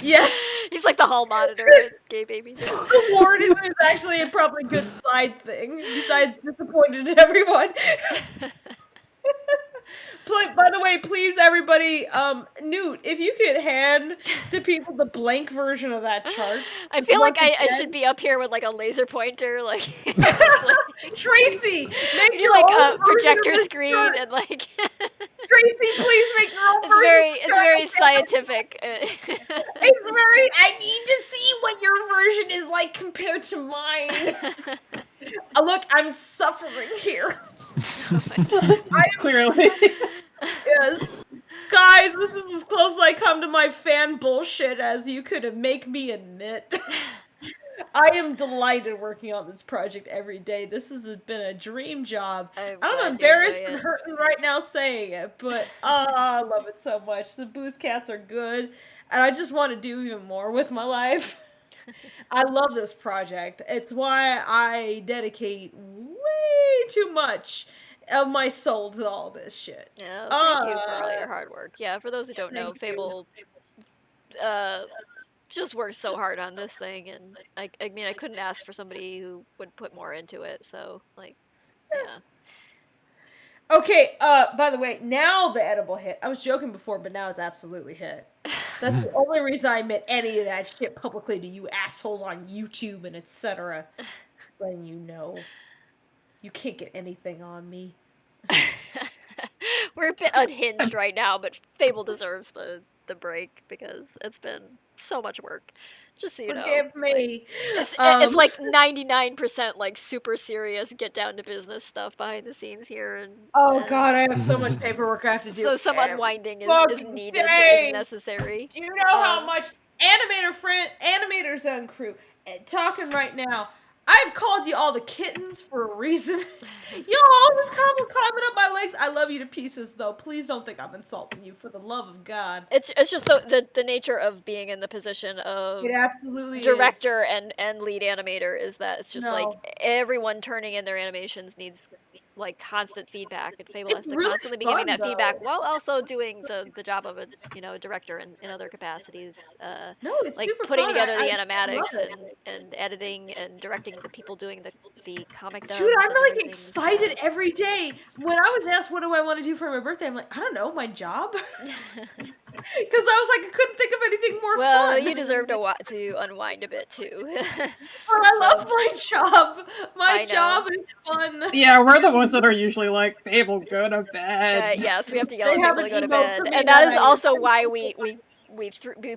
Speaker 4: Yes.
Speaker 2: He's like the hall monitor at gay baby jail.
Speaker 4: The warden is actually a probably good side thing, besides disappointed in everyone. By the way, please, everybody, Newt, if you could hand to people the blank version of that chart.
Speaker 2: I feel like
Speaker 4: once
Speaker 2: I
Speaker 4: again-
Speaker 2: should be up here with like a laser pointer, like
Speaker 4: Tracy, make
Speaker 2: we do
Speaker 4: your
Speaker 2: like
Speaker 4: own
Speaker 2: a
Speaker 4: version
Speaker 2: projector
Speaker 4: of this
Speaker 2: screen
Speaker 4: chart.
Speaker 2: and like
Speaker 4: Tracy, please make your own
Speaker 2: it's
Speaker 4: version.
Speaker 2: very scientific.
Speaker 4: It's very. I need to see what your version is like compared to mine. Look, I'm suffering here.
Speaker 6: Clearly.
Speaker 4: Yes. Guys, this is as close as I come to my fan bullshit as you could make me admit. I am delighted working on this project every day. This has been a dream job. I'm embarrassed and hurting right now saying it, but I love it so much. The booth cats are good, and I just want to do even more with my life. I love this project. It's why I dedicate way too much of my soul to all this shit.
Speaker 2: Yeah, thank you for all your hard work. Yeah, for those who don't know,
Speaker 4: Thank
Speaker 2: Fable just worked so hard on this thing, and I mean, I couldn't ask for somebody who would put more into it, so, like, yeah.
Speaker 4: Okay, by the way, now the edible hit. I was joking before, but now it's absolutely hit. That's the only reason I admit any of that shit publicly to you assholes on YouTube and etc. Letting you know. You can't get anything on me.
Speaker 2: We're a bit unhinged right now, but Fable deserves the break because it's been so much work. Just so you know.
Speaker 4: Forgive me.
Speaker 2: It's like 99% like super serious, get down to business stuff behind the scenes here. And
Speaker 4: God, I have so much paperwork I have to do.
Speaker 2: So some unwinding is
Speaker 4: fucking
Speaker 2: needed,
Speaker 4: day.
Speaker 2: is necessary.
Speaker 4: Do you know how much animators and crew talking right now? I've called you all the kittens for a reason. Y'all always climbing up my legs. I love you to pieces, though. Please don't think I'm insulting you, for the love of God.
Speaker 2: It's just the nature of being in the position of
Speaker 4: It absolutely
Speaker 2: director and lead animator is that it's just like everyone turning in their animations needs like constant feedback, and Fable has to
Speaker 4: really
Speaker 2: constantly be
Speaker 4: fun,
Speaker 2: giving that
Speaker 4: though.
Speaker 2: feedback while also doing the job of a director in other capacities.
Speaker 4: It's
Speaker 2: like
Speaker 4: super
Speaker 2: putting
Speaker 4: fun.
Speaker 2: together the
Speaker 4: I
Speaker 2: animatics
Speaker 4: love it.
Speaker 2: and editing and directing the people doing the comic dubs.
Speaker 4: Dude, I'm
Speaker 2: and
Speaker 4: like
Speaker 2: everything,
Speaker 4: excited every day. When I was asked what do I want to do for my birthday, I'm like, I don't know, my job. Because I was like, I couldn't think of anything more
Speaker 2: well,
Speaker 4: fun.
Speaker 2: you deserve to unwind a bit too.
Speaker 4: I love my job. My
Speaker 2: I know.
Speaker 4: job is fun.
Speaker 6: Yeah, we're the ones that are usually like, Fable, go to bed.
Speaker 2: Yes, we have to yell
Speaker 4: They
Speaker 2: at
Speaker 4: have
Speaker 2: Fable to
Speaker 4: an
Speaker 2: go to
Speaker 4: emote
Speaker 2: bed,
Speaker 4: for me
Speaker 2: and that
Speaker 4: that
Speaker 2: is
Speaker 4: I-
Speaker 2: also why we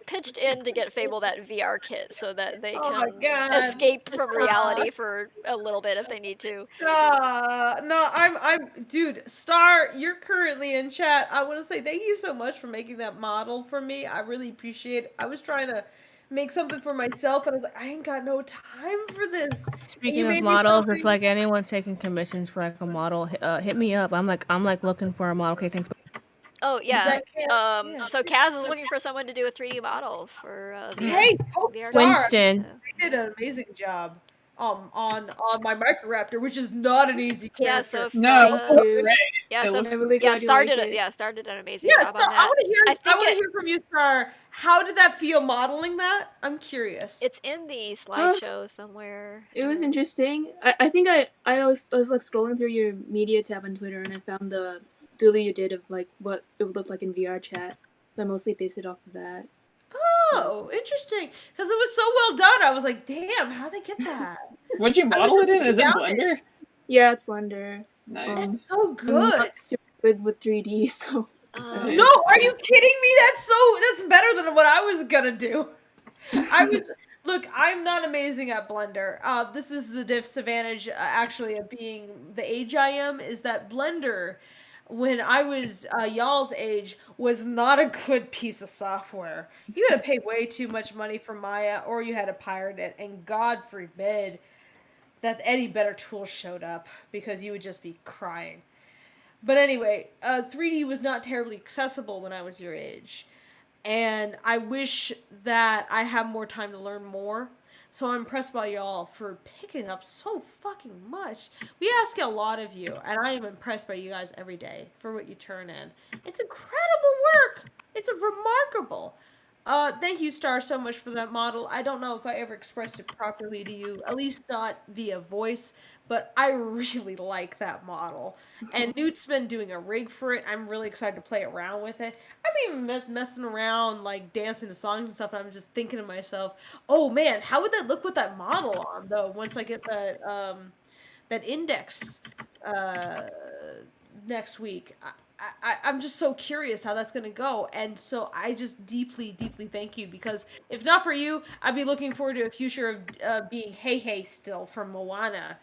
Speaker 2: pitched in to get Fable that VR kit so that they
Speaker 4: Oh my
Speaker 2: can
Speaker 4: God.
Speaker 2: escape from reality for a little bit if they need to.
Speaker 4: No, I'm, dude, Star, you're currently in chat. I want to say thank you so much for making that model for me. I really appreciate it. I was trying to make something for myself, and I was like, I ain't got no time for this. And you
Speaker 9: Speaking of
Speaker 4: made me
Speaker 9: models,
Speaker 4: something-
Speaker 9: if like anyone's taking commissions for like a model, hit me up. I'm like looking for a model. Okay, thanks.
Speaker 2: Oh yeah.
Speaker 4: that
Speaker 2: So Kaz is looking for someone to do a 3D model for VR.
Speaker 4: Hey, Hope
Speaker 2: VR
Speaker 4: Star,
Speaker 9: Winston.
Speaker 4: they did an amazing job. On my Microraptor, which is not an easy character.
Speaker 2: Yeah, so if,
Speaker 6: It
Speaker 2: so
Speaker 6: looks
Speaker 2: if-
Speaker 6: really
Speaker 2: yeah,
Speaker 6: good.
Speaker 2: Star
Speaker 6: I
Speaker 2: did
Speaker 6: like
Speaker 2: it.
Speaker 6: it.
Speaker 2: Yeah, Star did an amazing
Speaker 4: Yeah,
Speaker 2: job
Speaker 4: Star,
Speaker 2: on that.
Speaker 4: I want to hear.
Speaker 2: I think
Speaker 4: hear from you, Star. How did that feel modeling that? I'm curious.
Speaker 2: it's in the slideshow somewhere.
Speaker 11: It was interesting. I think I was like scrolling through your media tab on Twitter and I found the doodle you did of like what it would look like in VR chat. So I mostly based it off of that.
Speaker 4: Oh, interesting. Because it was so well done. I was like, damn, how'd they get that?
Speaker 6: Would you model it in? Is it
Speaker 4: down
Speaker 6: Blender?
Speaker 11: Yeah, it's Blender.
Speaker 6: Nice.
Speaker 4: It's so
Speaker 11: I'm
Speaker 4: good.
Speaker 11: not super good with 3D, so.
Speaker 4: No, are you kidding me? That's better than what I was gonna do. Look, I'm not amazing at Blender. This is the disadvantage, actually, of being the age I am, is that Blender, when I was y'all's age, was not a good piece of software. You had to pay way too much money for Maya, or you had to pirate it, and God forbid that any better tools showed up, because you would just be crying. But anyway, 3D was not terribly accessible when I was your age. And I wish that I had more time to learn more. So I'm impressed by y'all for picking up so fucking much. We ask a lot of you, and I am impressed by you guys every day for what you turn in. It's incredible work. It's remarkable. Thank you, Star, so much for that model. I don't know if I ever expressed it properly to you, at least not via voice, but I really like that model. And Newt's been doing a rig for it. I'm really excited to play around with it. I've been messing around, like dancing to songs and stuff, and I'm just thinking to myself, oh man, how would that look with that model on, though, once I get that index next week. I'm just so curious how that's going to go. And so I just deeply, deeply thank you, because if not for you, I'd be looking forward to a future of being Hey Hey still from Moana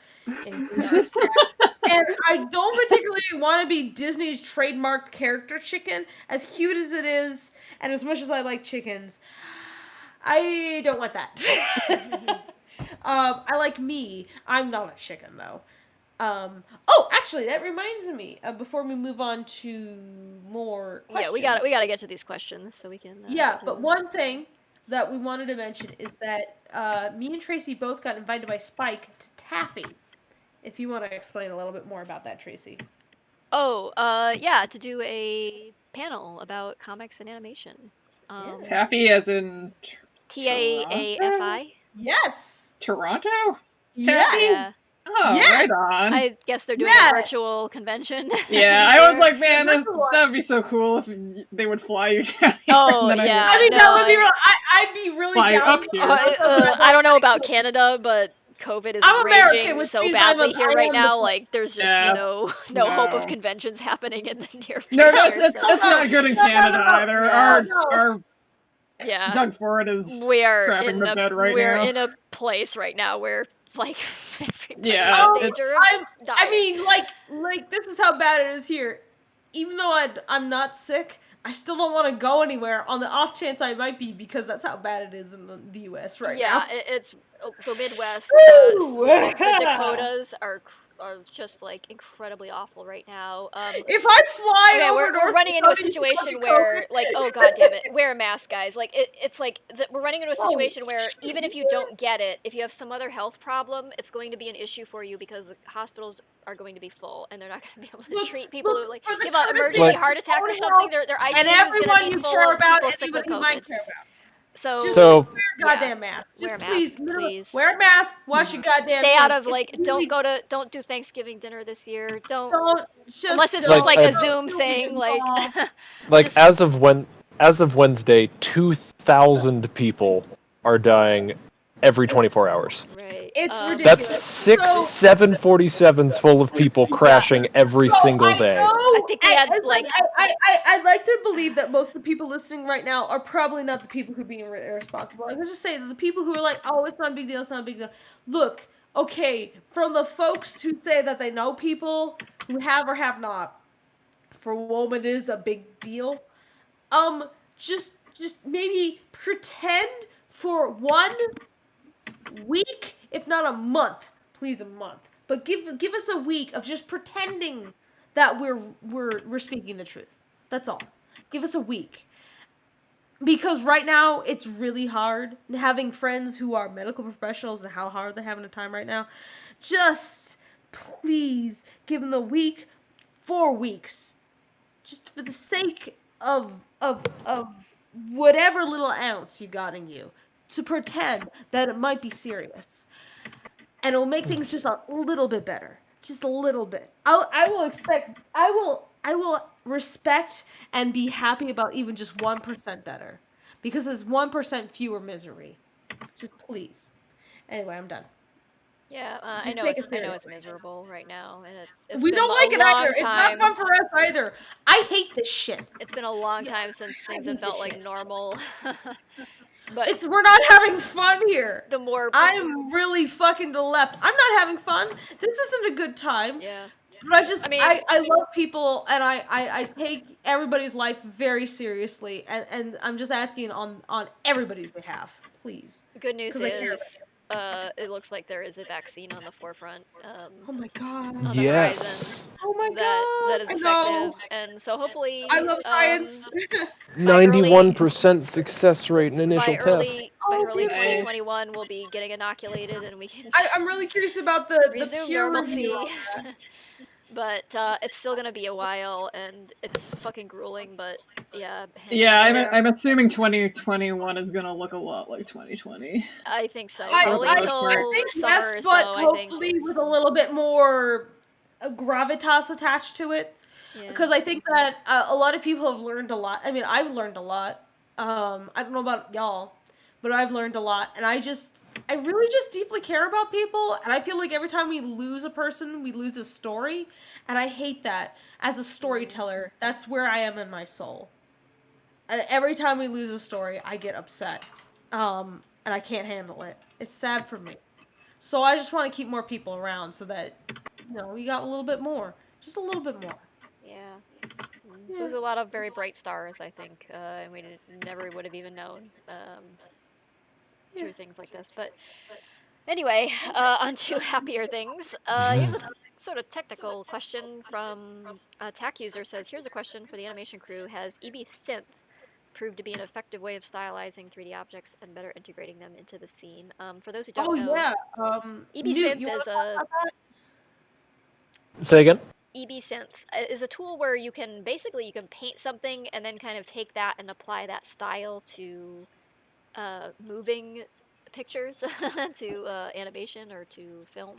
Speaker 4: in VR chat. And I don't particularly want to be Disney's trademarked character chicken, as cute as it is, and as much as I like chickens. I don't want that. I like me. I'm not a chicken, though. Oh, actually, that reminds me. Before we move on to more questions,
Speaker 2: Yeah, we gotta get to these questions so we can.
Speaker 4: Yeah, but one thing that we wanted to mention is that me and Tracy both got invited by Spike to Taffy. If you want to explain a little bit more about that, Tracy.
Speaker 2: Oh, yeah, to do a panel about comics and animation.
Speaker 6: Taffy as in
Speaker 2: TAAFI?
Speaker 4: Yes.
Speaker 6: Toronto?
Speaker 2: Taffy? Yeah.
Speaker 6: Oh,
Speaker 4: Yeah.
Speaker 6: right on.
Speaker 2: I guess they're doing a virtual convention.
Speaker 6: Yeah, I was like, man, that would be so cool if they would fly you down here.
Speaker 2: Oh,
Speaker 6: and then
Speaker 2: yeah.
Speaker 4: I mean,
Speaker 2: no,
Speaker 4: that would be real. I'd be really
Speaker 6: Fly
Speaker 4: down.
Speaker 6: up here.
Speaker 2: I don't know about Canada, but COVID is
Speaker 4: I'm American,
Speaker 2: raging
Speaker 4: which
Speaker 2: so
Speaker 4: means
Speaker 2: badly
Speaker 4: I
Speaker 2: here
Speaker 4: am
Speaker 2: right
Speaker 4: the-
Speaker 2: now. Like, there's just
Speaker 6: Yeah.
Speaker 2: no hope of
Speaker 6: No.
Speaker 2: conventions happening in the near future.
Speaker 6: No, that's
Speaker 2: so-
Speaker 6: not good in Canada either.
Speaker 2: Yeah.
Speaker 6: Our
Speaker 2: Yeah.
Speaker 6: Doug Ford is
Speaker 2: we are
Speaker 6: crapping
Speaker 2: in
Speaker 6: the
Speaker 2: a
Speaker 6: bed right
Speaker 2: we're
Speaker 6: now.
Speaker 2: in a place right now where like everybody's
Speaker 6: Yeah,
Speaker 2: in danger of
Speaker 4: I
Speaker 2: dying.
Speaker 4: mean, like this is how bad it is here. Even though I'm not sick, I still don't want to go anywhere on the off chance I might be, because that's how bad it is in the U.S. right
Speaker 2: yeah,
Speaker 4: now.
Speaker 2: it's the Midwest.
Speaker 4: Woo!
Speaker 2: The Dakotas are just like incredibly awful right now.
Speaker 4: If I fly
Speaker 2: okay,
Speaker 4: over
Speaker 2: we're
Speaker 4: North
Speaker 2: running into a
Speaker 4: Dakota, you
Speaker 2: situation
Speaker 4: fucking
Speaker 2: where,
Speaker 4: COVID.
Speaker 2: like, oh god damn it, wear a mask, guys. Like, it's like we're running into a
Speaker 4: Oh,
Speaker 2: situation where even if you don't get it, if you have some other health problem, it's going to be an issue for you because the hospitals are going to be full and they're not going to be able to treat people who like
Speaker 4: for the
Speaker 2: you have an
Speaker 4: courtesy
Speaker 2: emergency
Speaker 4: of
Speaker 2: heart attack or
Speaker 4: own
Speaker 2: something.
Speaker 4: health
Speaker 2: Their ICU
Speaker 4: and
Speaker 2: is going
Speaker 4: everyone
Speaker 2: to be
Speaker 4: you
Speaker 2: full
Speaker 4: care
Speaker 2: of
Speaker 4: about,
Speaker 2: people sick with
Speaker 4: everyone you might
Speaker 2: COVID.
Speaker 4: care about.
Speaker 2: So
Speaker 4: Just
Speaker 1: So-
Speaker 4: wear a goddamn mask.
Speaker 2: Wear a
Speaker 4: Just please,
Speaker 2: mask, please.
Speaker 4: wear a mask. Wash your goddamn
Speaker 2: Stay
Speaker 4: hands.
Speaker 2: out of like
Speaker 4: It's really-
Speaker 2: don't do Thanksgiving dinner this year. Don't
Speaker 4: just
Speaker 2: unless it's
Speaker 1: don't.
Speaker 2: just like
Speaker 1: Like,
Speaker 2: a Zoom thing. Like
Speaker 1: Like as of Wednesday, 2,000 people are dying every 24 hours.
Speaker 2: right.
Speaker 4: It's ridiculous.
Speaker 1: That's six 747s full of people crashing every single day.
Speaker 2: I think we had like
Speaker 4: I'd like to believe that most of the people listening right now are probably not the people who are being irresponsible. I can just say that the people who are like, oh, it's not a big deal, it's not a big deal. Look, okay, from the folks who say that they know people who have or have not, for a woman it is a big deal. Just maybe pretend for 1 week, if not a month, please, a month. But give us a week of just pretending that we're speaking the truth. That's all. Give us a week. Because right now it's really hard having friends who are medical professionals and how hard they're having a time right now. Just please give them the week, 4 weeks. Just for the sake of whatever little ounce you got in you, to pretend that it might be serious, and it'll make things just a little bit better, just a little bit. I will respect and be happy about even just 1% better, because it's 1% fewer misery. Just please. Anyway, I'm done.
Speaker 2: yeah, I
Speaker 4: Just
Speaker 2: know
Speaker 4: take
Speaker 2: it's
Speaker 4: it
Speaker 2: I know
Speaker 4: seriously.
Speaker 2: it's miserable right now, and it's
Speaker 4: We
Speaker 2: been
Speaker 4: don't
Speaker 2: a
Speaker 4: like it
Speaker 2: long
Speaker 4: either. It's
Speaker 2: time.
Speaker 4: not fun for us either. I hate this shit.
Speaker 2: It's been a long time since things have felt like normal. But
Speaker 4: We're not having fun here.
Speaker 2: the more
Speaker 4: I'm really fucking to the left. I'm not having fun. This isn't a good time.
Speaker 2: yeah.
Speaker 4: But I
Speaker 2: mean-
Speaker 4: I love people, and I take everybody's life very seriously, and I'm just asking on everybody's behalf, please.
Speaker 2: Good news
Speaker 4: 'Cause I care
Speaker 2: is it looks like there is a vaccine on the forefront.
Speaker 4: Oh my god.
Speaker 2: On the
Speaker 1: Yes.
Speaker 2: horizon.
Speaker 4: Oh my
Speaker 2: That is
Speaker 4: I
Speaker 2: effective,
Speaker 4: know.
Speaker 2: and so hopefully
Speaker 4: I love science.
Speaker 1: 91% success rate in initial
Speaker 2: by
Speaker 1: test.
Speaker 2: early
Speaker 4: goodness.
Speaker 2: 2021 we'll be getting inoculated and we can
Speaker 4: I'm really curious about the
Speaker 2: resume
Speaker 4: peer
Speaker 2: normalcy.
Speaker 4: review on that.
Speaker 2: But it's still gonna be a while, and it's fucking grueling. But yeah,
Speaker 6: I'm assuming 2021 is gonna look a lot like 2020.
Speaker 2: I think so.
Speaker 4: I
Speaker 2: Probably
Speaker 6: most
Speaker 2: till
Speaker 6: part.
Speaker 2: summer
Speaker 4: yes,
Speaker 2: or
Speaker 4: but
Speaker 2: so. I think
Speaker 4: hopefully with a little bit more gravitas attached to it.
Speaker 2: Yeah.
Speaker 4: Because I think that a lot of people have learned a lot. I mean, I've learned a lot. I don't know about y'all, but I've learned a lot, and I really just deeply care about people, and I feel like every time we lose a person, we lose a story, and I hate that. As a storyteller, that's where I am in my soul. And every time we lose a story, I get upset, and I can't handle it. It's sad for me. So I just want to keep more people around so that we got a little bit more, just a little bit more.
Speaker 2: Yeah. Lose a lot of very bright stars, I think, and we never would have even known through things like this. But anyway, on to happier things. Here's a sort of technical question from a TAC user. Says, here's a question for the animation crew. Has EB Synth proved to be an effective way of stylizing 3D objects and better integrating them into the scene? For those who don't know,
Speaker 4: yeah.
Speaker 2: EB
Speaker 4: Newt,
Speaker 2: Synth
Speaker 4: you wanna
Speaker 2: is
Speaker 4: talk
Speaker 2: a
Speaker 4: about that?
Speaker 1: Say again?
Speaker 2: EB Synth is a tool where you can paint something and then kind of take that and apply that style to moving pictures, to animation or to film.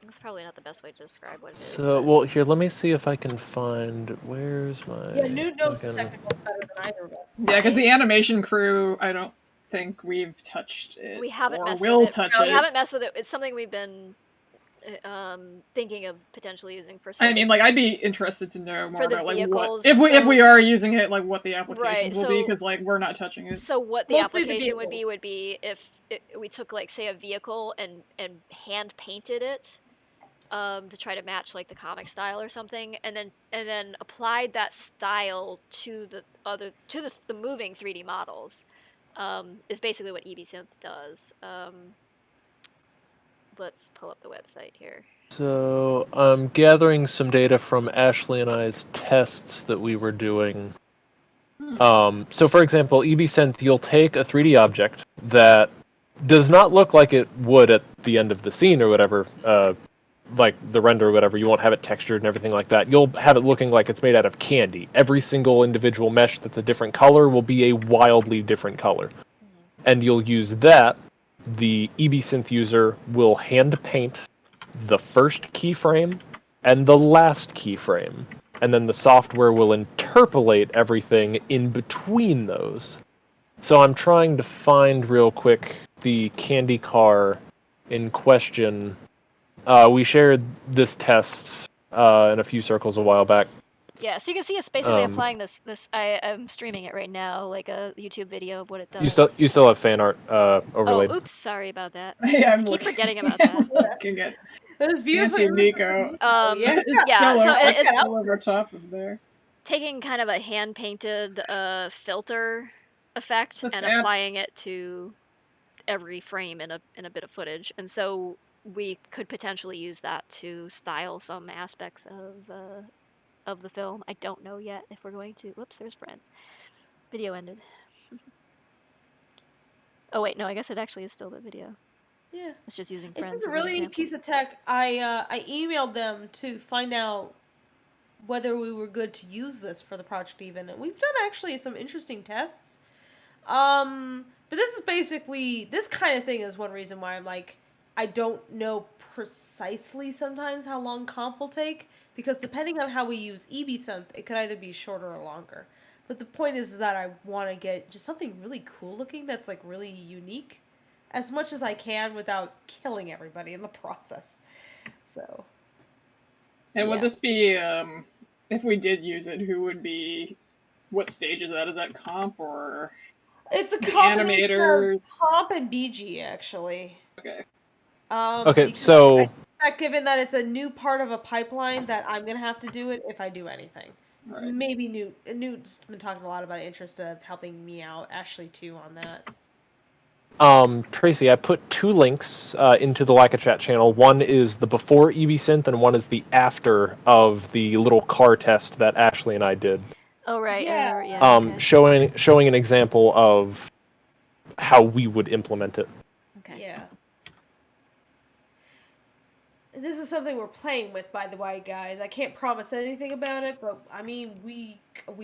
Speaker 2: That's probably not the best way to describe what it is.
Speaker 1: So, well, here, let me see if I can find. Where's my.
Speaker 4: Yeah, Newt knows the
Speaker 1: fucking-
Speaker 4: technicals better than either of us.
Speaker 6: Yeah, because the animation crew, I don't think we've touched it.
Speaker 2: We haven't
Speaker 6: or
Speaker 2: messed
Speaker 6: will
Speaker 2: with it.
Speaker 6: touch
Speaker 2: We
Speaker 6: it.
Speaker 2: haven't messed with it. It's something we've been thinking of potentially using for.
Speaker 6: I mean, like, I'd be interested to know more
Speaker 2: for the
Speaker 6: about like
Speaker 2: vehicles,
Speaker 6: what if
Speaker 2: so-
Speaker 6: we are using it, like what the applications
Speaker 2: Right,
Speaker 6: will be,
Speaker 2: so-
Speaker 6: because like we're not touching it.
Speaker 2: So what the
Speaker 4: Mostly the
Speaker 2: application would be if we took, like, say, a vehicle and hand painted it to try to match like the comic style or something, and then applied that style to the moving 3D models. Is basically what EB Synth does. Let's pull up the website here.
Speaker 1: So, I'm gathering some data from Ashley and I's tests that we were doing. So, for example, EBSynth, you'll take a 3D object that does not look like it would at the end of the scene or whatever, like the render or whatever. You won't have it textured and everything like that. You'll have it looking like it's made out of candy. Every single individual mesh that's a different color will be a wildly different color. And you'll use that. The EBSynth user will hand paint the first keyframe and the last keyframe, and then the software will interpolate everything in between those. So I'm trying to find real quick the candy car in question. We shared this test in a few circles a while back.
Speaker 2: Yeah, so you can see it's basically applying this. I'm streaming it right now, like a YouTube video of what it does.
Speaker 1: You still have fan art overlaid.
Speaker 2: Oh, oops, sorry about that.
Speaker 6: Yeah,
Speaker 2: I keep forgetting about that.
Speaker 6: Looking at
Speaker 4: That's beautiful.
Speaker 6: Fancy Nico.
Speaker 4: Yeah.
Speaker 6: It's
Speaker 2: Yeah,
Speaker 6: still,
Speaker 2: so
Speaker 6: it's
Speaker 2: it's
Speaker 6: still over top of there.
Speaker 2: taking kind of a hand-painted filter effect and
Speaker 6: Yeah.
Speaker 2: applying it to every frame in a bit of footage, and so we could potentially use that to style some aspects of the film. I don't know yet if we're going to. Whoops, there's Friends. Video ended. Oh wait, no, I guess it actually is still the video.
Speaker 4: Yeah.
Speaker 2: It's just using
Speaker 4: It's
Speaker 2: Friends
Speaker 4: just a
Speaker 2: as an
Speaker 4: really neat
Speaker 2: example.
Speaker 4: piece of tech. I emailed them to find out whether we were good to use this for the project even. And we've done actually some interesting tests. But this is basically, this kind of thing is one reason why I'm like, I don't know precisely sometimes how long comp will take, because depending on how we use EBSynth, it could either be shorter or longer. But the point is that I want to get just something really cool looking that's like really unique as much as I can without killing everybody in the process. So.
Speaker 6: And would
Speaker 4: Yeah.
Speaker 6: this be, if we did use it, who would be, what stage is that? Is that comp or?
Speaker 4: It's a
Speaker 6: the
Speaker 4: combination
Speaker 6: animators?
Speaker 4: of comp and BG, actually.
Speaker 6: Okay.
Speaker 1: Okay,
Speaker 4: Because
Speaker 1: so-
Speaker 4: I suspect, given that it's a new part of a pipeline, that I'm gonna have to do it if I do anything.
Speaker 6: Right.
Speaker 4: Maybe Newt's been talking a lot about interest of helping me out, Ashley too, on that.
Speaker 1: Tracy, I put 2 links into the Lackachat channel. One is the before EBSynth, and one is the after of the little car test that Ashley and I did.
Speaker 2: Oh right,
Speaker 4: Yeah.
Speaker 2: okay.
Speaker 1: Showing an example of how we would implement it.
Speaker 2: Okay.
Speaker 4: Yeah. this is something we're playing with, by the way, guys. I can't promise anything about it, but I mean, we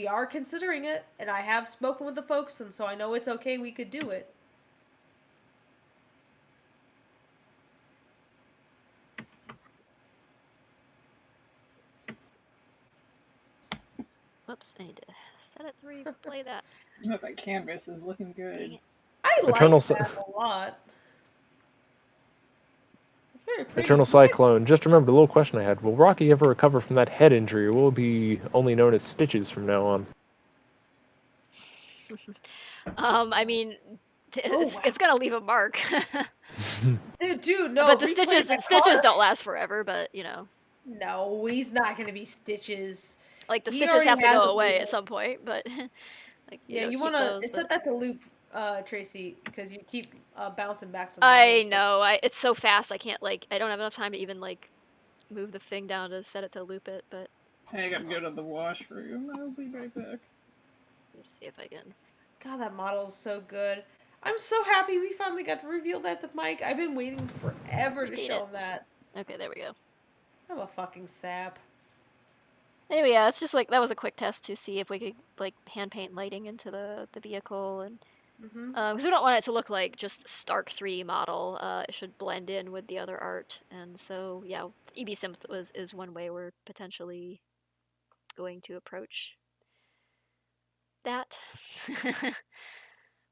Speaker 4: are considering it, and I have spoken with the folks, and so I know it's okay. We could do it.
Speaker 2: Whoops, I need to set it to replay that.
Speaker 6: Oh, that canvas is looking good.
Speaker 4: I like
Speaker 1: Eternal
Speaker 4: that a lot. It's very pretty.
Speaker 1: Eternal Cyclone. Just remember the little question I had. Will Rocky ever recover from that head injury, or will it be only known as stitches from now on?
Speaker 2: I mean, it's gonna leave a mark.
Speaker 4: Dude, no.
Speaker 2: But the stitches don't last forever. But you know.
Speaker 4: No, he's not gonna be Stitches.
Speaker 2: Like the
Speaker 4: He
Speaker 2: stitches
Speaker 4: already
Speaker 2: have to
Speaker 4: has
Speaker 2: go
Speaker 4: a
Speaker 2: away
Speaker 4: loop.
Speaker 2: at some point, but like
Speaker 4: Yeah, you
Speaker 2: keep
Speaker 4: wanna
Speaker 2: those,
Speaker 4: set that to loop, Tracy, because you keep bouncing back to.
Speaker 2: I know. It's so fast. I can't I don't have enough time to even move the thing down to set it to loop it. But
Speaker 6: Hey, I gotta go to the washroom. I'll be right back.
Speaker 2: Let's see if I can.
Speaker 4: God, that model is so good. I'm so happy we finally got to reveal that to Mike. I've been waiting forever to show him that.
Speaker 2: Okay, there we go.
Speaker 4: I'm a fucking sap.
Speaker 2: Anyway, yeah, it's just that was a quick test to see if we could hand paint lighting into the vehicle, and because we don't want it to look like just stark 3D model. It should blend in with the other art, and so yeah, EBSynth is one way we're potentially going to approach that.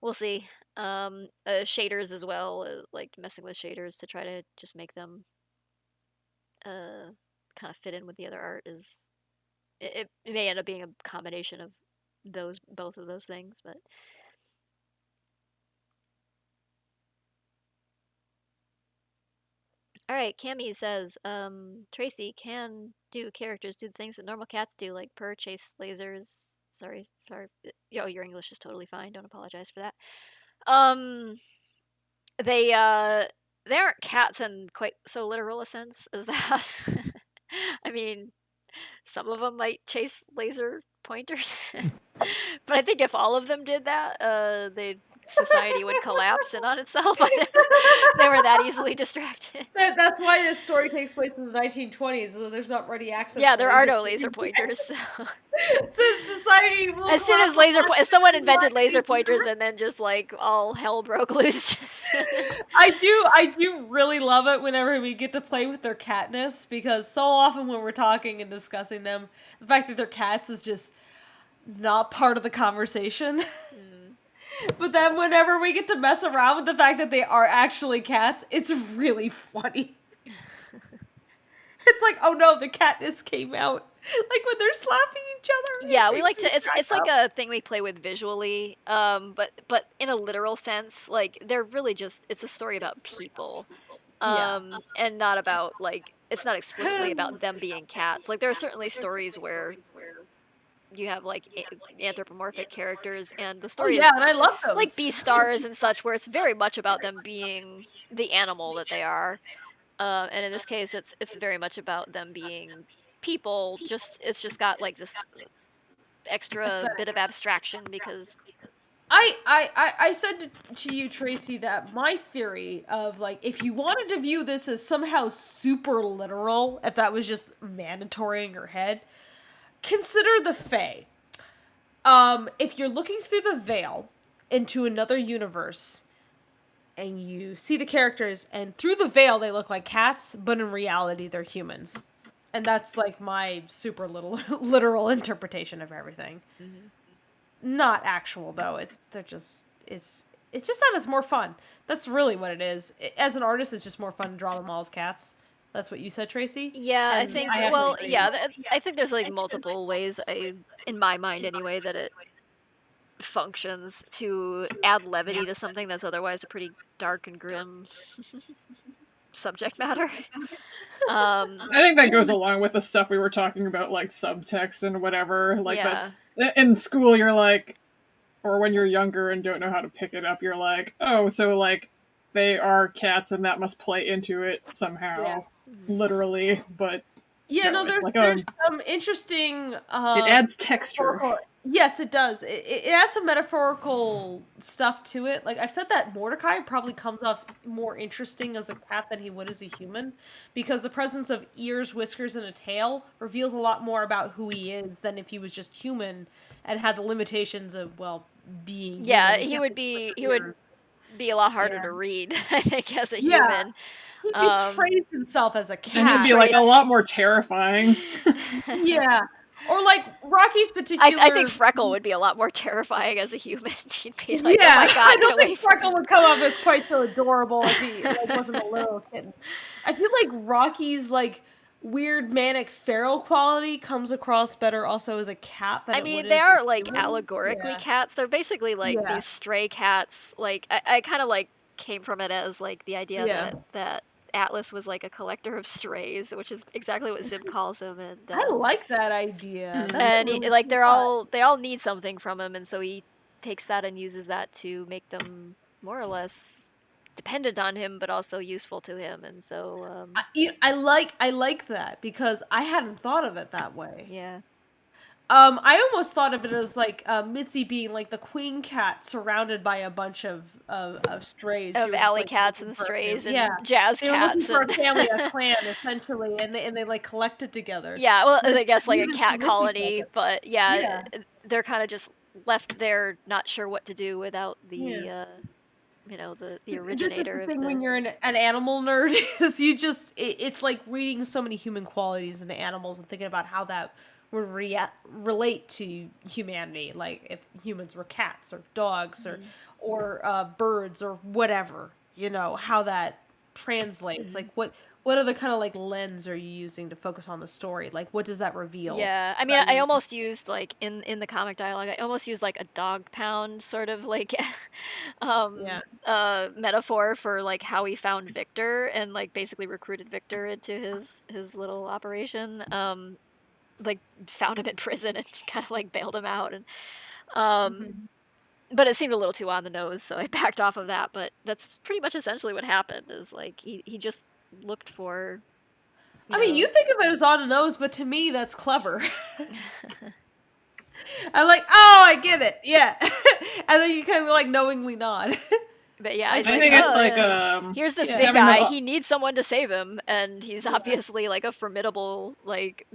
Speaker 2: We'll see. Shaders as well, like messing with shaders to try to just make them kind of fit in with the other art is. It may end up being a combination of both of those things, but all right. Cammy says, Tracy can do characters do the things that normal cats do, like purr, chase lasers. Sorry. Yo, your English is totally fine. Don't apologize for that. They aren't cats in quite so literal a sense as that. I mean, some of them might chase laser pointers, but I think if all of them did that, society would collapse in on itself. They were that easily distracted.
Speaker 4: That's why this story takes place in the 1920s. So there's not ready access.
Speaker 2: Yeah, there are no laser pointers. So.
Speaker 4: Since society will
Speaker 2: as soon as someone invented laser pointers, and then just all hell broke loose.
Speaker 4: I do really love it whenever we get to play with their catness, because so often when we're talking and discussing them, the fact that they're cats is just not part of the conversation. But then whenever we get to mess around with the fact that they are actually cats, it's really funny. It's like, oh no, the catness came out. Like when they're slapping each other.
Speaker 2: Yeah, we like to. It's like a thing we play with visually, but in a literal sense, they're really just. It's a story about people, and not about it's not explicitly about them being cats. There are certainly stories where you have anthropomorphic characters, and the story is,
Speaker 4: and I love those.
Speaker 2: Like Beastars and such, where it's very much about them being the animal that they are. And in this case, it's very much about them being people. It's just got this extra bit of abstraction because.
Speaker 4: I said to you, Tracy, that my theory of if you wanted to view this as somehow super literal, if that was just mandatory in your head, consider the Fae. If you're looking through the veil into another universe, and you see the characters, and through the veil they look like cats, but in reality they're humans. And that's my super literal interpretation of everything. Not actual though. It's just that it's more fun. That's really what it is. As an artist, it's just more fun to draw them all as cats. That's what you said, Tracy?
Speaker 2: Yeah, I think. I think there's multiple ways, in my mind anyway, that it functions to add levity to something that's otherwise a pretty dark and grim subject matter.
Speaker 6: I think that goes along with the stuff we were talking about, subtext and whatever. That's in school. You're or when you're younger and don't know how to pick it up, you're oh, so they are cats, and that must play into it somehow, literally. But
Speaker 4: Yeah, no,
Speaker 6: going.
Speaker 4: there's some interesting.
Speaker 6: It adds texture.
Speaker 4: Yes, it does. It has some metaphorical stuff to it. Like I've said that Mordecai probably comes off more interesting as a cat than he would as a human, because the presence of ears, whiskers, and a tail reveals a lot more about who he is than if he was just human and had the limitations of being.
Speaker 2: Yeah,
Speaker 4: human.
Speaker 2: he would be a lot harder to read, I think, as a
Speaker 4: Yeah.
Speaker 2: human.
Speaker 4: He betrays himself as a cat.
Speaker 6: And he'd be like a lot more terrifying.
Speaker 4: Yeah. Or like Rocky's particular.
Speaker 2: I think Freckle would be a lot more terrifying as a human. He'd be like,
Speaker 4: yeah,
Speaker 2: oh my god,
Speaker 4: I don't
Speaker 2: get away
Speaker 4: think
Speaker 2: from
Speaker 4: Freckle would come off as quite so adorable if he wasn't a little kitten. I feel like Rocky's weird manic feral quality comes across better also as a cat than
Speaker 2: I
Speaker 4: it
Speaker 2: mean,
Speaker 4: would
Speaker 2: they
Speaker 4: as
Speaker 2: are
Speaker 4: a human.
Speaker 2: allegorically cats. They're basically these stray cats. I kind of came from it as the idea that Atlas was a collector of strays, which is exactly what Zib calls him. And
Speaker 4: I like that idea.
Speaker 2: and they all need something from him, and so he takes that and uses that to make them more or less dependent on him, but also useful to him. And so
Speaker 4: I like that because I hadn't thought of it that way.
Speaker 2: Yeah.
Speaker 4: I almost thought of it as Mitzi being the queen cat surrounded by a bunch of strays.
Speaker 2: Of alley cats and strays and
Speaker 4: yeah.
Speaker 2: jazz
Speaker 4: they were
Speaker 2: cats.
Speaker 4: looking for a family, a clan, essentially, and they collected together.
Speaker 2: Yeah, well, I guess a
Speaker 4: Even
Speaker 2: cat
Speaker 4: Mitzi
Speaker 2: colony,
Speaker 4: focus.
Speaker 2: but they're kind of just left there, not sure what to do without the the originator
Speaker 4: This is the
Speaker 2: of
Speaker 4: thing
Speaker 2: the.
Speaker 4: when you're an animal nerd is it's like reading so many human qualities into animals and thinking about how that would relate to humanity, like if humans were cats or dogs or birds or whatever, how that translates. Like what other kind of lens are you using to focus on the story? Like what does that reveal?
Speaker 2: Yeah, I mean, I almost used in the comic dialogue, I almost used a dog pound sort of metaphor for how he found Victor and basically recruited Victor into his little operation. Found him in prison and kind of bailed him out, and but it seemed a little too on the nose, so I backed off of that. But that's pretty much essentially what happened. Is he just looked for.
Speaker 4: I mean, you think of it as on the nose, but to me, that's clever. I'm like, oh, I get it, yeah, and then you kind of knowingly nod.
Speaker 2: But yeah,
Speaker 6: I think it's
Speaker 2: here's this big guy. He needs someone to save him, and he's obviously a formidable,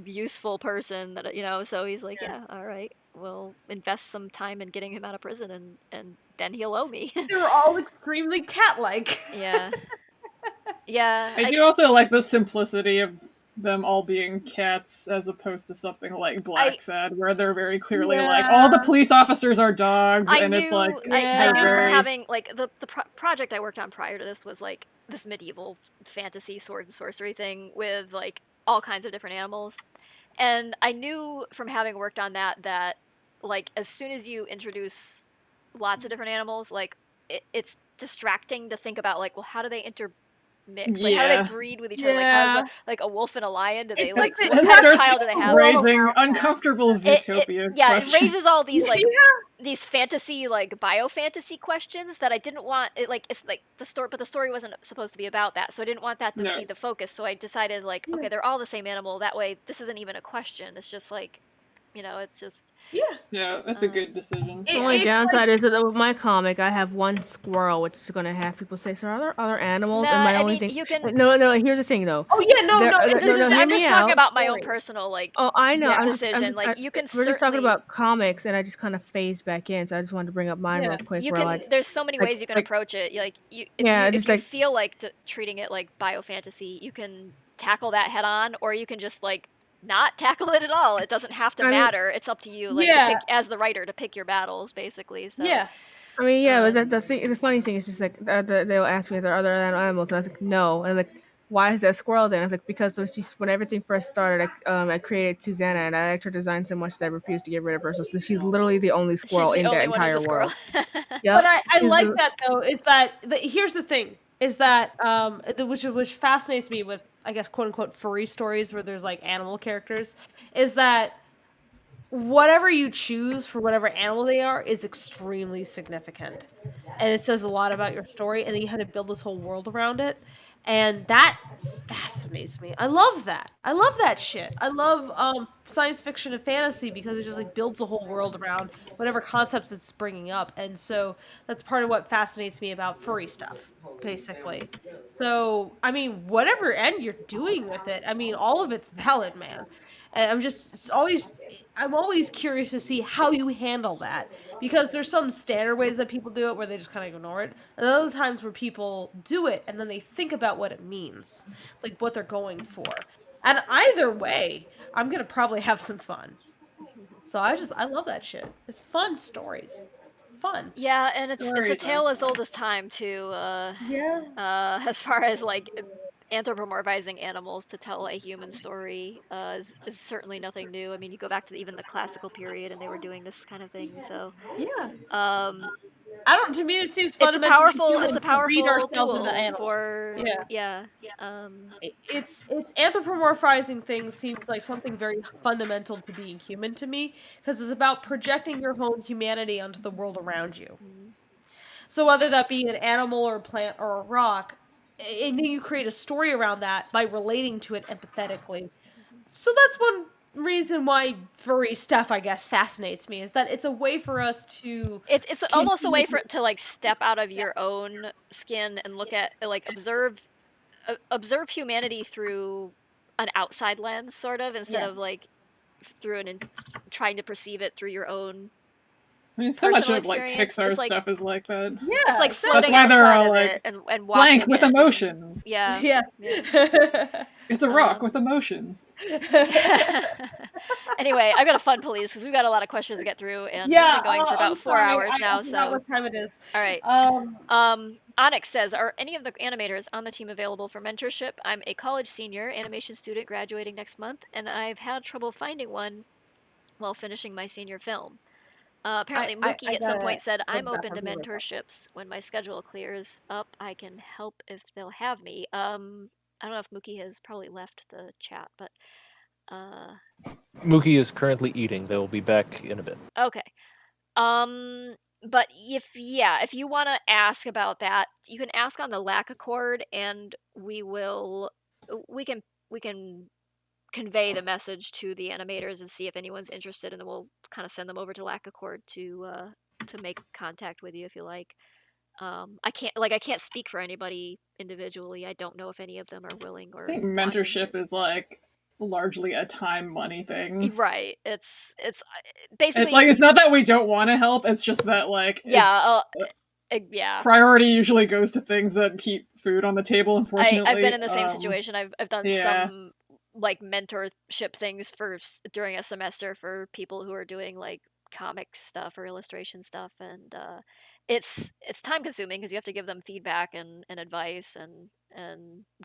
Speaker 2: useful person that So he's all right, we'll invest some time in getting him out of prison, and then he'll owe me.
Speaker 4: They're all extremely cat-like.
Speaker 2: Yeah, yeah.
Speaker 6: I do also like the simplicity of them all being cats as opposed to something like Black said, where they're very clearly all the police officers are dogs,
Speaker 2: I
Speaker 6: knew
Speaker 2: from having the project I worked on prior to this was this medieval fantasy sword and sorcery thing with all kinds of different animals, and I knew from having worked on that as soon as you introduce lots of different animals, it's distracting to think about well, how do they intermix? How do they breed with each other? How's a wolf and a lion? Do they what kind of child do they have?
Speaker 6: Raising uncomfortable Zootopia.
Speaker 2: It raises all these these fantasy bio-fantasy questions that I didn't want. It's the story, but the story wasn't supposed to be about that, so I didn't want that to be the focus. So I decided okay, they're all the same animal. That way, this isn't even a question. It's just it's just
Speaker 6: yeah, that's a good decision.
Speaker 9: The only downside is that with my comic, I have one squirrel, which is going to have people say, "So are there other animals?"
Speaker 2: No,
Speaker 9: and my
Speaker 2: I
Speaker 9: only
Speaker 2: mean,
Speaker 9: thing,
Speaker 2: you can.
Speaker 9: no. Here's the thing, though.
Speaker 4: Oh yeah,
Speaker 2: I'm just talking about my own personal
Speaker 9: Oh, I know.
Speaker 2: decision. You can.
Speaker 9: We're just talking about comics, and I just kind of phased back in, so I just wanted to bring up mine real quick.
Speaker 2: You can. There's so many ways you can approach it. If you feel treating it like bio-fantasy, you can tackle that head on, or you can just not tackle it at all. It doesn't have to matter. It's up to you, to pick, as the writer, to pick your battles, basically. So
Speaker 4: yeah.
Speaker 9: I mean, but the funny thing is just they'll ask me, "Are there other animals?" And I was like, "No." And I'm like, "Why is there a squirrel there?" And I was like, "Because when everything first started, I created Susanna, and I liked her design so much that I refused to get rid of her. So she's literally the only squirrel in the entire world."
Speaker 4: Yep. But I like that though. Is that here's the thing? Is that which fascinates me with, I guess, quote unquote furry stories where there's animal characters, is that whatever you choose for whatever animal they are is extremely significant, and it says a lot about your story, and then you had to build this whole world around it.
Speaker 13: And that fascinates me. I love that. I love that shit. I love science fiction and fantasy because it just like builds a whole world around whatever concepts it's bringing up. And so that's part of what fascinates me about furry stuff, basically. So, I mean, whatever end you're doing with it, I mean, all of it's valid, man. And I'm always curious to see how you handle that because there's some standard ways that people do it where they just kind of ignore it, and other times where people do it and then they think about what it means, like what they're going for. And either way, I'm gonna probably have some fun. So I love that shit. It's fun stories, fun.
Speaker 2: Yeah, and it's a tale as old as time too. As far as like anthropomorphizing animals to tell a human story is certainly nothing new. I mean, you go back to even the classical period, and they were doing this kind of thing. So
Speaker 13: yeah,
Speaker 2: I don't.
Speaker 13: To me, it seems
Speaker 2: It's a
Speaker 13: fundamentally
Speaker 2: powerful.
Speaker 13: human
Speaker 2: It's a
Speaker 13: to read
Speaker 2: powerful
Speaker 13: ourselves into
Speaker 2: tool
Speaker 13: animals.
Speaker 2: for
Speaker 13: Yeah.
Speaker 2: yeah.
Speaker 13: It's anthropomorphizing things seems like something very fundamental to being human to me because it's about projecting your own humanity onto the world around you. So whether that be an animal or a plant or a rock, and then you create a story around that by relating to it empathetically. So that's one reason why furry stuff, I guess, fascinates me, is that it's a way for us to
Speaker 2: It's almost a way for it to like step out of your own skin and look at like observe humanity through an outside lens, sort of, instead
Speaker 6: Yeah.
Speaker 2: of like through trying to perceive it through your own.
Speaker 6: I mean, so much
Speaker 2: personal
Speaker 6: of like
Speaker 2: experience.
Speaker 6: Pixar
Speaker 2: It's like-
Speaker 6: stuff is like that.
Speaker 13: Yeah,
Speaker 2: It's like
Speaker 6: that's
Speaker 2: floating
Speaker 6: why they're
Speaker 2: outside
Speaker 6: all
Speaker 2: of
Speaker 6: like
Speaker 2: it and watching
Speaker 6: blank with
Speaker 2: it.
Speaker 6: emotions.
Speaker 2: Yeah.
Speaker 13: Yeah.
Speaker 6: It's a rock with emotions.
Speaker 2: Anyway, I've got a fun police because we've got a lot of questions to get through, and
Speaker 13: Yeah,
Speaker 2: we've been going for
Speaker 13: I'm
Speaker 2: about 4
Speaker 13: sorry,
Speaker 2: hours now.
Speaker 13: I forgot
Speaker 2: So
Speaker 13: what time it is.
Speaker 2: all right. Onyx says, "Are any of the animators on the team available for mentorship? I'm a college senior animation student graduating next month, and I've had trouble finding one while finishing my senior film." Apparently, Mookie at some point said, "I'm open to mentorships when my schedule clears up. I can help if they'll have me." I don't know if Mookie has probably left the chat, but
Speaker 1: Mookie is currently eating. They will be back in a bit.
Speaker 2: okay. But if you want to ask about that, you can ask on the Lackachat, and we can convey the message to the animators and see if anyone's interested, and then we'll kind of send them over to Lackachat to make contact with you if you like. I can't speak for anybody individually. I don't know if any of them are willing or
Speaker 6: I think
Speaker 2: wanting.
Speaker 6: mentorship is like largely a time money thing.
Speaker 2: Right. It's basically
Speaker 6: It's like it's not that we don't want to help. It's just that like
Speaker 2: yeah.
Speaker 6: yeah. Priority usually goes to things that keep food on the table. Unfortunately,
Speaker 2: I've been in the same situation. I've done
Speaker 6: yeah.
Speaker 2: some like mentorship things during a semester for people who are doing like comic stuff or illustration stuff, and it's time consuming because you have to give them feedback and advice and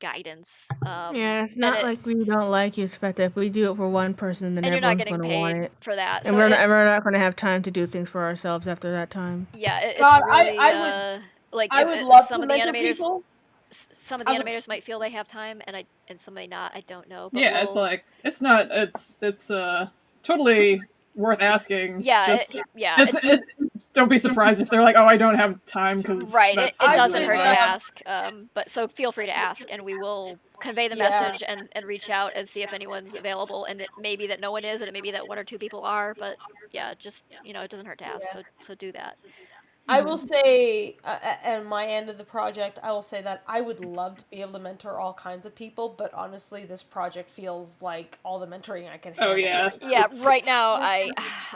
Speaker 2: guidance.
Speaker 9: Yeah, it's not like we don't like you, Spectre. If we do it for one person, then
Speaker 2: And you're not
Speaker 9: everyone's
Speaker 2: getting
Speaker 9: going to want
Speaker 2: paid
Speaker 9: it
Speaker 2: for that,
Speaker 9: and
Speaker 2: so
Speaker 9: we're not going to have time to do things for ourselves after that time.
Speaker 2: Yeah, it's
Speaker 13: God,
Speaker 2: really
Speaker 13: I would
Speaker 2: like
Speaker 13: I
Speaker 2: if
Speaker 13: would love
Speaker 2: some
Speaker 13: to
Speaker 2: of the
Speaker 13: mentor
Speaker 2: animators.
Speaker 13: people.
Speaker 2: Some of the animators might feel they have time, and some may not. I don't know. But
Speaker 6: Yeah, it's like it's not. It's totally worth asking.
Speaker 2: Yeah,
Speaker 6: just,
Speaker 2: yeah.
Speaker 6: Don't be surprised if they're like, "Oh, I don't have time," because
Speaker 2: Right, it doesn't hurt to
Speaker 6: that.
Speaker 2: ask. But so feel free to ask, and we will convey the message and reach out and see if anyone's available. And it may be that no one is, and it may be that 1 or 2 people are. But yeah, just it doesn't hurt to ask. So do that.
Speaker 13: I will say, at my end of the project, I will say that I would love to be able to mentor all kinds of people, but honestly, this project feels like all the mentoring I can handle.
Speaker 2: Yeah, right now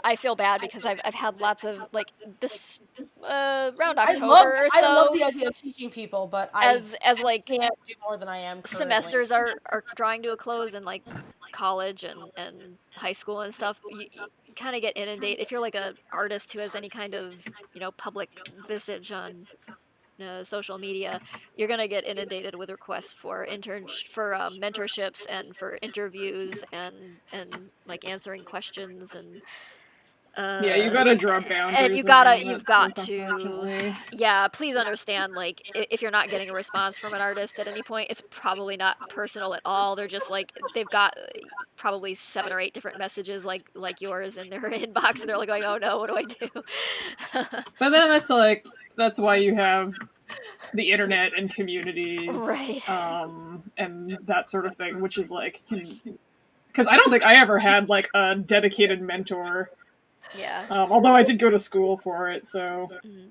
Speaker 2: I feel bad because I've had lots of like this around October or so.
Speaker 13: I love the idea of teaching people, but
Speaker 2: as like
Speaker 13: can't do more than I am currently.
Speaker 2: Semesters are drawing to a close in like college and high school and stuff. You kind of get inundated if you're like an artist who has any kind of public visage on social media. You're gonna get inundated with requests for mentorships and for interviews and like answering questions and.
Speaker 6: Yeah, you gotta draw boundaries.
Speaker 2: And you've got to. Yeah, please understand. Like, if you're not getting a response from an artist at any point, it's probably not personal at all. They're just like they've got probably 7 or 8 different messages like yours in their inbox, and they're like, "Oh no, what do I do?"
Speaker 6: But then it's like that's why you have the internet and communities,
Speaker 2: Right.
Speaker 6: and that sort of thing, which is like because I don't think I ever had like a dedicated mentor.
Speaker 2: Yeah.
Speaker 6: Although I did go to school for it, so.
Speaker 2: Mhm.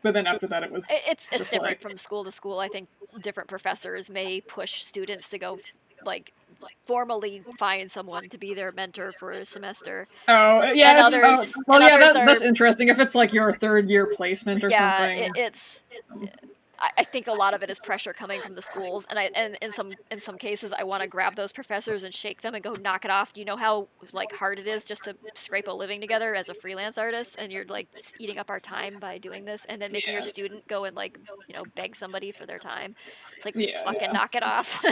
Speaker 6: But then after that, it was
Speaker 2: It's
Speaker 6: just
Speaker 2: different
Speaker 6: like,
Speaker 2: from school to school. I think different professors may push students to go like formally find someone to be their mentor for a semester.
Speaker 6: oh
Speaker 2: And
Speaker 6: yeah,
Speaker 2: others.
Speaker 6: well
Speaker 2: and
Speaker 6: yeah,
Speaker 2: others
Speaker 6: that's
Speaker 2: are,
Speaker 6: interesting. If it's like your third year placement or
Speaker 2: yeah,
Speaker 6: something.
Speaker 2: it's. I think a lot of it is pressure coming from the schools, and in some cases, I want to grab those professors and shake them and go, knock it off. Do you know how like hard it is just to scrape a living together as a freelance artist, and you're like eating up our time by doing this, and then making your student go and like beg somebody for their time. It's like fucking knock it off.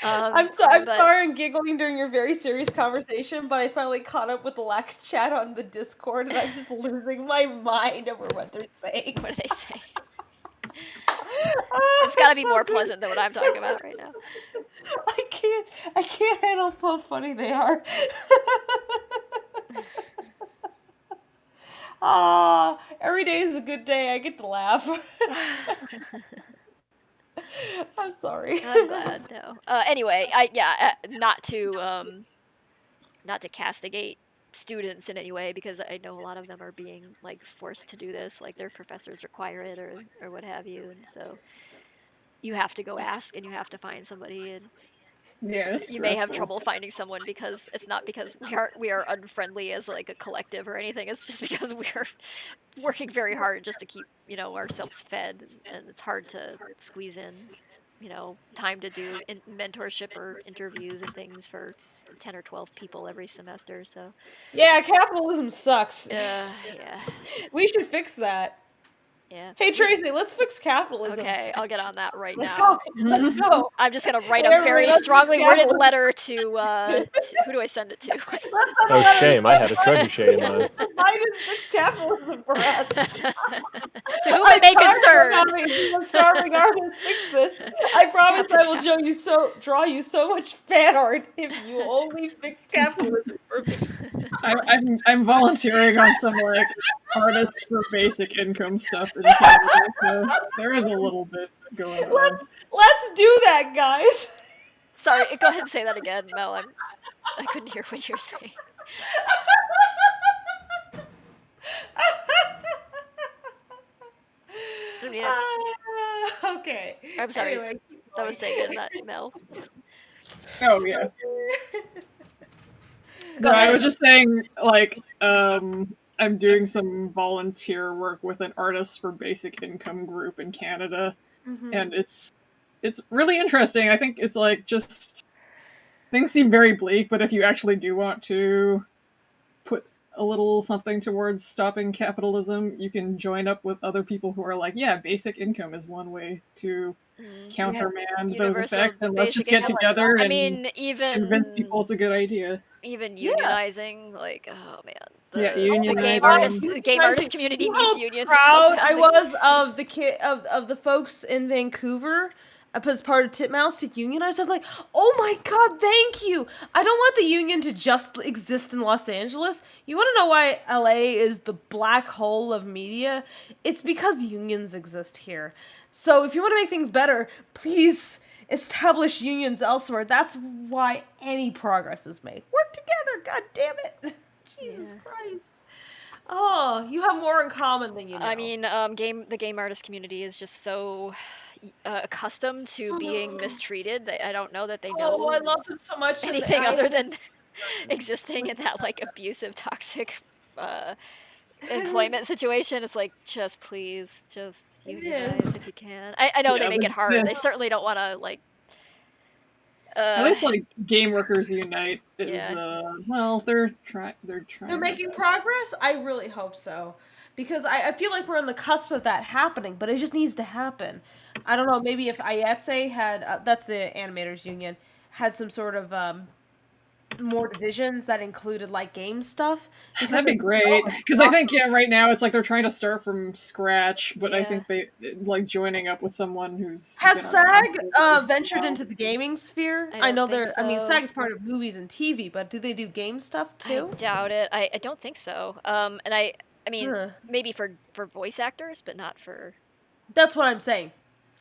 Speaker 13: I'm
Speaker 2: but-
Speaker 13: sorry I'm giggling during your very serious conversation, but I finally caught up with the Lackachat on the Discord, and I'm just losing my mind over what they're saying.
Speaker 2: What are they saying? It's got to be more pleasant than what I'm talking about right now.
Speaker 13: I can't handle how funny they are. Every day is a good day. I get to laugh. I'm sorry.
Speaker 2: I'm glad. No. Anyway, not to castigate students in any way, because I know a lot of them are being like forced to do this, like their professors require it or what have you, and so you have to go ask and you have to find somebody, and you may have trouble finding someone because it's not because we are unfriendly as like a collective or anything. It's just because we are working very hard just to keep ourselves fed, and it's hard to squeeze in time to do mentorship or interviews and things for 10 or 12 people every semester. So
Speaker 13: yeah, capitalism sucks.
Speaker 2: Yeah.
Speaker 13: We should fix that.
Speaker 2: Yeah.
Speaker 13: Hey Tracy, let's fix capitalism.
Speaker 2: Okay, I'll get on that right
Speaker 13: Let's
Speaker 2: now.
Speaker 13: go. Let's go.
Speaker 2: I'm just gonna write
Speaker 13: Hey,
Speaker 2: a
Speaker 13: everybody,
Speaker 2: very
Speaker 13: let's fix
Speaker 2: strongly worded
Speaker 13: capitalism.
Speaker 2: letter to who do I send it to?
Speaker 1: Oh, shame. I had a trebuchet in mind.
Speaker 13: Why didn't fix capitalism for us?
Speaker 2: To whom it may concern.
Speaker 13: The starving artist fix this. I promise I will draw you so much fan art if you only fix capitalism for me.
Speaker 6: I'm volunteering on some like artists for basic income stuff in Canada, so there is a little bit going on.
Speaker 13: Let's do that, guys.
Speaker 2: Sorry, go ahead and say that again, Mel. I couldn't hear what you're saying.
Speaker 13: Okay.
Speaker 2: I'm sorry.
Speaker 13: Anyway,
Speaker 2: that was saying that, Mel.
Speaker 6: Oh yeah.
Speaker 2: Go
Speaker 6: No,
Speaker 2: ahead.
Speaker 6: I was just saying, like, I'm doing some volunteer work with an artists for basic income group in Canada, and it's really interesting. I think it's like just things seem very bleak, but if you actually do want to put a little something towards stopping capitalism, you can join up with other people who are like, yeah, basic income is one way to countermand those effects, and let's just get together and convince people it's a good idea.
Speaker 2: Even unionizing, like, oh man, the
Speaker 6: unionizing.
Speaker 2: game artist community needs unions.
Speaker 13: Proud
Speaker 2: so
Speaker 13: I
Speaker 2: badly.
Speaker 13: was of the folks in Vancouver as part of Titmouse to unionize. I'm like, oh my god, thank you. I don't want the union to just exist in Los Angeles. You want to know why LA is the black hole of media? It's because unions exist here. So if you want to make things better, please establish unions elsewhere. That's why any progress is made. Work together, god damn it. Jesus Christ. Oh, you have more in common than you know.
Speaker 2: I mean, the game artist community is just so accustomed to being mistreated that I don't know that they know.
Speaker 13: Oh, I love them so much.
Speaker 2: Anything other than existing in that like abusive, toxic employment situation. It's like, just please, just unionize if you can. I know they make it hard. They certainly don't want to like.
Speaker 6: At least like Game Workers Unite is well, they're trying.
Speaker 13: They're making progress. I really hope so, because I feel like we're on the cusp of that happening, but it just needs to happen. I don't know. Maybe if IATSE had that's the animators union had some sort of more divisions that included like game stuff.
Speaker 6: That'd be great, because I think right now it's like they're trying to start from scratch, but I think they like joining up with someone who's
Speaker 13: has SAG ventured into the gaming sphere. I know they're. I mean, SAG is part of movies and TV, but do they do game stuff too?
Speaker 2: I doubt it. I don't think so. And I mean, maybe for voice actors, but not for
Speaker 13: That's what I'm saying.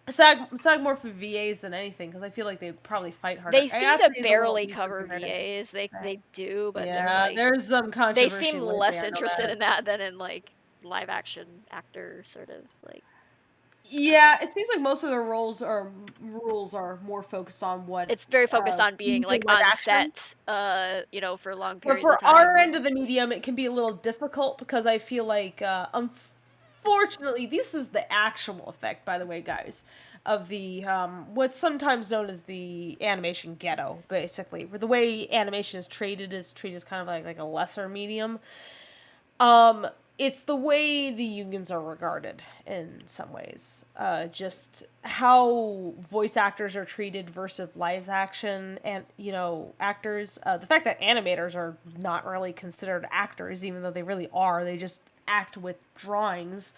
Speaker 13: SAG more for VAs than anything because I feel like they probably fight harder.
Speaker 2: They seem to barely cover VAs. They do, but they're like,
Speaker 13: there's some controversy.
Speaker 2: They seem
Speaker 13: lately,
Speaker 2: less
Speaker 13: I know
Speaker 2: interested
Speaker 13: that.
Speaker 2: in that than in like live action actor sort of like.
Speaker 13: Yeah, it seems like most of the rules are more focused on what
Speaker 2: it's very focused on being like on set, you know, for long periods
Speaker 13: but for
Speaker 2: of time.
Speaker 13: our end of the medium, it can be a little difficult because I feel like, unfortunately, this is the actual effect, by the way, guys, of the what's sometimes known as the animation ghetto, basically, where the way animation is treated kind of like a lesser medium. It's the way the unions are regarded in some ways. Just how voice actors are treated versus live action and, you know, actors. The fact that animators are not really considered actors, even though they really are. They just act with drawings.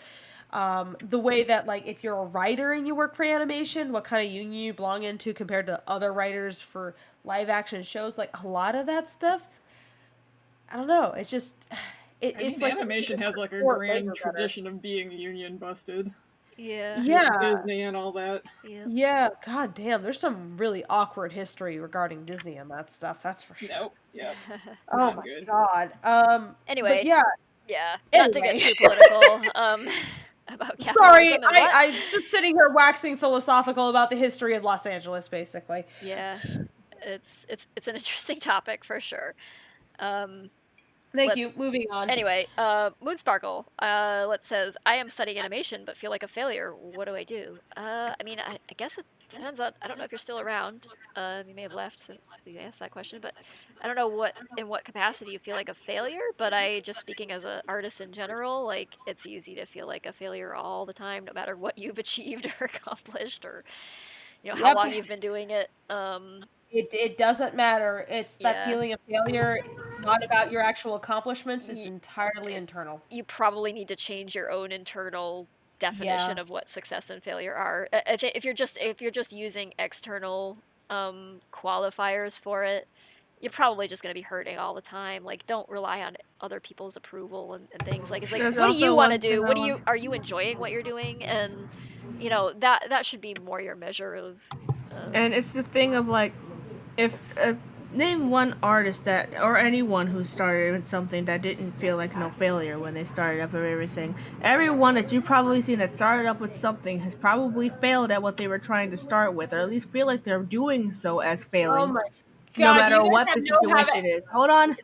Speaker 13: The way that, like, if you're a writer and you work for animation, what kind of union you belong into compared to other writers for live action shows, like, a lot of that stuff, I don't know. It's just...
Speaker 6: it's like animation has like a grand tradition of being union busted.
Speaker 2: Yeah.
Speaker 6: Disney and all that.
Speaker 13: Yeah, god damn, there's some really awkward history regarding Disney and that stuff, that's for sure.
Speaker 6: Nope. Yeah.
Speaker 13: Oh my god.
Speaker 2: Anyway.
Speaker 13: Yeah.
Speaker 2: Not to get too political. About capitalism.
Speaker 13: Sorry,
Speaker 2: and
Speaker 13: I'm just sitting here waxing philosophical about the history of Los Angeles, basically.
Speaker 2: Yeah. It's an interesting topic for sure.
Speaker 13: Thank you. Moving on.
Speaker 2: Anyway, Moonsparkle says, I am studying animation but feel like a failure. What do I do? I mean, I guess it depends on, I don't know if you're still around. You may have left since you asked that question, but I don't know in what capacity you feel like a failure, but just speaking as an artist in general, like, it's easy to feel like a failure all the time, no matter what you've achieved or accomplished or, you know, how long you've been doing it.
Speaker 13: It doesn't matter. It's that feeling of failure. It's not about your actual accomplishments. It's entirely internal.
Speaker 2: You probably need to change your own internal definition of what success and failure are. If you're just using external qualifiers for it, you're probably just going to be hurting all the time. Like, don't rely on other people's approval and things. Like, it's like, what do you want to do? Are you enjoying what you're doing? And, you know, that should be more your measure of.
Speaker 9: And it's the thing of, like, if name one artist that, or anyone who started with something that didn't feel like no failure when they started up with everything. Everyone that you've probably seen that started up with something has probably failed at what they were trying to start with, or at least feel like they're doing so as failing.
Speaker 13: Oh my god!
Speaker 9: No matter what the situation is. Hold on.
Speaker 13: Do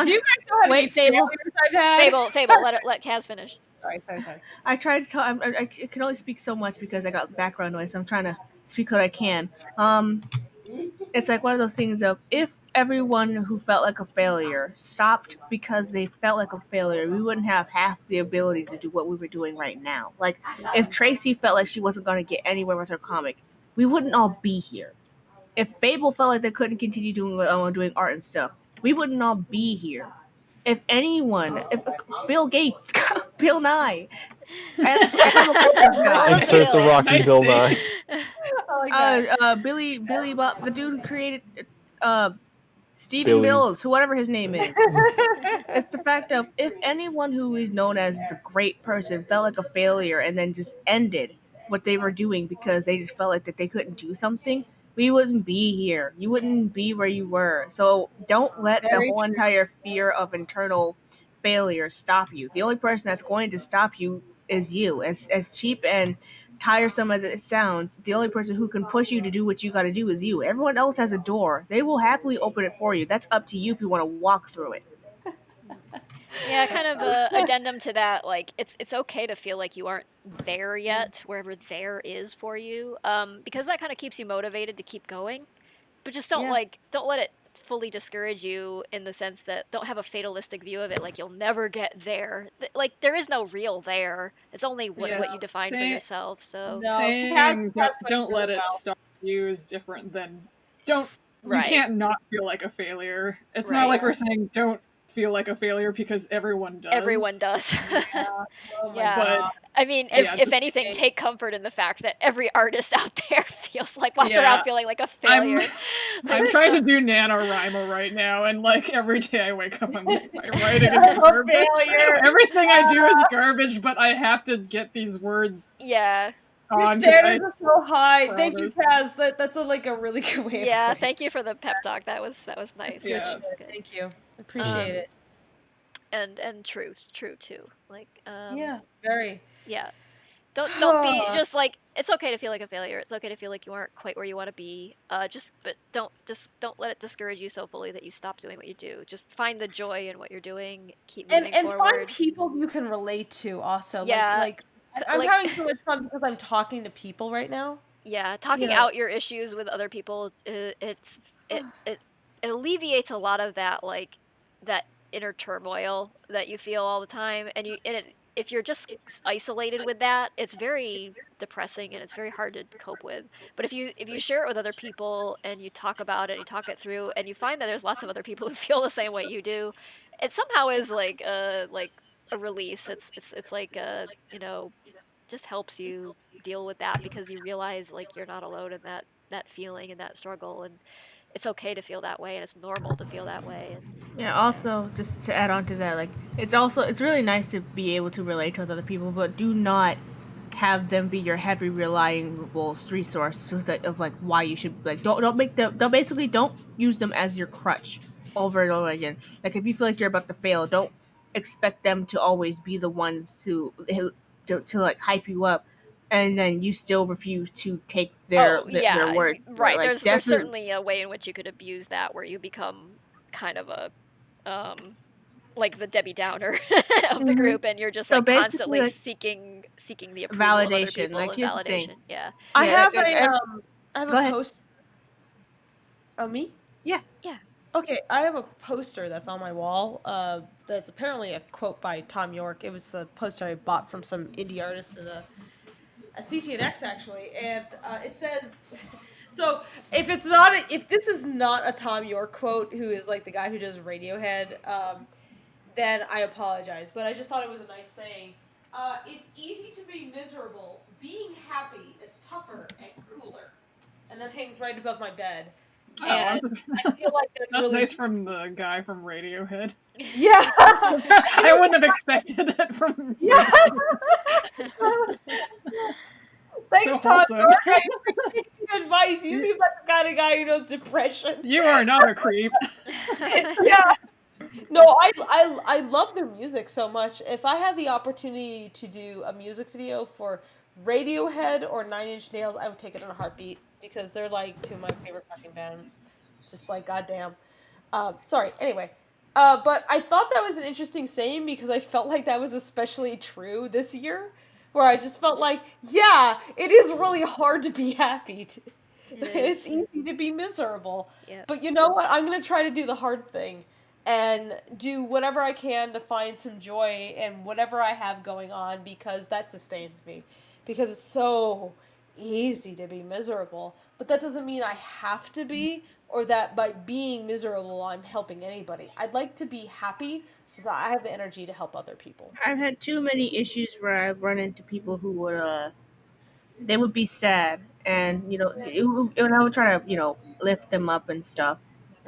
Speaker 13: you guys know how many failures I've had?
Speaker 2: Fable, let Kaz finish.
Speaker 13: Sorry.
Speaker 9: I tried to tell. I can only speak so much because I got background noise. So I'm trying to speak what I can. It's like one of those things of, if everyone who felt like a failure stopped because they felt like a failure, we wouldn't have half the ability to do what we were doing right now. Like, if Tracy felt like she wasn't going to get anywhere with her comic, we wouldn't all be here. If Fable felt like they couldn't continue doing art and stuff, we wouldn't all be here. If Bill Gates, Bill Nye,
Speaker 1: insert the Rocky Bill Nye.
Speaker 9: Billy Bob, the dude who created Stephen Mills, whatever his name is. It's the fact of, if anyone who is known as the great person felt like a failure and then just ended what they were doing because they just felt like that they couldn't do something, we wouldn't be here. You wouldn't be where you were. So don't let the whole entire fear of internal failure stop you. The only person that's going to stop you is you. As cheap and tiresome as it sounds, the only person who can push you to do what you got to do is you. Everyone else has a door. They will happily open it for you. That's up to you if you want to walk through it.
Speaker 2: Yeah, kind of a addendum to that. Like, it's okay to feel like you aren't there yet, wherever there is for you, because that kind of keeps you motivated to keep going. But just don't let it fully discourage you, in the sense that, don't have a fatalistic view of it. Like, you'll never get there. Like, there is no real there. It's only what you define for yourself. So
Speaker 6: saying don't let it stop you is different than you can't not feel like a failure. It's not like we're saying don't feel like a failure because everyone does.
Speaker 2: Everyone does.
Speaker 4: Oh my
Speaker 2: Yeah.
Speaker 6: God.
Speaker 2: I mean, if anything, take comfort in the fact that every artist out there feels like walks around feeling like a failure.
Speaker 6: I'm trying to do NaNoWriMo right now, and like every day I wake up, I'm like, my writing is garbage. Everything I do is garbage, but I have to get these words.
Speaker 2: Yeah.
Speaker 13: Your
Speaker 6: on 'cause
Speaker 13: standards are so high.
Speaker 6: for
Speaker 13: Thank you,
Speaker 6: others.
Speaker 13: Kaz. That's like a really good way.
Speaker 2: Yeah,
Speaker 13: of
Speaker 2: thank you for the pep talk. That was nice.
Speaker 13: Yeah.
Speaker 2: That was good.
Speaker 13: Thank you. Appreciate it.
Speaker 2: And true too. Like
Speaker 13: yeah, very.
Speaker 2: Yeah. Don't be just like, it's okay to feel like a failure. It's okay to feel like you aren't quite where you want to be. But don't let it discourage you so fully that you stop doing what you do. Just find the joy in what you're doing. Keep moving
Speaker 13: And
Speaker 2: forward.
Speaker 13: find people you can relate to also.
Speaker 2: Yeah.
Speaker 13: Like I'm having so much fun because I'm talking to people right now.
Speaker 2: Yeah, talking out your issues with other people, it alleviates a lot of that, like that inner turmoil that you feel all the time, and if you're just isolated with that, it's very depressing and it's very hard to cope with. But if you share it with other people and you talk about it, and you talk it through, and you find that there's lots of other people who feel the same way you do, it somehow is like a release. It's like just helps you deal with that, because you realize like you're not alone in that feeling and that struggle, and it's okay to feel that way, and it's normal to feel that way. And
Speaker 9: yeah, also just to add on to that, like it's really nice to be able to relate to other people, but do not have them be your heavy reliable resource of like why you should like don't use them as your crutch over and over again. Like if you feel like you're about to fail, don't expect them to always be the ones to like hype you up, and then you still refuse to take their word.
Speaker 2: Right.
Speaker 9: Like,
Speaker 2: There's certainly a way in which you could abuse that, where you become kind of a like the Debbie Downer of the group, and you're just
Speaker 9: So
Speaker 2: like constantly
Speaker 9: like,
Speaker 2: seeking the approval of other people
Speaker 9: like,
Speaker 2: and validation.
Speaker 9: thing.
Speaker 2: Yeah.
Speaker 13: I have
Speaker 9: Go
Speaker 13: a
Speaker 9: ahead.
Speaker 13: post. Oh, me?
Speaker 9: Yeah.
Speaker 13: Okay, I have a poster that's on my wall. That's apparently a quote by Tom York. It was a poster I bought from some indie artist at a CTNX actually, and it says. So if this is not a Tom York quote, who is like the guy who does Radiohead, then I apologize. But I just thought it was a nice saying. It's easy to be miserable. Being happy is tougher and cooler. And that hangs right above my bed. And I feel like that's really
Speaker 6: nice from the guy from Radiohead.
Speaker 13: Yeah.
Speaker 6: I wouldn't have expected it from.
Speaker 13: Yeah. Thanks,
Speaker 6: So
Speaker 13: Todd.
Speaker 6: wholesome.
Speaker 13: I appreciate your advice. You seem like the kind of guy who knows depression.
Speaker 6: You are not a creep.
Speaker 13: Yeah. No, I love their music so much. If I had the opportunity to do a music video for Radiohead or Nine Inch Nails, I would take it in a heartbeat, because they're like two of my favorite fucking bands. Just like goddamn. Sorry. Anyway. But I thought that was an interesting saying, because I felt like that was especially true this year, where I just felt like, yeah, it is really hard to be happy. It's easy to be miserable.
Speaker 2: Yeah.
Speaker 13: But you know what? I'm going to try to do the hard thing and do whatever I can to find some joy in whatever I have going on, because that sustains me. Because it's so easy to be miserable. But that doesn't mean I have to be, or that by being miserable I'm helping anybody. I'd like to be happy so that I have the energy to help other people.
Speaker 9: I've had too many issues where I've run into people who would they would be sad, and when I would try to lift them up and stuff,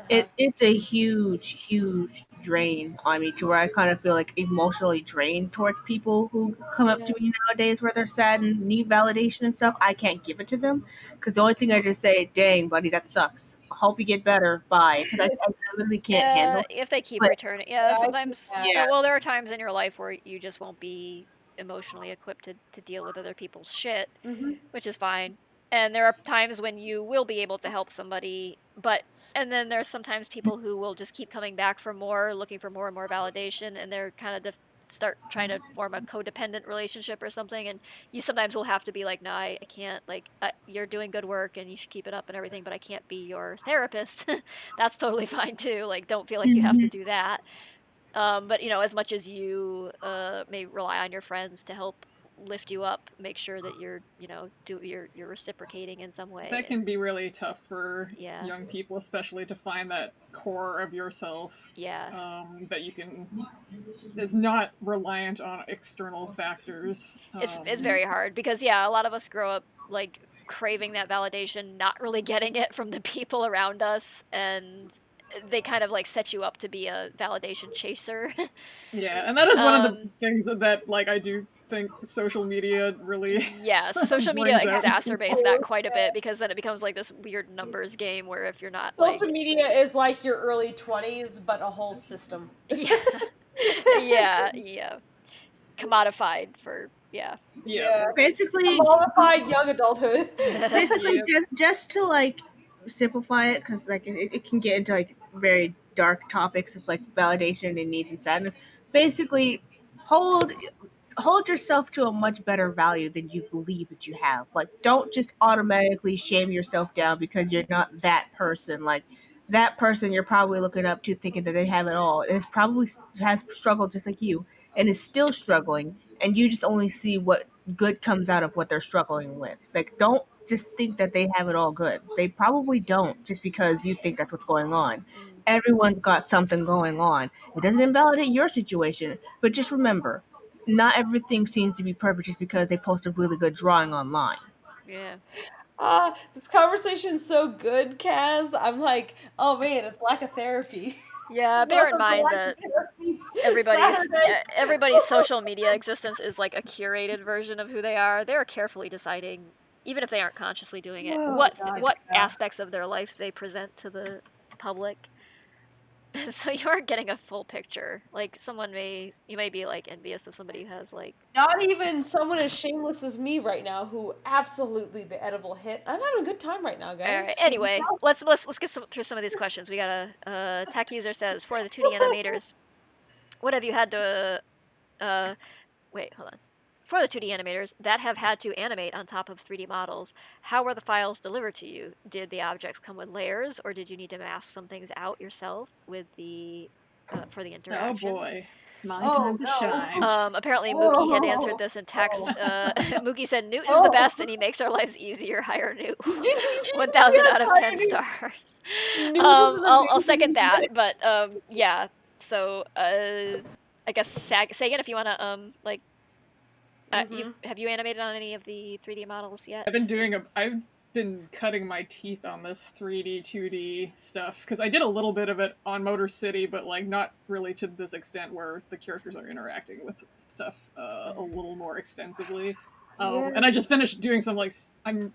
Speaker 9: it's a huge drain on me, to where I kind of feel like emotionally drained towards people who come up to me nowadays where they're sad and need validation and stuff. I can't give it to them, because the only thing I just say, dang buddy, that sucks, hope you get better, bye, because I literally can't handle it.
Speaker 2: If they keep
Speaker 9: But-
Speaker 2: returning. Yeah, sometimes.
Speaker 9: Yeah.
Speaker 2: Well, there are times in your life where you just won't be emotionally equipped to deal with other people's shit, which is fine. And there are times when you will be able to help somebody, and then there's sometimes people who will just keep coming back for more, looking for more and more validation, and they're kind of start trying to form a codependent relationship or something, and you sometimes will have to be like, no, I can't, like, you're doing good work and you should keep it up and everything, but I can't be your therapist. That's totally fine too. Like, don't feel like you have to do that. But as much as you may rely on your friends to help lift you up, make sure that you're you're reciprocating in some way.
Speaker 6: That can be really tough for
Speaker 2: Yeah.
Speaker 6: young people, especially to find that core of yourself.
Speaker 2: Yeah.
Speaker 6: That you can is not reliant on external factors.
Speaker 2: It's very hard because a lot of us grow up like craving that validation, not really getting it from the people around us, and they kind of like set you up to be a validation chaser.
Speaker 6: Yeah, and that is one of the things that like I do think social media really
Speaker 2: social media
Speaker 6: brings out in
Speaker 2: exacerbates
Speaker 6: people.
Speaker 2: that quite a bit because then it becomes like this weird numbers game where if you're not
Speaker 13: Social media is like your early 20s, but a whole system.
Speaker 2: yeah, commodified for
Speaker 3: Basically,
Speaker 13: commodified young adulthood.
Speaker 3: Basically, just to like simplify it, because like it can get into like very dark topics of like validation and needs and sadness. Basically, hold yourself to a much better value than you believe that you have. Like, don't just automatically shame yourself down because you're not that person. Like, that person you're probably looking up to thinking that they have it all, and it's probably has struggled just like you and is still struggling, and you just only see what good comes out of what they're struggling with. Like, don't just think that they have it all good. They probably don't, just because you think that's what's going on. Everyone's got something going on. It doesn't invalidate your situation, but just remember, not everything seems to be perfect just because they post a really good drawing online.
Speaker 2: Yeah.
Speaker 13: This conversation's so good, Kaz. I'm like, oh man, it's lack of therapy.
Speaker 2: Yeah, bear in mind that everybody's social media existence is like a curated version of who they are. They're carefully deciding, even if they aren't consciously doing it, what aspects of their life they present to the public. So you aren't getting a full picture. Like you may be like envious of somebody who has like
Speaker 13: Not even someone as shameless as me right now, who absolutely the edible hit. I'm having a good time right now, guys.
Speaker 2: All right. Anyway, let's get through some of these questions. We got a tech user says, for the 2D animators, what have you had to wait, hold on. For the 2D animators that have had to animate on top of 3D models, how were the files delivered to you? Did the objects come with layers, or did you need to mask some things out yourself with the for the interactions?
Speaker 6: Oh boy. My time to shine.
Speaker 2: Apparently Mookie had answered this in text. Mookie said Newt is the best and he makes our lives easier. Hire Newt. 1,000 out of 10 stars. I'll second that, but yeah. So I guess Sagan, if you want to like. Have you animated on any of the 3D models yet?
Speaker 6: I've been cutting my teeth on this 3D, 2D stuff, because I did a little bit of it on Motor City, but like not really to this extent where the characters are interacting with stuff a little more extensively. And I just finished doing some I'm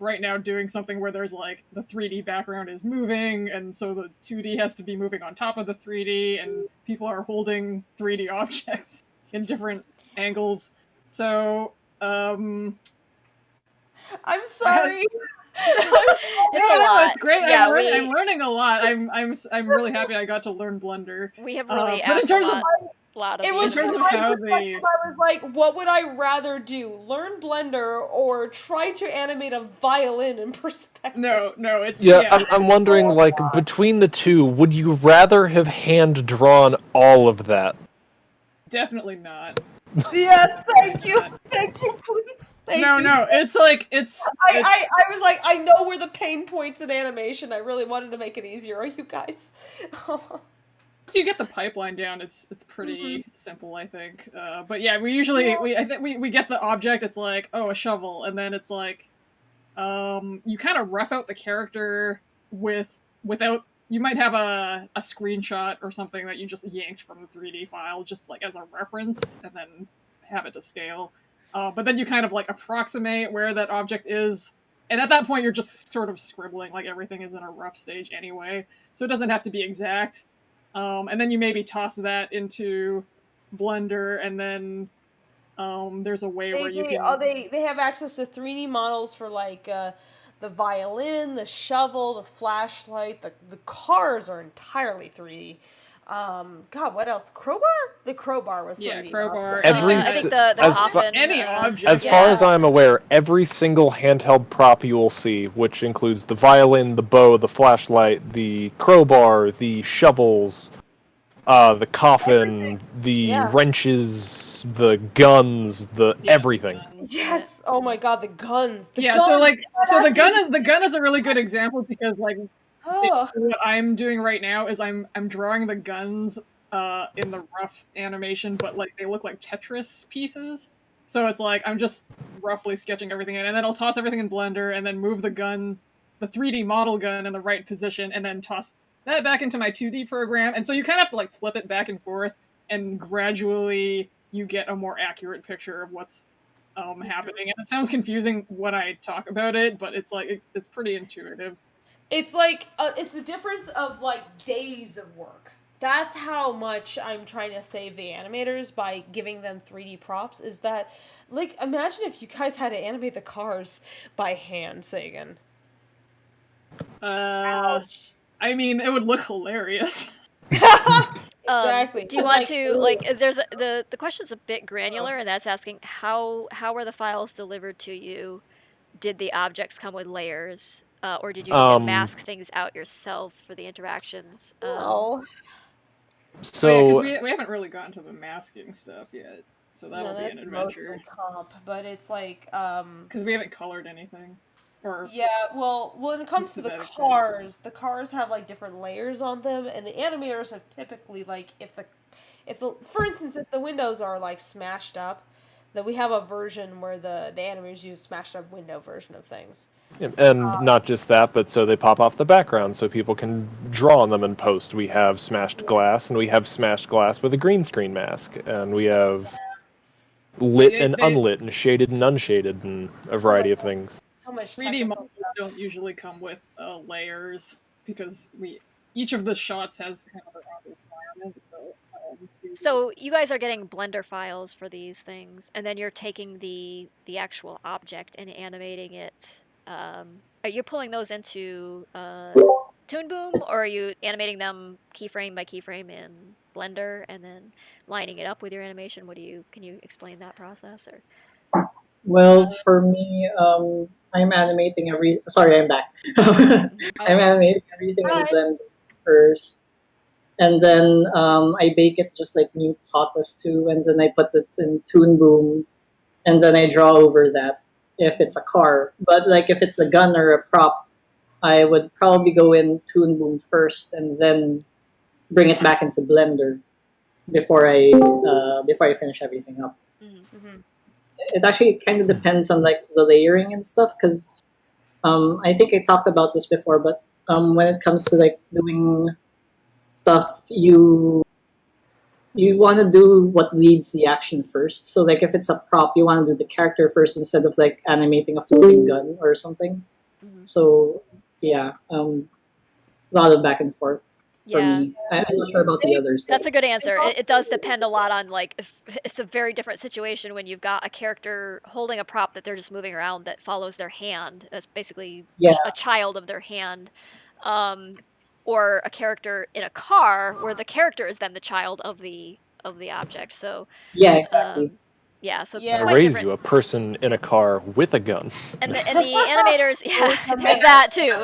Speaker 6: right now doing something where there's like the 3D background is moving, and so the 2D has to be moving on top of the 3D, and people are holding 3D objects in different angles. So,
Speaker 13: I'm sorry.
Speaker 2: It's a lot.
Speaker 6: It's great.
Speaker 2: Yeah,
Speaker 6: I'm learning a lot. I'm really happy I got to learn Blender.
Speaker 2: We have really
Speaker 6: but in terms of
Speaker 2: lot of
Speaker 13: it was
Speaker 6: in terms of how they.
Speaker 13: I was like, what would I rather do? Learn Blender or try to animate a violin in perspective?
Speaker 6: No, it's
Speaker 1: I'm wondering, like, between the two, would you rather have hand drawn all of that?
Speaker 6: Definitely not.
Speaker 13: Yes, thank you, please.
Speaker 6: No, it's like
Speaker 13: I was like, I know where the pain points in animation. I really wanted to make it easier. Are you guys?
Speaker 6: Once you get the pipeline down, it's pretty simple, I think. But yeah, we usually we get the object. It's like, oh, a shovel, and then it's like, you kind of rough out the character without. You might have a screenshot or something that you just yanked from the 3D file, just like as a reference, and then have it to scale. But then you kind of like approximate where that object is, and at that point you're just sort of scribbling, like everything is in a rough stage anyway, so it doesn't have to be exact. And then you maybe toss that into Blender, and then there's a way where you can.
Speaker 13: They have access to 3D models for like the violin, the shovel, the flashlight. The cars are entirely 3D. God, what else? Crowbar? The crowbar was 3D.
Speaker 6: Yeah, crowbar.
Speaker 2: I think the coffin.
Speaker 6: Any object.
Speaker 1: As far as I'm aware, every single handheld prop you will see, which includes the violin, the bow, the flashlight, the crowbar, the shovels, the coffin, the wrenches, props, the guns, the everything.
Speaker 13: Yes. Oh my god, the guns. The
Speaker 6: Yeah,
Speaker 13: guns.
Speaker 6: so the gun is a really good example because like
Speaker 13: Oh.
Speaker 6: what I'm doing right now is I'm drawing the guns in the rough animation, but like they look like Tetris pieces. So it's like I'm just roughly sketching everything in, and then I'll toss everything in Blender and then move the gun, the 3D model gun, in the right position, and then toss that back into my 2D program. And so you kind of have to like flip it back and forth, and gradually you get a more accurate picture of what's happening. And it sounds confusing when I talk about it, but it's like it's pretty intuitive.
Speaker 13: It's like it's the difference of like days of work. That's how much I'm trying to save the animators by giving them 3D props. Is that like imagine if you guys had to animate the cars by hand, Sagan.
Speaker 6: I mean, it would look hilarious.
Speaker 13: Exactly.
Speaker 2: Do you want to like? There's the question's a bit granular, and that's asking how were the files delivered to you? Did the objects come with layers, or did you need to mask things out yourself for the interactions?
Speaker 1: So
Speaker 6: yeah, because we haven't really gotten to the masking stuff yet, so that will be an adventure.
Speaker 13: Mostly comp, but it's like
Speaker 6: because we haven't colored anything. Or
Speaker 13: yeah, well, when it comes to the cars have like different layers on them, and the animators have typically like if the for instance if the windows are like smashed up, then we have a version where the animators use smashed up window version of things.
Speaker 1: And not just that, but so they pop off the background so people can draw on them in post. We have smashed glass, and we have smashed glass with a green screen mask, and we have lit and unlit, and shaded and unshaded, and a variety of things.
Speaker 13: So much
Speaker 6: 3D models don't usually come with layers because each of the shots has kind of their own requirements.
Speaker 2: So you guys are getting Blender files for these things, and then you're taking the actual object and animating it. Are you pulling those into Toon Boom, or are you animating them keyframe by keyframe in Blender and then lining it up with your animation? Can you explain that process or?
Speaker 21: Well, for me, I'm animating Sorry, I'm back. I'm animating everything in Blender first, and then I bake it just like Newt taught us to, and then I put it in Toon Boom, and then I draw over that if it's a car. But like if it's a gun or a prop, I would probably go in Toon Boom first, and then bring it back into Blender before I finish everything up. It actually kind of depends on like the layering and stuff because I think I talked about this before, but when it comes to like doing stuff, you want to do what leads the action first. So like if it's a prop, you want to do the character first instead of like animating a floating gun or something. So yeah, a lot of back and forth. For me. I'm not sure about the others.
Speaker 2: That's a good answer. It does depend a lot on like if it's a very different situation when you've got a character holding a prop that they're just moving around that follows their hand. That's basically a child of their hand. Or a character in a car where the character is then the child of the object. So
Speaker 21: yeah, exactly.
Speaker 1: I raise you a person in a car with a gun.
Speaker 2: And the animators, there's that too.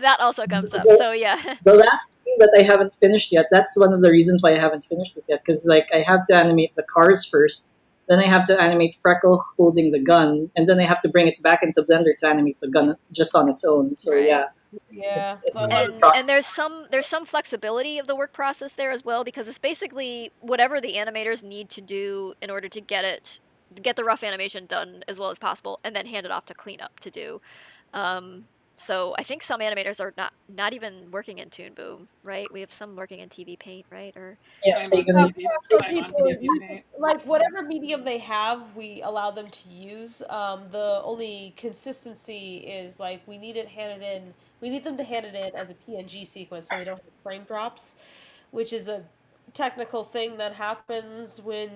Speaker 2: That also comes up. So yeah.
Speaker 21: The last thing that I haven't finished yet. That's one of the reasons why I haven't finished it yet. Because like I have to animate the cars first, then I have to animate Freckle holding the gun, and then I have to bring it back into Blender to animate the gun just on its own. So yeah.
Speaker 2: And there's some flexibility of the work process there as well because it's basically whatever the animators need to do in order to get the rough animation done as well as possible and then hand it off to cleanup to do. So I think some animators are not even working in Toon Boom, right? We have some working in TV Paint, right? Or
Speaker 13: some people like whatever medium they have, we allow them to use. The only consistency is like we need them to hand it in as a PNG sequence so we don't have frame drops, which is a technical thing that happens when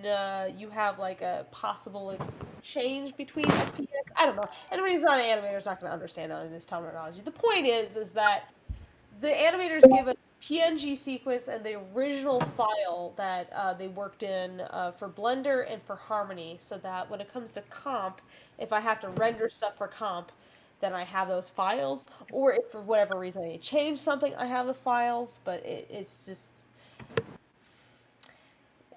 Speaker 13: you have like a possible change between FPS. I don't know. Anybody who's not an animator is not going to understand any of this terminology. The point is that the animators give a PNG sequence and the original file that they worked in for Blender and for Harmony, so that when it comes to comp, if I have to render stuff for comp, then I have those files. Or if for whatever reason I need to change something, I have the files. But it's just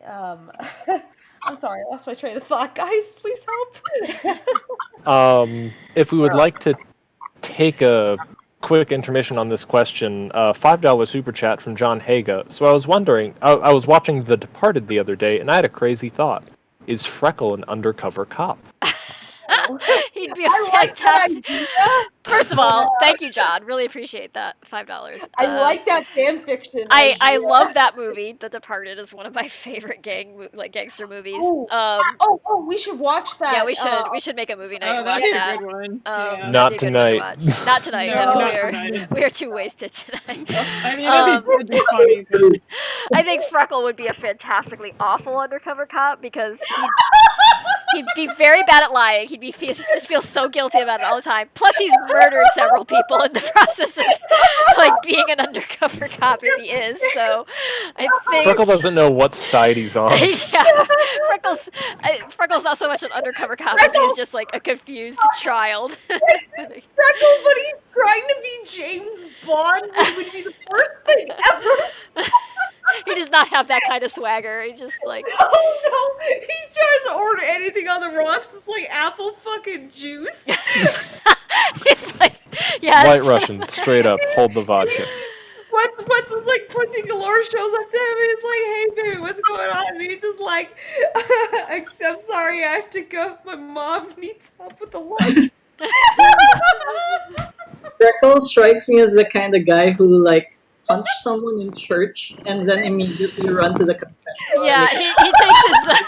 Speaker 13: I'm sorry, I lost my train of thought, guys. Please help.
Speaker 1: If we would like to take a quick intermission on this question, $5 super chat from John Haga. So I was wondering, I was watching The Departed the other day, and I had a crazy thought. Is Freckle an undercover cop?
Speaker 2: He'd be a fantastic. First of all, thank you, John. Really appreciate that. $5.
Speaker 13: I like that fan fiction.
Speaker 2: I love that movie. The Departed is one of my favorite gangster movies.
Speaker 13: Oh, we should watch that.
Speaker 2: Yeah, we should. We should make a movie night and watch
Speaker 6: that'd be a
Speaker 2: that.
Speaker 6: good one.
Speaker 2: That'd
Speaker 1: Not
Speaker 2: be a good one to
Speaker 1: tonight.
Speaker 2: watch. Not tonight.
Speaker 6: No,
Speaker 2: No,
Speaker 6: not
Speaker 2: we are
Speaker 6: tonight.
Speaker 2: we are too wasted tonight.
Speaker 6: I mean, it'd be funny. But...
Speaker 2: I think Freckle would be a fantastically awful undercover cop because he'd be very bad at lying. He'd be just feel so guilty about it all the time. Plus, he's murdered several people in the process of being an undercover cop if he is. So, I think
Speaker 1: Freckle doesn't know what side he's on.
Speaker 2: yeah, Freckle's not so much an undercover cop as he's just like a confused child.
Speaker 13: Freckle, but he's trying to be James Bond, which would be the worst thing ever.
Speaker 2: He does not have that kind of swagger. He just like
Speaker 13: oh no, he tries to order anything on the rocks. It's like apple fucking juice.
Speaker 2: It's like yes.
Speaker 1: White Russian, straight up, hold the vodka.
Speaker 13: What's this like Pussy Galore shows up to him and he's like, hey baby, what's going on? And he's just like, I'm sorry, I have to go. My mom needs help with the lunch.
Speaker 21: Freckle strikes me as the kind of guy who like punch someone in church and then immediately run to the confessional.
Speaker 2: Yeah, he takes his.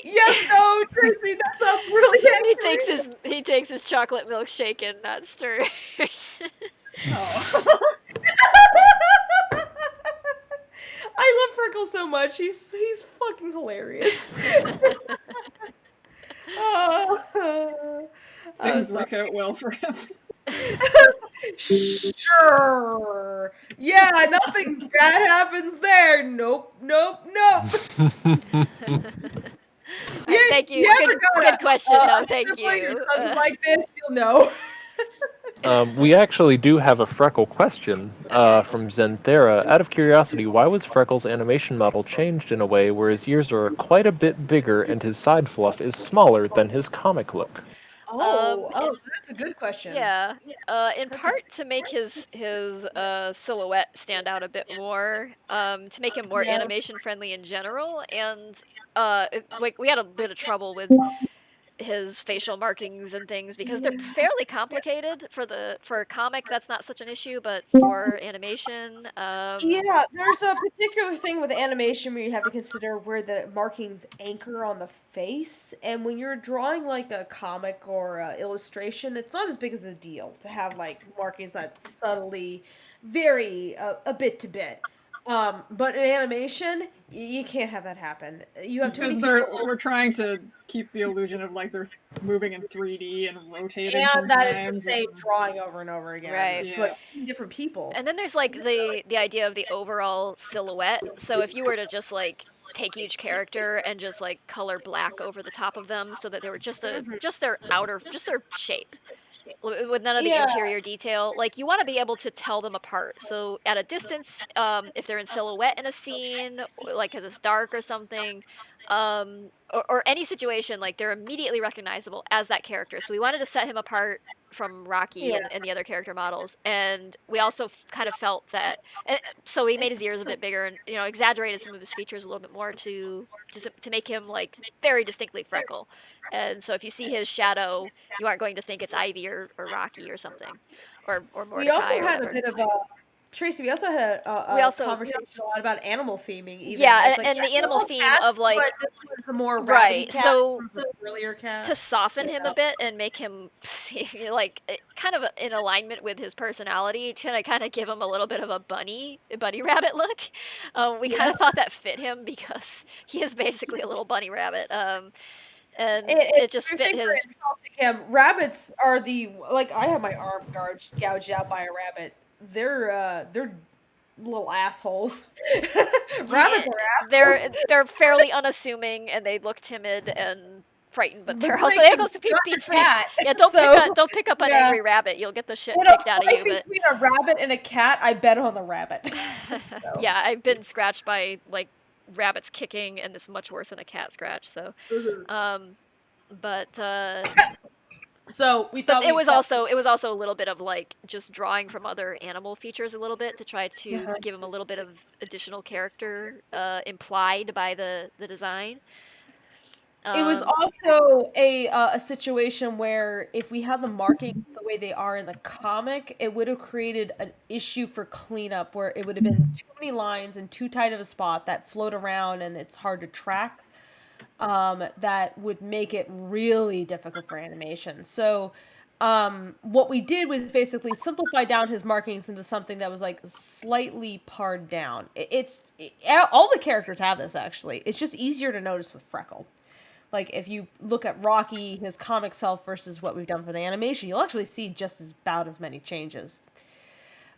Speaker 13: Yes, no, Tracy, that sounds really accurate.
Speaker 2: He takes his chocolate milk shaken, not stirred.
Speaker 13: I love Freckle so much. He's fucking hilarious.
Speaker 6: Things work out well for him.
Speaker 13: Sure. Yeah, nothing bad happens there. Nope.
Speaker 2: Thank you. Good question, though. Thank you.
Speaker 13: Like this, you'll know.
Speaker 1: We actually do have a Freckle question from Zenthera. Out of curiosity, why was Freckle's animation model changed in a way where his ears are quite a bit bigger and his side fluff is smaller than his comic look?
Speaker 13: That's a good question.
Speaker 2: Yeah, in part to make his silhouette stand out a bit more, to make him more animation friendly in general, and we had a bit of trouble with his facial markings and things because they're fairly complicated. For a comic that's not such an issue, but for animation,
Speaker 13: yeah, there's a particular thing with animation where you have to consider where the markings anchor on the face, and when you're drawing like a comic or a illustration, it's not as big as a deal to have like markings that subtly vary a bit to bit. But in animation, you can't have that happen. You have
Speaker 6: because we're trying to keep the illusion of like they're moving in 3D and rotating.
Speaker 13: And that it's the same drawing over and over again,
Speaker 2: right?
Speaker 6: Yeah.
Speaker 13: But different people.
Speaker 2: And then there's like the idea of the overall silhouette. So if you were to just like take each character and just like color black over the top of them so that they were just their shape with none of the interior detail, like you want to be able to tell them apart. So at a distance, if they're in silhouette in a scene, like because it's dark or something, or any situation, like they're immediately recognizable as that character. So we wanted to set him apart from Rocky and the other character models, and we also kind of felt that, so we made his ears a bit bigger and exaggerated some of his features a little bit more to make him like very distinctly Freckle. And so if you see his shadow, you aren't going to think it's Ivy or Rocky or something, or Mordecai.
Speaker 13: We also
Speaker 2: or
Speaker 13: had
Speaker 2: whatever.
Speaker 13: a bit of a Tracy. We also had a conversation a lot about animal theming. Even.
Speaker 2: Yeah,
Speaker 13: like,
Speaker 2: and the animal theme
Speaker 13: cats,
Speaker 2: of like
Speaker 13: but this one's a more
Speaker 2: right.
Speaker 13: cat
Speaker 2: So
Speaker 13: earlier cat.
Speaker 2: to soften him a bit and make him like kind of in alignment with his personality, to kind of give him a little bit of a bunny rabbit look. We kind of thought that fit him because he is basically a little bunny rabbit. And it just fit his.
Speaker 13: Him. Rabbits are I have my arm gouged out by a rabbit. They're little assholes. Rabbits are assholes.
Speaker 2: They're fairly unassuming and they look timid and frightened, but
Speaker 13: But
Speaker 2: they're
Speaker 13: then
Speaker 2: also
Speaker 13: I
Speaker 2: able to be
Speaker 13: got a
Speaker 2: free.
Speaker 13: cat,
Speaker 2: Yeah,
Speaker 13: so,
Speaker 2: don't pick up an
Speaker 13: yeah.
Speaker 2: angry rabbit. You'll get the shit
Speaker 13: In a
Speaker 2: kicked out of
Speaker 13: fight
Speaker 2: you. But
Speaker 13: between a rabbit and a cat, I bet on the rabbit.
Speaker 2: yeah, I've been scratched by like rabbits kicking, and it's much worse than a cat scratch. So, but
Speaker 13: So we
Speaker 2: but
Speaker 13: thought
Speaker 2: it was also a little bit of like just drawing from other animal features a little bit to try to give him a little bit of additional character implied by the design.
Speaker 13: It was also a situation where if we had the markings the way they are in the comic, it would have created an issue for cleanup where it would have been too many lines and too tight of a spot that float around and it's hard to track. That would make it really difficult for animation. So, what we did was basically simplify down his markings into something that was like slightly pared down. All the characters have this actually. It's just easier to notice with Freckle. Like if you look at Rocky, his comic self versus what we've done for the animation, you'll actually see just about as many changes.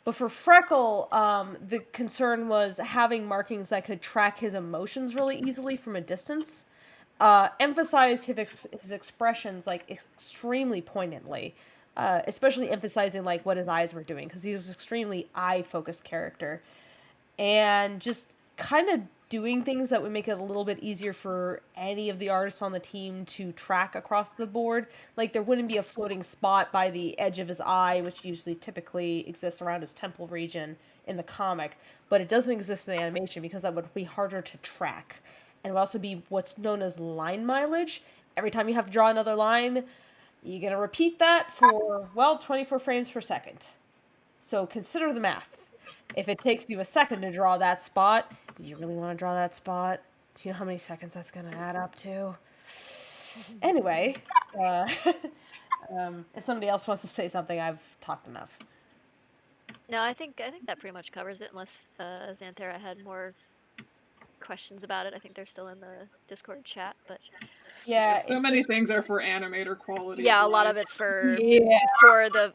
Speaker 13: But for Freckle, the concern was having markings that could track his emotions really easily from a distance. Emphasize his expressions like extremely poignantly, especially emphasizing like what his eyes were doing because he's an extremely eye-focused character, and just kind of doing things that would make it a little bit easier for any of the artists on the team to track across the board. Like there wouldn't be a floating spot by the edge of his eye, which usually typically exists around his temple region in the comic, but it doesn't exist in the animation because that would be harder to track. And it would also be what's known as line mileage. Every time you have to draw another line, you're going to repeat that for, 24 frames per second. So consider the math. If it takes you a second to draw that spot, do you really want to draw that spot? Do you know how many seconds that's going to add up to? Anyway, if somebody else wants to say something, I've talked enough.
Speaker 2: No, I think that pretty much covers it. Unless Xanthera had more questions about it. I think they're still in the Discord chat, but
Speaker 13: yeah,
Speaker 6: so many things are for animator quality.
Speaker 2: Yeah, a
Speaker 6: of
Speaker 2: lot
Speaker 6: life.
Speaker 2: of it's for the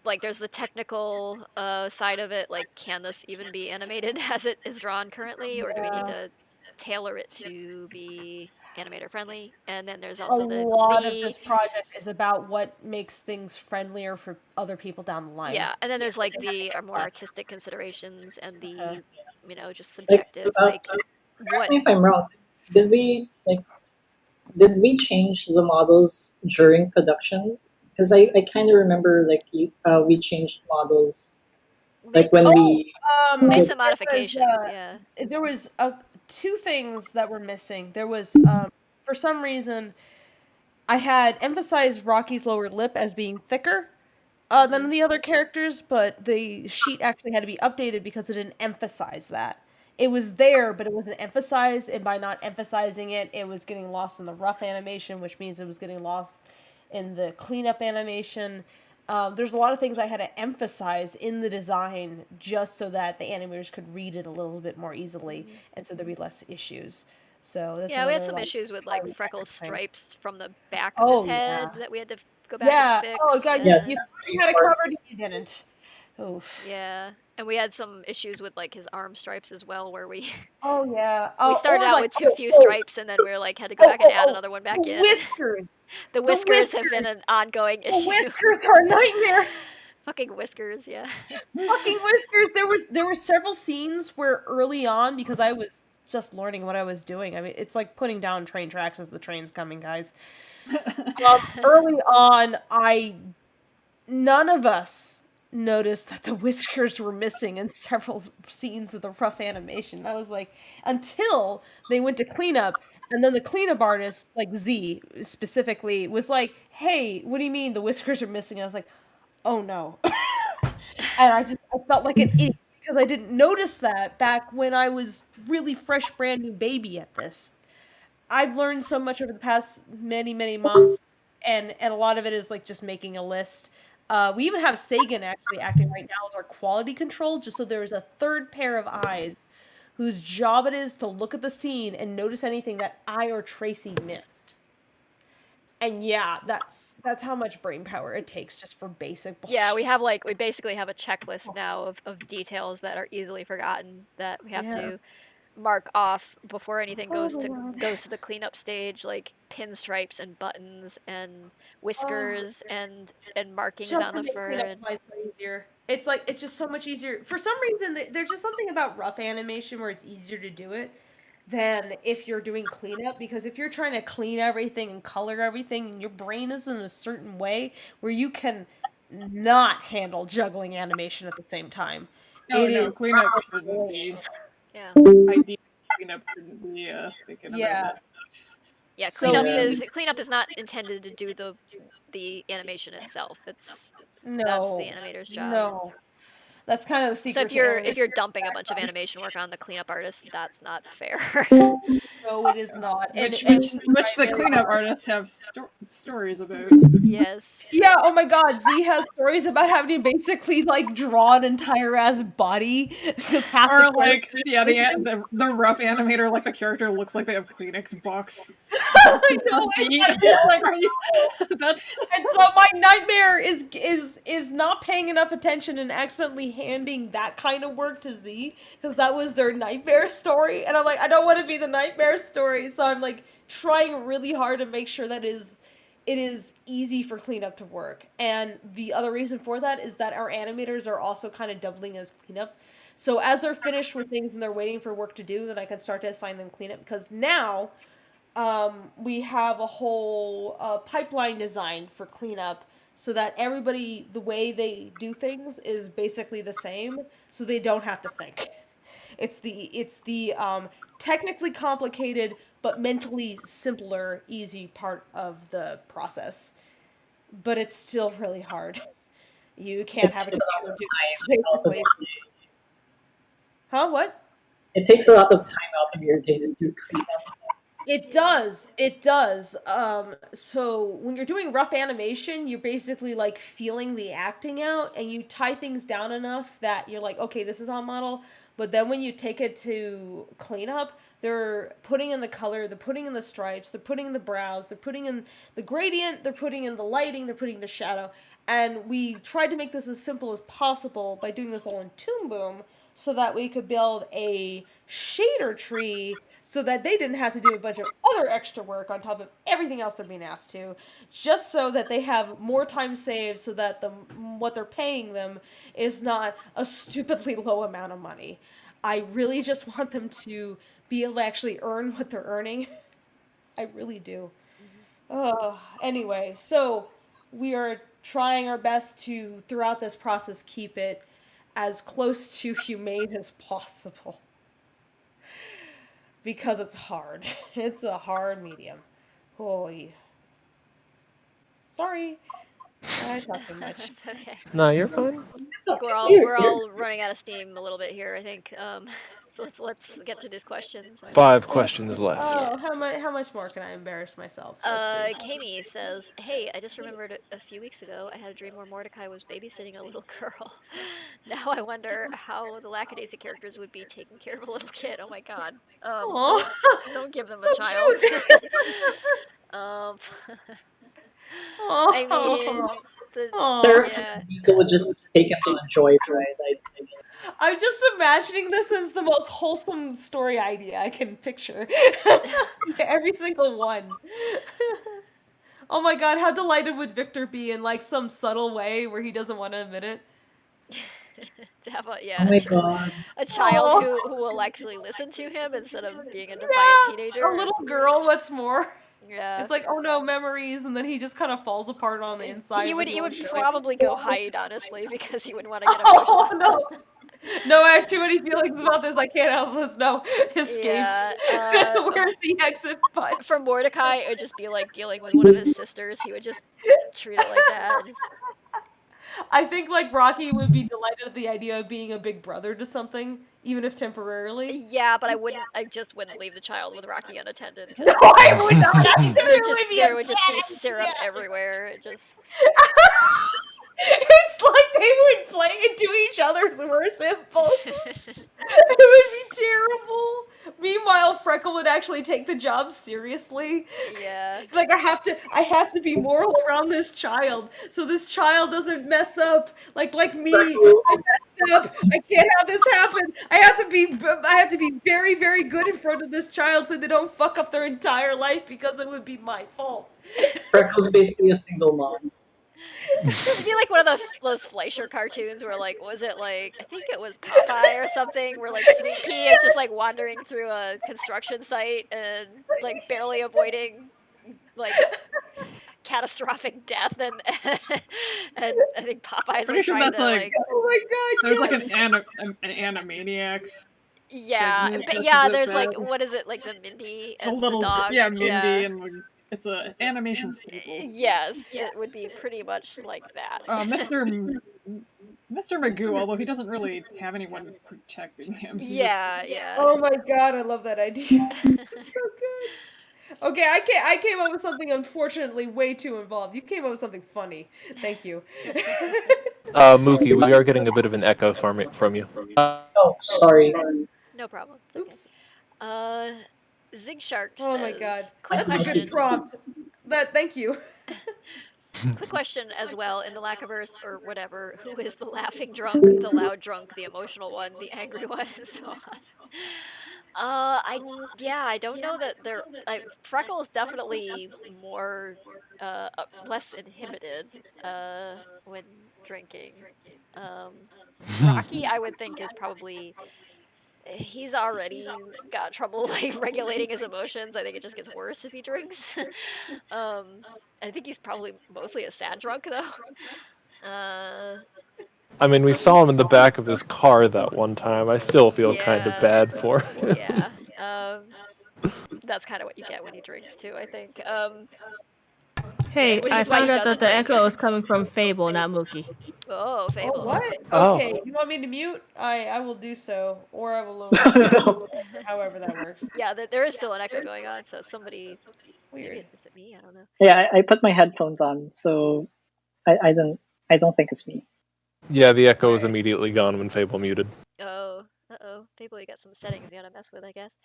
Speaker 2: like. There's the technical side of it. Like, can this even be animated as it is drawn currently, or do we need to tailor it to be animator friendly? And then there's also
Speaker 13: a lot of this project is about what makes things friendlier for other people down the line.
Speaker 2: Yeah, and then there's like the more artistic considerations and the just
Speaker 21: Like,
Speaker 2: subjective
Speaker 21: correct me if I'm wrong. Did we change the models during production? Because I kind of remember we changed models like when we
Speaker 2: made some modifications.
Speaker 13: There was two things that were missing. There was for some reason I had emphasized Rocky's lower lip as being thicker than the other characters, but the sheet actually had to be updated because it didn't emphasize that. It was there, but it wasn't emphasized, and by not emphasizing it, it was getting lost in the rough animation, which means it was getting lost in the cleanup animation. There's a lot of things I had to emphasize in the design just so that the animators could read it a little bit more easily, and so there'd be less issues. So that's
Speaker 2: we had some issues with like Freckle's stripes from the back of his head that we had to go back and fix.
Speaker 13: Oh god, you had it covered, you didn't. Oof.
Speaker 2: Yeah, and we had some issues with like his arm stripes as well, where we
Speaker 13: we
Speaker 2: started out with too few stripes, and then we were like had to go back and add another one back in.
Speaker 13: Whiskers.
Speaker 2: The whiskers have been an ongoing issue.
Speaker 13: The whiskers are a nightmare.
Speaker 2: Fucking whiskers, yeah.
Speaker 13: Fucking whiskers. There were several scenes where early on, because I was just learning what I was doing. I mean, it's like putting down train tracks as the train's coming, guys. Early on, none of us noticed that the whiskers were missing in several scenes of the rough animation. I was like, until they went to cleanup, and then the cleanup artist, like Z specifically, was like, "Hey, what do you mean the whiskers are missing?" I was like, "Oh no," and I felt like an idiot because I didn't notice that back when I was really fresh, brand new baby at this. I've learned so much over the past many months, and a lot of it is like just making a list. We even have Sagan actually acting right now as our quality control, just so there's a third pair of eyes whose job it is to look at the scene and notice anything that I or Tracy missed. And yeah, that's how much brain power it takes just for basic bullshit.
Speaker 2: Yeah, we basically have a checklist now of details that are easily forgotten that we have to mark off before anything goes
Speaker 13: Oh,
Speaker 2: to
Speaker 13: God.
Speaker 2: the cleanup stage, like pinstripes and buttons and
Speaker 13: Oh.
Speaker 2: whiskers and markings
Speaker 13: Just
Speaker 2: on
Speaker 13: to
Speaker 2: the
Speaker 13: make
Speaker 2: fur.
Speaker 13: cleanup
Speaker 2: And
Speaker 13: supplies so easier. It's like it's just so much easier. For some reason, there's just something about rough animation where it's easier to do it than if you're doing cleanup. Because if you're trying to clean everything and color everything, and your brain is in a certain way where you can not handle juggling animation at the same time,
Speaker 6: No,
Speaker 13: it is
Speaker 6: cleanup shouldn't be.
Speaker 2: Yeah.
Speaker 6: Ideally, cleanup shouldn't be thinking about
Speaker 13: Yeah.
Speaker 6: that stuff.
Speaker 2: Yeah,
Speaker 13: So
Speaker 2: cleanup is not intended to do the animation itself. That's the animator's job.
Speaker 13: No. That's kind of the secret.
Speaker 2: So if
Speaker 13: to
Speaker 2: you're
Speaker 13: animation.
Speaker 2: dumping a bunch of animation work on the cleanup artist, that's not fair.
Speaker 13: No, it is not.
Speaker 6: Which
Speaker 13: And
Speaker 6: the cleanup artists have stories about.
Speaker 2: Yes.
Speaker 13: Yeah, oh my god, Z has stories about having to basically like draw an entire ass body.
Speaker 6: Or like, yeah, the rough animator, like the character looks like they have Kleenex box.
Speaker 13: I know,
Speaker 6: It's just like, are you? That's.
Speaker 13: And so my nightmare is not paying enough attention and accidentally handing that kind of work to Z because that was their nightmare story, and I'm like, I don't want to be the nightmare story, so I'm like trying really hard to make sure that it is easy for cleanup to work. And the other reason for that is that our animators are also kind of doubling as cleanup. So as they're finished with things and they're waiting for work to do, then I can start to assign them cleanup because now we have a whole pipeline designed for cleanup so that everybody, the way they do things is basically the same, so they don't have to think. It's the technically complicated but mentally simpler, easy part of the process. But it's still really hard. You can't have a computer do this, basically. Huh? What?
Speaker 21: It takes a lot of time out of your day to do cleanup.
Speaker 13: It does. It does. So when you're doing rough animation, you're basically like feeling the acting out, and you tie things down enough that you're like, okay, this is on model. But then when you take it to cleanup, they're putting in the color, they're putting in the stripes, they're putting in the brows, they're putting in the gradient, they're putting in the lighting, they're putting in the shadow. And we tried to make this as simple as possible by doing this all in Toon Boom so that we could build a shader tree so that they didn't have to do a bunch of other extra work on top of everything else they're being asked to, just so that they have more time saved so that what they're paying them is not a stupidly low amount of money. I really just want them to be able to actually earn what they're earning. I really do. Anyway, so we are trying our best to, throughout this process, keep it as close to humane as possible. Because it's hard. It's a hard medium. Holy. Sorry. I talk too much.
Speaker 2: That's okay.
Speaker 1: No, you're fine.
Speaker 2: I think we're all running out of steam a little bit here, I think. So let's get through these questions.
Speaker 1: 5 questions left.
Speaker 13: Oh, how much more can I embarrass myself? Let's see.
Speaker 2: Kami says, "Hey, I just remembered a few weeks ago I had a dream where Mordecai was babysitting a little girl. Now I wonder how the Lackadaisy characters would be taking care of a little kid. Oh my god. Don't give them a child. I mean,
Speaker 21: People would just take it and enjoy it, right?
Speaker 13: I'm just imagining this as the most wholesome story idea I can picture. Every single one. Oh my god, how delighted would Victor be in like some subtle way where he doesn't want to admit it?
Speaker 2: To have
Speaker 21: Oh my god.
Speaker 2: a child who will actually listen to him instead of being a defiant teenager.
Speaker 13: A little girl, what's more.
Speaker 2: Yeah.
Speaker 13: It's like, oh no, memories, and then he just kind of falls apart on the inside.
Speaker 2: He would
Speaker 13: emotionally.
Speaker 2: probably go hide, honestly, because he wouldn't want to get emotional.
Speaker 13: Oh no. No, I have too many feelings about this. I can't help this. No, escapes.
Speaker 2: Yeah,
Speaker 13: Where's the exit button?
Speaker 2: For Mordecai, it would just be like dealing with one of his sisters. He would just treat it like that.
Speaker 13: I think like Rocky would be delighted at the idea of being a big brother to something, even if temporarily.
Speaker 2: Yeah, but I just wouldn't leave the child with Rocky unattended.
Speaker 13: No, I would not.
Speaker 2: There would just be syrup everywhere. It just.
Speaker 13: It's like they would play into each other's worst impulses. It would be terrible. Meanwhile, Freckle would actually take the job seriously.
Speaker 2: Yeah.
Speaker 13: Like I have to be moral around this child, so this child doesn't mess up. Like me, I messed Stop! I can't have this happen. I have to be very, very good in front of this child so they don't fuck up their entire life because it would be my fault.
Speaker 21: Freckles basically a single mom.
Speaker 2: It'd be like one of those Fleischer cartoons where, like, was it like, I think it was Popeye or something, where like Sweet Pea is just like wandering through a construction site and like barely avoiding like catastrophic death, and and I think Popeye's
Speaker 6: Pretty
Speaker 2: like
Speaker 6: sure
Speaker 2: trying
Speaker 6: that's
Speaker 2: to
Speaker 6: like.
Speaker 13: Oh my god!
Speaker 6: There's like an Animaniacs.
Speaker 2: Yeah,
Speaker 6: segment
Speaker 2: but
Speaker 6: that's
Speaker 2: yeah,
Speaker 6: about
Speaker 2: there's like,
Speaker 6: that.
Speaker 2: what is it, like the Mindy
Speaker 6: A
Speaker 2: and
Speaker 6: little,
Speaker 2: the dog?
Speaker 6: yeah, Mindy
Speaker 2: Yeah.
Speaker 6: and like, it's a animation staple.
Speaker 2: Yes, it would be pretty much like that.
Speaker 6: Mr. Magoo, although he doesn't really have anyone protecting him. He
Speaker 2: Yeah,
Speaker 6: just...
Speaker 2: yeah.
Speaker 13: Oh my god, I love that idea. It's so good. Okay, I came up with something unfortunately way too involved. You came up with something funny. Thank you.
Speaker 1: Mookie, we are getting a bit of an echo from you.
Speaker 21: Oh, sorry.
Speaker 2: No problem. It's okay. Zig Shark says,
Speaker 13: Oh my god.
Speaker 2: quick
Speaker 13: That's a
Speaker 2: question.
Speaker 13: good prompt. Thank you.
Speaker 2: Quick question as well, in the Lackaverse or whatever, who is the laughing drunk, the loud drunk, the emotional one, the angry one, and so on? I don't know that Freckles definitely more less inhibited when drinking. Rocky, I would think, is probably, he's already got trouble like regulating his emotions. I think it just gets worse if he drinks. I think he's probably mostly a sad drunk though.
Speaker 1: I mean, we saw him in the back of his car that one time. I still feel kind of bad for him.
Speaker 2: Yeah. That's kind of what you get when he drinks too, I think.
Speaker 9: Hey,
Speaker 2: which
Speaker 9: I
Speaker 2: is why he
Speaker 9: found out that
Speaker 2: doesn't
Speaker 9: the
Speaker 2: drink.
Speaker 9: echo is coming from Fable, not Mookie.
Speaker 2: Oh, Fable.
Speaker 13: Oh, what?
Speaker 1: Oh.
Speaker 13: Okay, you want me to mute? I will do so, or I will lower however that works.
Speaker 2: Yeah, there is still an echo going on, so somebody...
Speaker 13: Weird.
Speaker 2: Maybe is it me? I don't know.
Speaker 21: Yeah, I put my headphones on, so I don't think it's me.
Speaker 1: Yeah, the echo was immediately gone when Fable muted.
Speaker 2: Oh, Fable, you got some settings you gotta mess with, I guess.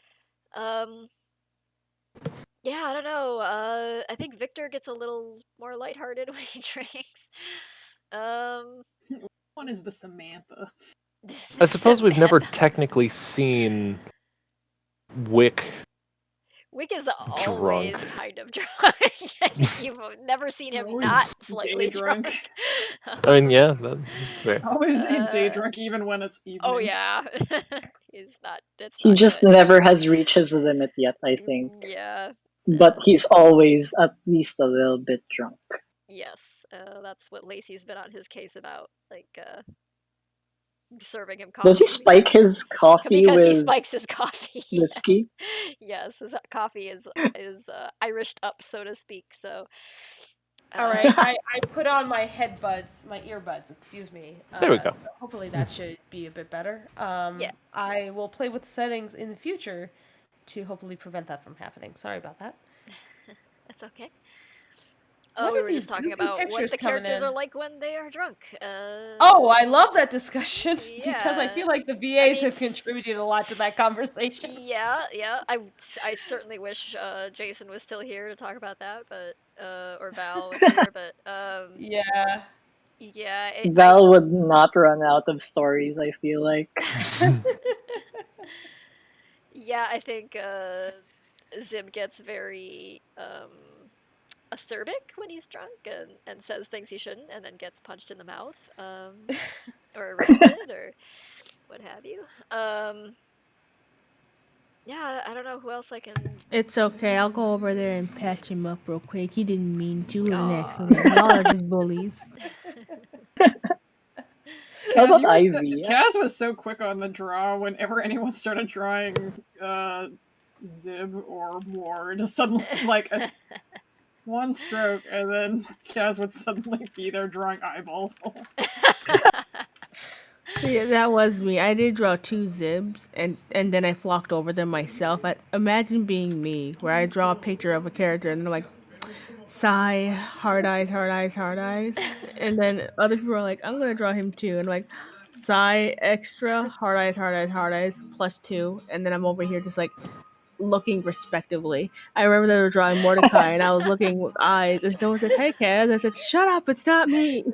Speaker 2: Yeah, I don't know. I think Victor gets a little more lighthearted when he drinks.
Speaker 6: One is the Samantha.
Speaker 1: I suppose we've never technically seen Wick.
Speaker 2: Wick is always
Speaker 1: drunk.
Speaker 2: kind of drunk. You've never seen him not slightly drunk.
Speaker 1: I mean, yeah, that's fair.
Speaker 6: Always day drunk, even when it's evening.
Speaker 2: Oh yeah, he's not.
Speaker 21: He just never has reached his limit yet, I think.
Speaker 2: Yeah.
Speaker 21: But he's always at least a little bit drunk.
Speaker 2: Yes, that's what Lacey's been on his case about, like serving him coffee.
Speaker 21: Does he spike his coffee
Speaker 2: because
Speaker 21: with
Speaker 2: he spikes his coffee.
Speaker 21: whiskey?
Speaker 2: Yes, his coffee is Irished up, so to speak. So.
Speaker 13: All right, I put on my earbuds. Excuse me.
Speaker 1: There we go.
Speaker 13: So hopefully that should be a bit better. Yeah. I will play with settings in the future to hopefully prevent that from happening. Sorry about that.
Speaker 2: That's okay.
Speaker 13: What
Speaker 2: We
Speaker 13: are
Speaker 2: were
Speaker 13: these
Speaker 2: just talking
Speaker 13: goofy
Speaker 2: about what
Speaker 13: pictures
Speaker 2: the
Speaker 13: coming
Speaker 2: characters
Speaker 13: in?
Speaker 2: are like when they are drunk.
Speaker 13: Oh, I love that discussion because I
Speaker 2: Yeah.
Speaker 13: feel like the VAs have
Speaker 2: s-
Speaker 13: contributed a lot to that conversation.
Speaker 2: Yeah. I certainly wish Jason was still here to talk about that, but or Val was here, but
Speaker 13: Yeah.
Speaker 2: yeah.
Speaker 21: Val would not run out of stories, I feel like.
Speaker 2: Yeah, I think Zib gets very acerbic when he's drunk and says things he shouldn't, and then gets punched in the mouth, or arrested, or what have you. Yeah, I don't know who else I can.
Speaker 9: It's okay. I'll go over there and patch him up real quick. He didn't mean to. It was an
Speaker 2: Aw.
Speaker 9: accident. Y'all are just bullies.
Speaker 21: How about
Speaker 6: you were
Speaker 21: Ivy?
Speaker 6: Kaz was so quick on the draw whenever anyone started drawing Zib or Ward. Suddenly, like, one stroke, and then Kaz would suddenly be there drawing eyeballs.
Speaker 9: Yeah, that was me. I did draw 2 Zibs, and then I flocked over them myself. Imagine being me, where I draw a picture of a character, and I'm like, sigh, hard eyes, hard eyes, hard eyes. And then other people are like, I'm going to draw him too. And I'm like, sigh, extra, hard eyes, hard eyes, hard eyes, +2. And then I'm over here just like, looking respectively. I remember they were drawing Mordecai, and I was looking with eyes, and someone said, "Hey, Kaz." I said, "Shut up! It's not me."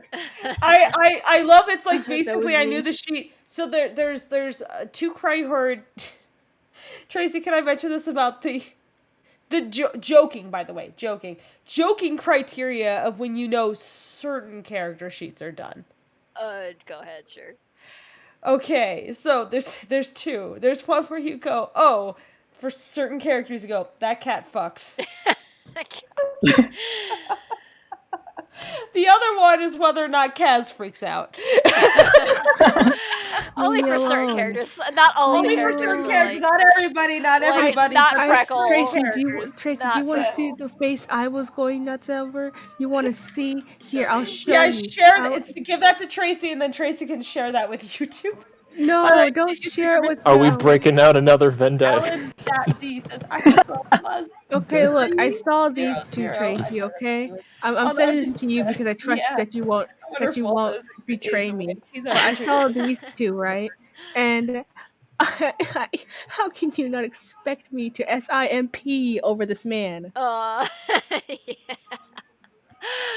Speaker 13: I love it's like
Speaker 9: That was
Speaker 13: basically I
Speaker 9: me.
Speaker 13: knew the sheet. So there's two Cryhard. Tracy, can I mention this about the joking, by the way, joking criteria of when you know certain character sheets are done?
Speaker 2: Go ahead, sure.
Speaker 13: Okay, so there's two. There's one where you go, oh, for certain characters you go, that cat fucks. The other one is whether or not Kaz freaks out.
Speaker 2: Only for certain characters, not all
Speaker 13: Only
Speaker 2: the
Speaker 13: for
Speaker 2: characters.
Speaker 13: certain characters, not everybody, not
Speaker 2: like,
Speaker 13: everybody.
Speaker 2: not
Speaker 13: for
Speaker 2: Freckle.
Speaker 9: Tracy, do
Speaker 2: Not
Speaker 9: you want to
Speaker 2: Freckle.
Speaker 9: see the face I was going nuts over? You want to see? Here, I'll show
Speaker 13: Yeah,
Speaker 9: you.
Speaker 13: share it's give that to Tracy, and then Tracy can share that with YouTube.
Speaker 9: No,
Speaker 13: Alright,
Speaker 9: don't share it with.
Speaker 1: Are we breaking out another Venn
Speaker 13: Ellen that D says I saw Buzz.
Speaker 9: Okay, look, I saw these two, Tracy. Okay, I'm sending this to you because I trust that you won't
Speaker 13: Wonderful.
Speaker 9: betray me.
Speaker 13: He's
Speaker 9: But I saw these two, right? And how can you not expect me to SIMP over this man?
Speaker 2: Yeah.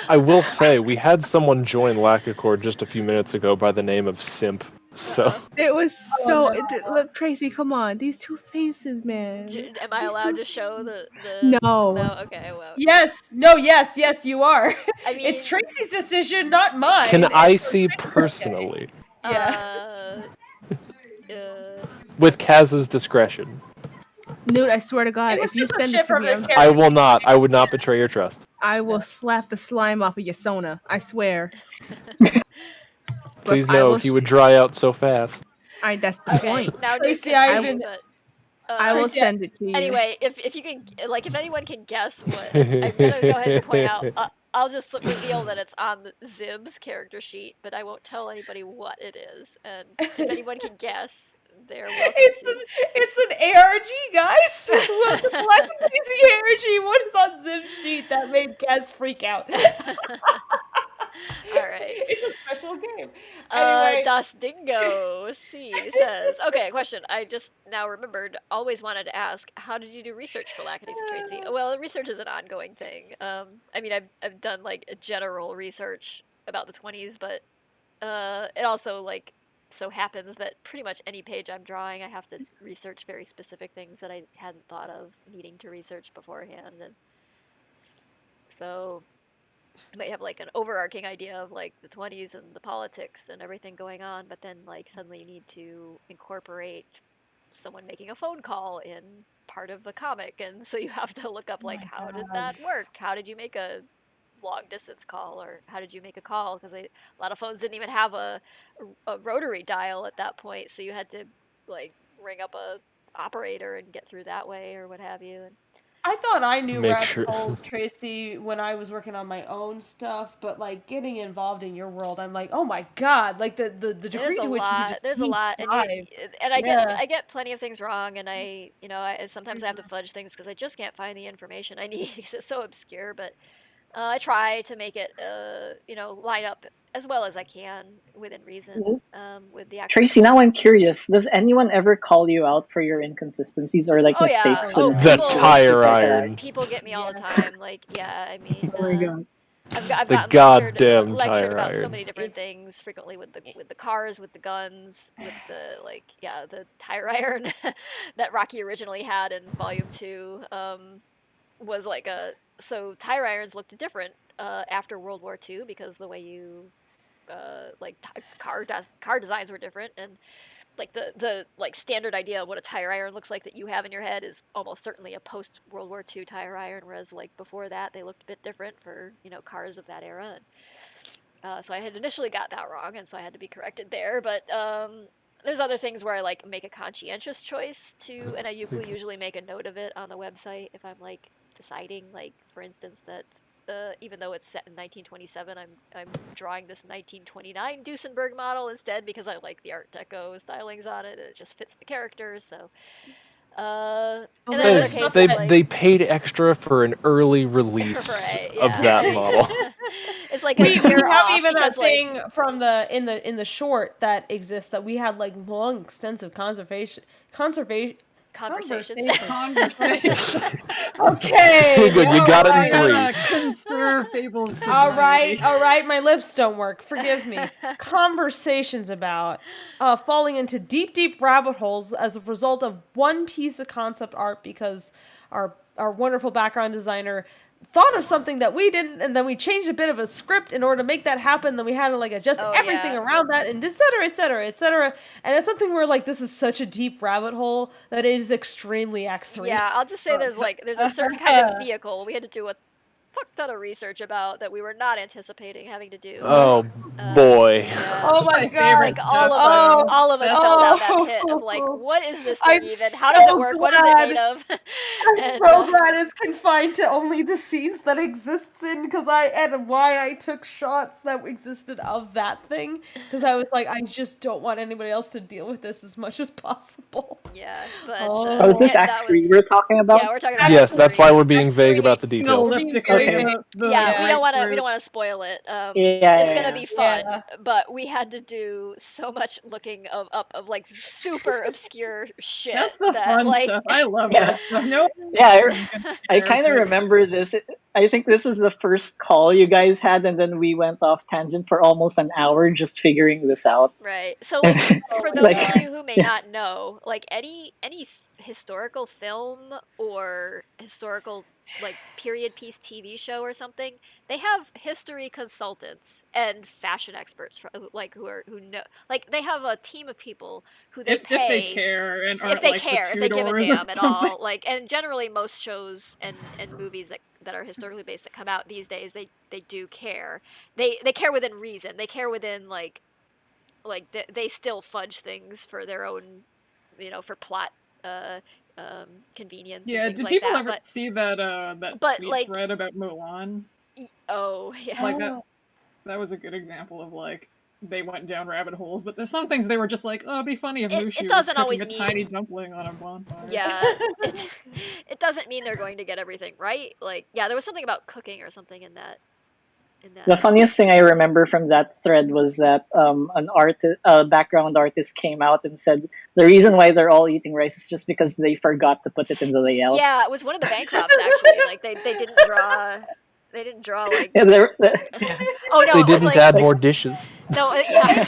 Speaker 1: I will say, we had someone join Lackachat just a few minutes ago by the name of Simp, so...
Speaker 9: It was so... Look, Tracy, come on. These two faces, man.
Speaker 2: Am I allowed to show the...
Speaker 9: No.
Speaker 2: No? Okay, well.
Speaker 13: Yes, no, yes, you are.
Speaker 2: I mean...
Speaker 13: It's Tracy's decision, not mine.
Speaker 1: Can I see personally?
Speaker 13: Yeah.
Speaker 1: With Kaz's discretion.
Speaker 9: Newt, I swear to God, if you send it to me,
Speaker 1: I will not. I would not betray your trust.
Speaker 9: I will slap the slime off of Yasona. I swear.
Speaker 1: Please know, he would dry out so fast.
Speaker 9: That's the point.
Speaker 2: Now
Speaker 13: Tracy,
Speaker 9: I will send it to you.
Speaker 2: Anyway, if you can, like, if anyone can guess what, I'm gonna go ahead and point out. I'll just reveal that it's on Zib's character sheet, but I won't tell anybody what it is. And if anyone can guess, they're welcome.
Speaker 13: It's an ARG, guys. Welcome to Lackadaisy ARG. What is on Zib's sheet that made Kaz freak out?
Speaker 2: All right.
Speaker 13: It's a special game. Anyway.
Speaker 2: Das Dingo C says, okay, question. I just now remembered, always wanted to ask, how did you do research for Lackadaisy, Tracy? Well, research is an ongoing thing. I mean, I've done, like, a general research about the 20s, but it also, like, so happens that pretty much any page I'm drawing, I have to research very specific things that I hadn't thought of needing to research beforehand. And so... I might have like an overarching idea of like the 20s and the politics and everything going on, but then like suddenly you need to incorporate someone making a phone call in part of the comic, and so you have to look up like how did that work? How did you make a long distance call, or how did you make a call? Because a lot of phones didn't even have a rotary dial at that point, so you had to like ring up a operator and get through that way or what have you. And
Speaker 13: I thought I knew rabbit holes, Tracy, when I was working on my own stuff, but like getting involved in your world, I'm like, oh my god, like the degree to which you just
Speaker 2: there's a lot, and I get plenty of things wrong, and I sometimes I have to fudge things because I just can't find the information I need because it's so obscure. But I try to make it line up as well as I can within reason with the actual
Speaker 21: Tracy, now I'm curious. Does anyone ever call you out for your inconsistencies or like mistakes?
Speaker 2: Yeah.
Speaker 21: When
Speaker 1: the tire iron.
Speaker 2: People get me all the time. Like, yeah, I mean,
Speaker 21: oh my god.
Speaker 2: I've
Speaker 1: the
Speaker 2: gotten
Speaker 1: goddamn
Speaker 2: lectured
Speaker 1: tire
Speaker 2: about
Speaker 1: iron.
Speaker 2: so many different things frequently with the cars, with the guns, with the tire iron that Rocky originally had in Volume 2 was like so tire irons looked different after World War II because the way you car designs were different, and like the like standard idea of what a tire iron looks like that you have in your head is almost certainly a post World War II tire iron, whereas like before that they looked a bit different for cars of that era. And, so I had initially got that wrong, and so I had to be corrected there. But there's other things where I like make a conscientious choice to, and I usually make a note of it on the website if I'm like deciding, like for instance that. Even though it's set in 1927, I'm drawing this 1929 Duesenberg model instead because I like the Art Deco stylings on it. It just fits the characters. So, and then in other cases,
Speaker 1: they paid extra for an early release of that model.
Speaker 2: It's like
Speaker 13: we
Speaker 2: year
Speaker 13: have
Speaker 2: off
Speaker 13: even that
Speaker 2: because, like,
Speaker 13: thing from the in the short that exists that we had like long extensive conservation
Speaker 2: Conversations.
Speaker 13: Okay.
Speaker 1: Good, you got it in
Speaker 13: alright.
Speaker 1: three.
Speaker 6: Conserve Fable's
Speaker 13: All right,
Speaker 6: sobriety.
Speaker 13: all right. My lips don't work. Forgive me. Conversations about falling into deep, deep rabbit holes as a result of one piece of concept art because our wonderful background designer thought of something that we didn't, and then we changed a bit of a script in order to make that happen. Then we had to like adjust everything around that, and et cetera, et cetera, et cetera. And it's something where like this is such a deep rabbit hole that it is extremely Act 3.
Speaker 2: Yeah, I'll just say there's a certain kind of vehicle we had to do a fuck ton of research about that we were not anticipating having to do.
Speaker 1: Oh boy.
Speaker 2: Yeah.
Speaker 13: Oh my god!
Speaker 2: Like all of us fell down that pit of like, what is this thing even? How does it work? What is it made of?
Speaker 13: I'm so glad it's confined to only the scenes that exists in and why I took shots that existed of that thing because I was like, I just don't want anybody else to deal with this as much as possible.
Speaker 2: Yeah, but
Speaker 21: Oh, is this Act 3 we're talking about?
Speaker 2: Yeah, we're talking about
Speaker 1: Yes,
Speaker 2: Act
Speaker 1: that's
Speaker 2: 3.
Speaker 1: why we're being vague about the details.
Speaker 21: Okay.
Speaker 2: Yeah, we don't want to spoil it. It's gonna be fun, but we had to do so much looking up of like super obscure shit.
Speaker 6: That's the fun
Speaker 2: like,
Speaker 6: stuff. I love that stuff. No.
Speaker 21: Yeah, I kind of remember this. I think this was the first call you guys had, and then we went off tangent for almost an hour just figuring this out.
Speaker 2: Right. So, like, for those of you who may not know, like any historical film or historical like period piece TV show or something, they have history consultants and fashion experts who know, like they have a team of people who they pay
Speaker 6: if they care and
Speaker 2: if they
Speaker 6: like
Speaker 2: care,
Speaker 6: the
Speaker 2: if they give a
Speaker 6: Tudors or
Speaker 2: damn at
Speaker 6: something.
Speaker 2: all. Like, and generally most shows and movies that are historically based that come out these days, they do care. They care within reason. They care within like they still fudge things for their own, for plot convenience.
Speaker 6: Yeah,
Speaker 2: and things
Speaker 6: did
Speaker 2: like
Speaker 6: people
Speaker 2: that.
Speaker 6: ever see that tweet
Speaker 2: like-
Speaker 6: thread about Mulan?
Speaker 2: Oh yeah.
Speaker 6: Like that was a good example of like they went down rabbit holes, but there's some things they were just like, oh, it'd be funny if Mushu was
Speaker 2: doesn't
Speaker 6: cooking
Speaker 2: always
Speaker 6: a
Speaker 2: mean-
Speaker 6: tiny dumpling on a bonfire.
Speaker 2: Yeah, it doesn't mean they're going to get everything right. Like, yeah, there was something about cooking or something in that.
Speaker 21: The funniest thing I remember from that thread was that a background artist came out and said the reason why they're all eating rice is just because they forgot to put it in the layout.
Speaker 2: Yeah, it was one of the Bancrofts actually. Like they didn't draw. They didn't draw like.
Speaker 21: Yeah,
Speaker 2: Oh no!
Speaker 1: They
Speaker 2: it was
Speaker 1: didn't
Speaker 2: like,
Speaker 1: add more dishes.
Speaker 2: No, yeah.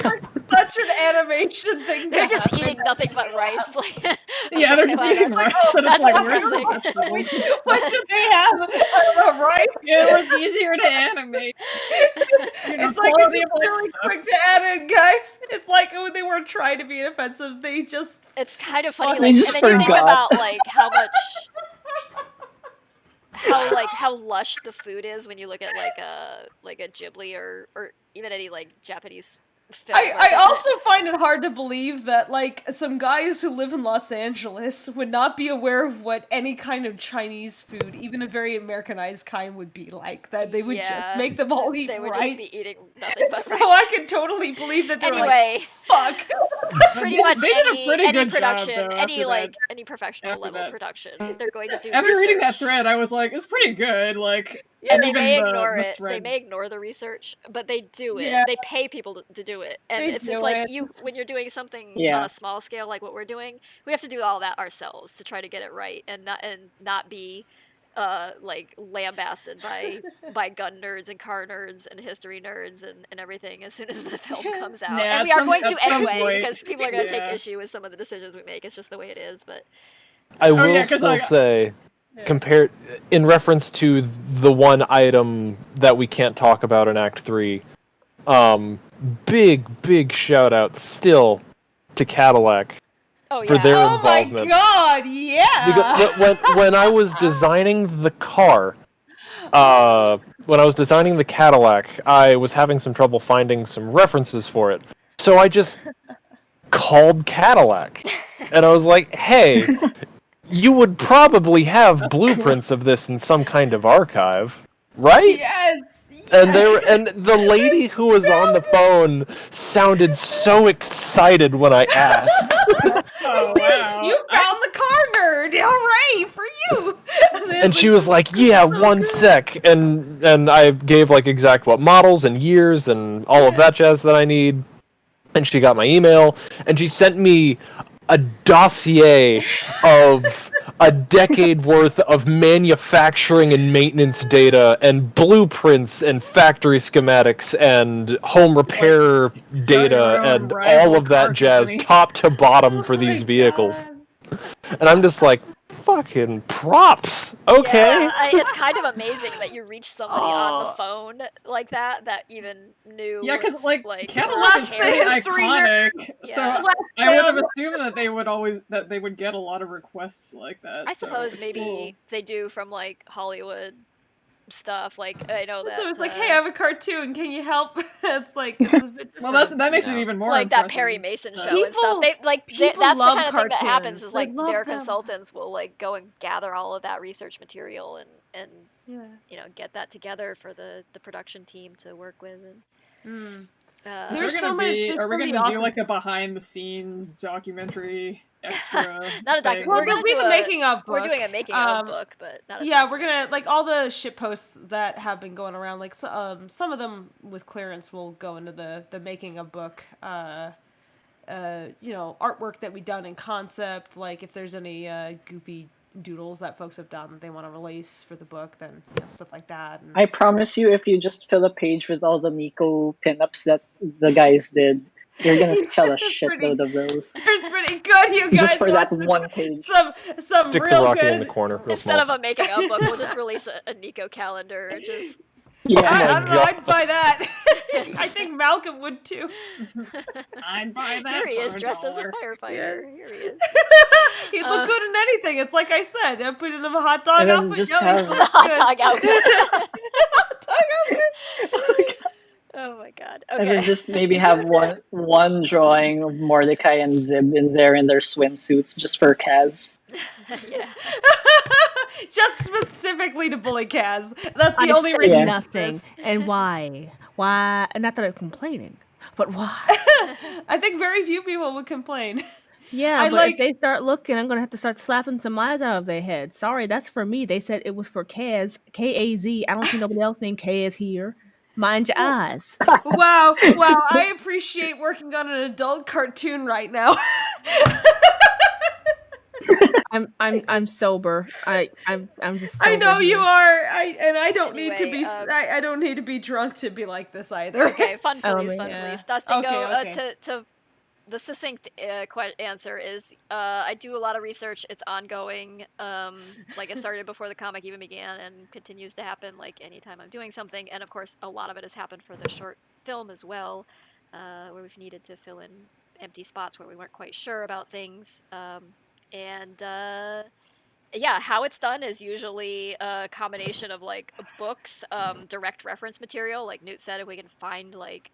Speaker 13: Such an animation thing.
Speaker 2: They're just eating nothing but rice. Like,
Speaker 6: Yeah, they're just eating rice, and it's like, where's the
Speaker 2: depressing.
Speaker 6: vegetables?
Speaker 13: What should they have? Rice?
Speaker 6: Yeah, it was easier to animate.
Speaker 13: It's like it's really quick to add in, guys. It's like when they weren't trying to be offensive, they just.
Speaker 2: It's kind of funny,
Speaker 21: They
Speaker 2: like,
Speaker 21: just
Speaker 2: and then you think
Speaker 21: forgot.
Speaker 2: about like how lush the food is when you look at like a Ghibli or even any like Japanese film.
Speaker 13: I also find it hard to believe that like some guys who live in Los Angeles would not be aware of what any kind of Chinese food, even a very Americanized kind, would be like. That they would just make them all eat
Speaker 2: They would
Speaker 13: rice.
Speaker 2: just be eating nothing but
Speaker 13: So
Speaker 2: rice.
Speaker 13: I can totally believe that they're
Speaker 2: Anyway,
Speaker 13: like, fuck.
Speaker 2: pretty much
Speaker 6: They did a
Speaker 2: any
Speaker 6: pretty good job,
Speaker 2: production,
Speaker 6: though,
Speaker 2: any
Speaker 6: after
Speaker 2: like
Speaker 6: that.
Speaker 2: any professional level production, they're going to do
Speaker 6: After
Speaker 2: research.
Speaker 6: reading that thread, I was like, it's pretty good. Like,
Speaker 2: And they
Speaker 6: even
Speaker 2: may
Speaker 6: the-
Speaker 2: ignore
Speaker 6: the
Speaker 2: it. They
Speaker 6: thread-
Speaker 2: may ignore the research, but they do it.
Speaker 13: Yeah.
Speaker 2: They pay people to do it, and
Speaker 13: They
Speaker 2: it's
Speaker 13: do
Speaker 2: like
Speaker 13: it.
Speaker 2: when you're doing something
Speaker 21: Yeah.
Speaker 2: on a small scale like what we're doing, we have to do all that ourselves to try to get it right and not be like lambasted by gun nerds and car nerds and history nerds and everything as soon as the film comes out.
Speaker 6: Nah,
Speaker 2: And we are going to
Speaker 6: at some
Speaker 2: anyway
Speaker 6: point.
Speaker 2: because people are going to
Speaker 6: Yeah.
Speaker 2: take issue with some of the decisions we make. It's just the way it is. But
Speaker 1: I will
Speaker 6: yeah, 'cause
Speaker 1: still
Speaker 6: I-
Speaker 1: say, compared in reference to the one item that we can't talk about in Act 3, big shout out still to Cadillac
Speaker 2: oh
Speaker 1: for
Speaker 2: yeah,
Speaker 1: their
Speaker 13: Oh my
Speaker 1: involvement.
Speaker 13: god, yeah!
Speaker 1: Because when I was designing the car, when I was designing the Cadillac, I was having some trouble finding some references for it. So I just called Cadillac, and I was like, "Hey, you would probably have blueprints of this in some kind of archive, right?"
Speaker 13: Yes!
Speaker 1: And the lady who was on the phone sounded so excited when I asked.
Speaker 6: Oh, wow.
Speaker 13: You found the car nerd! Hooray for you!
Speaker 1: And she was like, "Yeah, one sec," and I gave like exact what models and years and all of that jazz that I need. And she got my email, and she sent me a dossier of a decade worth of manufacturing and maintenance data and blueprints and factory schematics and home repair data and all of that jazz, top to bottom for these vehicles. And I'm just like, fucking props. Okay.
Speaker 2: Yeah, it's kind of amazing that you reach somebody on the phone like that even knew.
Speaker 6: Yeah, because like
Speaker 2: or
Speaker 6: Cadillac is
Speaker 2: cared.
Speaker 6: pretty iconic, so
Speaker 2: Yeah.
Speaker 6: I would have assumed that they would get a lot of requests like that.
Speaker 2: I suppose maybe they do from like Hollywood stuff. Like I know that.
Speaker 13: So it's like, hey, I have a cartoon. Can you help? It's like it's a bit
Speaker 6: Well,
Speaker 13: different,
Speaker 6: that makes
Speaker 13: you
Speaker 6: it
Speaker 13: know?
Speaker 6: even more
Speaker 2: like that
Speaker 6: impressive.
Speaker 2: Perry Mason show
Speaker 13: People-
Speaker 2: and stuff. That's
Speaker 13: people
Speaker 2: the
Speaker 13: love
Speaker 2: kind of thing that happens.
Speaker 13: cartoons.
Speaker 2: Is
Speaker 13: They
Speaker 2: like
Speaker 13: love
Speaker 2: their
Speaker 13: them.
Speaker 2: consultants will like go and gather all of that research material and
Speaker 13: Yeah.
Speaker 2: get that together for the production team to work with. And
Speaker 13: There's
Speaker 6: Are we gonna do like a behind the scenes documentary extra?
Speaker 2: not a documentary.
Speaker 6: thing?
Speaker 2: We're gonna
Speaker 13: be
Speaker 2: do
Speaker 13: the making of book.
Speaker 2: We're doing a making of book, but not a
Speaker 13: yeah, we're gonna like all the shit posts that have been going around. Like some of them with clearance will go into the making of book. Artwork that we done in concept. Like if there's any goofy doodles that folks have done that they want to release for the book, then stuff like that. And
Speaker 21: I promise you, if you just fill a page with all the Miko pinups that the guys did, you're gonna sell a shitload of those.
Speaker 13: It's pretty good, you guys.
Speaker 21: Just for that
Speaker 13: want
Speaker 21: one page.
Speaker 13: Some
Speaker 1: Stick
Speaker 13: real
Speaker 1: the Rocky
Speaker 13: good.
Speaker 1: in the corner. Real
Speaker 2: Instead
Speaker 1: small.
Speaker 2: of a making of book, we'll just release a Nico calendar. Just
Speaker 21: Yeah,
Speaker 13: I don't know. I'd buy that. I think Malcolm would too.
Speaker 6: I'd buy that.
Speaker 2: Here he is,
Speaker 6: for
Speaker 2: dressed as a
Speaker 6: $1.
Speaker 2: firefighter. Here he is.
Speaker 13: He'd look good in anything. It's like I said. I put in a hot dog
Speaker 21: And then
Speaker 13: outfit.
Speaker 21: just
Speaker 13: Yo,
Speaker 21: have-
Speaker 13: he'd look
Speaker 2: Hot
Speaker 13: good.
Speaker 2: dog outfit.
Speaker 13: Hot dog outfit.
Speaker 2: Oh my god.
Speaker 21: And then
Speaker 2: Okay.
Speaker 21: just maybe have one drawing of Mordecai and Zib in their swimsuits just for Kaz.
Speaker 2: Yeah.
Speaker 13: Just specifically to bully Kaz. That's the
Speaker 9: I
Speaker 13: only
Speaker 9: said
Speaker 13: reason.
Speaker 9: nothing. And why? Why? Not that I'm complaining, but why?
Speaker 13: I think very few people would complain.
Speaker 9: Yeah,
Speaker 13: I
Speaker 9: but
Speaker 13: like-
Speaker 9: if they start looking, I'm gonna have to start slapping some eyes out of their head. Sorry, that's for me. They said it was for Kaz, K-A-Z. I don't see nobody else named Kaz here. Mind your eyes.
Speaker 13: Wow, I appreciate working on an adult cartoon right now.
Speaker 9: I'm sober. I'm just. Sober
Speaker 13: I know you
Speaker 9: here.
Speaker 13: are. I don't need to be.
Speaker 2: Anyway,
Speaker 13: I don't need to be drunk to be like this either.
Speaker 2: Okay, fun please,
Speaker 13: Yeah.
Speaker 2: Dustin,
Speaker 13: Okay,
Speaker 2: go
Speaker 13: okay.
Speaker 2: to the succinct answer is I do a lot of research. It's ongoing. Like it started before the comic even began and continues to happen like anytime I'm doing something. And of course, a lot of it has happened for the short film as well, where we've needed to fill in empty spots where we weren't quite sure about things. Yeah, how it's done is usually a combination of like books, direct reference material. Like Newt said, if we can find like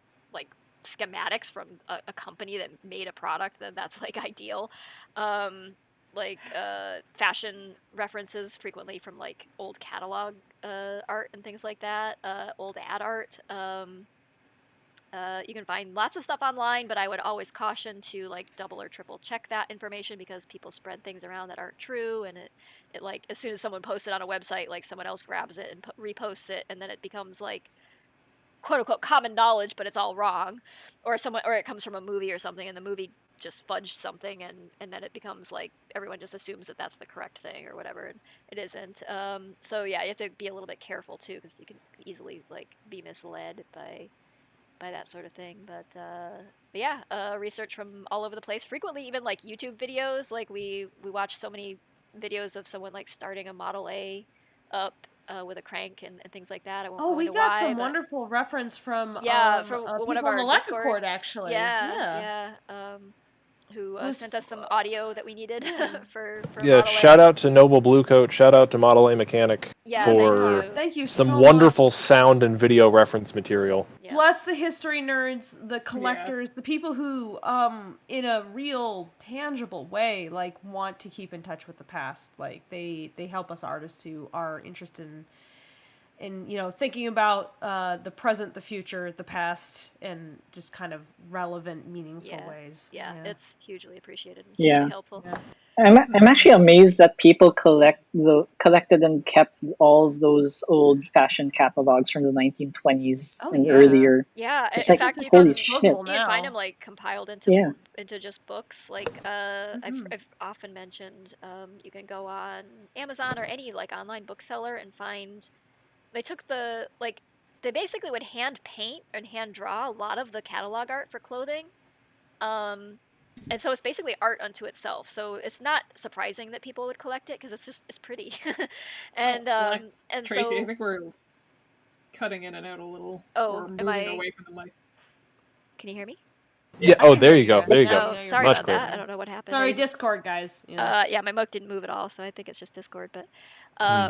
Speaker 2: schematics from a company that made a product, then that's like ideal. Fashion references frequently from like old catalog art and things like that, old ad art. You can find lots of stuff online, but I would always caution to like double or triple check that information because people spread things around that aren't true, and it like as soon as someone posts it on a website, like someone else grabs it and reposts it, and then it becomes like quote unquote common knowledge, but it's all wrong, or it comes from a movie or something, and the movie just fudged something, and then it becomes like everyone just assumes that that's the correct thing or whatever, and it isn't. So yeah, you have to be a little bit careful too, because you can easily like be misled by that sort of thing. But yeah, research from all over the place. Frequently, even like YouTube videos. Like we watch so many videos of someone like starting a Model A up with a crank and things like that. I won't
Speaker 13: Oh,
Speaker 2: go
Speaker 13: we
Speaker 2: into
Speaker 13: got
Speaker 2: why,
Speaker 13: some
Speaker 2: but
Speaker 13: wonderful reference from
Speaker 2: from
Speaker 13: people
Speaker 2: one of
Speaker 13: on
Speaker 2: our
Speaker 13: the
Speaker 2: Discord.
Speaker 13: Lackachat actually.
Speaker 2: Yeah. Who sent us some audio that we needed for
Speaker 1: Yeah,
Speaker 2: Model A.
Speaker 1: shout out to Noble Bluecoat, shout out to Model A Mechanic
Speaker 2: Yeah,
Speaker 1: for
Speaker 13: Thank you
Speaker 1: some
Speaker 13: so
Speaker 1: wonderful sound and video reference material.
Speaker 13: Bless the history nerds, the collectors, the people who, in a real, tangible way, like, want to keep in touch with the past. Like, they help us artists who are interested in in thinking about the present, the future, the past, in just kind of relevant, meaningful ways.
Speaker 2: Yeah, it's hugely appreciated and
Speaker 21: Yeah.
Speaker 2: hugely helpful.
Speaker 21: I'm actually amazed that people collected and kept all of those old fashioned catalogs from the 1920s and earlier.
Speaker 2: Yeah,
Speaker 21: It's
Speaker 2: in
Speaker 21: like,
Speaker 2: fact,
Speaker 21: holy shit.
Speaker 2: you can find them like compiled into
Speaker 21: Yeah.
Speaker 2: into just books. Like I've often mentioned, you can go on Amazon or any like online bookseller and find. They took they basically would hand paint and hand draw a lot of the catalog art for clothing. And so it's basically art unto itself. So it's not surprising that people would collect it because it's pretty. and
Speaker 6: Tracy,
Speaker 2: so
Speaker 6: I think we're cutting in and out a little.
Speaker 2: Oh,
Speaker 6: or
Speaker 2: am
Speaker 6: moving
Speaker 2: I-
Speaker 6: away from the mic.
Speaker 2: Can you hear me?
Speaker 1: Yeah. Oh, there you go. There you go.
Speaker 2: Oh, sorry
Speaker 1: Much
Speaker 2: about
Speaker 1: clearer.
Speaker 2: that. I don't know what happened.
Speaker 13: Sorry,
Speaker 2: I-
Speaker 13: Discord, guys.
Speaker 2: Yeah, my mic didn't move at all, so I think it's just Discord, but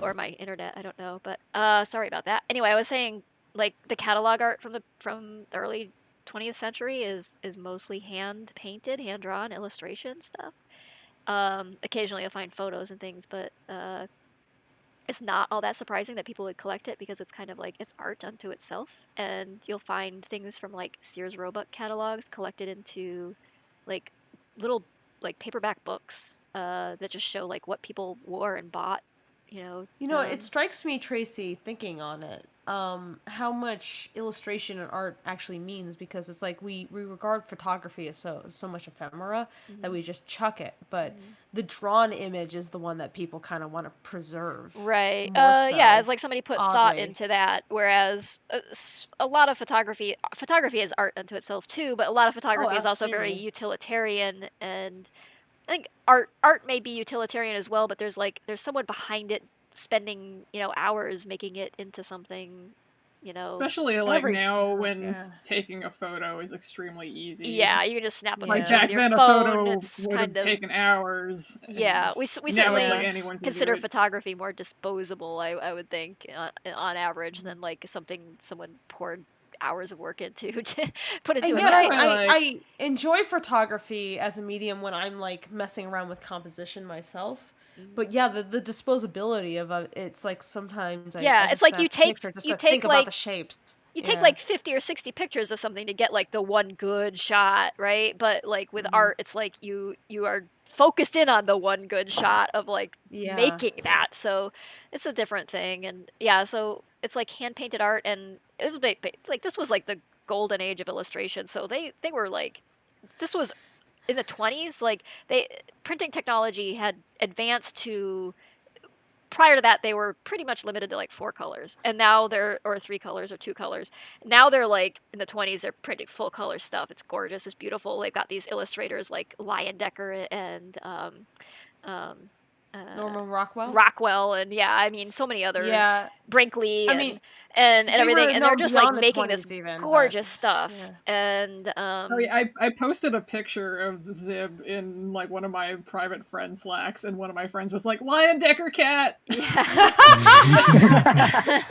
Speaker 2: or my internet, I don't know, but sorry about that. Anyway, I was saying like the catalog art from the early 20th century is mostly hand painted, hand drawn illustration stuff. Occasionally you'll find photos and things, but it's not all that surprising that people would collect it because it's kind of like it's art unto itself, and you'll find things from like Sears Roebuck catalogs collected into like little like paperback books that just show like what people wore and bought.
Speaker 13: It strikes me, Tracy, thinking on it, how much illustration and art actually means, because it's like we regard photography as so much ephemera that we just chuck it, but the drawn image is the one that people kind of want to preserve.
Speaker 2: Right.
Speaker 13: more
Speaker 2: Yeah,
Speaker 13: so,
Speaker 2: it's like somebody put thought
Speaker 13: oddly.
Speaker 2: into that, whereas a lot of photography is art unto itself too, but a lot of photography is also very
Speaker 13: absolutely.
Speaker 2: utilitarian, and I think art may be utilitarian as well, but there's someone behind it spending, hours making it into something,
Speaker 6: Especially like now when taking a photo is extremely easy.
Speaker 2: Yeah, you can just snap a
Speaker 6: Like
Speaker 2: picture
Speaker 6: back
Speaker 2: with your
Speaker 6: then,
Speaker 2: phone.
Speaker 6: a photo
Speaker 2: It's
Speaker 6: would have
Speaker 2: kind of
Speaker 6: taken hours.
Speaker 2: Yeah,
Speaker 6: and
Speaker 2: we
Speaker 6: now
Speaker 2: certainly
Speaker 6: it's like anyone can do
Speaker 2: consider
Speaker 6: it.
Speaker 2: photography more disposable, I would think, on average, than like something someone poured hours of work into to put into
Speaker 13: And
Speaker 2: a
Speaker 13: yet
Speaker 2: camera.
Speaker 13: I enjoy photography as a medium when I'm like messing around with composition myself. But yeah, the disposability of it's like sometimes I
Speaker 2: Yeah,
Speaker 13: just
Speaker 2: it's like
Speaker 13: snap
Speaker 2: you
Speaker 13: a
Speaker 2: take
Speaker 13: picture just
Speaker 2: you
Speaker 13: to
Speaker 2: take
Speaker 13: think
Speaker 2: like
Speaker 13: about the shapes.
Speaker 2: you take like 50 or 60 pictures of something to get like the one good shot, right? But like with art, it's like you are focused in on the one good shot of like making that. So it's a different thing, and yeah, so it's like hand painted art, and it was like this was like the golden age of illustration. So they were like, this was in the 20s. Like printing technology had advanced to. Prior to that, they were pretty much limited to like 4 colors, and now or 3 colors or 2 colors. Now they're like in the 20s, they're printing full color stuff. It's gorgeous, it's beautiful. They've got these illustrators like Leyendecker and
Speaker 13: Norman Rockwell.
Speaker 2: Rockwell, and yeah, I mean so many other Brinkley,
Speaker 13: I
Speaker 2: and
Speaker 13: mean,
Speaker 2: and
Speaker 13: they
Speaker 2: everything,
Speaker 13: were
Speaker 2: and they're
Speaker 13: known
Speaker 2: just like
Speaker 13: beyond the
Speaker 2: making this
Speaker 13: 20s even, but-
Speaker 2: gorgeous stuff. And
Speaker 6: Oh yeah, I posted a picture of Zib in like one of my private friend Slacks, and one of my friends was like, Leyendecker cat.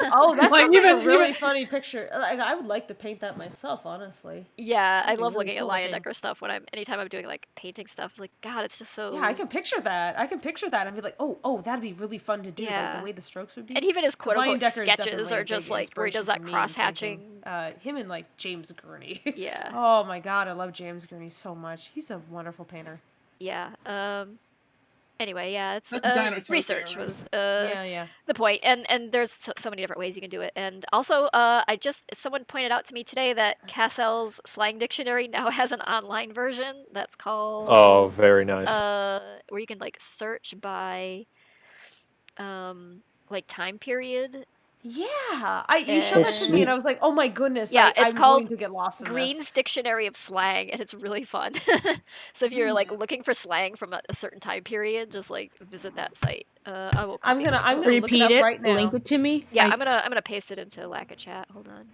Speaker 13: Oh, that's
Speaker 6: Like,
Speaker 13: like a
Speaker 6: even-
Speaker 13: really funny picture. Like, I would like to paint that myself, honestly.
Speaker 2: Yeah, I
Speaker 13: That'd be
Speaker 2: love
Speaker 13: really
Speaker 2: looking
Speaker 13: cool
Speaker 2: at
Speaker 13: looking.
Speaker 2: Leyendecker stuff anytime I'm doing like painting stuff. Like, God, it's just so.
Speaker 13: Yeah, I can picture that. I can picture that and be like, oh, that'd be really fun to do. Like
Speaker 2: Yeah.
Speaker 13: the way the strokes would be.
Speaker 2: And even his
Speaker 13: 'Cause
Speaker 2: quote-unquote
Speaker 13: Leyendecker is
Speaker 2: sketches
Speaker 13: definitely
Speaker 2: are
Speaker 13: a
Speaker 2: just
Speaker 13: big
Speaker 2: like where he does that
Speaker 13: inspiration for me in
Speaker 2: cross-hatching.
Speaker 13: painting. Him and like James Gurney.
Speaker 2: Yeah.
Speaker 13: Oh my God, I love James Gurney so much. He's a wonderful painter.
Speaker 2: Yeah. Anyway, yeah, it's
Speaker 13: Dinotopia,
Speaker 2: research
Speaker 13: right?
Speaker 2: was
Speaker 13: Yeah.
Speaker 2: the point, and there's so many different ways you can do it. And also, someone pointed out to me today that Cassell's slang dictionary now has an online version that's called
Speaker 1: Oh, very nice.
Speaker 2: where you can like search by like time period.
Speaker 13: Yeah, you showed that to me, and I was like, "Oh my goodness!"
Speaker 2: Yeah, it's
Speaker 13: I'm
Speaker 2: called
Speaker 13: going to get lost in
Speaker 2: Green's
Speaker 13: this.
Speaker 2: Dictionary of Slang, and it's really fun. So if you're like looking for slang from a certain time period, just like visit that site. I will.
Speaker 13: I'm gonna look it
Speaker 9: Repeat
Speaker 13: up
Speaker 9: it.
Speaker 13: right now.
Speaker 9: Link it to me.
Speaker 2: Yeah, I'm gonna paste it into Lackachat. Hold on.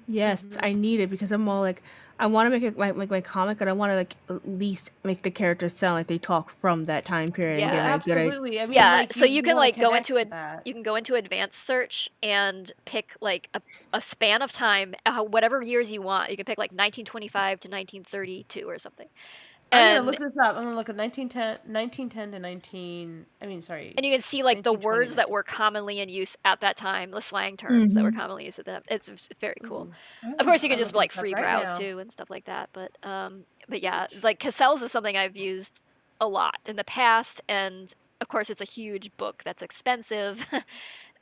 Speaker 9: Yes, I need it because I'm all like, I want to make my comic, and I want to like at least make the characters sound like they talk from that time period. and
Speaker 2: Yeah,
Speaker 9: get a good
Speaker 13: absolutely. I mean,
Speaker 2: yeah,
Speaker 13: like,
Speaker 2: so
Speaker 13: you
Speaker 2: you can
Speaker 13: wanna
Speaker 2: like go
Speaker 13: connect
Speaker 2: into
Speaker 13: to that.
Speaker 2: you can go into advanced search and pick like a span of time, whatever years you want. You can pick like 1925 to 1932 or something,
Speaker 13: I'm gonna look this up. I'm gonna look at 1910 to 19. I mean, sorry.
Speaker 2: And you can see like the words that were commonly in use at that time, the slang terms that were commonly used at that. It's very cool. Of course, you can just like free browse too and stuff like that. But yeah, like Cassell's is something I've used a lot in the past, and of course, it's a huge book that's expensive.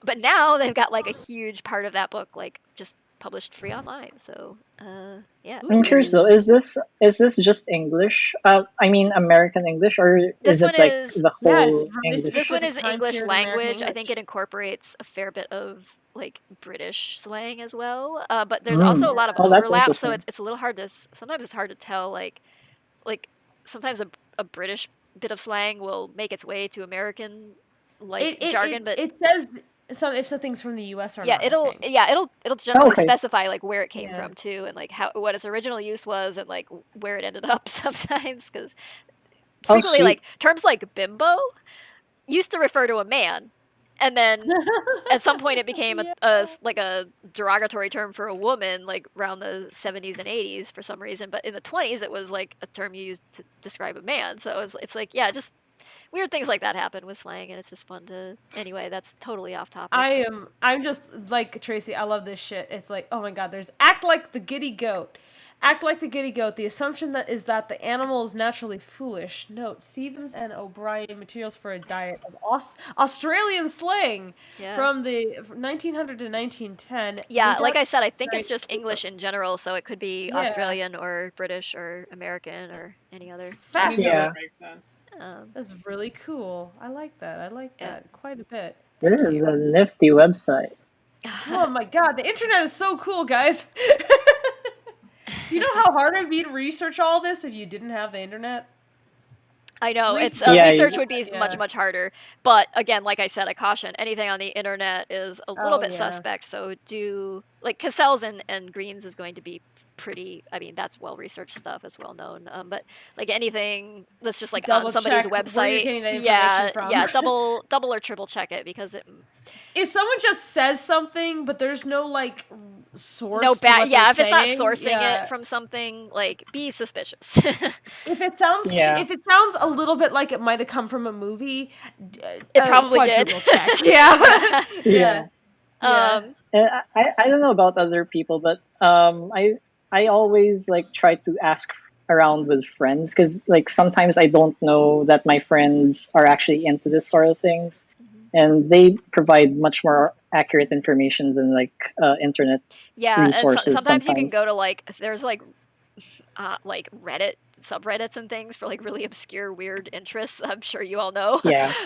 Speaker 2: But now they've got like a huge part of that book like just published free online. So yeah.
Speaker 21: I'm curious though, is this just English? I mean American English, or is it like the whole English?
Speaker 2: This one is English language. I think it incorporates a fair bit of like British slang as well. But there's also a lot of overlap, so it's a little hard to. Sometimes it's hard to tell. Like sometimes a British bit of slang will make its way to American jargon, but
Speaker 13: it says. If something's from the U.S. or
Speaker 2: yeah,
Speaker 13: not,
Speaker 2: it'll generally specify like where it came from too, and like what its original use was, and like where it ended up sometimes, because frequently like terms like bimbo used to refer to a man, and then at some point it became a derogatory term for a woman, like around the 70s and 80s for some reason. But in the 20s it was like a term you used to describe a man. So it's like just weird things like that happen with slang, and it's just fun to. Anyway, that's totally off topic.
Speaker 13: I'm just like Tracy. I love this shit. It's like, oh my god, there's act like the giddy goat. Act like the giddy goat. The assumption is that the animal is naturally foolish. Note, Stevens and O'Brien, Materials for a Diet of Australian Slang from the 1900 to 1910.
Speaker 2: Yeah, like I said, I think it's just English in general, so it could be Australian or British or American or any other.
Speaker 13: Fascinating.
Speaker 6: That makes sense.
Speaker 13: That's really cool. I like that. I like that quite a bit.
Speaker 21: This is a nifty website.
Speaker 13: Oh my god, the internet is so cool, guys. Do you know how hard it'd be to research all this if you didn't have the internet?
Speaker 2: I know, it's research would be much harder. But again, like I said, I caution, anything on the internet is a little bit suspect. So like Cassell's and Green's is going to be pretty, I mean, that's well-researched stuff, it's well-known. But like anything that's just like on somebody's website, double or triple check it, because
Speaker 13: if someone just says something, but there's no like source.
Speaker 2: No bad, if it's not sourcing it from something, like be suspicious.
Speaker 13: If it sounds a little bit like it might have come from a movie,
Speaker 2: it probably did.
Speaker 13: Check.
Speaker 21: Yeah. I don't know about other people, but I always like try to ask around with friends, because like sometimes I don't know that my friends are actually into this sort of things, and they provide much more accurate information than like internet resources.
Speaker 2: And sometimes you can go to like there's like Reddit subreddits and things for like really obscure weird interests, I'm sure you all know.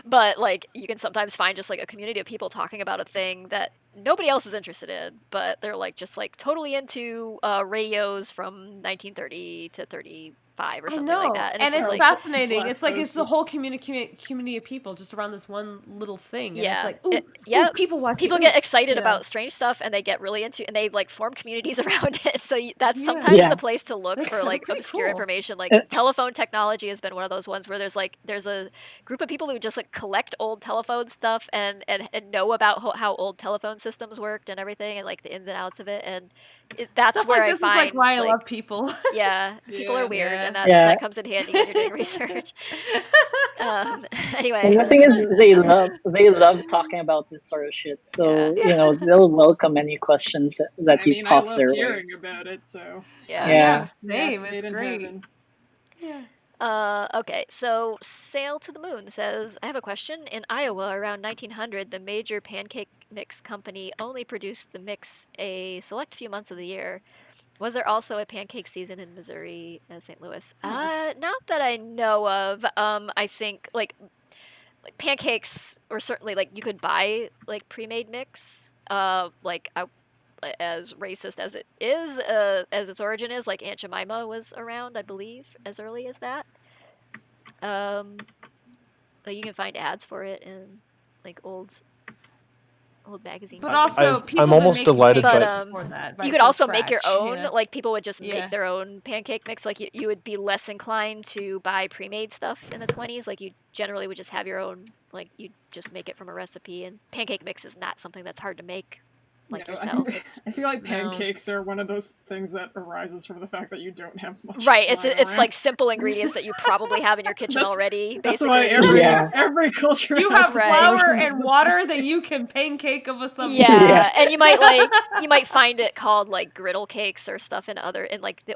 Speaker 2: But like you can sometimes find just like a community of people talking about a thing that nobody else is interested in, but they're like just like totally into radios from 1930 to 35 or something like that.
Speaker 13: And it's fascinating. It's like it's the whole community of people just around this one little thing. And it's like, ooh, people watch.
Speaker 2: People get excited about strange stuff, and they get really into, and they like form communities around it. So that's sometimes the place to look for like obscure information. Like telephone technology has been one of those ones where there's a group of people who just like collect old telephone stuff and know about how old telephone systems worked and everything, and like the ins and outs of it. And that's
Speaker 13: stuff
Speaker 2: where
Speaker 13: like
Speaker 2: I
Speaker 13: this
Speaker 2: find
Speaker 13: is like why I love people.
Speaker 2: People are weird, and that comes in handy when you're doing research. Anyway,
Speaker 21: and the thing is, they love talking about this sort of shit. So you know, they'll welcome any questions that you toss their way.
Speaker 6: I love hearing about it. So
Speaker 13: same. It's great.
Speaker 2: Okay, so Sail to the Moon says, I have a question. In Iowa, around 1900, the major pancake mix company only produced the mix a select few months of the year. Was there also a pancake season in Missouri and St. Louis? Not that I know of. I think like pancakes, or certainly like you could buy like pre-made mix. As racist as it is, as its origin is, like Aunt Jemima was around, I believe, as early as that. You can find ads for it in like old magazine.
Speaker 13: But also,
Speaker 1: I'm almost delighted.
Speaker 2: You could also make your own. Like people would just make their own pancake mix. Like you would be less inclined to buy pre-made stuff in the 20s. Like you generally would just have your own. Like you just make it from a recipe. And pancake mix is not something that's hard to make like
Speaker 6: No,
Speaker 2: yourself.
Speaker 6: I feel like pancakes are one of those things that arises from the fact that you don't have much.
Speaker 2: Right, it's
Speaker 6: around.
Speaker 2: like simple ingredients that you probably have in your kitchen already.
Speaker 6: That's
Speaker 2: Basically,
Speaker 6: why every culture.
Speaker 13: You
Speaker 6: has
Speaker 13: have flour and water that you can pancake of some.
Speaker 2: Yeah, and you might find it called like griddle cakes or stuff in like the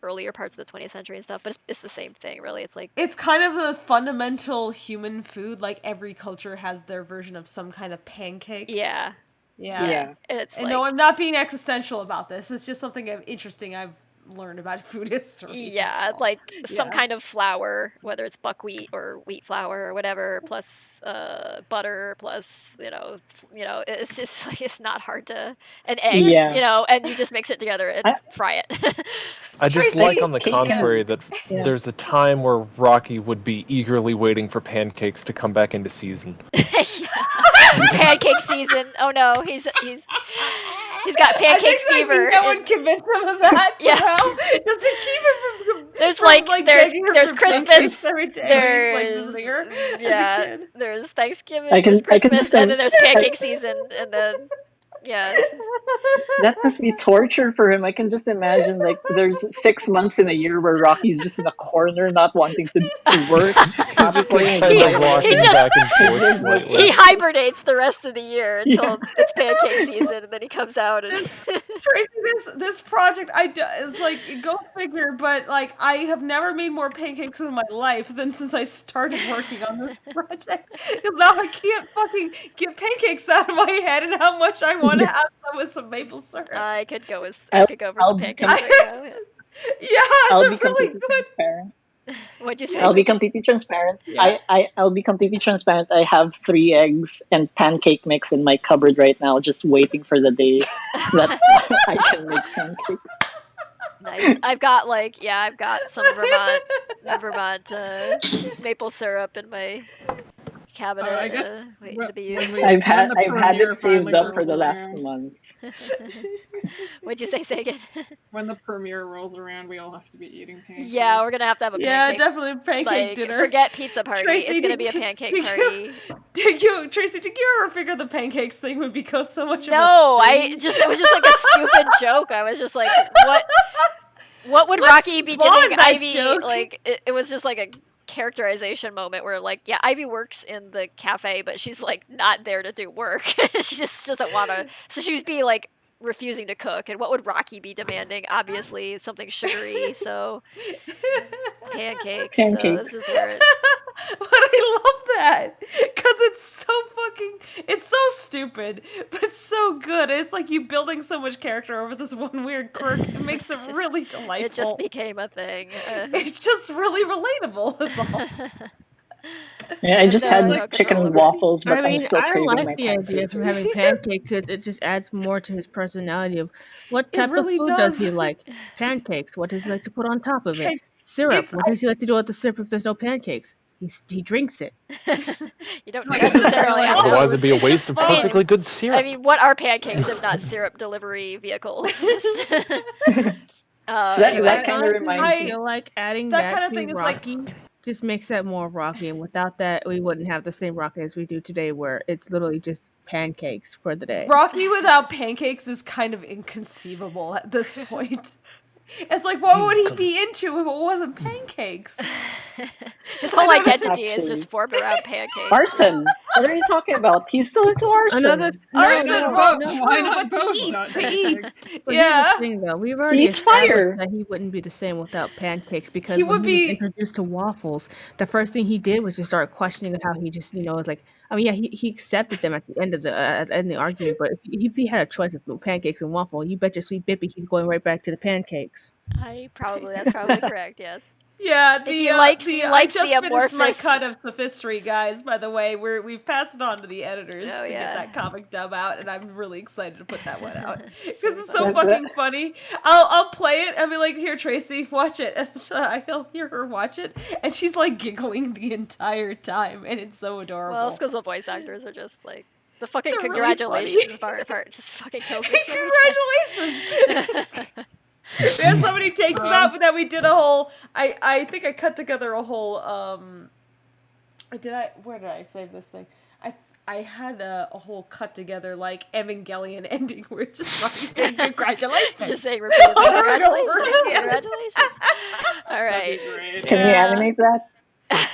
Speaker 2: earlier parts of the 20th century and stuff. But it's the same thing, really. It's like
Speaker 13: it's kind of the fundamental human food. Like every culture has their version of some kind of pancake.
Speaker 2: Yeah.
Speaker 13: Yeah.
Speaker 2: It's
Speaker 13: and
Speaker 2: like,
Speaker 13: no, I'm not being existential about this. It's just something interesting I've learned about food history.
Speaker 2: yeah, like some kind of flour, whether it's buckwheat or wheat flour or whatever, plus butter, plus it's just like it's not hard to and eggs, and you just mix it together and fry it.
Speaker 1: I just like on the contrary that there's a time where Rocky would be eagerly waiting for pancakes to come back into season.
Speaker 2: Pancake season. Oh no, he's got pancake fever.
Speaker 13: No one convinced him of that. Just to keep him from.
Speaker 2: There's Christmas.
Speaker 13: Every day.
Speaker 2: There's Thanksgiving. There's Christmas, and then there's pancake season, and then. Yeah.
Speaker 21: That must be torture for him. I can just imagine, like, there's 6 months in a year where Rocky's just in a corner not wanting to work. He's just like,
Speaker 2: he hibernates the rest of the year until it's pancake season, and then he comes out and
Speaker 13: Tracy, this project is like, go figure, but like I have never made more pancakes in my life than since I started working on this project. Because now I can't fucking get pancakes out of my head and how much I want to have some with some maple syrup.
Speaker 2: I could go for some pancakes right now.
Speaker 13: Yeah,
Speaker 21: I'll be completely transparent.
Speaker 2: What'd you say?
Speaker 21: I'll be completely transparent.
Speaker 2: Yeah.
Speaker 21: I'll be completely transparent. I have 3 eggs and pancake mix in my cupboard right now, just waiting for the day that I can make pancakes.
Speaker 2: Nice. I've got some Vermont maple syrup in my cabinet.
Speaker 6: I guess
Speaker 2: waiting to be used.
Speaker 21: I've had it saved up for the last month.
Speaker 2: What'd you say, Sagan?
Speaker 6: When the premiere rolls around, we all have to be eating pancakes.
Speaker 2: Yeah, we're gonna have to have a pancake.
Speaker 13: Yeah, definitely a pancake dinner.
Speaker 2: Forget pizza party.
Speaker 13: Tracy,
Speaker 2: it's gonna be a pancake party.
Speaker 13: Tracy, did you ever figure the pancakes thing would become so much of a
Speaker 2: thing? It was just like a stupid joke. I was just like, what would Rocky be giving Ivy?
Speaker 13: Joke?
Speaker 2: Like, it was just like a characterization moment where, like, yeah, Ivy works in the cafe, but she's like not there to do work. She just doesn't want to. So she'd be like refusing to cook. And what would Rocky be demanding? Obviously, something sugary. So pancakes. So this is where it.
Speaker 13: But I love that because it's so stupid, but it's so good. It's like you building so much character over this one weird quirk. It makes it really delightful.
Speaker 2: It just became a thing.
Speaker 13: It's just really relatable. That's all.
Speaker 21: Yeah, I just had chicken and waffles, but I'm still
Speaker 9: I
Speaker 21: craving
Speaker 9: like
Speaker 21: my
Speaker 9: the
Speaker 21: pancakes.
Speaker 9: idea of him having pancakes. It just adds more to his personality of what type
Speaker 13: really
Speaker 9: of food does he
Speaker 13: does.
Speaker 9: like? Pancakes. What does he like to put on top of it? Syrup. What does he like to do with the syrup if there's no pancakes? He drinks it.
Speaker 2: You don't necessarily have
Speaker 1: Otherwise,
Speaker 2: those.
Speaker 1: it'd be a waste of perfectly good syrup.
Speaker 2: I mean, what are pancakes if not syrup delivery vehicles?
Speaker 21: That kind of reminds
Speaker 9: I
Speaker 21: me.
Speaker 9: feel like adding
Speaker 13: That
Speaker 9: that,
Speaker 13: kind of
Speaker 9: to
Speaker 13: thing is like-
Speaker 9: Rocky just makes that more Rocky, and without that, we wouldn't have the same Rocky as we do today, where it's literally just pancakes for the day.
Speaker 13: Rocky without pancakes is kind of inconceivable at this point. It's like, what would he be into if it wasn't pancakes?
Speaker 2: His whole identity is just formed around pancakes.
Speaker 21: Arson. What are you talking about? He's still into arson.
Speaker 6: Why not both?
Speaker 13: To eat.
Speaker 9: But
Speaker 13: Yeah.
Speaker 9: here's the thing, though. We've already
Speaker 21: eats
Speaker 9: established
Speaker 21: fire.
Speaker 9: that he wouldn't be the same without pancakes because
Speaker 13: He
Speaker 9: when
Speaker 13: would
Speaker 9: he was
Speaker 13: be-
Speaker 9: introduced to waffles, the first thing he did was just start questioning how he just, was like, I mean, yeah, he accepted them at the end of the argument, but if he had a choice of pancakes and waffle, you bet your sweet Bippy he's going right back to the pancakes.
Speaker 2: That's probably correct. Yes.
Speaker 13: Yeah,
Speaker 2: He likes
Speaker 13: I just
Speaker 2: the
Speaker 13: finished my
Speaker 2: amorphous.
Speaker 13: cut of Sophistry, guys. By the way, we've passed it on to the editors
Speaker 2: Oh,
Speaker 13: to
Speaker 2: yeah.
Speaker 13: get that comic dub out, and I'm really excited to put that one out because
Speaker 2: really
Speaker 13: it's so
Speaker 21: fun.
Speaker 13: fucking funny. I'll play it and be like, "Here, Tracy, watch it." And so I'll hear her watch it, and she's like giggling the entire time, and it's so adorable.
Speaker 2: Well, it's because the voice actors are just like the fucking
Speaker 13: They're really
Speaker 2: congratulations
Speaker 13: funny.
Speaker 2: part just fucking kills me.
Speaker 13: Congratulations! We have somebody takes that we did a whole. I think I cut together a whole. Where did I save this thing? had a whole cut together like Evangelion ending where it's just Rocky saying congratulations.
Speaker 2: Just saying repeatedly
Speaker 13: Over and over
Speaker 2: congratulations.
Speaker 13: again.
Speaker 2: Congratulations. All right.
Speaker 5: Can we animate that?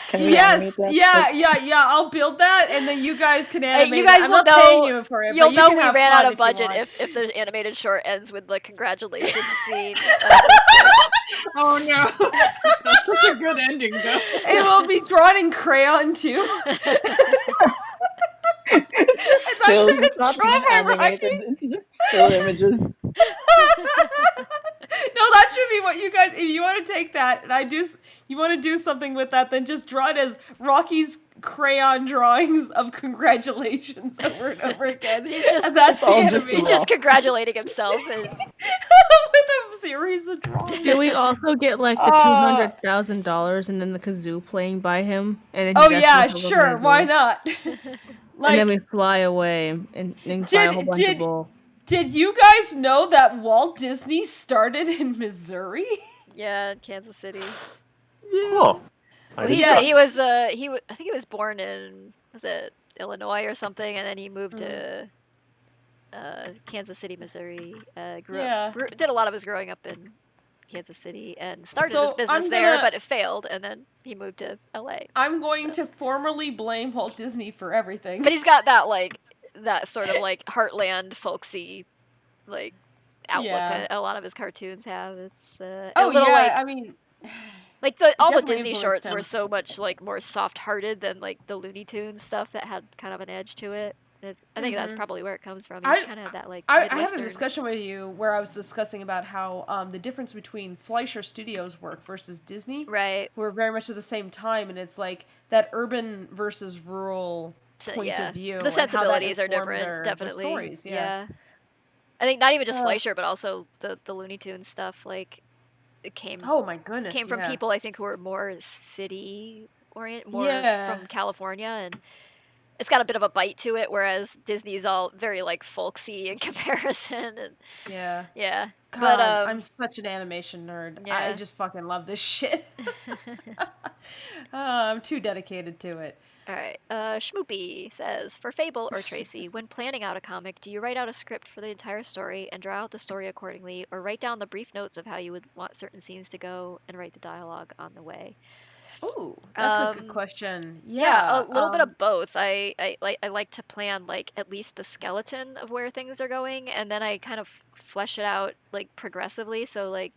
Speaker 5: Can we animate that?
Speaker 13: Yeah. I'll build that, and then you guys can animate.
Speaker 2: Hey, you guys
Speaker 13: I'm
Speaker 2: will
Speaker 13: not
Speaker 2: know.
Speaker 13: paying you for it.
Speaker 2: You'll
Speaker 13: but you
Speaker 2: know
Speaker 13: can
Speaker 2: we
Speaker 13: have
Speaker 2: ran
Speaker 13: fun
Speaker 2: out of
Speaker 13: if you
Speaker 2: budget
Speaker 13: want.
Speaker 2: if the animated short ends with the congratulations scene.
Speaker 6: Oh no, that's such a good ending though.
Speaker 13: It will be drawn in crayon too.
Speaker 5: It's just stills. It's not even animated. It's just still images.
Speaker 13: No, that should be what you guys. If you want to take that and you want to do something with that, then just draw it as Rocky's crayon drawings of congratulations over and over again.
Speaker 2: He's just,
Speaker 13: and that's
Speaker 2: he's just congratulating himself. And...
Speaker 13: with a series of drawings.
Speaker 9: Do we also get like the $200,000 and then the kazoo playing by him? And then he
Speaker 13: sure. Why not?
Speaker 9: And then we fly away and buy a whole bunch of bull.
Speaker 13: Did you guys know that Walt Disney started in Missouri?
Speaker 2: Yeah, Kansas City.
Speaker 1: Oh.
Speaker 2: Well, he was I think he was born in Illinois or something, and then he moved to Kansas City, Missouri. Did a lot of his growing up in Kansas City and started his business there, but it failed, and then he moved to LA.
Speaker 13: I'm going to formally blame Walt Disney for everything.
Speaker 2: But he's got that sort of like heartland folksy like outlook that a lot of his cartoons have. It's
Speaker 13: I mean,
Speaker 2: like all the
Speaker 13: definitely
Speaker 2: Disney shorts
Speaker 13: influenced him.
Speaker 2: were so much like more soft-hearted than like the Looney Tunes stuff that had kind of an edge to it. I think that's probably where it comes from. He kind of had that like
Speaker 13: I had a
Speaker 2: Midwestern.
Speaker 13: discussion with you where I was discussing about how the difference between Fleischer Studios work versus Disney were very much at the same time, and it's like that urban versus rural point of view.
Speaker 2: The sensibilities are different, definitely.
Speaker 13: Stories,
Speaker 2: I think not even just Fleischer, but also the Looney Tunes stuff. Like it came.
Speaker 13: Oh my goodness!
Speaker 2: Came from people I think who were more city oriented, more from California, and it's got a bit of a bite to it. Whereas Disney's all very like folksy in comparison. And, yeah.
Speaker 13: God,
Speaker 2: But
Speaker 13: I'm such an animation nerd.
Speaker 2: Yeah.
Speaker 13: I just fucking love this shit. I'm too dedicated to it.
Speaker 2: All right. Schmoopy says, for Fable or Tracy, when planning out a comic, do you write out a script for the entire story and draw out the story accordingly, or write down the brief notes of how you would want certain scenes to go and write the dialogue on the way?
Speaker 13: Ooh, that's a good question.
Speaker 2: Yeah, a little bit of both. I like to plan like at least the skeleton of where things are going, and then I kind of flesh it out like progressively. So like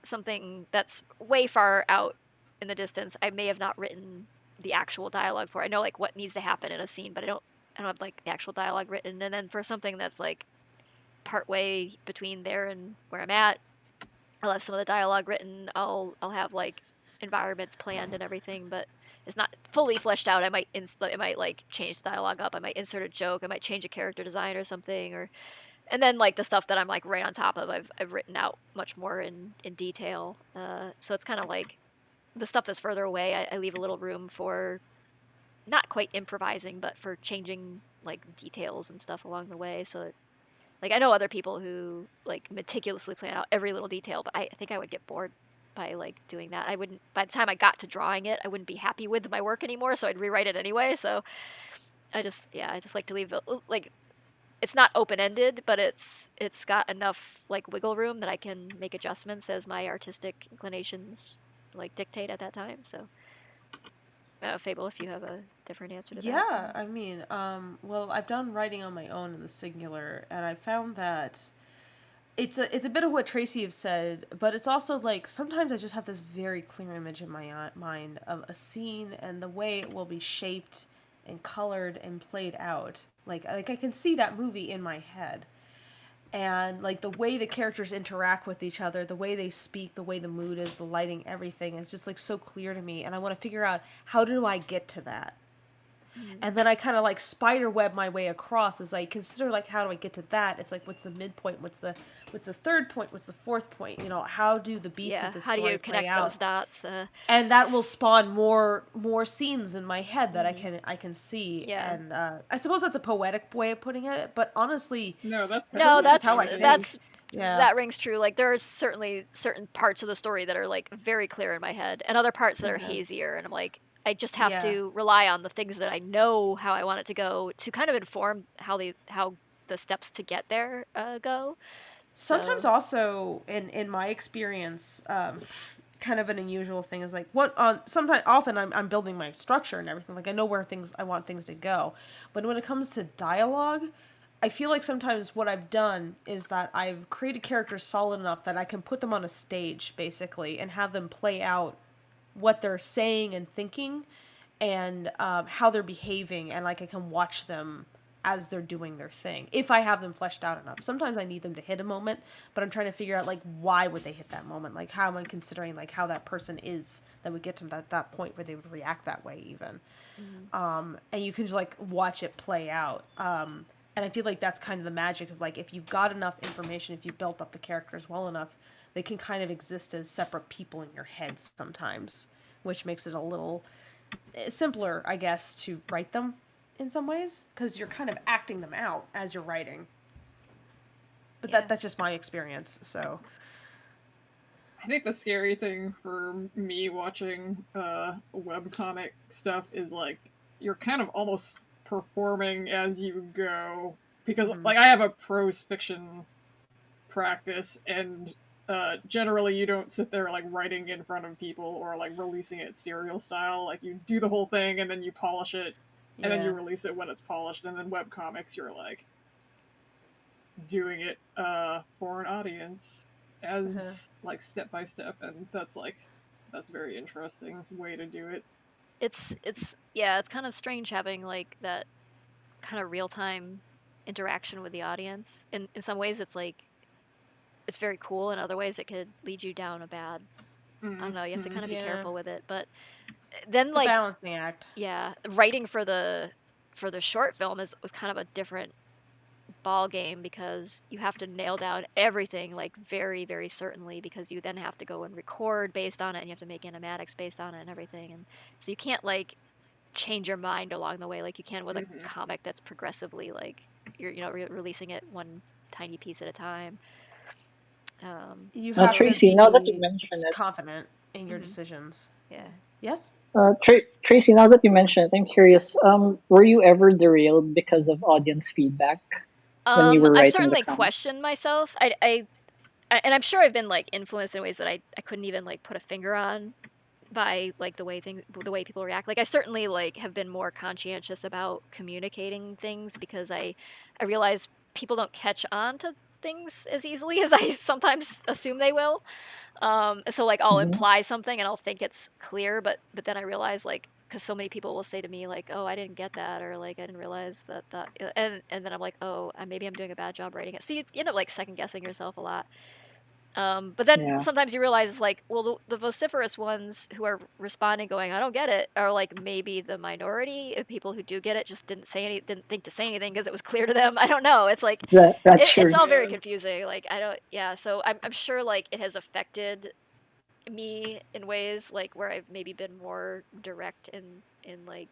Speaker 2: something that's way far out in the distance, I may have not written the actual dialogue for. I know like what needs to happen in a scene, but I don't have like the actual dialogue written. And then for something that's like partway between there and where I'm at, I'll have some of the dialogue written. I'll have like environments planned and everything, but it's not fully fleshed out. I might like change the dialogue up. I might insert a joke. I might change a character design or something, and then like the stuff that I'm like right on top of, I've written out much more in detail. So it's kind of like the stuff that's further away, I leave a little room for not quite improvising, but for changing like details and stuff along the way. So like I know other people who like meticulously plan out every little detail, but I think I would get bored by like doing that. I wouldn't, by the time I got to drawing it, I wouldn't be happy with my work anymore, so I'd rewrite it anyway. So I just like to leave it like it's not open-ended, but it's got enough like wiggle room that I can make adjustments as my artistic inclinations like dictate at that time. So Fable, if you have a different answer to that.
Speaker 13: Yeah, I mean, well, I've done writing on my own in the singular, and I found that it's a bit of what Tracy have said, but it's also like sometimes I just have this very clear image in my mind of a scene and the way it will be shaped and colored and played out. Like I can see that movie in my head. And like the way the characters interact with each other, the way they speak, the way the mood is, the lighting, everything is just like so clear to me, and I want to figure out how do I get to that. And then I kind of like spider web my way across as I consider like how do I get to that. It's like what's the midpoint, what's the third point, what's the fourth point, you know, how do the beats of the story
Speaker 2: how do you
Speaker 13: play
Speaker 2: connect
Speaker 13: out?
Speaker 2: those dots?
Speaker 13: And that will spawn more scenes in my head that I can see.
Speaker 2: Yeah.
Speaker 13: And I suppose that's a poetic way of putting it, but honestly,
Speaker 2: that's
Speaker 13: how I think.
Speaker 2: That rings true. Like there are certainly certain parts of the story that are like very clear in my head, and other parts that are hazier, and I'm like, I just have to rely on the things that I know how I want it to go to kind of inform how the steps to get there go.
Speaker 13: Sometimes also in my experience, kind of an unusual thing is like what on sometimes often I'm building my structure and everything. Like I know where I want things to go. But when it comes to dialogue, I feel like sometimes what I've done is that I've created characters solid enough that I can put them on a stage basically and have them play out what they're saying and thinking and how they're behaving, and like I can watch them as they're doing their thing if I have them fleshed out enough. Sometimes I need them to hit a moment, but I'm trying to figure out like why would they hit that moment, like how am I considering like how that person is that would get to that point where they would react that way even. And you can just like watch it play out, and I feel like that's kind of the magic of like if you've got enough information, if you've built up the characters well enough, they can kind of exist as separate people in your head sometimes, which makes it a little simpler, I guess, to write them in some ways because you're kind of acting them out as you're writing. But that's just my experience. So
Speaker 6: I think the scary thing for me watching webcomic stuff is like you're kind of almost performing as you go because like I have a prose fiction practice and generally you don't sit there like writing in front of people or like releasing it serial style. Like you do the whole thing and then you polish it and then you release it when it's polished. And then webcomics, you're like doing it for an audience as like step by step, and that's very interesting way to do it.
Speaker 2: It's kind of strange having like that kind of real-time interaction with the audience. In some ways it's like it's very cool, in other ways it could lead you down a bad I don't know, you have to kind of be careful with it. But then
Speaker 13: it's
Speaker 2: like
Speaker 13: a balancing act.
Speaker 2: Yeah, writing for the short film was kind of a different ball game because you have to nail down everything like very, very certainly, because you then have to go and record based on it and you have to make animatics based on it and everything. And so you can't like change your mind along the way like you can with a comic that's progressively like you're releasing it one tiny piece at a time.
Speaker 13: You have
Speaker 21: Tracy,
Speaker 13: to
Speaker 21: now that you mention it,
Speaker 13: confident in your decisions.
Speaker 2: Yeah.
Speaker 13: Yes?
Speaker 21: Tracy, now that you mention it, I'm curious. Were you ever derailed because of audience feedback when you were writing
Speaker 2: I've certainly
Speaker 21: the comic?
Speaker 2: questioned myself. And I'm sure I've been like influenced in ways that I couldn't even like put a finger on by like the way people react. Like I certainly like have been more conscientious about communicating things because I realize people don't catch on to things as easily as I sometimes assume they will. So like I'll imply something and I'll think it's clear, but then I realize like because so many people will say to me like, "Oh, I didn't get that," or like, "I didn't realize that," and then I'm like, "Oh, maybe I'm doing a bad job writing it." So you end up like second guessing yourself a lot. But then sometimes you realize like, well, the vociferous ones who are responding going, "I don't get it," are like maybe the minority of people who do get it just didn't think to say anything because it was clear to them. I don't know. It's like
Speaker 21: that's true.
Speaker 2: It's all very confusing. Like I don't. Yeah. So I'm sure like it has affected me in ways like where I've maybe been more direct in like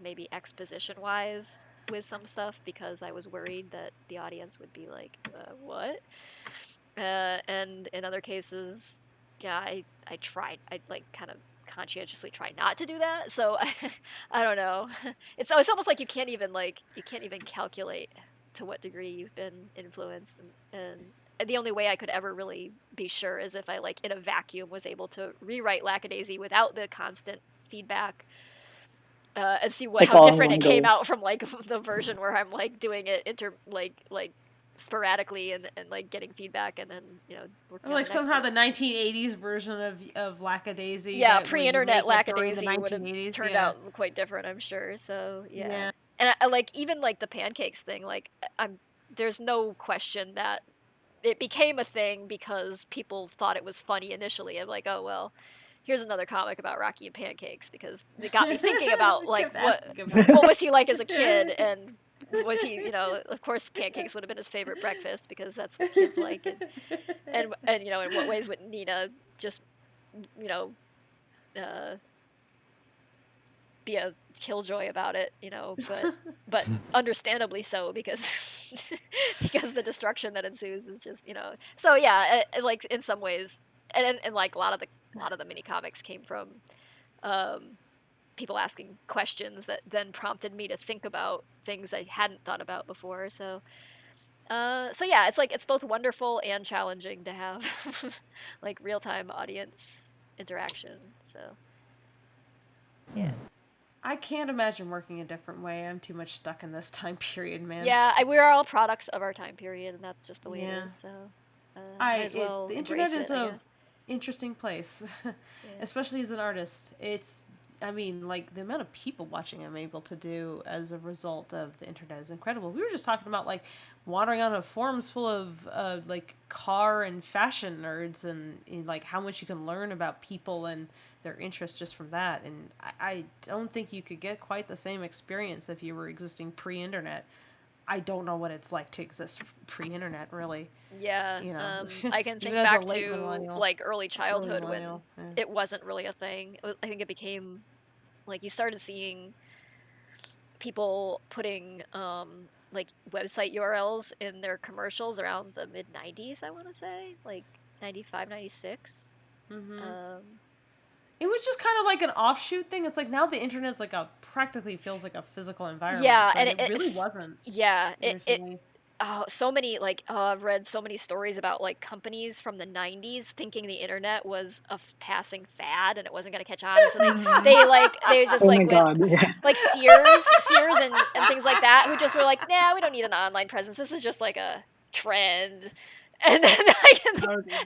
Speaker 2: maybe exposition wise with some stuff because I was worried that the audience would be like, what? And in other cases, yeah, I tried. I like kind of conscientiously try not to do that. So I don't know. It's almost like you can't even calculate to what degree you've been influenced, and the only way I could ever really be sure is if I like in a vacuum was able to rewrite Lackadaisy without the constant feedback. And see how different it came out from like the version where I'm like doing it like sporadically and like getting feedback and then working
Speaker 13: like somehow the 1980s version of Lackadaisy.
Speaker 2: Yeah, pre-internet Lackadaisy would have turned out quite different, I'm sure. So yeah. And I like even like the pancakes thing. Like there's no question that it became a thing because people thought it was funny initially. I'm like, oh well. Here's another comic about Rocky and pancakes because it got me thinking about like what was he like as a kid, and was he of course pancakes would have been his favorite breakfast because that's what kids like, and in what ways would Nina just be a killjoy about it, but understandably so because the destruction that ensues is just so yeah, like in some ways and like a lot of the mini comics came from people asking questions that then prompted me to think about things I hadn't thought about before. So yeah, it's like it's both wonderful and challenging to have like real-time audience interaction. So yeah.
Speaker 13: I can't imagine working a different way. I'm too much stuck in this time period, man.
Speaker 2: Yeah, we're all products of our time period, and that's just the way it is. So might as well
Speaker 13: the internet
Speaker 2: embrace
Speaker 13: is
Speaker 2: it, I
Speaker 13: a
Speaker 2: guess.
Speaker 13: interesting place, especially as an artist. I mean, like the amount of people watching I'm able to do as a result of the internet is incredible. We were just talking about like wandering on a forums full of like car and fashion nerds, and like how much you can learn about people and their interests just from that. And I don't think you could get quite the same experience if you were existing pre-internet. I don't know what it's like to exist pre-internet, really.
Speaker 2: Yeah,
Speaker 13: You know,
Speaker 2: I can think
Speaker 13: even as a
Speaker 2: back
Speaker 13: late
Speaker 2: to
Speaker 13: millennial.
Speaker 2: like early childhood when
Speaker 13: millennial, yeah.
Speaker 2: it wasn't really a thing. I think it became like you started seeing people putting like website URLs in their commercials around the mid 90s, I want to say, like 95, 96.
Speaker 13: It was just kind of like an offshoot thing. It's like now the internet's like practically feels like a physical environment.
Speaker 2: Yeah,
Speaker 13: but
Speaker 2: and
Speaker 13: it really wasn't.
Speaker 2: Yeah,
Speaker 13: originally.
Speaker 2: so many I've read so many stories about like companies from the 90s thinking the internet was a passing fad and it wasn't going to catch on, so they just
Speaker 21: Oh
Speaker 2: like
Speaker 21: my God,
Speaker 2: went
Speaker 21: yeah.
Speaker 2: like Sears and things like that, who just were like, nah, we don't need an online presence. This is just like a trend. And then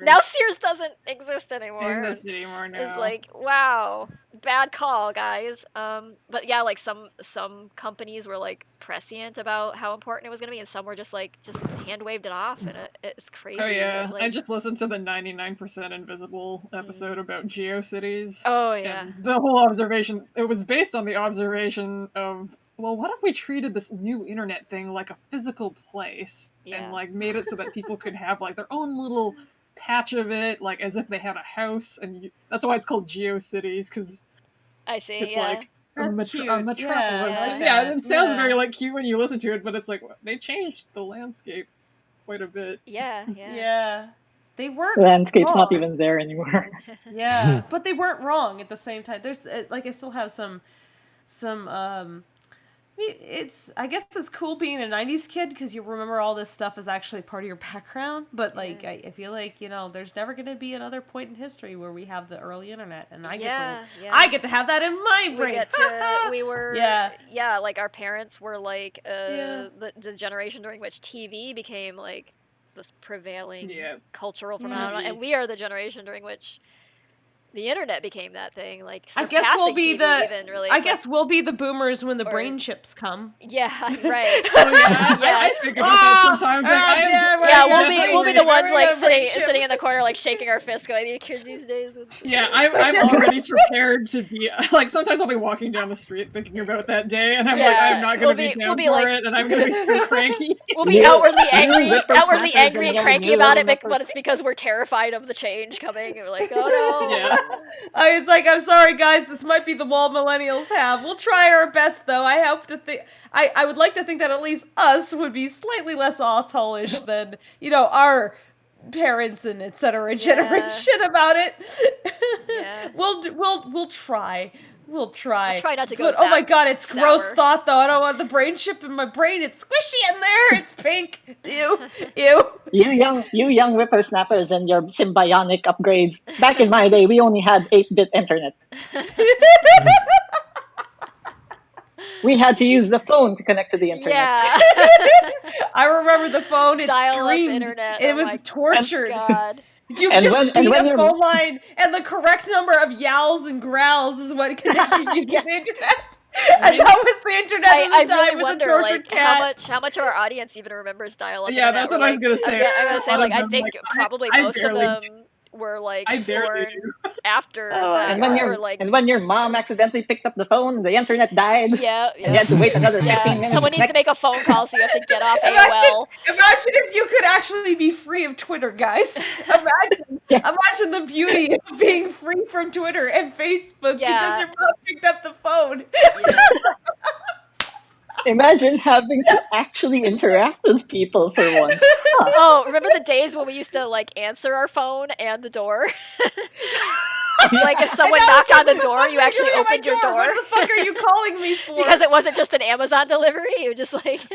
Speaker 2: now Sears doesn't exist anymore.
Speaker 6: Exist anymore now.
Speaker 2: It's like, wow, bad call, guys. But yeah, like some companies were like prescient about how important it was gonna be, and some were just hand waved it off, and it's crazy.
Speaker 6: Oh yeah,
Speaker 2: that, like,
Speaker 6: I just listened to the 99% Invisible episode about GeoCities.
Speaker 2: Oh yeah.
Speaker 6: And the whole observation, it was based on the observation of, well, what if we treated this new internet thing like a physical place and like made it so that people could have like their own little patch of it, like as if they had a house, and that's why it's called GeoCities, because
Speaker 2: I see.
Speaker 6: it's
Speaker 2: Yeah.
Speaker 6: like a metropolis.
Speaker 13: Yeah,
Speaker 6: It sounds very like cute when you listen to it, but it's like they changed the landscape quite a bit.
Speaker 2: Yeah.
Speaker 13: Yeah. They weren't
Speaker 21: Landscape's not
Speaker 13: wrong.
Speaker 21: even there anymore.
Speaker 13: Yeah, but they weren't wrong at the same time. There's like I still have some it's I guess it's cool being a 90s kid because you remember all this stuff is actually part of your background, but like I feel like, you know, there's never going to be another point in history where we have the early internet, and I get to have that in my brain.
Speaker 2: Like our parents were like the generation during which TV became like this prevailing cultural phenomenon, and we are the generation during which the internet became that thing, like surpassing TV even, really.
Speaker 13: I guess we'll be the boomers when the brain chips come.
Speaker 2: Yeah, right.
Speaker 6: I think about that sometimes.
Speaker 2: We'll be the ones like sitting in the corner, like shaking our fists, going, "The kids these days."
Speaker 6: Yeah, I'm already prepared to be like. Sometimes I'll be walking down the street thinking about that day, and I'm like, I'm not gonna be down for it, and I'm gonna be so cranky.
Speaker 2: We'll be outwardly angry and cranky about it, but it's because we're terrified of the change coming, and we're like, oh no.
Speaker 6: Yeah.
Speaker 13: It's like, I'm sorry guys, this might be the wall millennials have. We'll try our best though. I hope to think I would like to think that at least us would be slightly less asshole-ish than, you know, our parents and etc. generation about it.
Speaker 2: Yeah.
Speaker 13: We'll try. We'll try.
Speaker 2: We'll try not to go.
Speaker 13: But oh my god, it's
Speaker 2: sour.
Speaker 13: Gross thought though. I don't want the brain chip in my brain. It's squishy in there. It's pink. Ew.
Speaker 21: You young whippersnappers and your symbionic upgrades. Back in my day, we only had 8-bit internet. We had to use the phone to connect to the internet.
Speaker 2: Yeah.
Speaker 13: I remember the phone. It
Speaker 2: Dial-up
Speaker 13: screamed.
Speaker 2: internet.
Speaker 13: It was tortured.
Speaker 2: God.
Speaker 13: You just beat a phone line, and the correct number of yowls and growls is what connected you to the internet. And that was the internet at the time
Speaker 2: really
Speaker 13: with
Speaker 2: wonder,
Speaker 13: the tortured
Speaker 2: like,
Speaker 13: cat.
Speaker 2: how much of our audience even remembers dial-up.
Speaker 6: Yeah,
Speaker 2: internet.
Speaker 6: that's what I was gonna say.
Speaker 2: I'm gonna say, like, I think probably
Speaker 6: I
Speaker 2: most of
Speaker 6: barely
Speaker 2: them were like
Speaker 6: I barely
Speaker 2: born after that,
Speaker 21: And when your mom accidentally picked up the phone, the internet died.
Speaker 2: Yeah.
Speaker 21: And you had to wait another 15 minutes.
Speaker 2: Someone needs to make a phone call, so you have to get off AOL.
Speaker 13: Imagine if you could actually be free of Twitter, guys. Imagine the beauty of being free from Twitter and Facebook because your mom picked up the phone.
Speaker 21: Imagine having to actually interact with people for once. Huh.
Speaker 2: Oh, remember the days when we used to like answer our phone and the door? Like if someone knocked on the door, you actually opened your door.
Speaker 13: What the fuck are you calling me for?
Speaker 2: Because it wasn't just an Amazon delivery. You were just like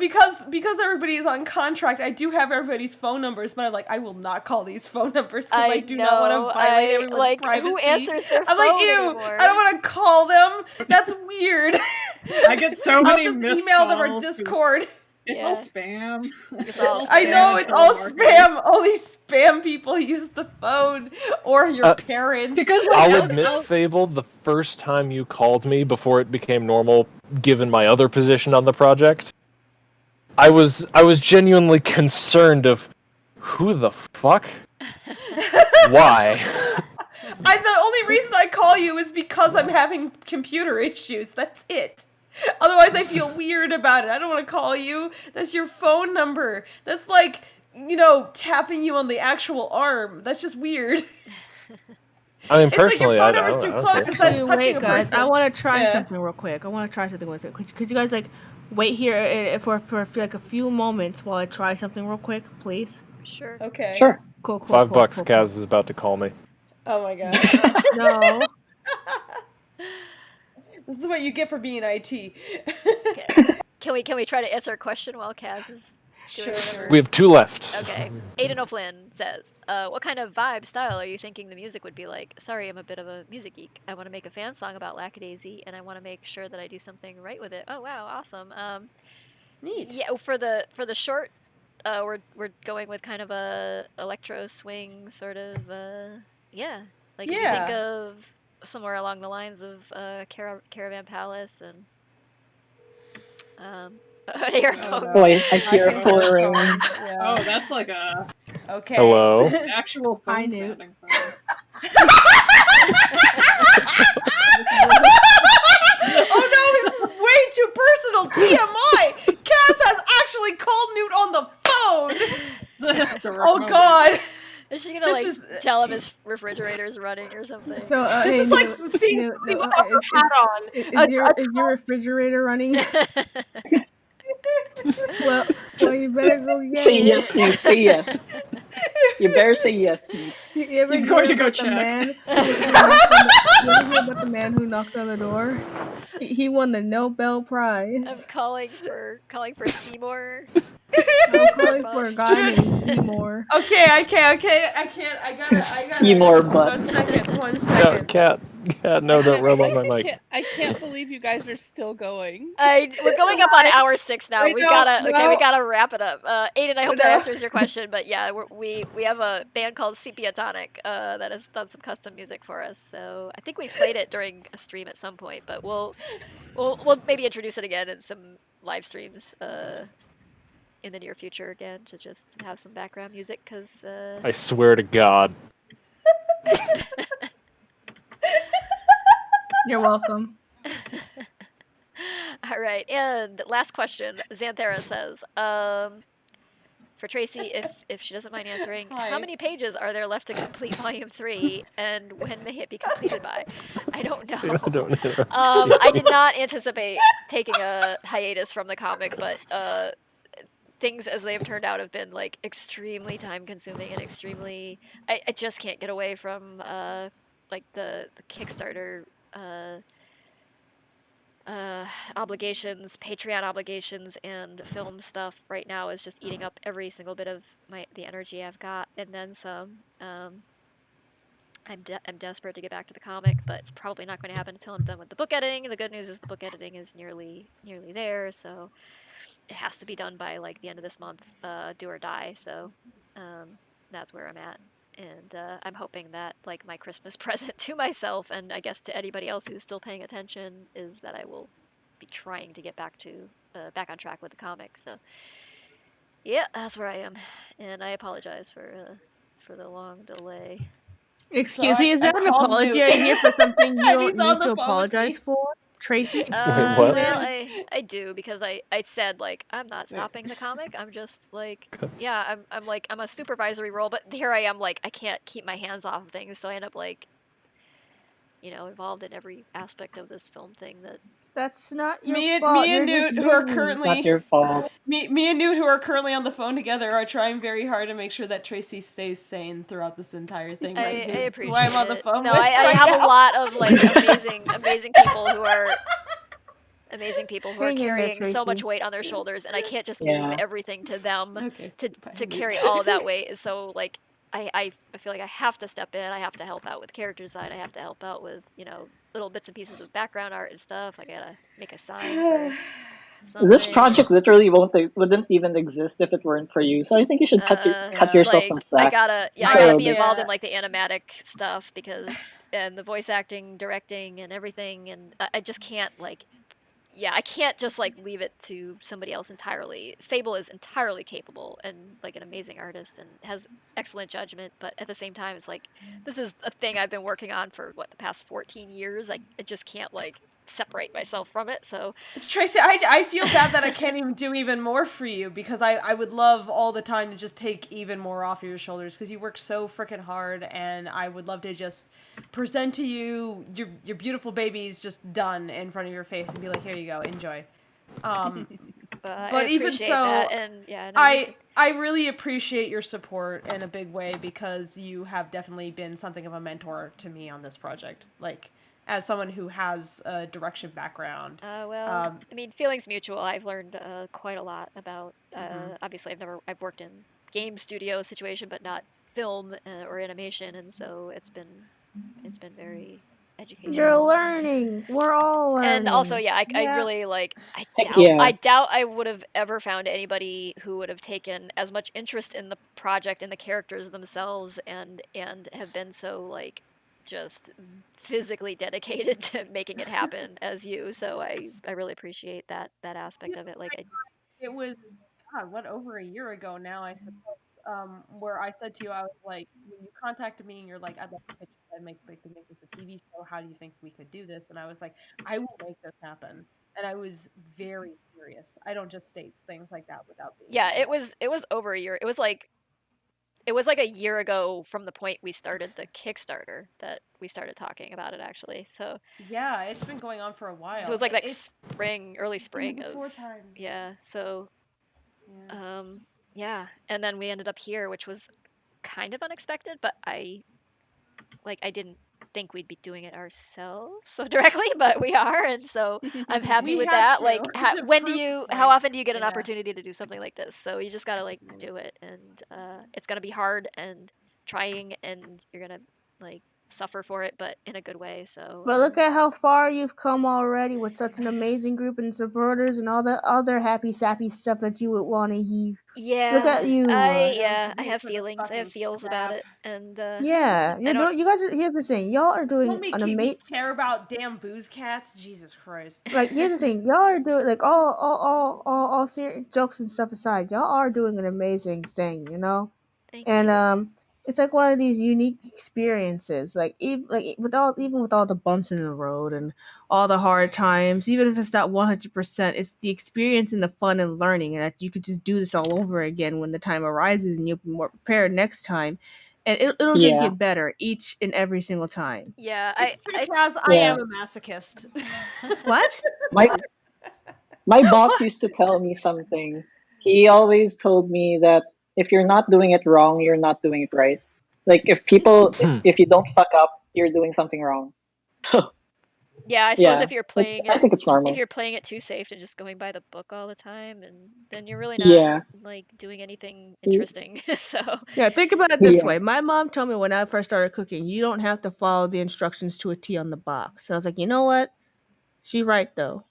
Speaker 13: because everybody is on contract, I do have everybody's phone numbers, but I will not call these phone numbers because I do not want to violate everyone's privacy.
Speaker 2: Who answers their
Speaker 13: I'm
Speaker 2: phone
Speaker 13: like, ew,
Speaker 2: anymore?
Speaker 13: I don't want to call them. That's weird.
Speaker 6: I get so many
Speaker 13: I'll just
Speaker 6: missed
Speaker 13: email them or
Speaker 6: calls.
Speaker 13: Discord.
Speaker 6: It's all spam.
Speaker 2: It's all
Speaker 13: I know, it's all
Speaker 6: telemarketing.
Speaker 13: spam. All these spam people use the phone or your parents.
Speaker 1: I'll admit, Fable, the first time you called me before it became normal, given my other position on the project, I was genuinely concerned of who the fuck? Why?
Speaker 13: The only reason I call you is because I'm having computer issues. That's it. Otherwise, I feel weird about it. I don't want to call you. That's your phone number. That's like, tapping you on the actual arm. That's just weird.
Speaker 1: I mean,
Speaker 13: It's like
Speaker 1: personally,
Speaker 13: your
Speaker 1: I
Speaker 13: phone number's too close. It's like touching a
Speaker 9: guys,
Speaker 13: person.
Speaker 9: I want to try
Speaker 13: Yeah.
Speaker 9: something real quick. Could you guys wait here for like a few moments while I try something real quick, please?
Speaker 2: Sure.
Speaker 13: Okay.
Speaker 21: Sure.
Speaker 9: Cool.
Speaker 1: $5, Kaz is about to call me.
Speaker 13: Oh my god.
Speaker 9: No.
Speaker 13: This is what you get for being IT.
Speaker 2: Can we try to answer a question while Kaz is doing whatever?
Speaker 1: We have 2 left.
Speaker 2: Okay. Aiden O'Flynn says, what kind of vibe style are you thinking the music would be like? Sorry, I'm a bit of a music geek. I want to make a fan song about Lackadaisy, and I want to make sure that I do something right with it. Oh wow, awesome.
Speaker 13: Neat.
Speaker 2: Yeah, for the short, we're going with kind of a electro swing sort of. Yeah. Like if you think of somewhere along the lines of Caravan Palace and. Earphones.
Speaker 21: Oh, I hear a whirring.
Speaker 6: Oh, that's like a
Speaker 13: okay.
Speaker 1: Hello.
Speaker 6: actual phone
Speaker 9: knew.
Speaker 6: sounding phone.
Speaker 13: Oh no, it's way too personal. TMI. Cass has actually called Newt on the phone. Oh god.
Speaker 2: Is she gonna tell him his refrigerator's running or something?
Speaker 9: So
Speaker 13: This is like seeing somebody without her hat on.
Speaker 9: Is your refrigerator running? well, you better go get
Speaker 21: Say
Speaker 9: it.
Speaker 21: yes, Newt. Say yes. You better say yes, Newt.
Speaker 9: You ever
Speaker 6: He's
Speaker 9: hear
Speaker 6: going to go
Speaker 9: about the
Speaker 6: check.
Speaker 9: man you ever hear about the man who knocked on the door? He won the Nobel Prize.
Speaker 2: I'm calling for Seymour.
Speaker 9: I'm calling for a guy named Seymour.
Speaker 13: Okay. I can't. I gotta.
Speaker 21: Seymour butt.
Speaker 13: One
Speaker 1: No,
Speaker 13: second.
Speaker 1: Cat, no, don't rub on my mic.
Speaker 17: I can't believe you guys are still going.
Speaker 2: We're going up on hour 6 now.
Speaker 13: I
Speaker 2: We
Speaker 13: know,
Speaker 2: gotta wrap it up. Aiden, I hope that
Speaker 13: No.
Speaker 2: answers your question. But yeah, we have a band called Sepiatonic that has done some custom music for us. So I think we played it during a stream at some point. But we'll maybe introduce it again in some live streams in the near future again to just have some background music because.
Speaker 1: I swear to God.
Speaker 9: You're welcome.
Speaker 2: All right, and last question. Xanthera says, for Tracy, if she doesn't mind answering, how many pages are there left to complete Volume 3, and when may it be completed by? I don't know.
Speaker 1: I don't know.
Speaker 2: I did not anticipate taking a hiatus from the comic, but things as they have turned out have been like extremely time consuming and extremely. I just can't get away from like the Kickstarter. Obligations, Patreon obligations, and film stuff right now is just eating up every single bit of the energy I've got, and then some. I'm desperate to get back to the comic, but it's probably not going to happen until I'm done with the book editing. The good news is the book editing is nearly there, so it has to be done by like the end of this month, do or die. So that's where I'm at. And I'm hoping that like my Christmas present to myself, and I guess to anybody else who's still paying attention, is that I will be trying to get back on track with the comic. So yeah, that's where I am, and I apologize for the long delay.
Speaker 9: Excuse me, is that an apology I hear for something you don't need to apologize for, Tracy?
Speaker 1: what?
Speaker 2: Well, I do, because I said like I'm not stopping the comic. I'm just like I'm a supervisory role, but here I am like I can't keep my hands off of things, so I end up like involved in every aspect of this film thing that
Speaker 9: That's not your
Speaker 4: Me
Speaker 9: fault.
Speaker 4: and
Speaker 9: You're
Speaker 4: Newt,
Speaker 9: just
Speaker 4: who are
Speaker 9: busy.
Speaker 4: currently
Speaker 21: It's not your fault.
Speaker 4: me and Newt, who are currently on the phone together, are trying very hard to make sure that Tracy stays sane throughout this entire thing.
Speaker 2: I
Speaker 4: Right, Newt?
Speaker 2: appreciate
Speaker 4: Who I'm on the
Speaker 2: it.
Speaker 4: phone
Speaker 2: No,
Speaker 4: with
Speaker 2: I
Speaker 4: right
Speaker 2: have
Speaker 4: now.
Speaker 2: a lot of like amazing people who are
Speaker 9: Hang in there,
Speaker 2: carrying so much
Speaker 9: Tracy.
Speaker 2: weight on their shoulders, and I can't just leave
Speaker 21: Yeah.
Speaker 2: everything to them
Speaker 4: Okay.
Speaker 2: to carry all of that weight. So like I feel like I have to step in. I have to help out with character design. I have to help out with little bits and pieces of background art and stuff. I gotta make a sign for
Speaker 21: This
Speaker 2: something.
Speaker 21: project literally wouldn't even exist if it weren't for you. So I think you should cut yourself some
Speaker 2: like
Speaker 21: slack.
Speaker 2: I gotta
Speaker 21: Just a little
Speaker 2: be
Speaker 21: bit.
Speaker 2: involved in like the animatic stuff and the voice acting, directing, and everything, and I just can't I can't just like leave it to somebody else entirely. Fable is entirely capable and like an amazing artist and has excellent judgment, but at the same time, it's like this is a thing I've been working on for the past 14 years. I just can't like separate myself from it. So
Speaker 4: Tracy, I feel bad that I can't even do even more for you because I would love all the time to just take even more off your shoulders because you work so freaking hard, and I would love to just present to you your beautiful babies just done in front of your face and be like, here you go, enjoy. But even so,
Speaker 2: that, and
Speaker 4: I really appreciate your support in a big way because you have definitely been something of a mentor to me on this project. Like, as someone who has a direction background.
Speaker 2: I mean, feelings mutual. I've learned quite a lot about. Obviously, I've worked in game studio situation, but not film or animation, and so it's been very educational.
Speaker 9: You're learning. We're all learning.
Speaker 2: And also, I really I doubt I would have ever found anybody who would have taken as much interest in the project and the characters themselves, and have been so like just physically dedicated to making it happen as you. So I really appreciate that aspect of it. Like
Speaker 4: it was over a year ago now, I suppose, where I said to you, I was like, when you contacted me and you're like, I'd like to pitch this and make this a TV show. How do you think we could do this? And I was like, I will make this happen. And I was very serious. I don't just state things like that without being.
Speaker 2: Yeah, it was over a year. It was like a year ago from the point we started the Kickstarter that we started talking about it, actually. So
Speaker 4: yeah, it's been going on for a while.
Speaker 2: So it was like early spring of
Speaker 4: times.
Speaker 2: Yeah. So and then we ended up here, which was kind of unexpected, but I didn't think we'd be doing it ourselves so directly, but we are, and so I'm happy with that.
Speaker 4: To.
Speaker 2: Like, how often do you get an opportunity to do something like this? So you just gotta do it, and it's gonna be hard and trying, and you're gonna suffer for it, but in a good way. So
Speaker 9: But look at how far you've come already with such an amazing group and supporters and all the other happy sappy stuff that you would want to hear.
Speaker 2: Yeah,
Speaker 9: look at you.
Speaker 2: I have feelings. I have feels about it, and
Speaker 9: yeah, you guys. Here's the thing, y'all are doing an amazing.
Speaker 4: Care about damn booze cats, Jesus Christ.
Speaker 9: Like, here's the thing, y'all are doing all serious jokes and stuff aside, y'all are doing an amazing thing,
Speaker 2: Thank you.
Speaker 9: And it's like one of these unique experiences. Even with all the bumps in the road and all the hard times, even if it's not 100%, it's the experience and the fun and learning, and that you could just do this all over again when the time arises, and you'll be more prepared next time, and it'll just get better each and every single time.
Speaker 2: Yeah,
Speaker 4: I am a masochist.
Speaker 9: What?
Speaker 21: My boss used to tell me something. He always told me that if you're not doing it wrong, you're not doing it right. Like, if you don't fuck up, you're doing something wrong.
Speaker 2: Yeah, I suppose if you're playing
Speaker 21: I think it's normal.
Speaker 2: If you're playing it too safe and just going by the book all the time, and then you're really not doing anything interesting. So
Speaker 9: yeah, think about it this way. My mom told me when I first started cooking, you don't have to follow the instructions to a T on the box. So I was like, you know what? She's right though.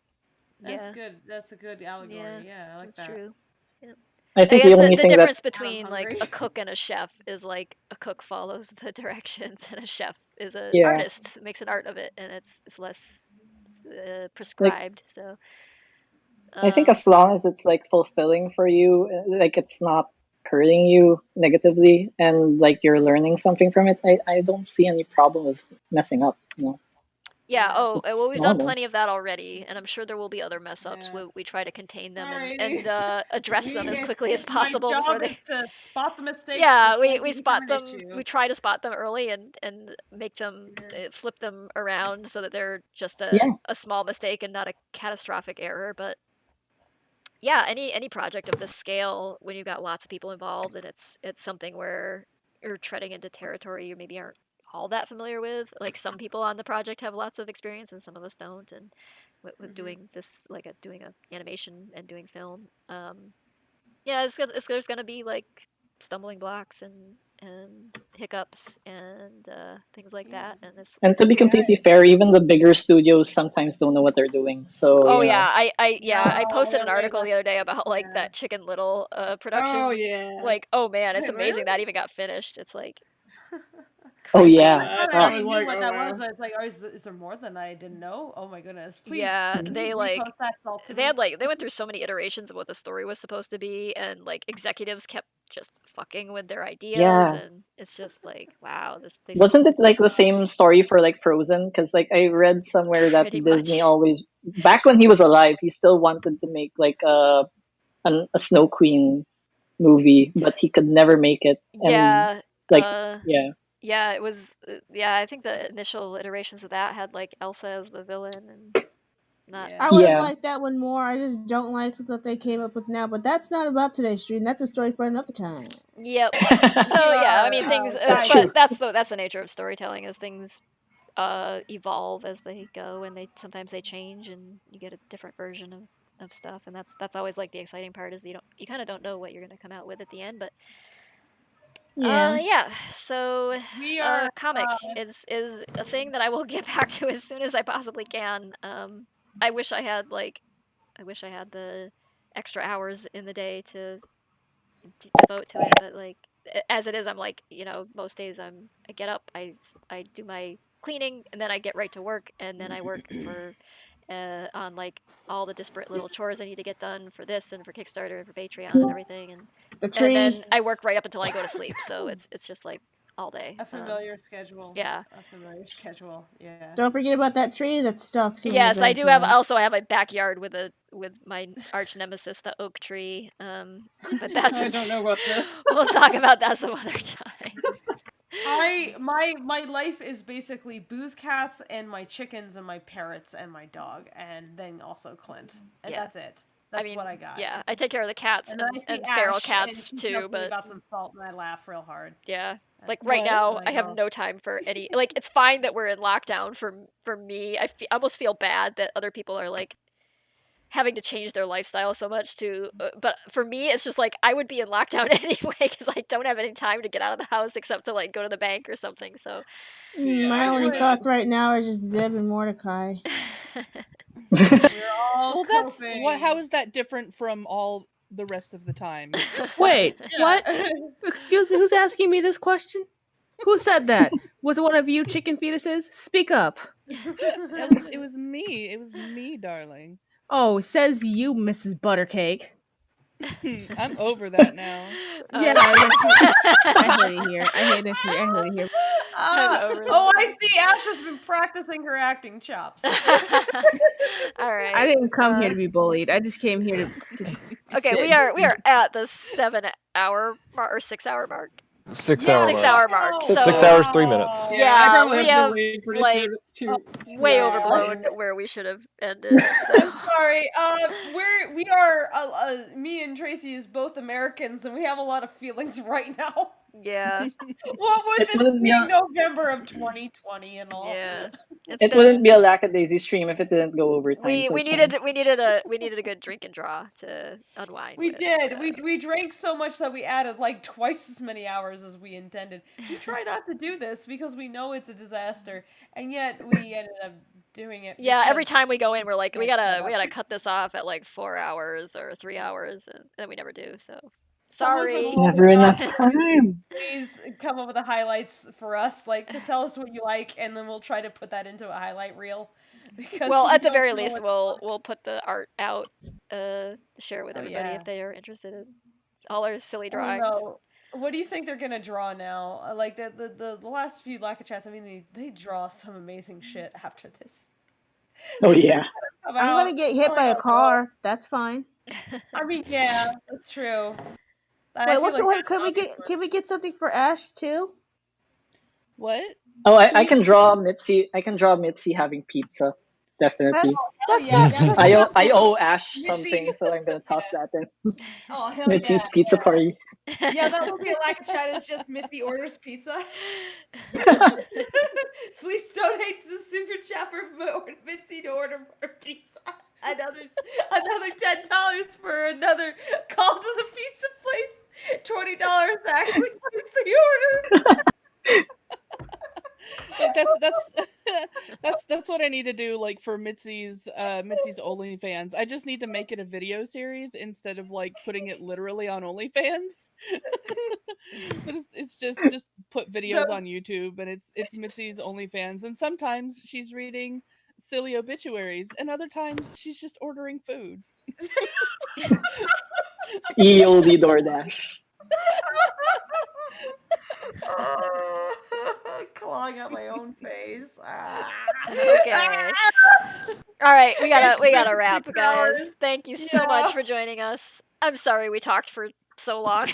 Speaker 4: That's good. That's a good allegory. Yeah, I like that.
Speaker 2: True. Yeah.
Speaker 21: I think
Speaker 2: guess
Speaker 21: the
Speaker 2: difference between a cook and a chef is a cook follows the directions and a chef is an artist, makes an art of it, and it's less prescribed. So
Speaker 21: I think as long as it's fulfilling for you, it's not hurting you negatively, and you're learning something from it, I don't see any problem with messing up.
Speaker 2: Yeah. Oh,
Speaker 21: It's
Speaker 2: well, we've done
Speaker 21: normal.
Speaker 2: plenty of that already, and I'm sure there will be other mess ups. We try to contain them and address them as quickly as possible
Speaker 13: My
Speaker 2: before
Speaker 13: job
Speaker 2: they.
Speaker 13: is to spot the mistakes.
Speaker 2: Yeah,
Speaker 13: before
Speaker 2: we
Speaker 13: they
Speaker 2: spot
Speaker 13: become an
Speaker 2: them.
Speaker 13: issue.
Speaker 2: We try to spot them early and make them flip them around so that they're just a small mistake and not a catastrophic error. But yeah, any project of this scale, when you've got lots of people involved and it's something where you're treading into territory you maybe aren't all that familiar with. Like some people on the project have lots of experience and some of us don't. And with doing this, like doing a animation and doing film, yeah, there's gonna be like stumbling blocks and hiccups and things like that. And this.
Speaker 21: And to be completely fair, even the bigger studios sometimes don't know what they're doing. So
Speaker 2: Oh
Speaker 21: you know.
Speaker 2: yeah, I posted an article the other day about like that Chicken Little production.
Speaker 6: Oh, yeah.
Speaker 2: Like, oh man, it's
Speaker 13: Wait,
Speaker 2: amazing
Speaker 13: really?
Speaker 2: that even got finished. It's like
Speaker 21: Oh
Speaker 2: crazy.
Speaker 21: yeah.
Speaker 13: I thought I
Speaker 21: Oh.
Speaker 13: already knew what that was. It's like, is there more than I didn't know? Oh my goodness! Please,
Speaker 2: Yeah,
Speaker 13: can
Speaker 2: they
Speaker 13: you
Speaker 2: like
Speaker 13: repost that salt to
Speaker 2: they
Speaker 13: me?
Speaker 2: had like they went through so many iterations of what the story was supposed to be, and like executives kept just fucking with their ideas,
Speaker 21: Yeah.
Speaker 2: and it's just like wow, this they
Speaker 21: Wasn't it like the same story for like Frozen? Because like I read somewhere that
Speaker 2: Pretty
Speaker 21: Disney
Speaker 2: much.
Speaker 21: always, back when he was alive, he still wanted to make like a Snow Queen movie, but he could never make it. And
Speaker 2: Yeah,
Speaker 21: like yeah,
Speaker 2: yeah, it was yeah, I think the initial iterations of that had like Elsa as the villain and not
Speaker 3: I would have
Speaker 21: Yeah.
Speaker 3: liked that one more. I just don't like what they came up with now. But that's not about today's stream. That's a story for another time.
Speaker 2: Yep. So yeah, I mean things
Speaker 21: That's
Speaker 2: but
Speaker 21: true.
Speaker 2: that's the nature of storytelling is things evolve as they go and they sometimes they change and you get a different version of stuff and that's always like the exciting part is you kind of don't know what you're going to come out with at the end but
Speaker 3: Yeah.
Speaker 2: yeah. So
Speaker 13: We are
Speaker 2: comic is a thing that I will get back to as soon as I possibly can. I wish I had the extra hours in the day to devote to it, but like as it is, I'm like most days I get up, I do my cleaning, and then I get right to work, and then I work for on like all the disparate little chores I need to get done for this and for Kickstarter and for Patreon and everything,
Speaker 3: The
Speaker 2: and
Speaker 3: tree.
Speaker 2: then I work right up until I go to sleep. So it's just like all day.
Speaker 13: A familiar schedule.
Speaker 2: Yeah.
Speaker 13: A familiar schedule. Yeah.
Speaker 3: Don't forget about that tree that's stuck. So
Speaker 2: Yes, I do have. Also, I have a backyard with my arch nemesis, the oak tree. But that's.
Speaker 6: I don't know about this.
Speaker 2: We'll talk about that some other time.
Speaker 13: My life is basically booze cats and my chickens and my parrots and my dog and then also Clint and that's it. That's what I got.
Speaker 2: Yeah, I take care of the cats
Speaker 13: And then I see
Speaker 2: and feral
Speaker 13: Ash,
Speaker 2: cats
Speaker 13: and she
Speaker 2: too.
Speaker 13: tells me
Speaker 2: But
Speaker 13: about some salt and I laugh real hard.
Speaker 2: yeah, like right now, I have no time for any. Like it's fine that we're in lockdown for me. I almost feel bad that other people are like having to change their lifestyle so much too. But for me, it's just like I would be in lockdown anyway because I don't have any time to get out of the house except to like go to the bank or something. So
Speaker 3: my only thoughts right now are just Zeb and Mordecai.
Speaker 17: Well, that's how is that different from all the rest of the time?
Speaker 9: Wait, what? Excuse me, who's asking me this question? Who said that? Was it one of you chicken fetuses? Speak up.
Speaker 17: It was me. It was me, darling.
Speaker 9: Oh, says you, Mrs. Buttercake.
Speaker 17: I'm over that now.
Speaker 9: Yeah, I hate it here. I hate it here. I hate it here.
Speaker 13: I see. Ash has been practicing her acting chops.
Speaker 2: All right.
Speaker 9: I didn't come here to be bullied. I just came here to
Speaker 2: okay,
Speaker 9: sit.
Speaker 2: we are at the 7-hour mark or 6-hour mark.
Speaker 1: 6 hour
Speaker 2: 6
Speaker 1: mark.
Speaker 2: hour mark.
Speaker 1: 6
Speaker 2: So
Speaker 1: hours 3 minutes.
Speaker 2: yeah,
Speaker 6: I probably
Speaker 2: we
Speaker 6: have
Speaker 2: have
Speaker 6: to wait for this
Speaker 2: like
Speaker 6: year. It's too
Speaker 2: way
Speaker 6: long.
Speaker 2: overblown where we should have ended. So.
Speaker 13: I'm sorry. We are me and Tracy is both Americans, and we have a lot of feelings right now.
Speaker 2: Yeah.
Speaker 13: What with it being November of 2020 and all.
Speaker 2: Yeah.
Speaker 21: It wouldn't be a Lackadaisy stream if it didn't go over time.
Speaker 2: We
Speaker 21: so it's
Speaker 2: needed
Speaker 21: fine.
Speaker 2: we needed a good drink and draw to unwind.
Speaker 13: We
Speaker 2: with,
Speaker 13: did.
Speaker 2: So.
Speaker 13: We drank so much that we added like twice as many hours as we intended. We try not to do this because we know it's a disaster, and yet we ended up doing it.
Speaker 2: Yeah, every time we go in, we're like, we gotta cut this off at like 4 hours or 3 hours, and then we never do. So sorry.
Speaker 21: Never enough time.
Speaker 13: Please come up with the highlights for us. Like, just tell us what you like, and then we'll try to put that into a highlight reel. Because
Speaker 2: well,
Speaker 13: we
Speaker 2: at the
Speaker 13: don't
Speaker 2: very
Speaker 13: know
Speaker 2: least,
Speaker 13: what-
Speaker 2: we'll put the art out, share with everybody if they are interested in all our silly drawings.
Speaker 13: What do you think they're gonna draw now? Like the last few Lackachats, I mean, they draw some amazing shit after this.
Speaker 21: Oh yeah.
Speaker 3: I'm gonna get hit by a car. That's fine.
Speaker 13: I mean, yeah, that's true.
Speaker 3: Wait, can we get something for Ash too?
Speaker 17: What?
Speaker 21: Oh, I can draw Mitzi. I can draw Mitzi having pizza. Definitely. I owe Ash something, so I'm gonna toss that in.
Speaker 13: Oh hell
Speaker 21: Mitzi's pizza party.
Speaker 13: Yeah, that will be a Lackachat. It's just Mitzi orders pizza. Please donate to the super chat for Mitzi to order more pizza. Another $10 for another call to the pizza place. $20 to actually place the order.
Speaker 17: Like that's what I need to do. Like for Mitzi's OnlyFans, I just need to make it a video series instead of like putting it literally on OnlyFans. But it's just put videos on YouTube, and it's Mitzi's OnlyFans, and sometimes she's reading silly obituaries, and other times she's just ordering food.
Speaker 21: EOD DoorDash.
Speaker 13: Clawing at my own face.
Speaker 2: Okay. All right, we gotta wrap, guys. Thank you so much for joining us. I'm sorry we talked for so long.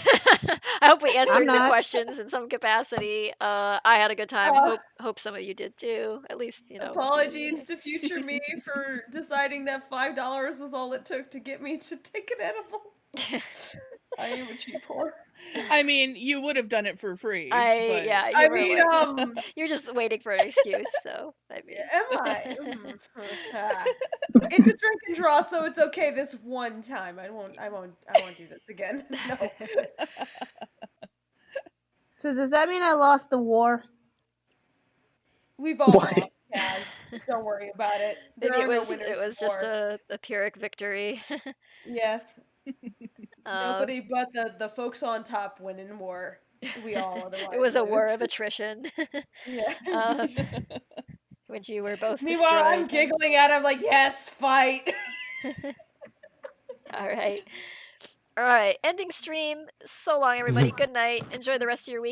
Speaker 2: I hope we answered your questions in some capacity. I had a good time. Hope some of you did too. At least, you know.
Speaker 13: Apologies to future me for deciding that $5 was all it took to get me to take an edible. I am a cheap whore.
Speaker 17: I mean, you would have done it for free.
Speaker 2: You're just waiting for an excuse. So I mean,
Speaker 13: am I? It's a drink and draw, so it's okay this one time. I won't do this again. No.
Speaker 3: So does that mean I lost the war?
Speaker 13: We've all lost, Kaz. Don't worry about it.
Speaker 2: Maybe it was just a Pyrrhic victory.
Speaker 13: Yes. Nobody but the folks on top win in war. We all otherwise.
Speaker 2: It was a war of attrition.
Speaker 13: Yeah.
Speaker 2: Which you were both
Speaker 13: Meanwhile,
Speaker 2: destroyed.
Speaker 13: I'm giggling at him like, yes, fight.
Speaker 2: All right. Ending stream. So long, everybody. Good night. Enjoy the rest of your week.